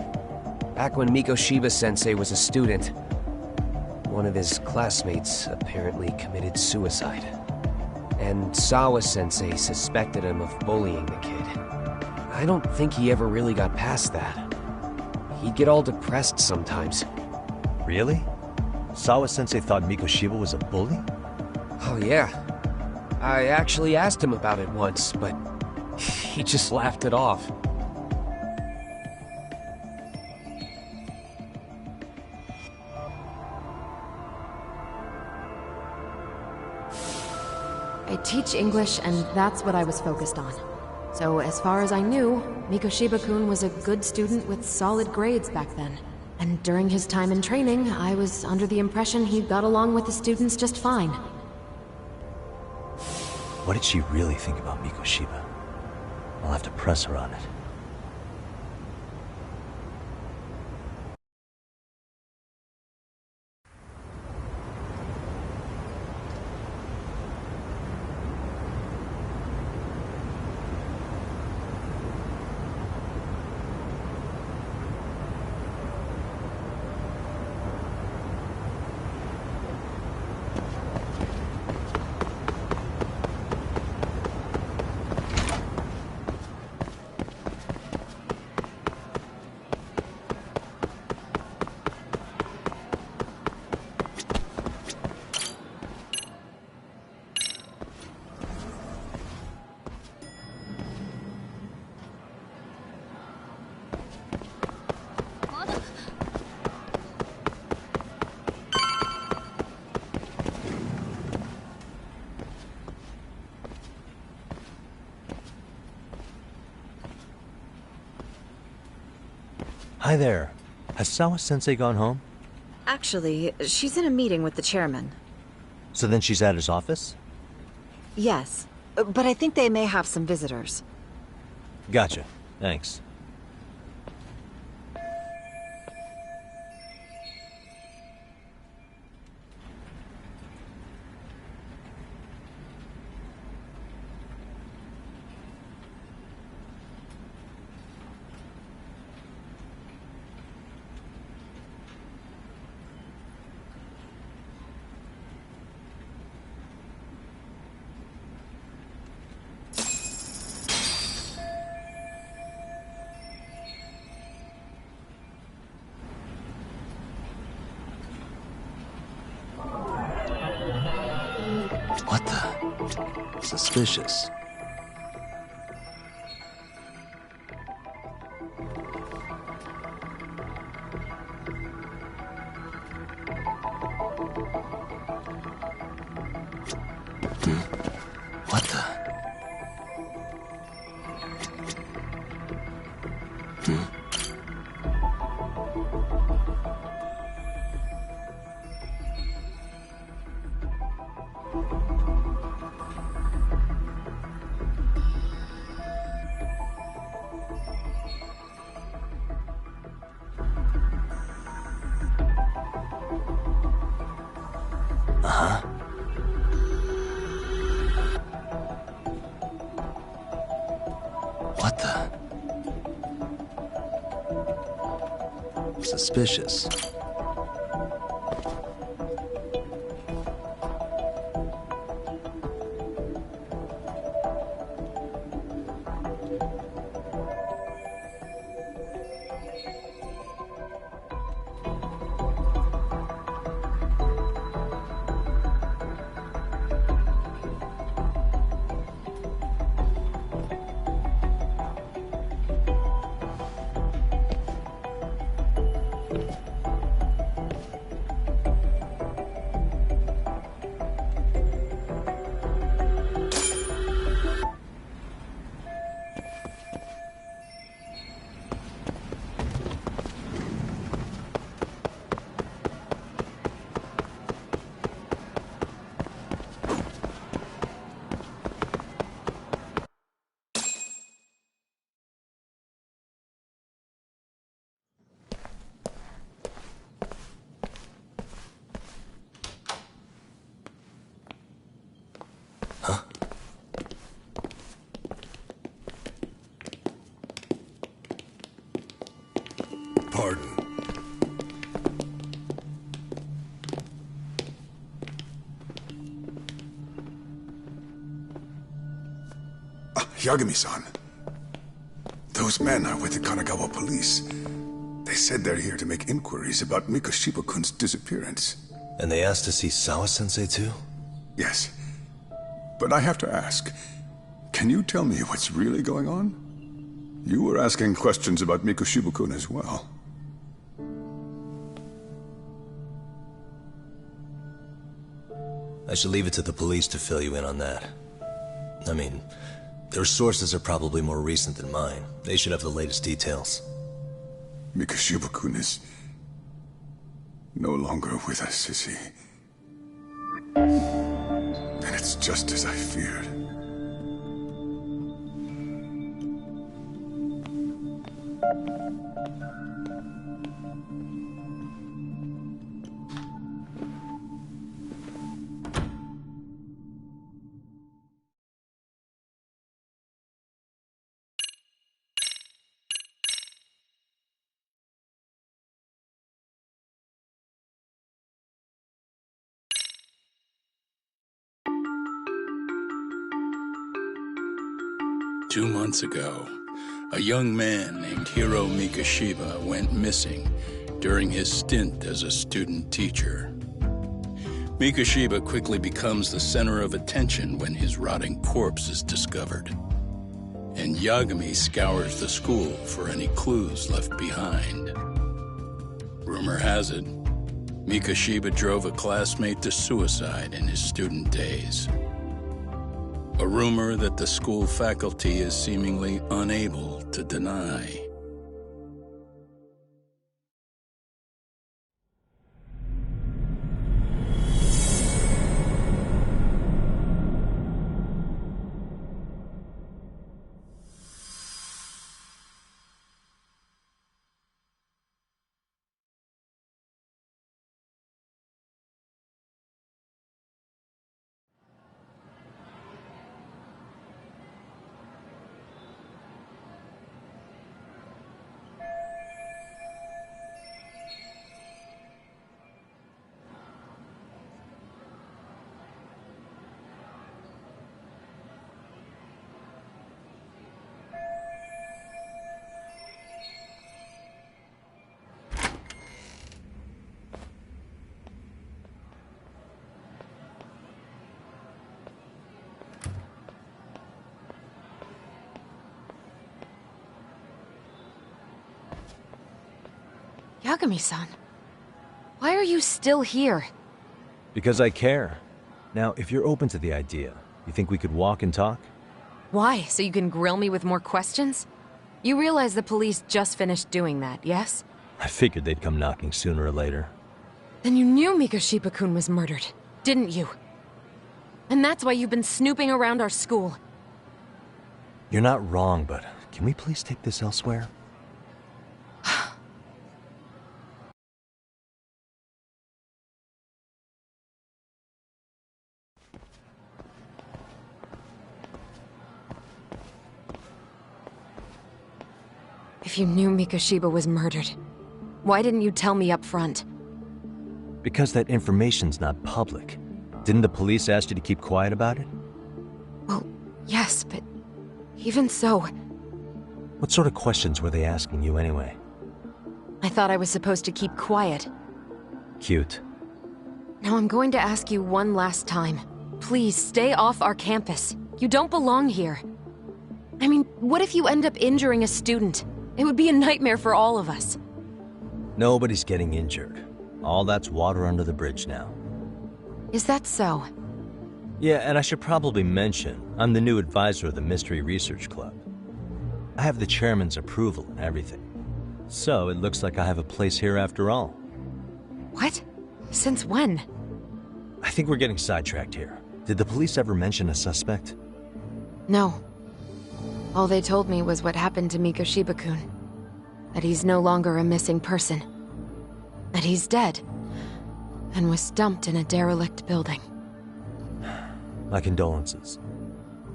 Back when Mikoshiba-sensei was a student, one of his classmates apparently committed suicide. And Sawa-sensei suspected him of bullying the kid. I don't think he ever really got past that. He'd get all depressed sometimes. Really? Sawa-sensei thought Mikoshiba was a bully? Oh yeah. I actually asked him about it once, but he just laughed it off. I teach English, and that's what I was focused on. So as far as I knew, Mikoshiba-kun was a good student with solid grades back then. And during his time in training, I was under the impression he got along with the students just fine. What did she really think about Mikoshiba? I'll have to press her on it. Hi there. Has Sawa-sensei gone home? Actually, she's in a meeting with the chairman. So then she's at his office? Yes, but I think they may have some visitors. Gotcha. Thanks. What the? Suspicious. What the? suspicious. Pardon. Yagami-san. Those men are with the Kanagawa police. They said they're here to make inquiries about Mikoshiba-kun's disappearance. And they asked to see Sawa-sensei too? Yes. But I have to ask, can you tell me what's really going on? You were asking questions about Mikoshiba-kun as well. I should leave it to the police to fill you in on that. I mean, their sources are probably more recent than mine. They should have the latest details. Mikoshiba-kun is no longer with us, is he? And it's just as I feared. Two months ago, a young man named Hiro Mikoshiba went missing during his stint as a student teacher. Mikoshiba quickly becomes the center of attention when his rotting corpse is discovered. And Yagami scours the school for any clues left behind. Rumor has it, Mikoshiba drove a classmate to suicide in his student days. A rumor that the school faculty is seemingly unable to deny. Yagami-san, why are you still here? Because I care. Now, if you're open to the idea, you think we could walk and talk? Why? So you can grill me with more questions? You realize the police just finished doing that, yes? I figured they'd come knocking sooner or later. Then you knew Mikoshiba-kun was murdered, didn't you? And that's why you've been snooping around our school. You're not wrong, but can we please take this elsewhere? If you knew Mikoshiba was murdered, Why didn't you tell me up front? Because that information's not public. Didn't the police ask you to keep quiet about it? Well, yes, but even so... What sort of questions were they asking you anyway? I thought I was supposed to keep quiet. Cute. Now I'm going to ask you one last time. Please, stay off our campus. You don't belong here. I mean, what if you end up injuring a student? It would be a nightmare for all of us. Nobody's getting injured. All that's water under the bridge now. Is that so? Yeah, and I should probably mention, I'm the new advisor of the Mystery Research Club. I have the chairman's approval and everything. So it looks like I have a place here after all. What? Since when? I think we're getting sidetracked here. Did the police ever mention a suspect? No. All they told me was what happened to Mikoshiba-kun. That he's no longer a missing person. That he's dead. And was dumped in a derelict building. My condolences.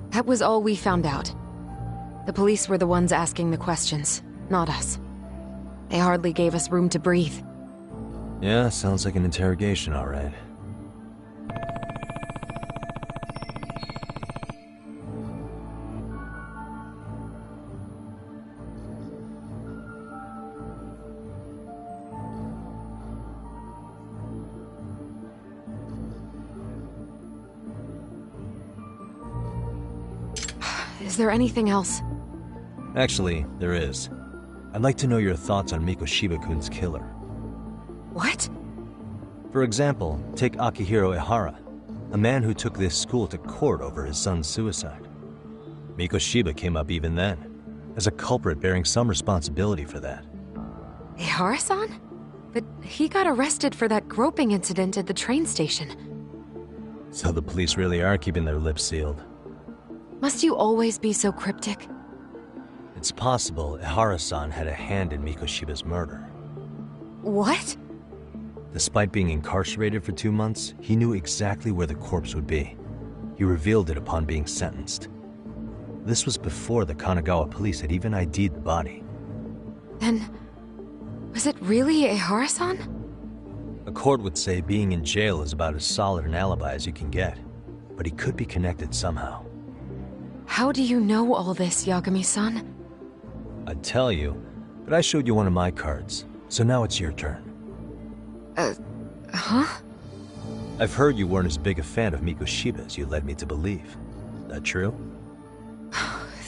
That was all we found out. The police were the ones asking the questions, not us. They hardly gave us room to breathe. Yeah, sounds like an interrogation, all right. Is there anything else? Actually, there is. I'd like to know your thoughts on Mikoshiba-kun's killer. What? For example, take Akihiro Ehara, a man who took this school to court over his son's suicide. Mikoshiba came up even then, as a culprit bearing some responsibility for that. Ehara-san? But he got arrested for that groping incident at the train station. So the police really are keeping their lips sealed. Must you always be so cryptic? It's possible Ehara-san had a hand in Mikoshiba's murder. What? Despite being incarcerated for 2 months, he knew exactly where the corpse would be. He revealed it upon being sentenced. This was before the Kanagawa police had even ID'd the body. Then, was it really Ehara-san? A court would say being in jail is about as solid an alibi as you can get, but he could be connected somehow. How do you know all this, Yagami-san? I'd tell you, but I showed you one of my cards, so now it's your turn. Huh? I've heard you weren't as big a fan of Mikoshiba as you led me to believe. That true?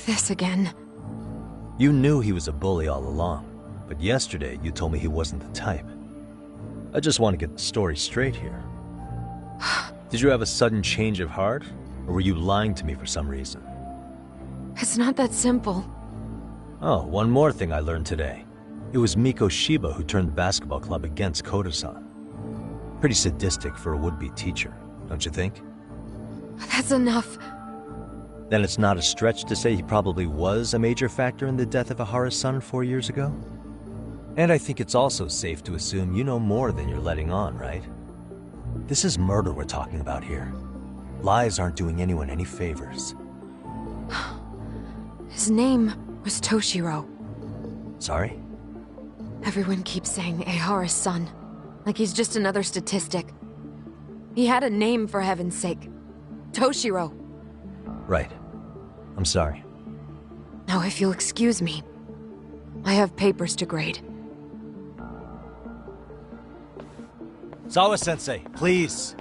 This again. You knew he was a bully all along, but yesterday you told me he wasn't the type. I just want to get the story straight here. Did you have a sudden change of heart, or were you lying to me for some reason? It's not that simple. Oh, one more thing I learned today. It was Mikoshiba who turned the basketball club against Koda-san. Pretty sadistic for a would-be teacher, don't you think? That's enough. Then it's not a stretch to say he probably was a major factor in the death of Ehara's son 4 years ago? And I think it's also safe to assume you know more than you're letting on, right? This is murder we're talking about here. Lies aren't doing anyone any favors. His name was Toshiro. Sorry? Everyone keeps saying Ehara's son, like he's just another statistic. He had a name, for heaven's sake. Toshiro. Right. I'm sorry. Now, if you'll excuse me, I have papers to grade. Sawa-sensei, please.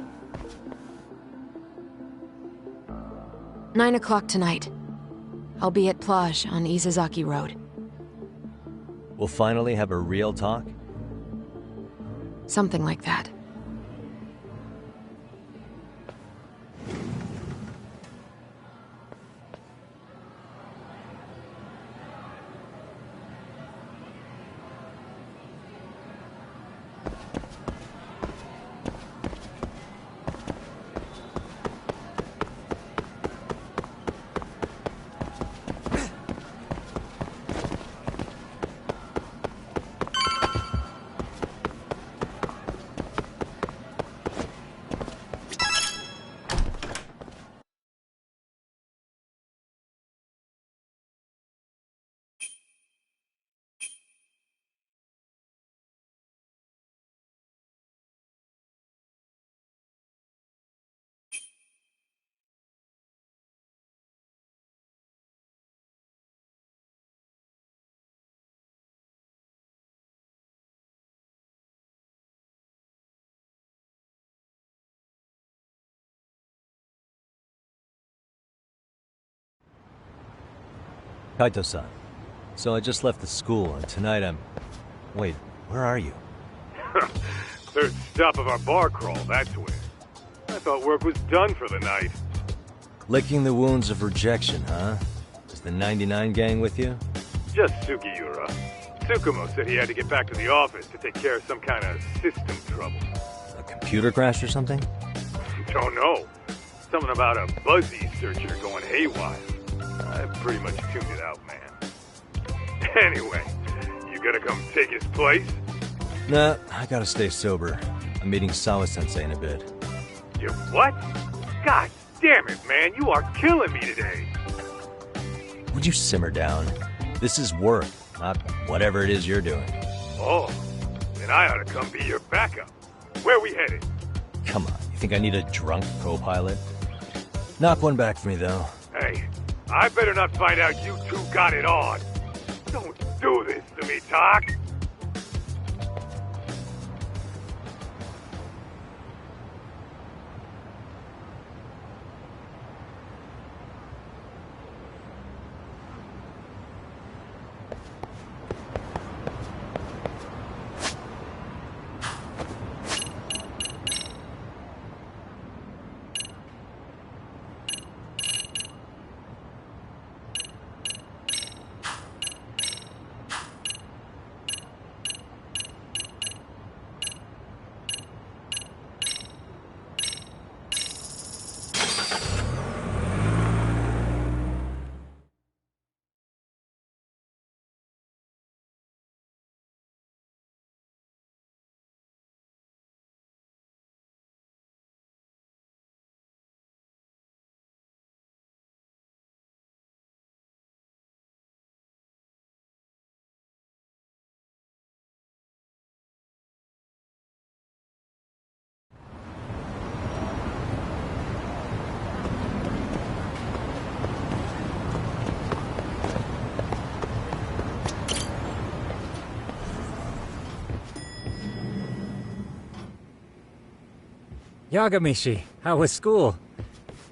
9 o'clock tonight. I'll be at Plage on Izazaki Road. We'll finally have a real talk? Something like that. Kaito-san. So I just left the school, and tonight I'm... Wait, where are you? Third stop of our bar crawl, that's where. I thought work was done for the night. Licking the wounds of rejection, huh? Is the 99 gang with you? Just Sugiura. Tsukumo said he had to get back to the office to take care of some kind of system trouble. A computer crash or something? Don't know. Something about a Buzzy searcher going haywire. I pretty much tuned it out, man. Anyway, you gonna come take his place? Nah, I gotta stay sober. I'm meeting Sawa-sensei in a bit. You what? God damn it, man, you are killing me today. Would you simmer down? This is work, not whatever it is you're doing. Oh, then I ought to come be your backup. Where we headed? Come on, you think I need a drunk co-pilot? Knock one back for me, though. Hey, I better not find out you two got it on. Don't do this to me, Doc. Yagamishi, how was school?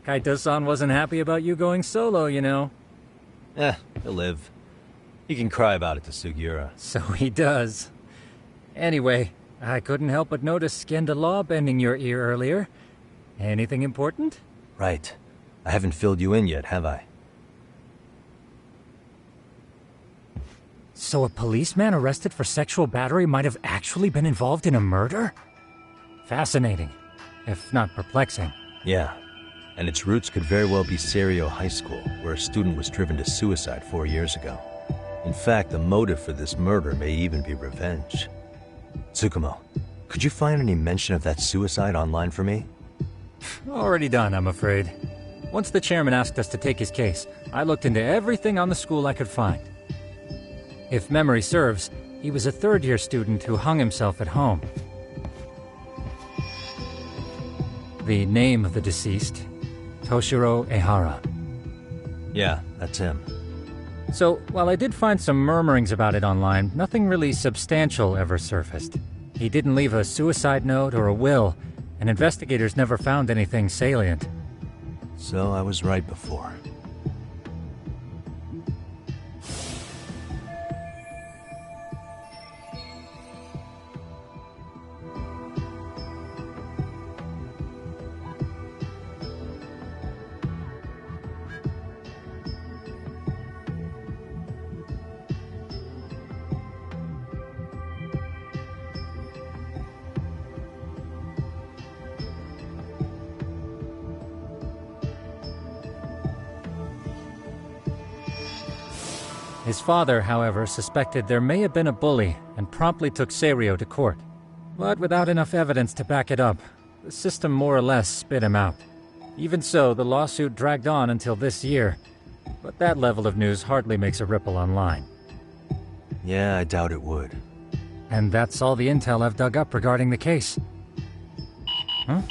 Kaito-san wasn't happy about you going solo, you know. He'll live. He can cry about it to Sugiura. So he does. Anyway, I couldn't help but notice Skenda Law bending your ear earlier. Anything important? Right. I haven't filled you in yet, have I? So a policeman arrested for sexual battery might have actually been involved in a murder? Fascinating, if not perplexing. Yeah. And its roots could very well be Serio High School, where a student was driven to suicide 4 years ago. In fact, the motive for this murder may even be revenge. Tsukumo, could you find any mention of that suicide online for me? Already done, I'm afraid. Once the chairman asked us to take his case, I looked into everything on the school I could find. If memory serves, he was a third-year student who hung himself at home. The name of the deceased, Toshiro Ehara. Yeah, that's him. So, while I did find some murmurings about it online, nothing really substantial ever surfaced. He didn't leave a suicide note or a will, and investigators never found anything salient. So I was right before. His father, however, suspected there may have been a bully and promptly took Serio to court. But without enough evidence to back it up, the system more or less spit him out. Even so, the lawsuit dragged on until this year, but that level of news hardly makes a ripple online. Yeah, I doubt it would. And that's all the intel I've dug up regarding the case. Huh?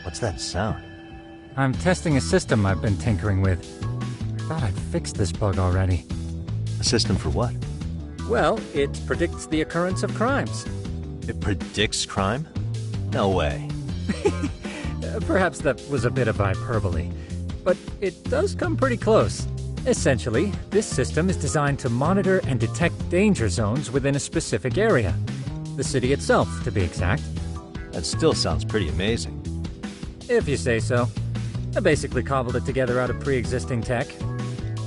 What's that sound? I'm testing a system I've been tinkering with. I thought I'd fixed this bug already. A system for what? Well, it predicts the occurrence of crimes. It predicts crime? No way. Perhaps that was a bit of hyperbole. but it does come pretty close. Essentially, this system is designed to monitor and detect danger zones within a specific area. The city itself, to be exact. That still sounds pretty amazing. If you say so. I basically cobbled it together out of pre-existing tech.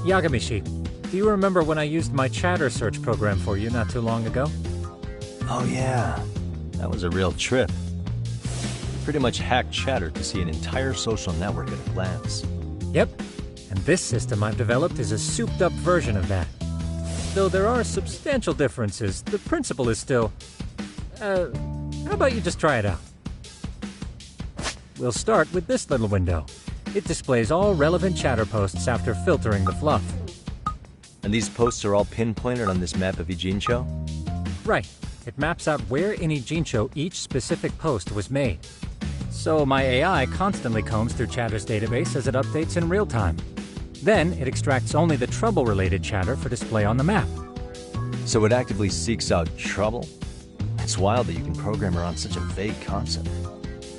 Yagamishi, do you remember when I used my chatter search program for you not too long ago? Oh yeah, that was a real trip. You pretty much hacked Chatter to see an entire social network at a glance. Yep, and this system I've developed is a souped-up version of that. Though there are substantial differences, the principle is still... how about you just try it out? We'll start with this little window. It displays all relevant chatter posts after filtering the fluff. And these posts are all pinpointed on this map of Ijincho? Right. It maps out where in Ijincho each specific post was made. So my AI constantly combs through Chatter's database as it updates in real time. Then it extracts only the trouble-related chatter for display on the map. So it actively seeks out trouble? It's wild that you can program around such a vague concept.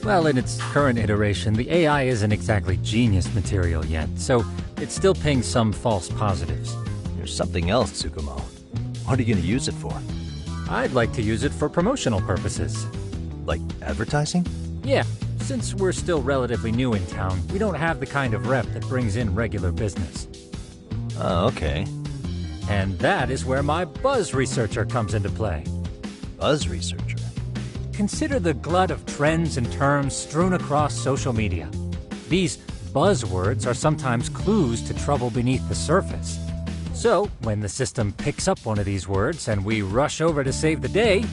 Well, in its current iteration, the AI isn't exactly genius material yet, so it still pings some false positives. There's something else, Tsukumo. What are you going to use it for? I'd like to use it for promotional purposes. Like advertising? Yeah, since we're still relatively new in town, we don't have the kind of rep that brings in regular business. Oh, okay. And that is where my buzz researcher comes into play. Buzz researcher? Consider the glut of trends and terms strewn across social media. These buzzwords are sometimes clues to trouble beneath the surface. So, when the system picks up one of these words and we rush over to save the day,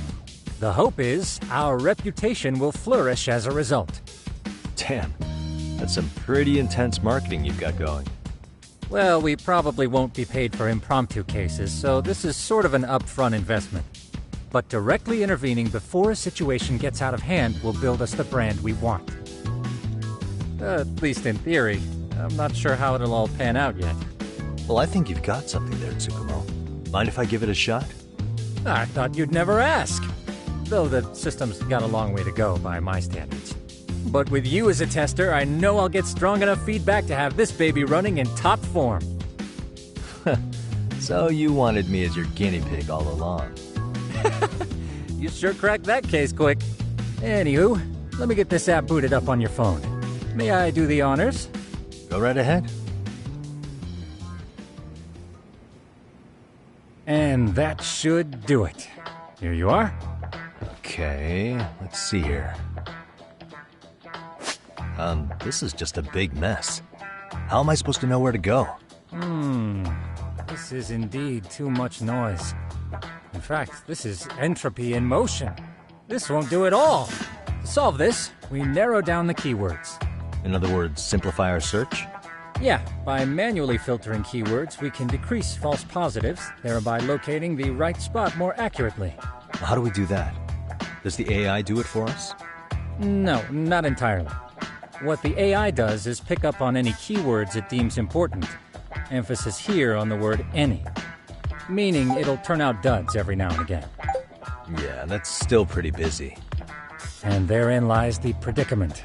the hope is our reputation will flourish as a result. Damn, that's some pretty intense marketing you've got going. Well, we probably won't be paid for impromptu cases, so this is sort of an upfront investment. But directly intervening before a situation gets out of hand will build us the brand we want. At least in theory. I'm not sure how it'll all pan out yet. Well, I think you've got something there, Tsukumo. Mind if I give it a shot? I thought you'd never ask. Though the system's got a long way to go by my standards. But with you as a tester, I know I'll get strong enough feedback to have this baby running in top form. So you wanted me as your guinea pig all along. You sure cracked that case quick. Anywho, let me get this app booted up on your phone. May I do the honors? Go right ahead. And that should do it. Here you are. Okay, let's see here. This is just a big mess. How am I supposed to know where to go? This is indeed too much noise. In fact, this is entropy in motion. This won't do it all. To solve this, we narrow down the keywords. In other words, simplify our search? Yeah, by manually filtering keywords, we can decrease false positives, thereby locating the right spot more accurately. How do we do that? Does the AI do it for us? No, not entirely. What the AI does is pick up on any keywords it deems important. Emphasis here on the word any. Meaning it'll turn out duds every now and again. Yeah, that's still pretty busy. And therein lies the predicament.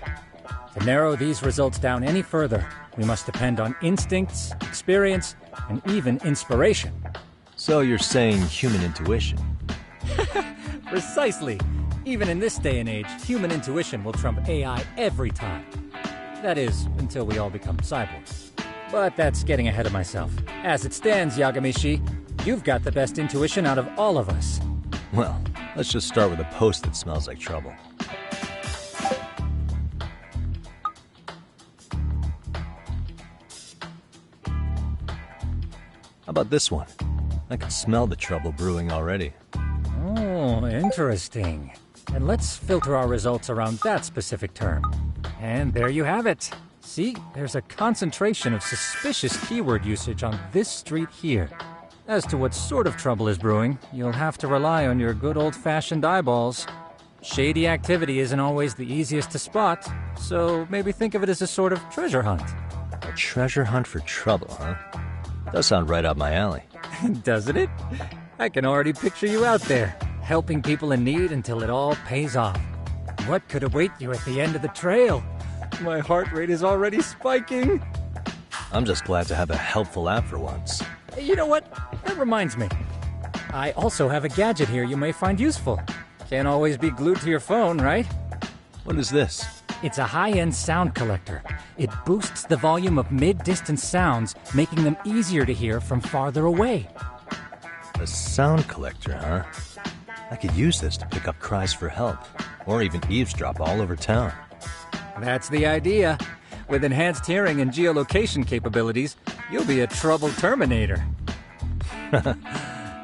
To narrow these results down any further, we must depend on instincts, experience, and even inspiration. So you're saying human intuition? Precisely. Even in this day and age, human intuition will trump AI every time. That is, until we all become cyborgs. But that's getting ahead of myself. As it stands, Yagamishi, you've got the best intuition out of all of us. Well, let's just start with a post that smells like trouble. How about this one? I can smell the trouble brewing already. Oh, interesting. And let's filter our results around that specific term. And there you have it. See, there's a concentration of suspicious keyword usage on this street here. As to what sort of trouble is brewing, you'll have to rely on your good old-fashioned eyeballs. Shady activity isn't always the easiest to spot, so maybe think of it as a sort of treasure hunt. A treasure hunt for trouble, huh? Does sound right up my alley. Doesn't it? I can already picture you out there, helping people in need until it all pays off. What could await you at the end of the trail? My heart rate is already spiking. I'm just glad to have a helpful app for once. You know what? That reminds me. I also have a gadget here you may find useful. Can't always be glued to your phone, right? What is this? It's a high-end sound collector. It boosts the volume of mid-distance sounds, making them easier to hear from farther away. A sound collector, huh? I could use this to pick up cries for help, or even eavesdrop all over town. That's the idea. With enhanced hearing and geolocation capabilities, you'll be a troubled Terminator.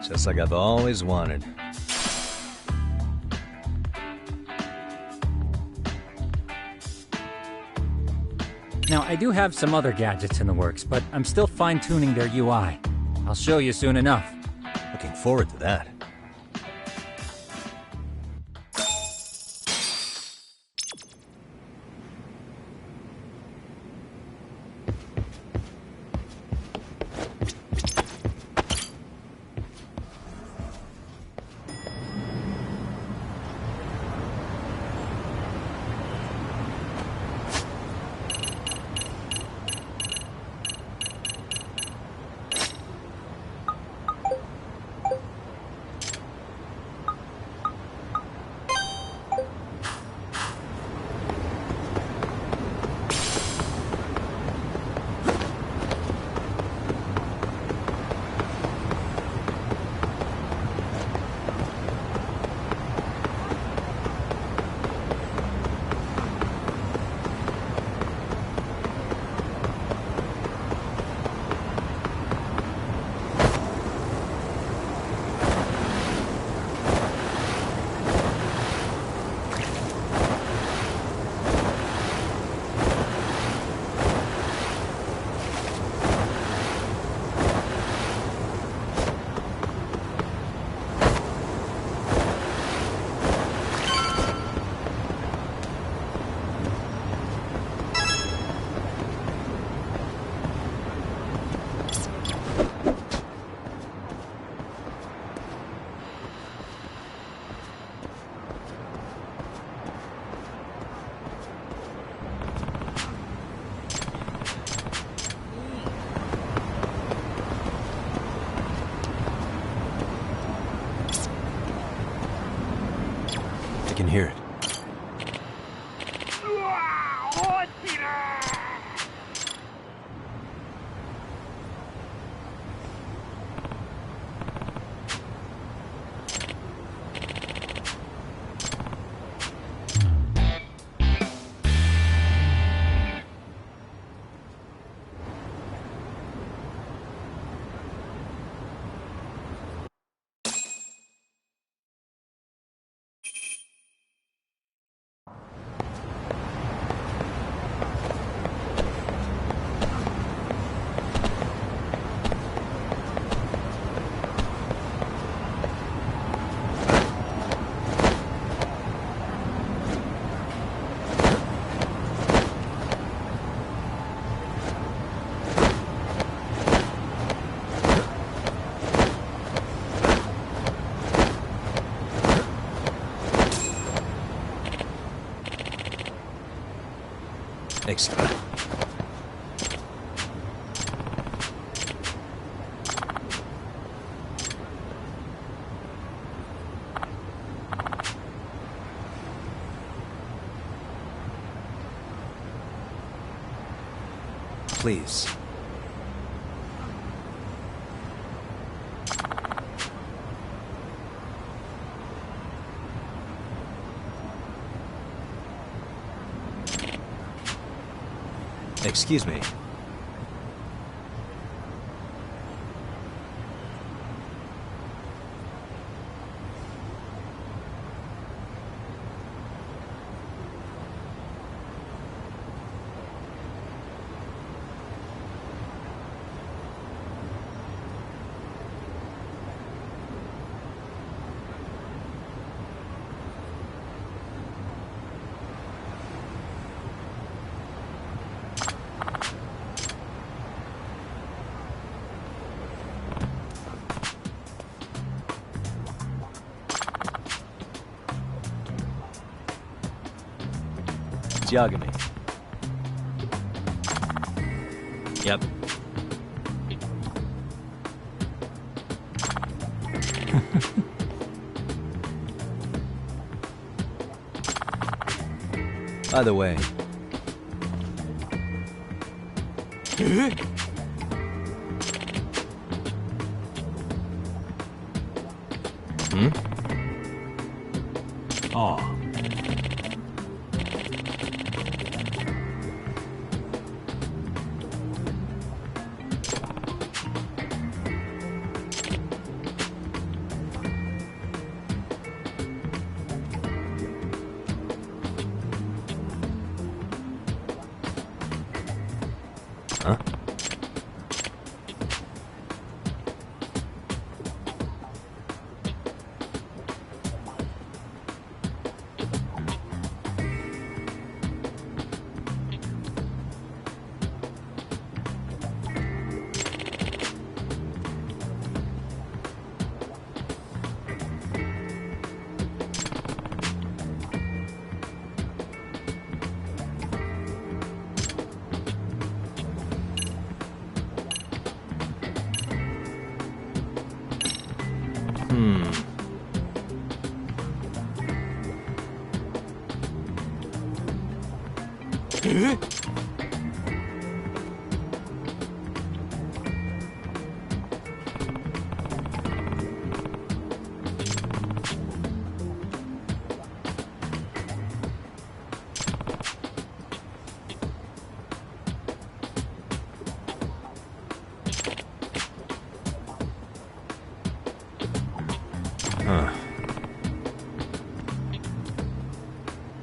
Just like I've always wanted. Now, I do have some other gadgets in the works, but I'm still fine-tuning their UI. I'll show you soon enough. Looking forward to that. I can hear it. Excellent. Please. Excuse me. Yep. By the way... Hmm? Aw. Huh? Huh. Hmm?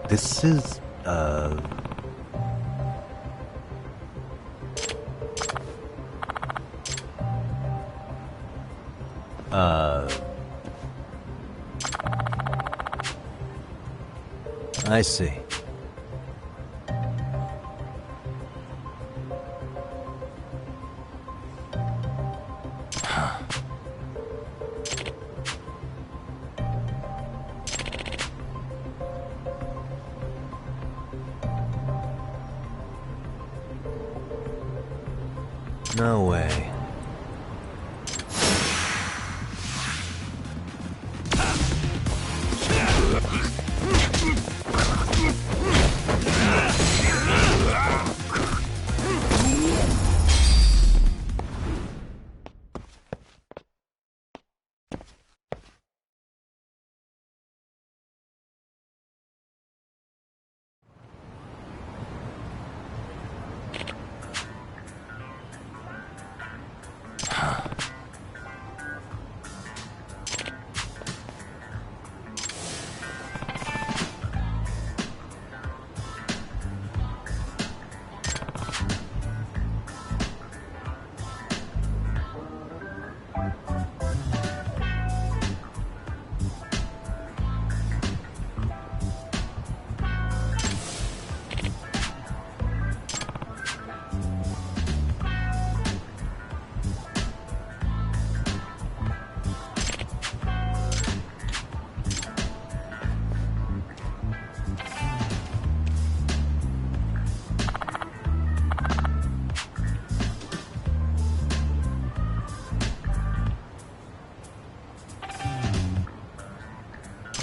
This is, I see. No way.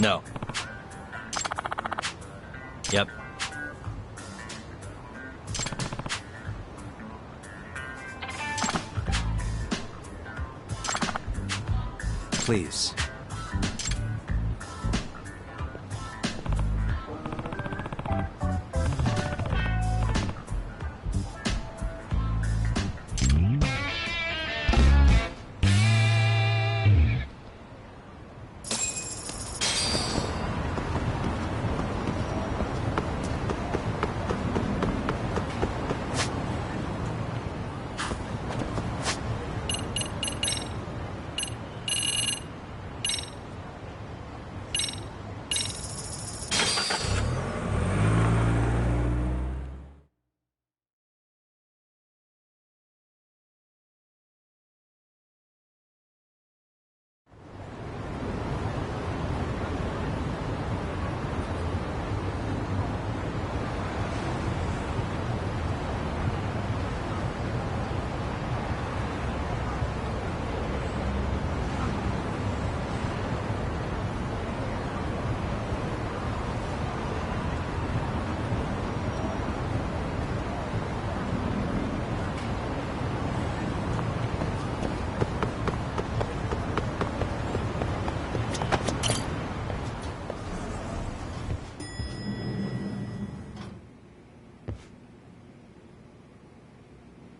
No. Yep. Please.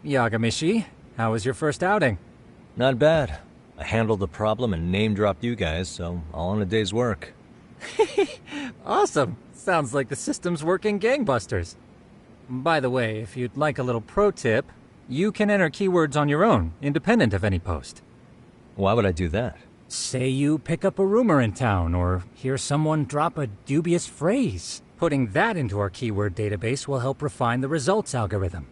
Yagamishi, how was your first outing? Not bad. I handled the problem and name-dropped you guys, so all in a day's work. Awesome! Sounds like the system's working gangbusters. By the way, if you'd like a little pro tip, you can enter keywords on your own, independent of any post. Why would I do that? Say you pick up a rumor in town, or hear someone drop a dubious phrase. Putting that into our keyword database will help refine the results algorithm.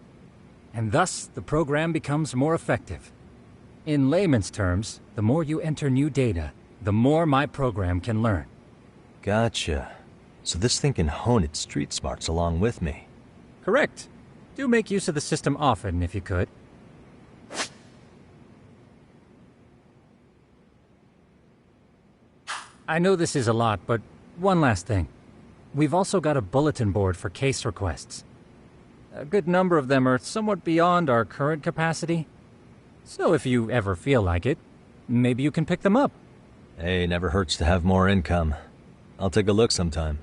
And thus, the program becomes more effective. In layman's terms, the more you enter new data, the more my program can learn. Gotcha. So this thing can hone its street smarts along with me. Correct. Do make use of the system often, if you could. I know this is a lot, but one last thing. We've also got a bulletin board for case requests. A good number of them are somewhat beyond our current capacity. So if you ever feel like it, maybe you can pick them up. Hey, never hurts to have more income. I'll take a look sometime.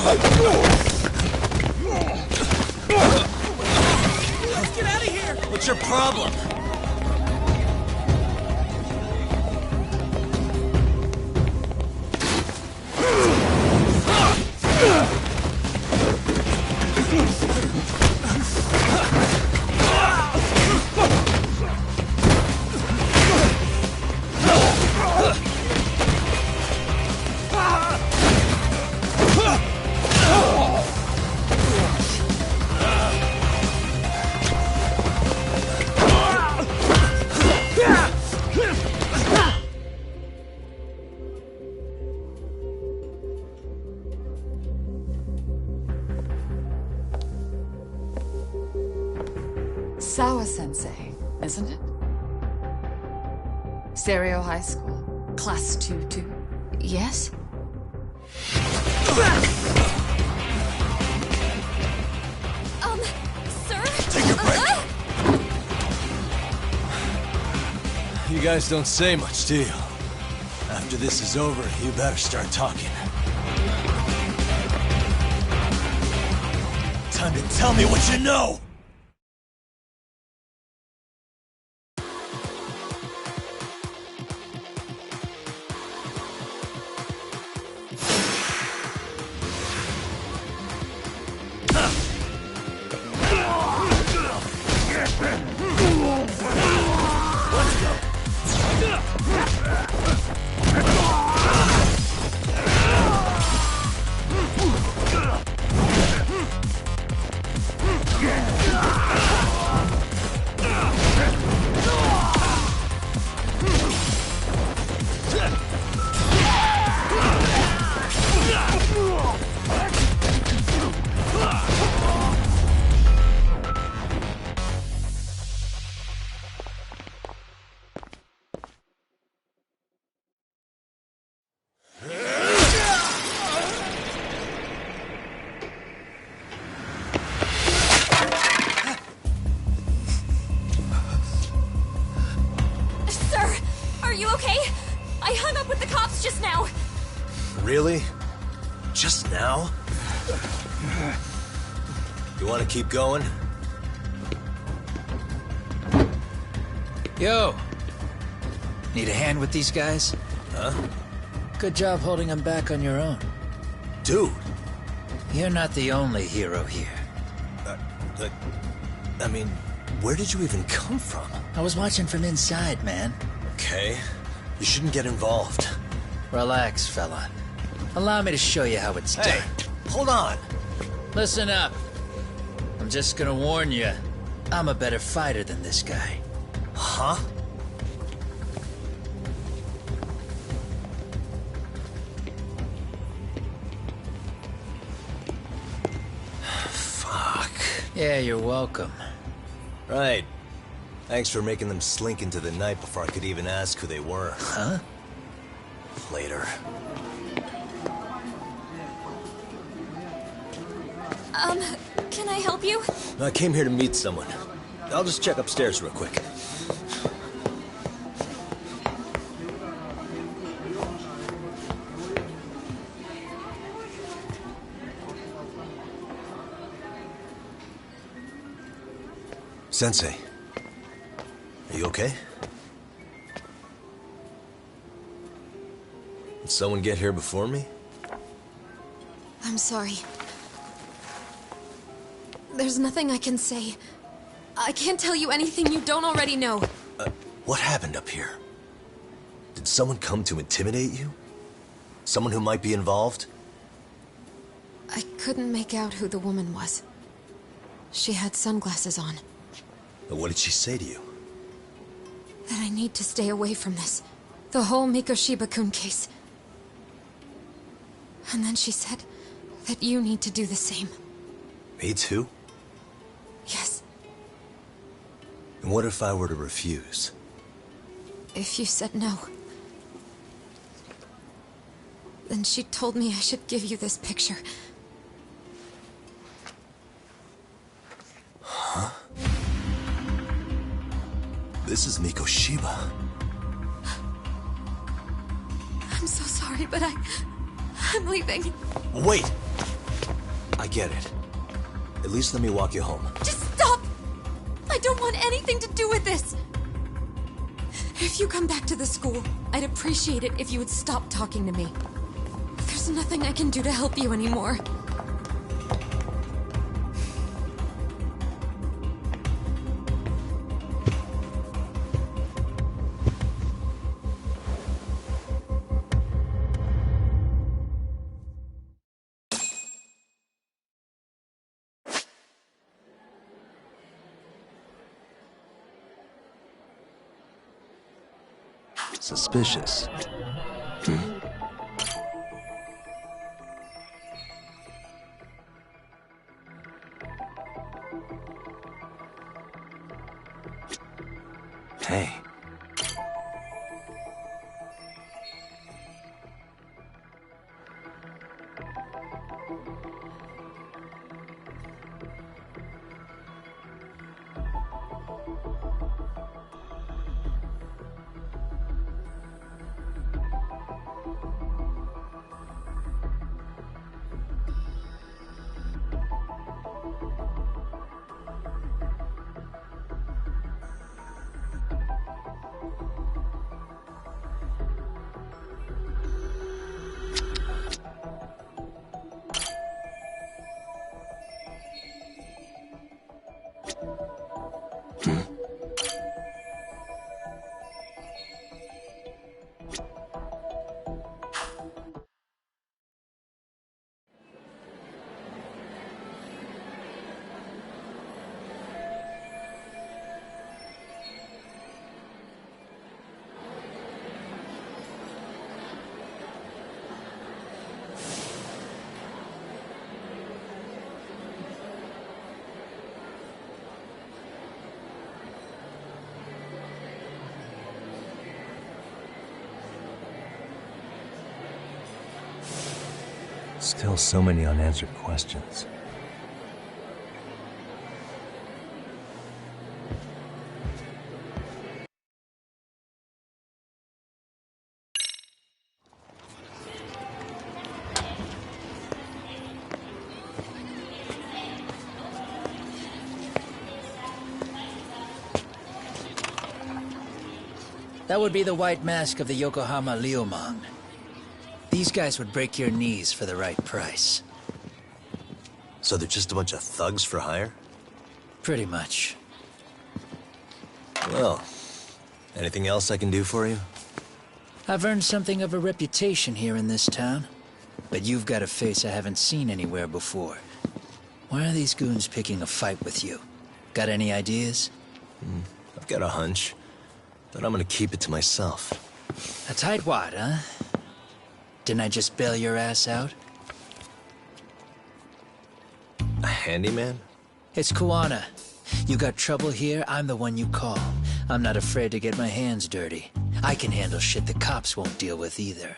Let's get out of here! What's your problem? Sawa-sensei, isn't it? Stereo High School, Class 2-2. Yes? Sir? Take a break! You guys don't say much, do you? After this is over, you better start talking. Time to tell me what you know! Really? Just now? You want to keep going? Yo! Need a hand with these guys? Huh? Good job holding them back on your own. Dude! You're not the only hero here. I mean, where did you even come from? I was watching from inside, man. Okay. You shouldn't get involved. Relax, fella. Allow me to show you how it's done. Hold on. Listen up. I'm just gonna warn you. I'm a better fighter than this guy. Huh? Fuck. Yeah, you're welcome. Right. Thanks for making them slink into the night before I could even ask who they were. Huh? Later. Can I help you? I came here to meet someone. I'll just check upstairs real quick. Sensei, are you okay? Did someone get here before me? I'm sorry. There's nothing I can say. I can't tell you anything you don't already know. What happened up here? Did someone come to intimidate you? Someone who might be involved? I couldn't make out who the woman was. She had sunglasses on. What did she say to you? That I need to stay away from this. The whole Mikoshiba-kun case. And then she said that you need to do the same. Me too? Yes. And what if I were to refuse? If you said no. Then she told me I should give you this picture. Huh? This is Mikoshiba. I'm so sorry, but I'm leaving. Wait! I get it. At least let me walk you home. Just stop! I don't want anything to do with this! If you come back to the school, I'd appreciate it if you would stop talking to me. There's nothing I can do to help you anymore. Suspicious. Hey. Still so many unanswered questions. That would be the white mask of the Yokohama Liumang. These guys would break your knees for the right price. So they're just a bunch of thugs for hire? Pretty much. Well, anything else I can do for you? I've earned something of a reputation here in this town. But you've got a face I haven't seen anywhere before. Why are these goons picking a fight with you? Got any ideas? I've got a hunch, but I'm gonna keep it to myself. A tightwad, huh? Didn't I just bail your ass out? A handyman? It's Kuwana. You got trouble here, I'm the one you call. I'm not afraid to get my hands dirty. I can handle shit the cops won't deal with either.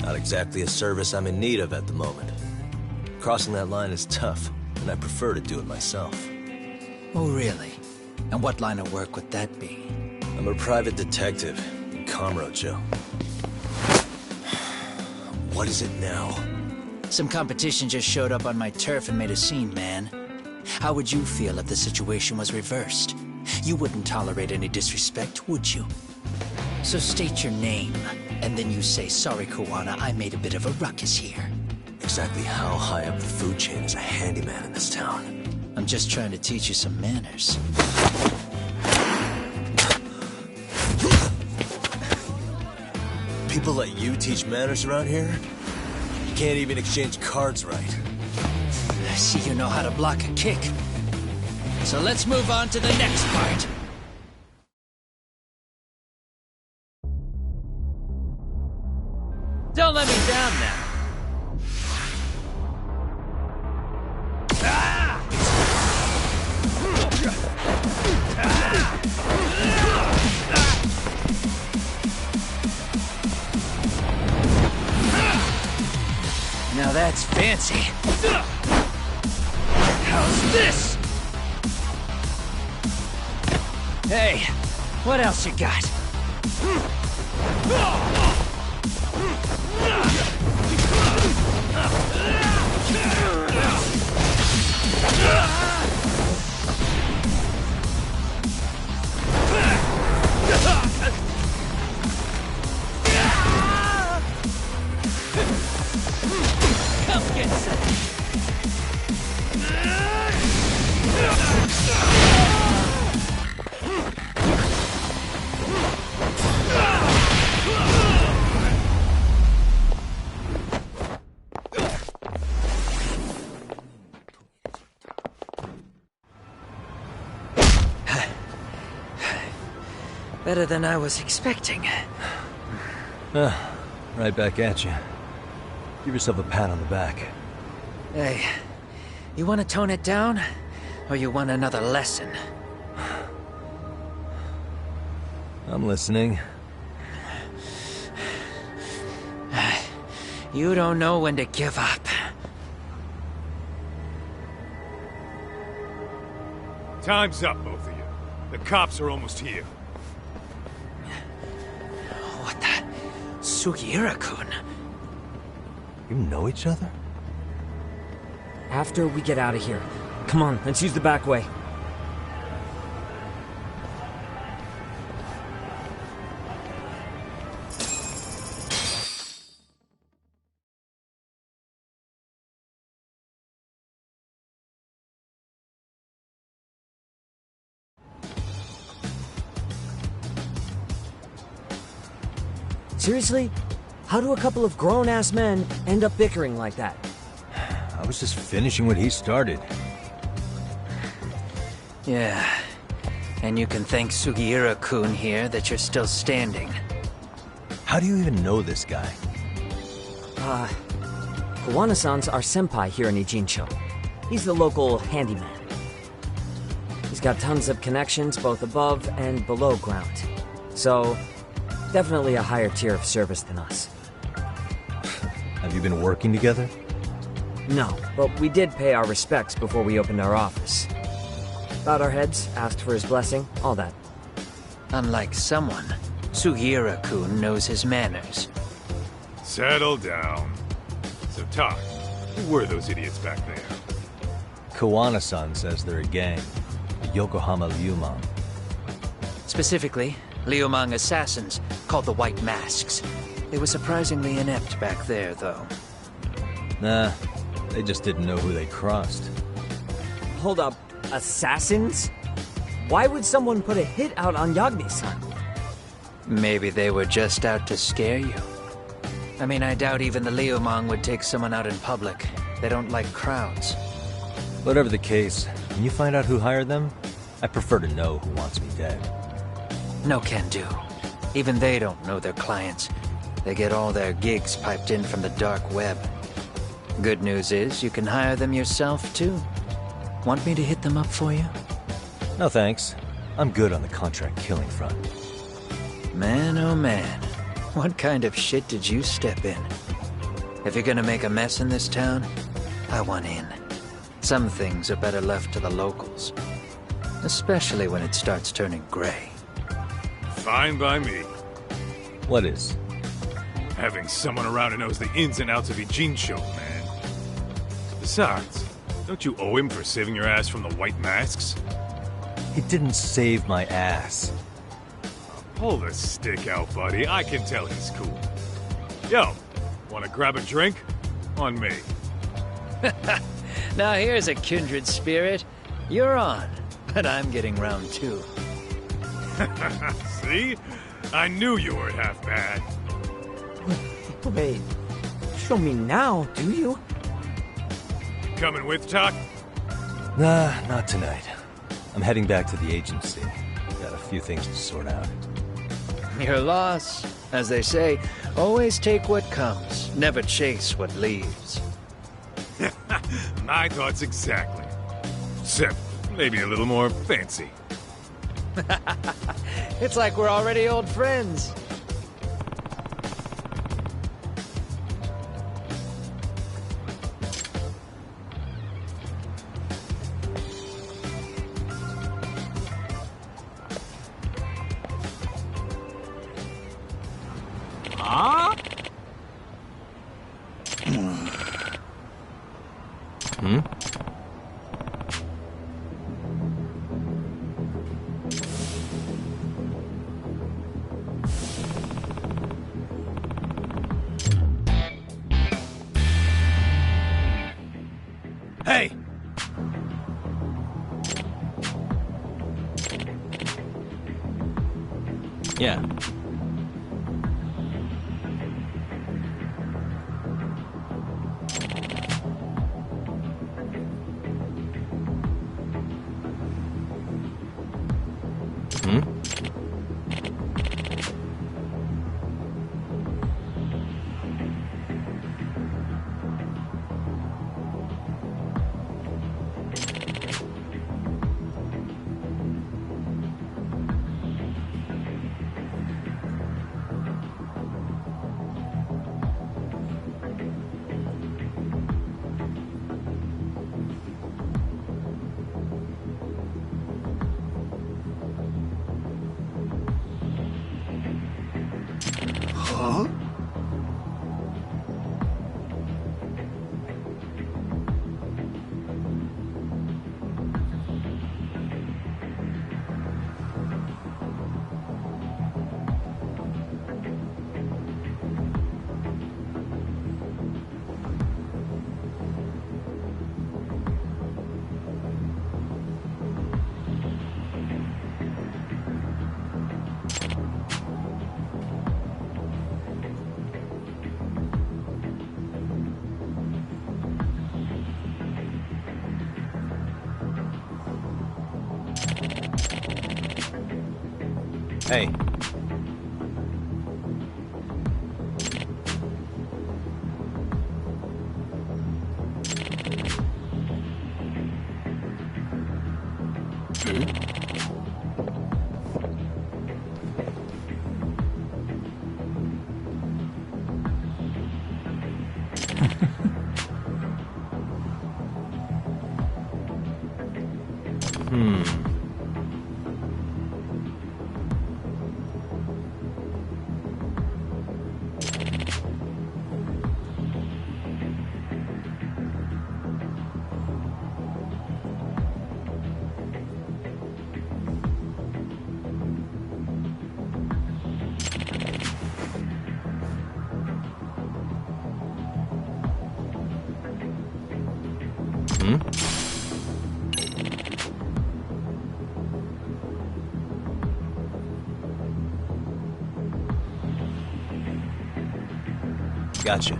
Not exactly a service I'm in need of at the moment. Crossing that line is tough, and I prefer to do it myself. Oh, really? And what line of work would that be? I'm a private detective in Kamurocho. What is it now? Some competition just showed up on my turf and made a scene, man. How would you feel if the situation was reversed? You wouldn't tolerate any disrespect, would you? So state your name, and then you say, sorry, Kuwana, I made a bit of a ruckus here. Exactly how high up the food chain is a handyman in this town? I'm just trying to teach you some manners. People let you teach manners around here? You can't even exchange cards right. I see you know how to block a kick. So let's move on to the next part. Don't let me down now. Now that's fancy. How's this? Hey, what else you got? Come get some. Better than I was expecting. Right back at you. Give yourself a pat on the back. Hey, you want to tone it down? Or you want another lesson? I'm listening. You don't know when to give up. Time's up, both of you. The cops are almost here. What the? Sugiura-kun? You know each other? After we get out of here. Come on, let's use the back way. Seriously? How do a couple of grown-ass men end up bickering like that? I was just finishing what he started. Yeah. And you can thank Sugiura-kun here that you're still standing. How do you even know this guy? Kawana-san's our senpai here in Ijincho. He's the local handyman. He's got tons of connections both above and below ground. So, definitely a higher tier of service than us. Have you been working together? No, but we did pay our respects before we opened our office. Bowed our heads, asked for his blessing, all that. Unlike someone, Sugiura-kun knows his manners. Settle down. So, Tak, who were those idiots back there? Kawana-san says they're a gang. The Yokohama Liumang. Specifically, Liumang assassins, called the White Masks. They were surprisingly inept back there, though. Nah, they just didn't know who they crossed. Hold up, assassins? Why would someone put a hit out on Yagami-san? Maybe they were just out to scare you. I mean, I doubt even the Liumang would take someone out in public. They don't like crowds. Whatever the case, when you find out who hired them, I prefer to know who wants me dead. No can do. Even they don't know their clients. They get all their gigs piped in from the dark web. Good news is, you can hire them yourself, too. Want me to hit them up for you? No thanks. I'm good on the contract killing front. Man, oh man. What kind of shit did you step in? If you're gonna make a mess in this town, I want in. Some things are better left to the locals. Especially when it starts turning gray. Fine by me. What is? Having someone around who knows the ins and outs of Ijincho, man. Besides, don't you owe him for saving your ass from the White Masks? He didn't save my ass. Pull the stick out, buddy. I can tell he's cool. Yo, wanna grab a drink? On me. Now here's a kindred spirit. You're on, but I'm getting round two. See? I knew you weren't half bad. Wait, show me now, do you? Coming with, Tak? Nah, not tonight. I'm heading back to the agency. Got a few things to sort out. Your loss. As they say, always take what comes, never chase what leaves. My thoughts exactly. Except maybe a little more fancy. It's like we're already old friends. Huh? Hmm? Hey! Yeah. Hmm? Huh? Hey. Hmm. Hmm? Gotcha.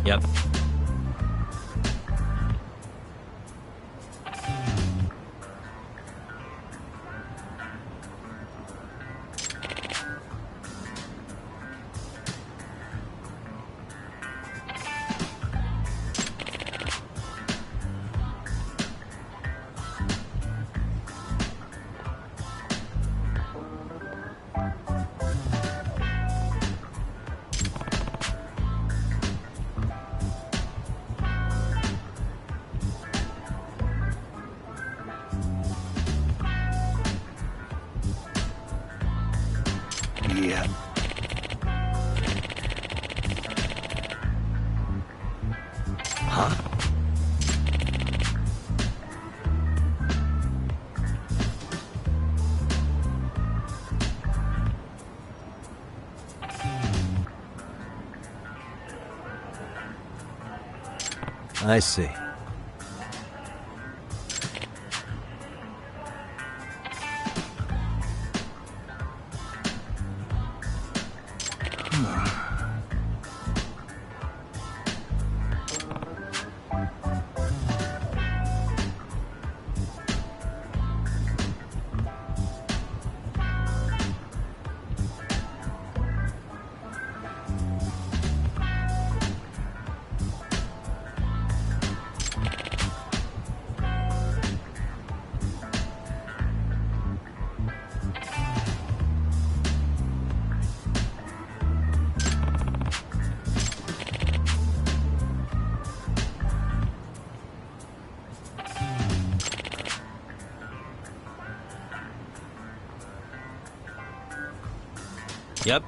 Yep. Yeah. Huh? I see. Yep.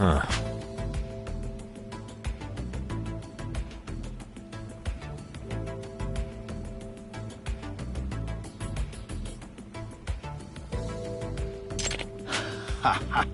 Huh. Ha ha.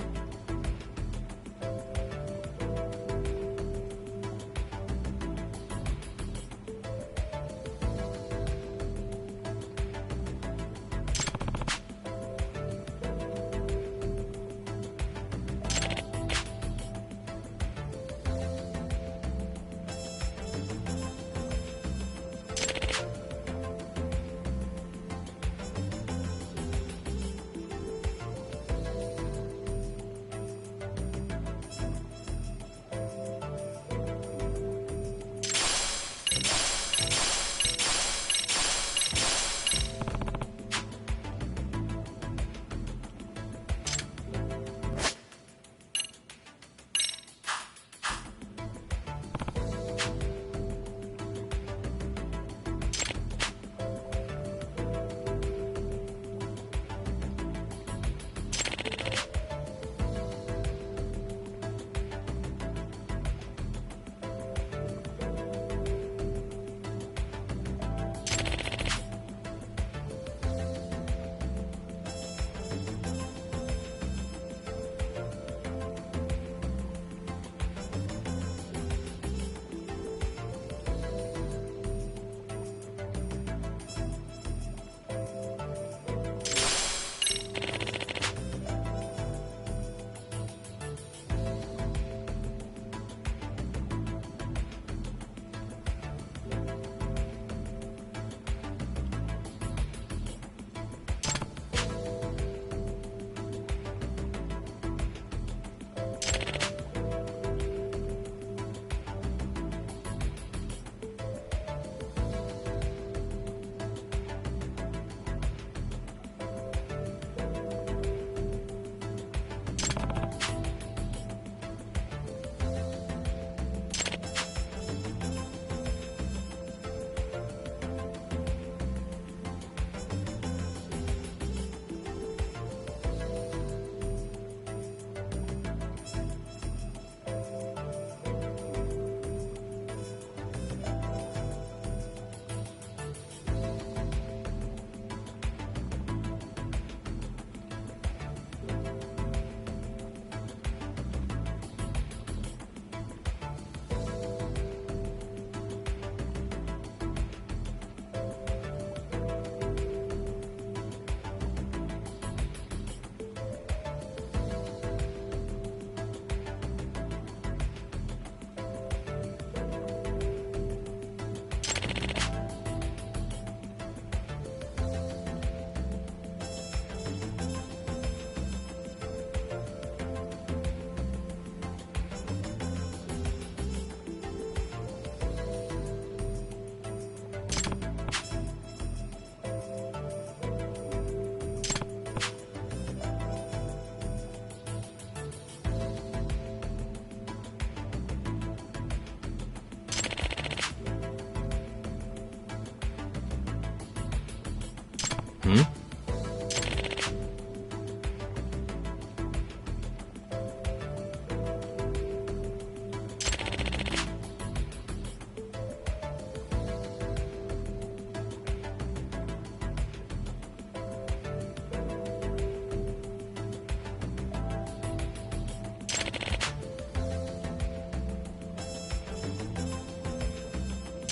Hmm?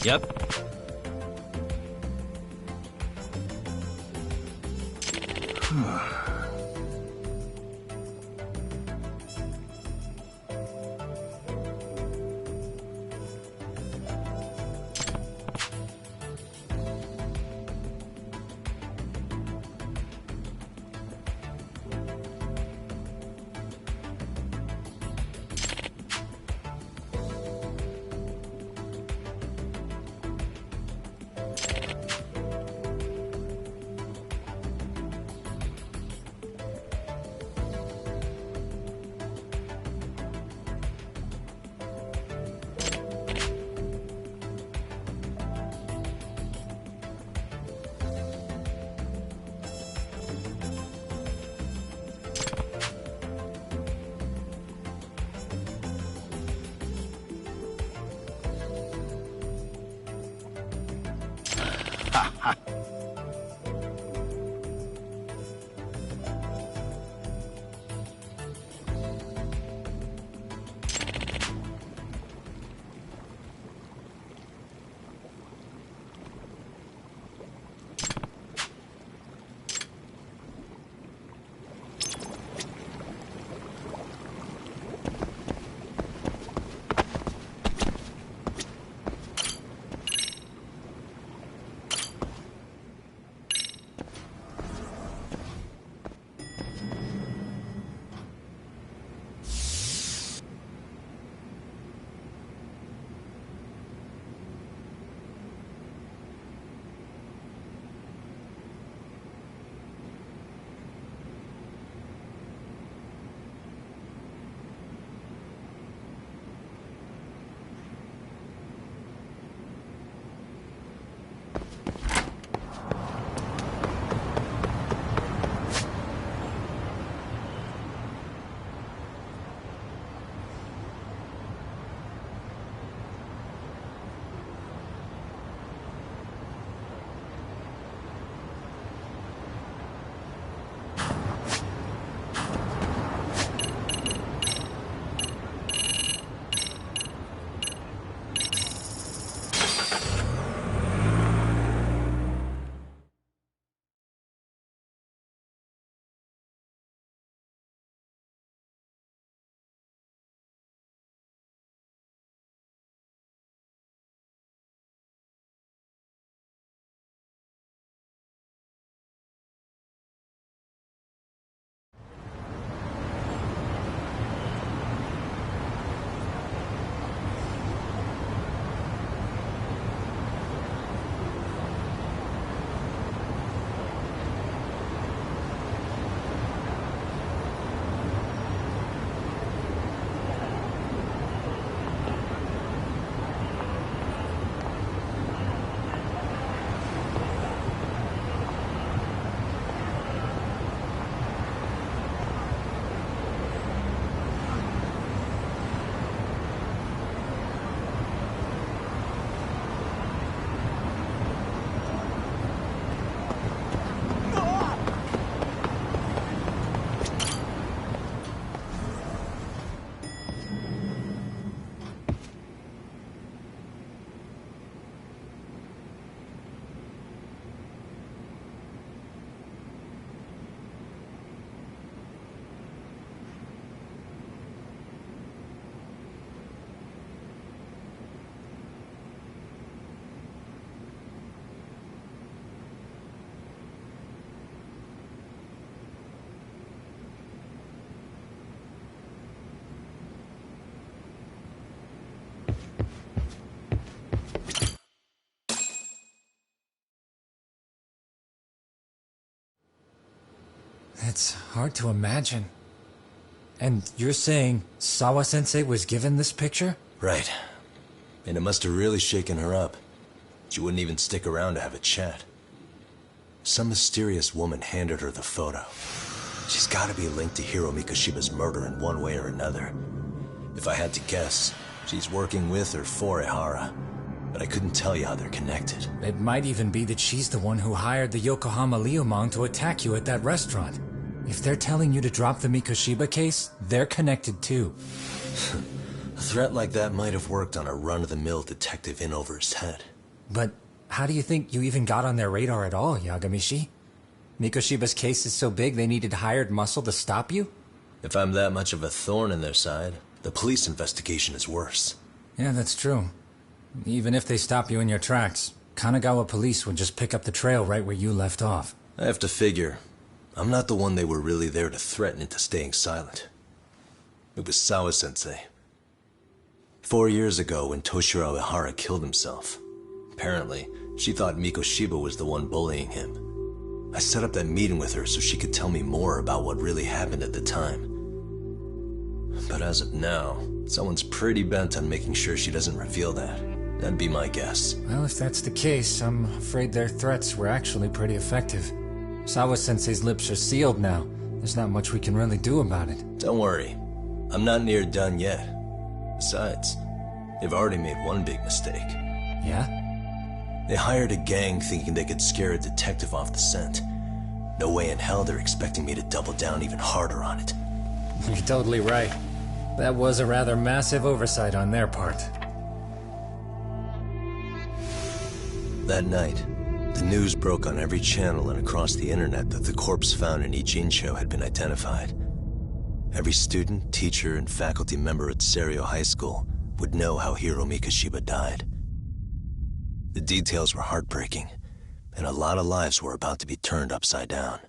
Yep. It's hard to imagine. And you're saying Sawa-sensei was given this picture? Right. And it must have really shaken her up. She wouldn't even stick around to have a chat. Some mysterious woman handed her the photo. She's gotta be linked to Hiro Mikoshiba's murder in one way or another. If I had to guess, she's working with or for Ehara. But I couldn't tell you how they're connected. It might even be that she's the one who hired the Yokohama Liumang to attack you at that restaurant. If they're telling you to drop the Mikoshiba case, they're connected too. A threat like that might have worked on a run-of-the-mill detective in over his head. But how do you think you even got on their radar at all, Yagamishi? Mikoshiba's case is so big they needed hired muscle to stop you? If I'm that much of a thorn in their side, the police investigation is worse. Yeah, that's true. Even if they stop you in your tracks, Kanagawa police would just pick up the trail right where you left off. I have to figure, I'm not the one they were really there to threaten into staying silent. It was Sawa-sensei. 4 years ago when Toshiro Ehara killed himself, apparently, she thought Mikoshiba was the one bullying him. I set up that meeting with her so she could tell me more about what really happened at the time. But as of now, someone's pretty bent on making sure she doesn't reveal that. That'd be my guess. Well, if that's the case, I'm afraid their threats were actually pretty effective. Sawa-sensei's lips are sealed now. There's not much we can really do about it. Don't worry. I'm not near done yet. Besides, they've already made one big mistake. Yeah? They hired a gang thinking they could scare a detective off the scent. No way in hell they're expecting me to double down even harder on it. You're totally right. That was a rather massive oversight on their part. That night, the news broke on every channel and across the internet that the corpse found in Ichincho had been identified. Every student, teacher, and faculty member at Seiryo High School would know how Hiro Mikoshiba died. The details were heartbreaking, and a lot of lives were about to be turned upside down.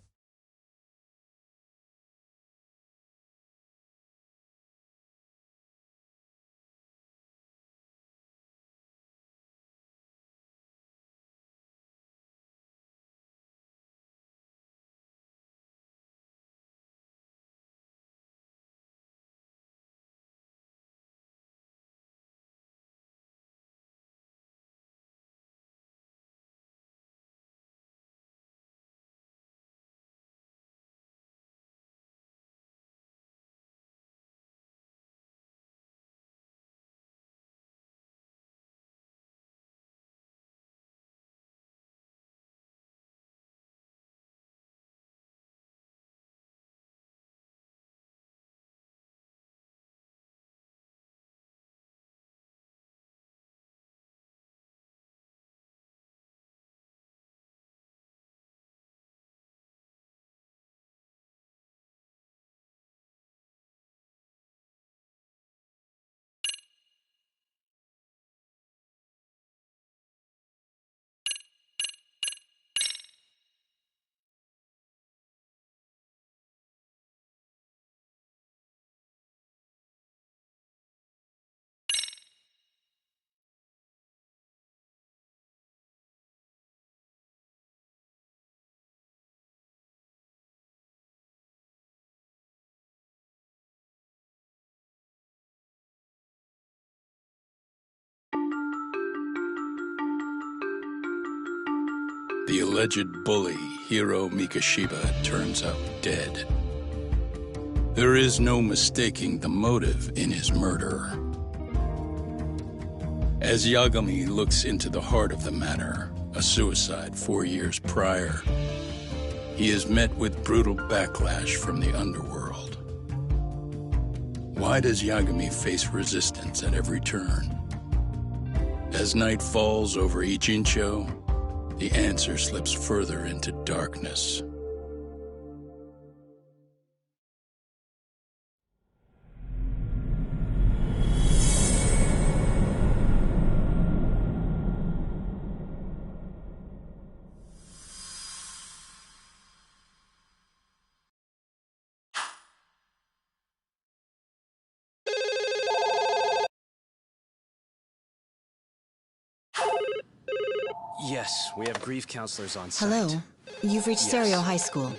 The alleged bully, Hiro Mikoshiba, turns up dead. There is no mistaking the motive in his murder. As Yagami looks into the heart of the matter, a suicide 4 years prior, he is met with brutal backlash from the underworld. Why does Yagami face resistance at every turn? As night falls over Ichincho, the answer slips further into darkness. Yes, we have grief counselors on site. Hello. You've reached Yes. Seiryo High School.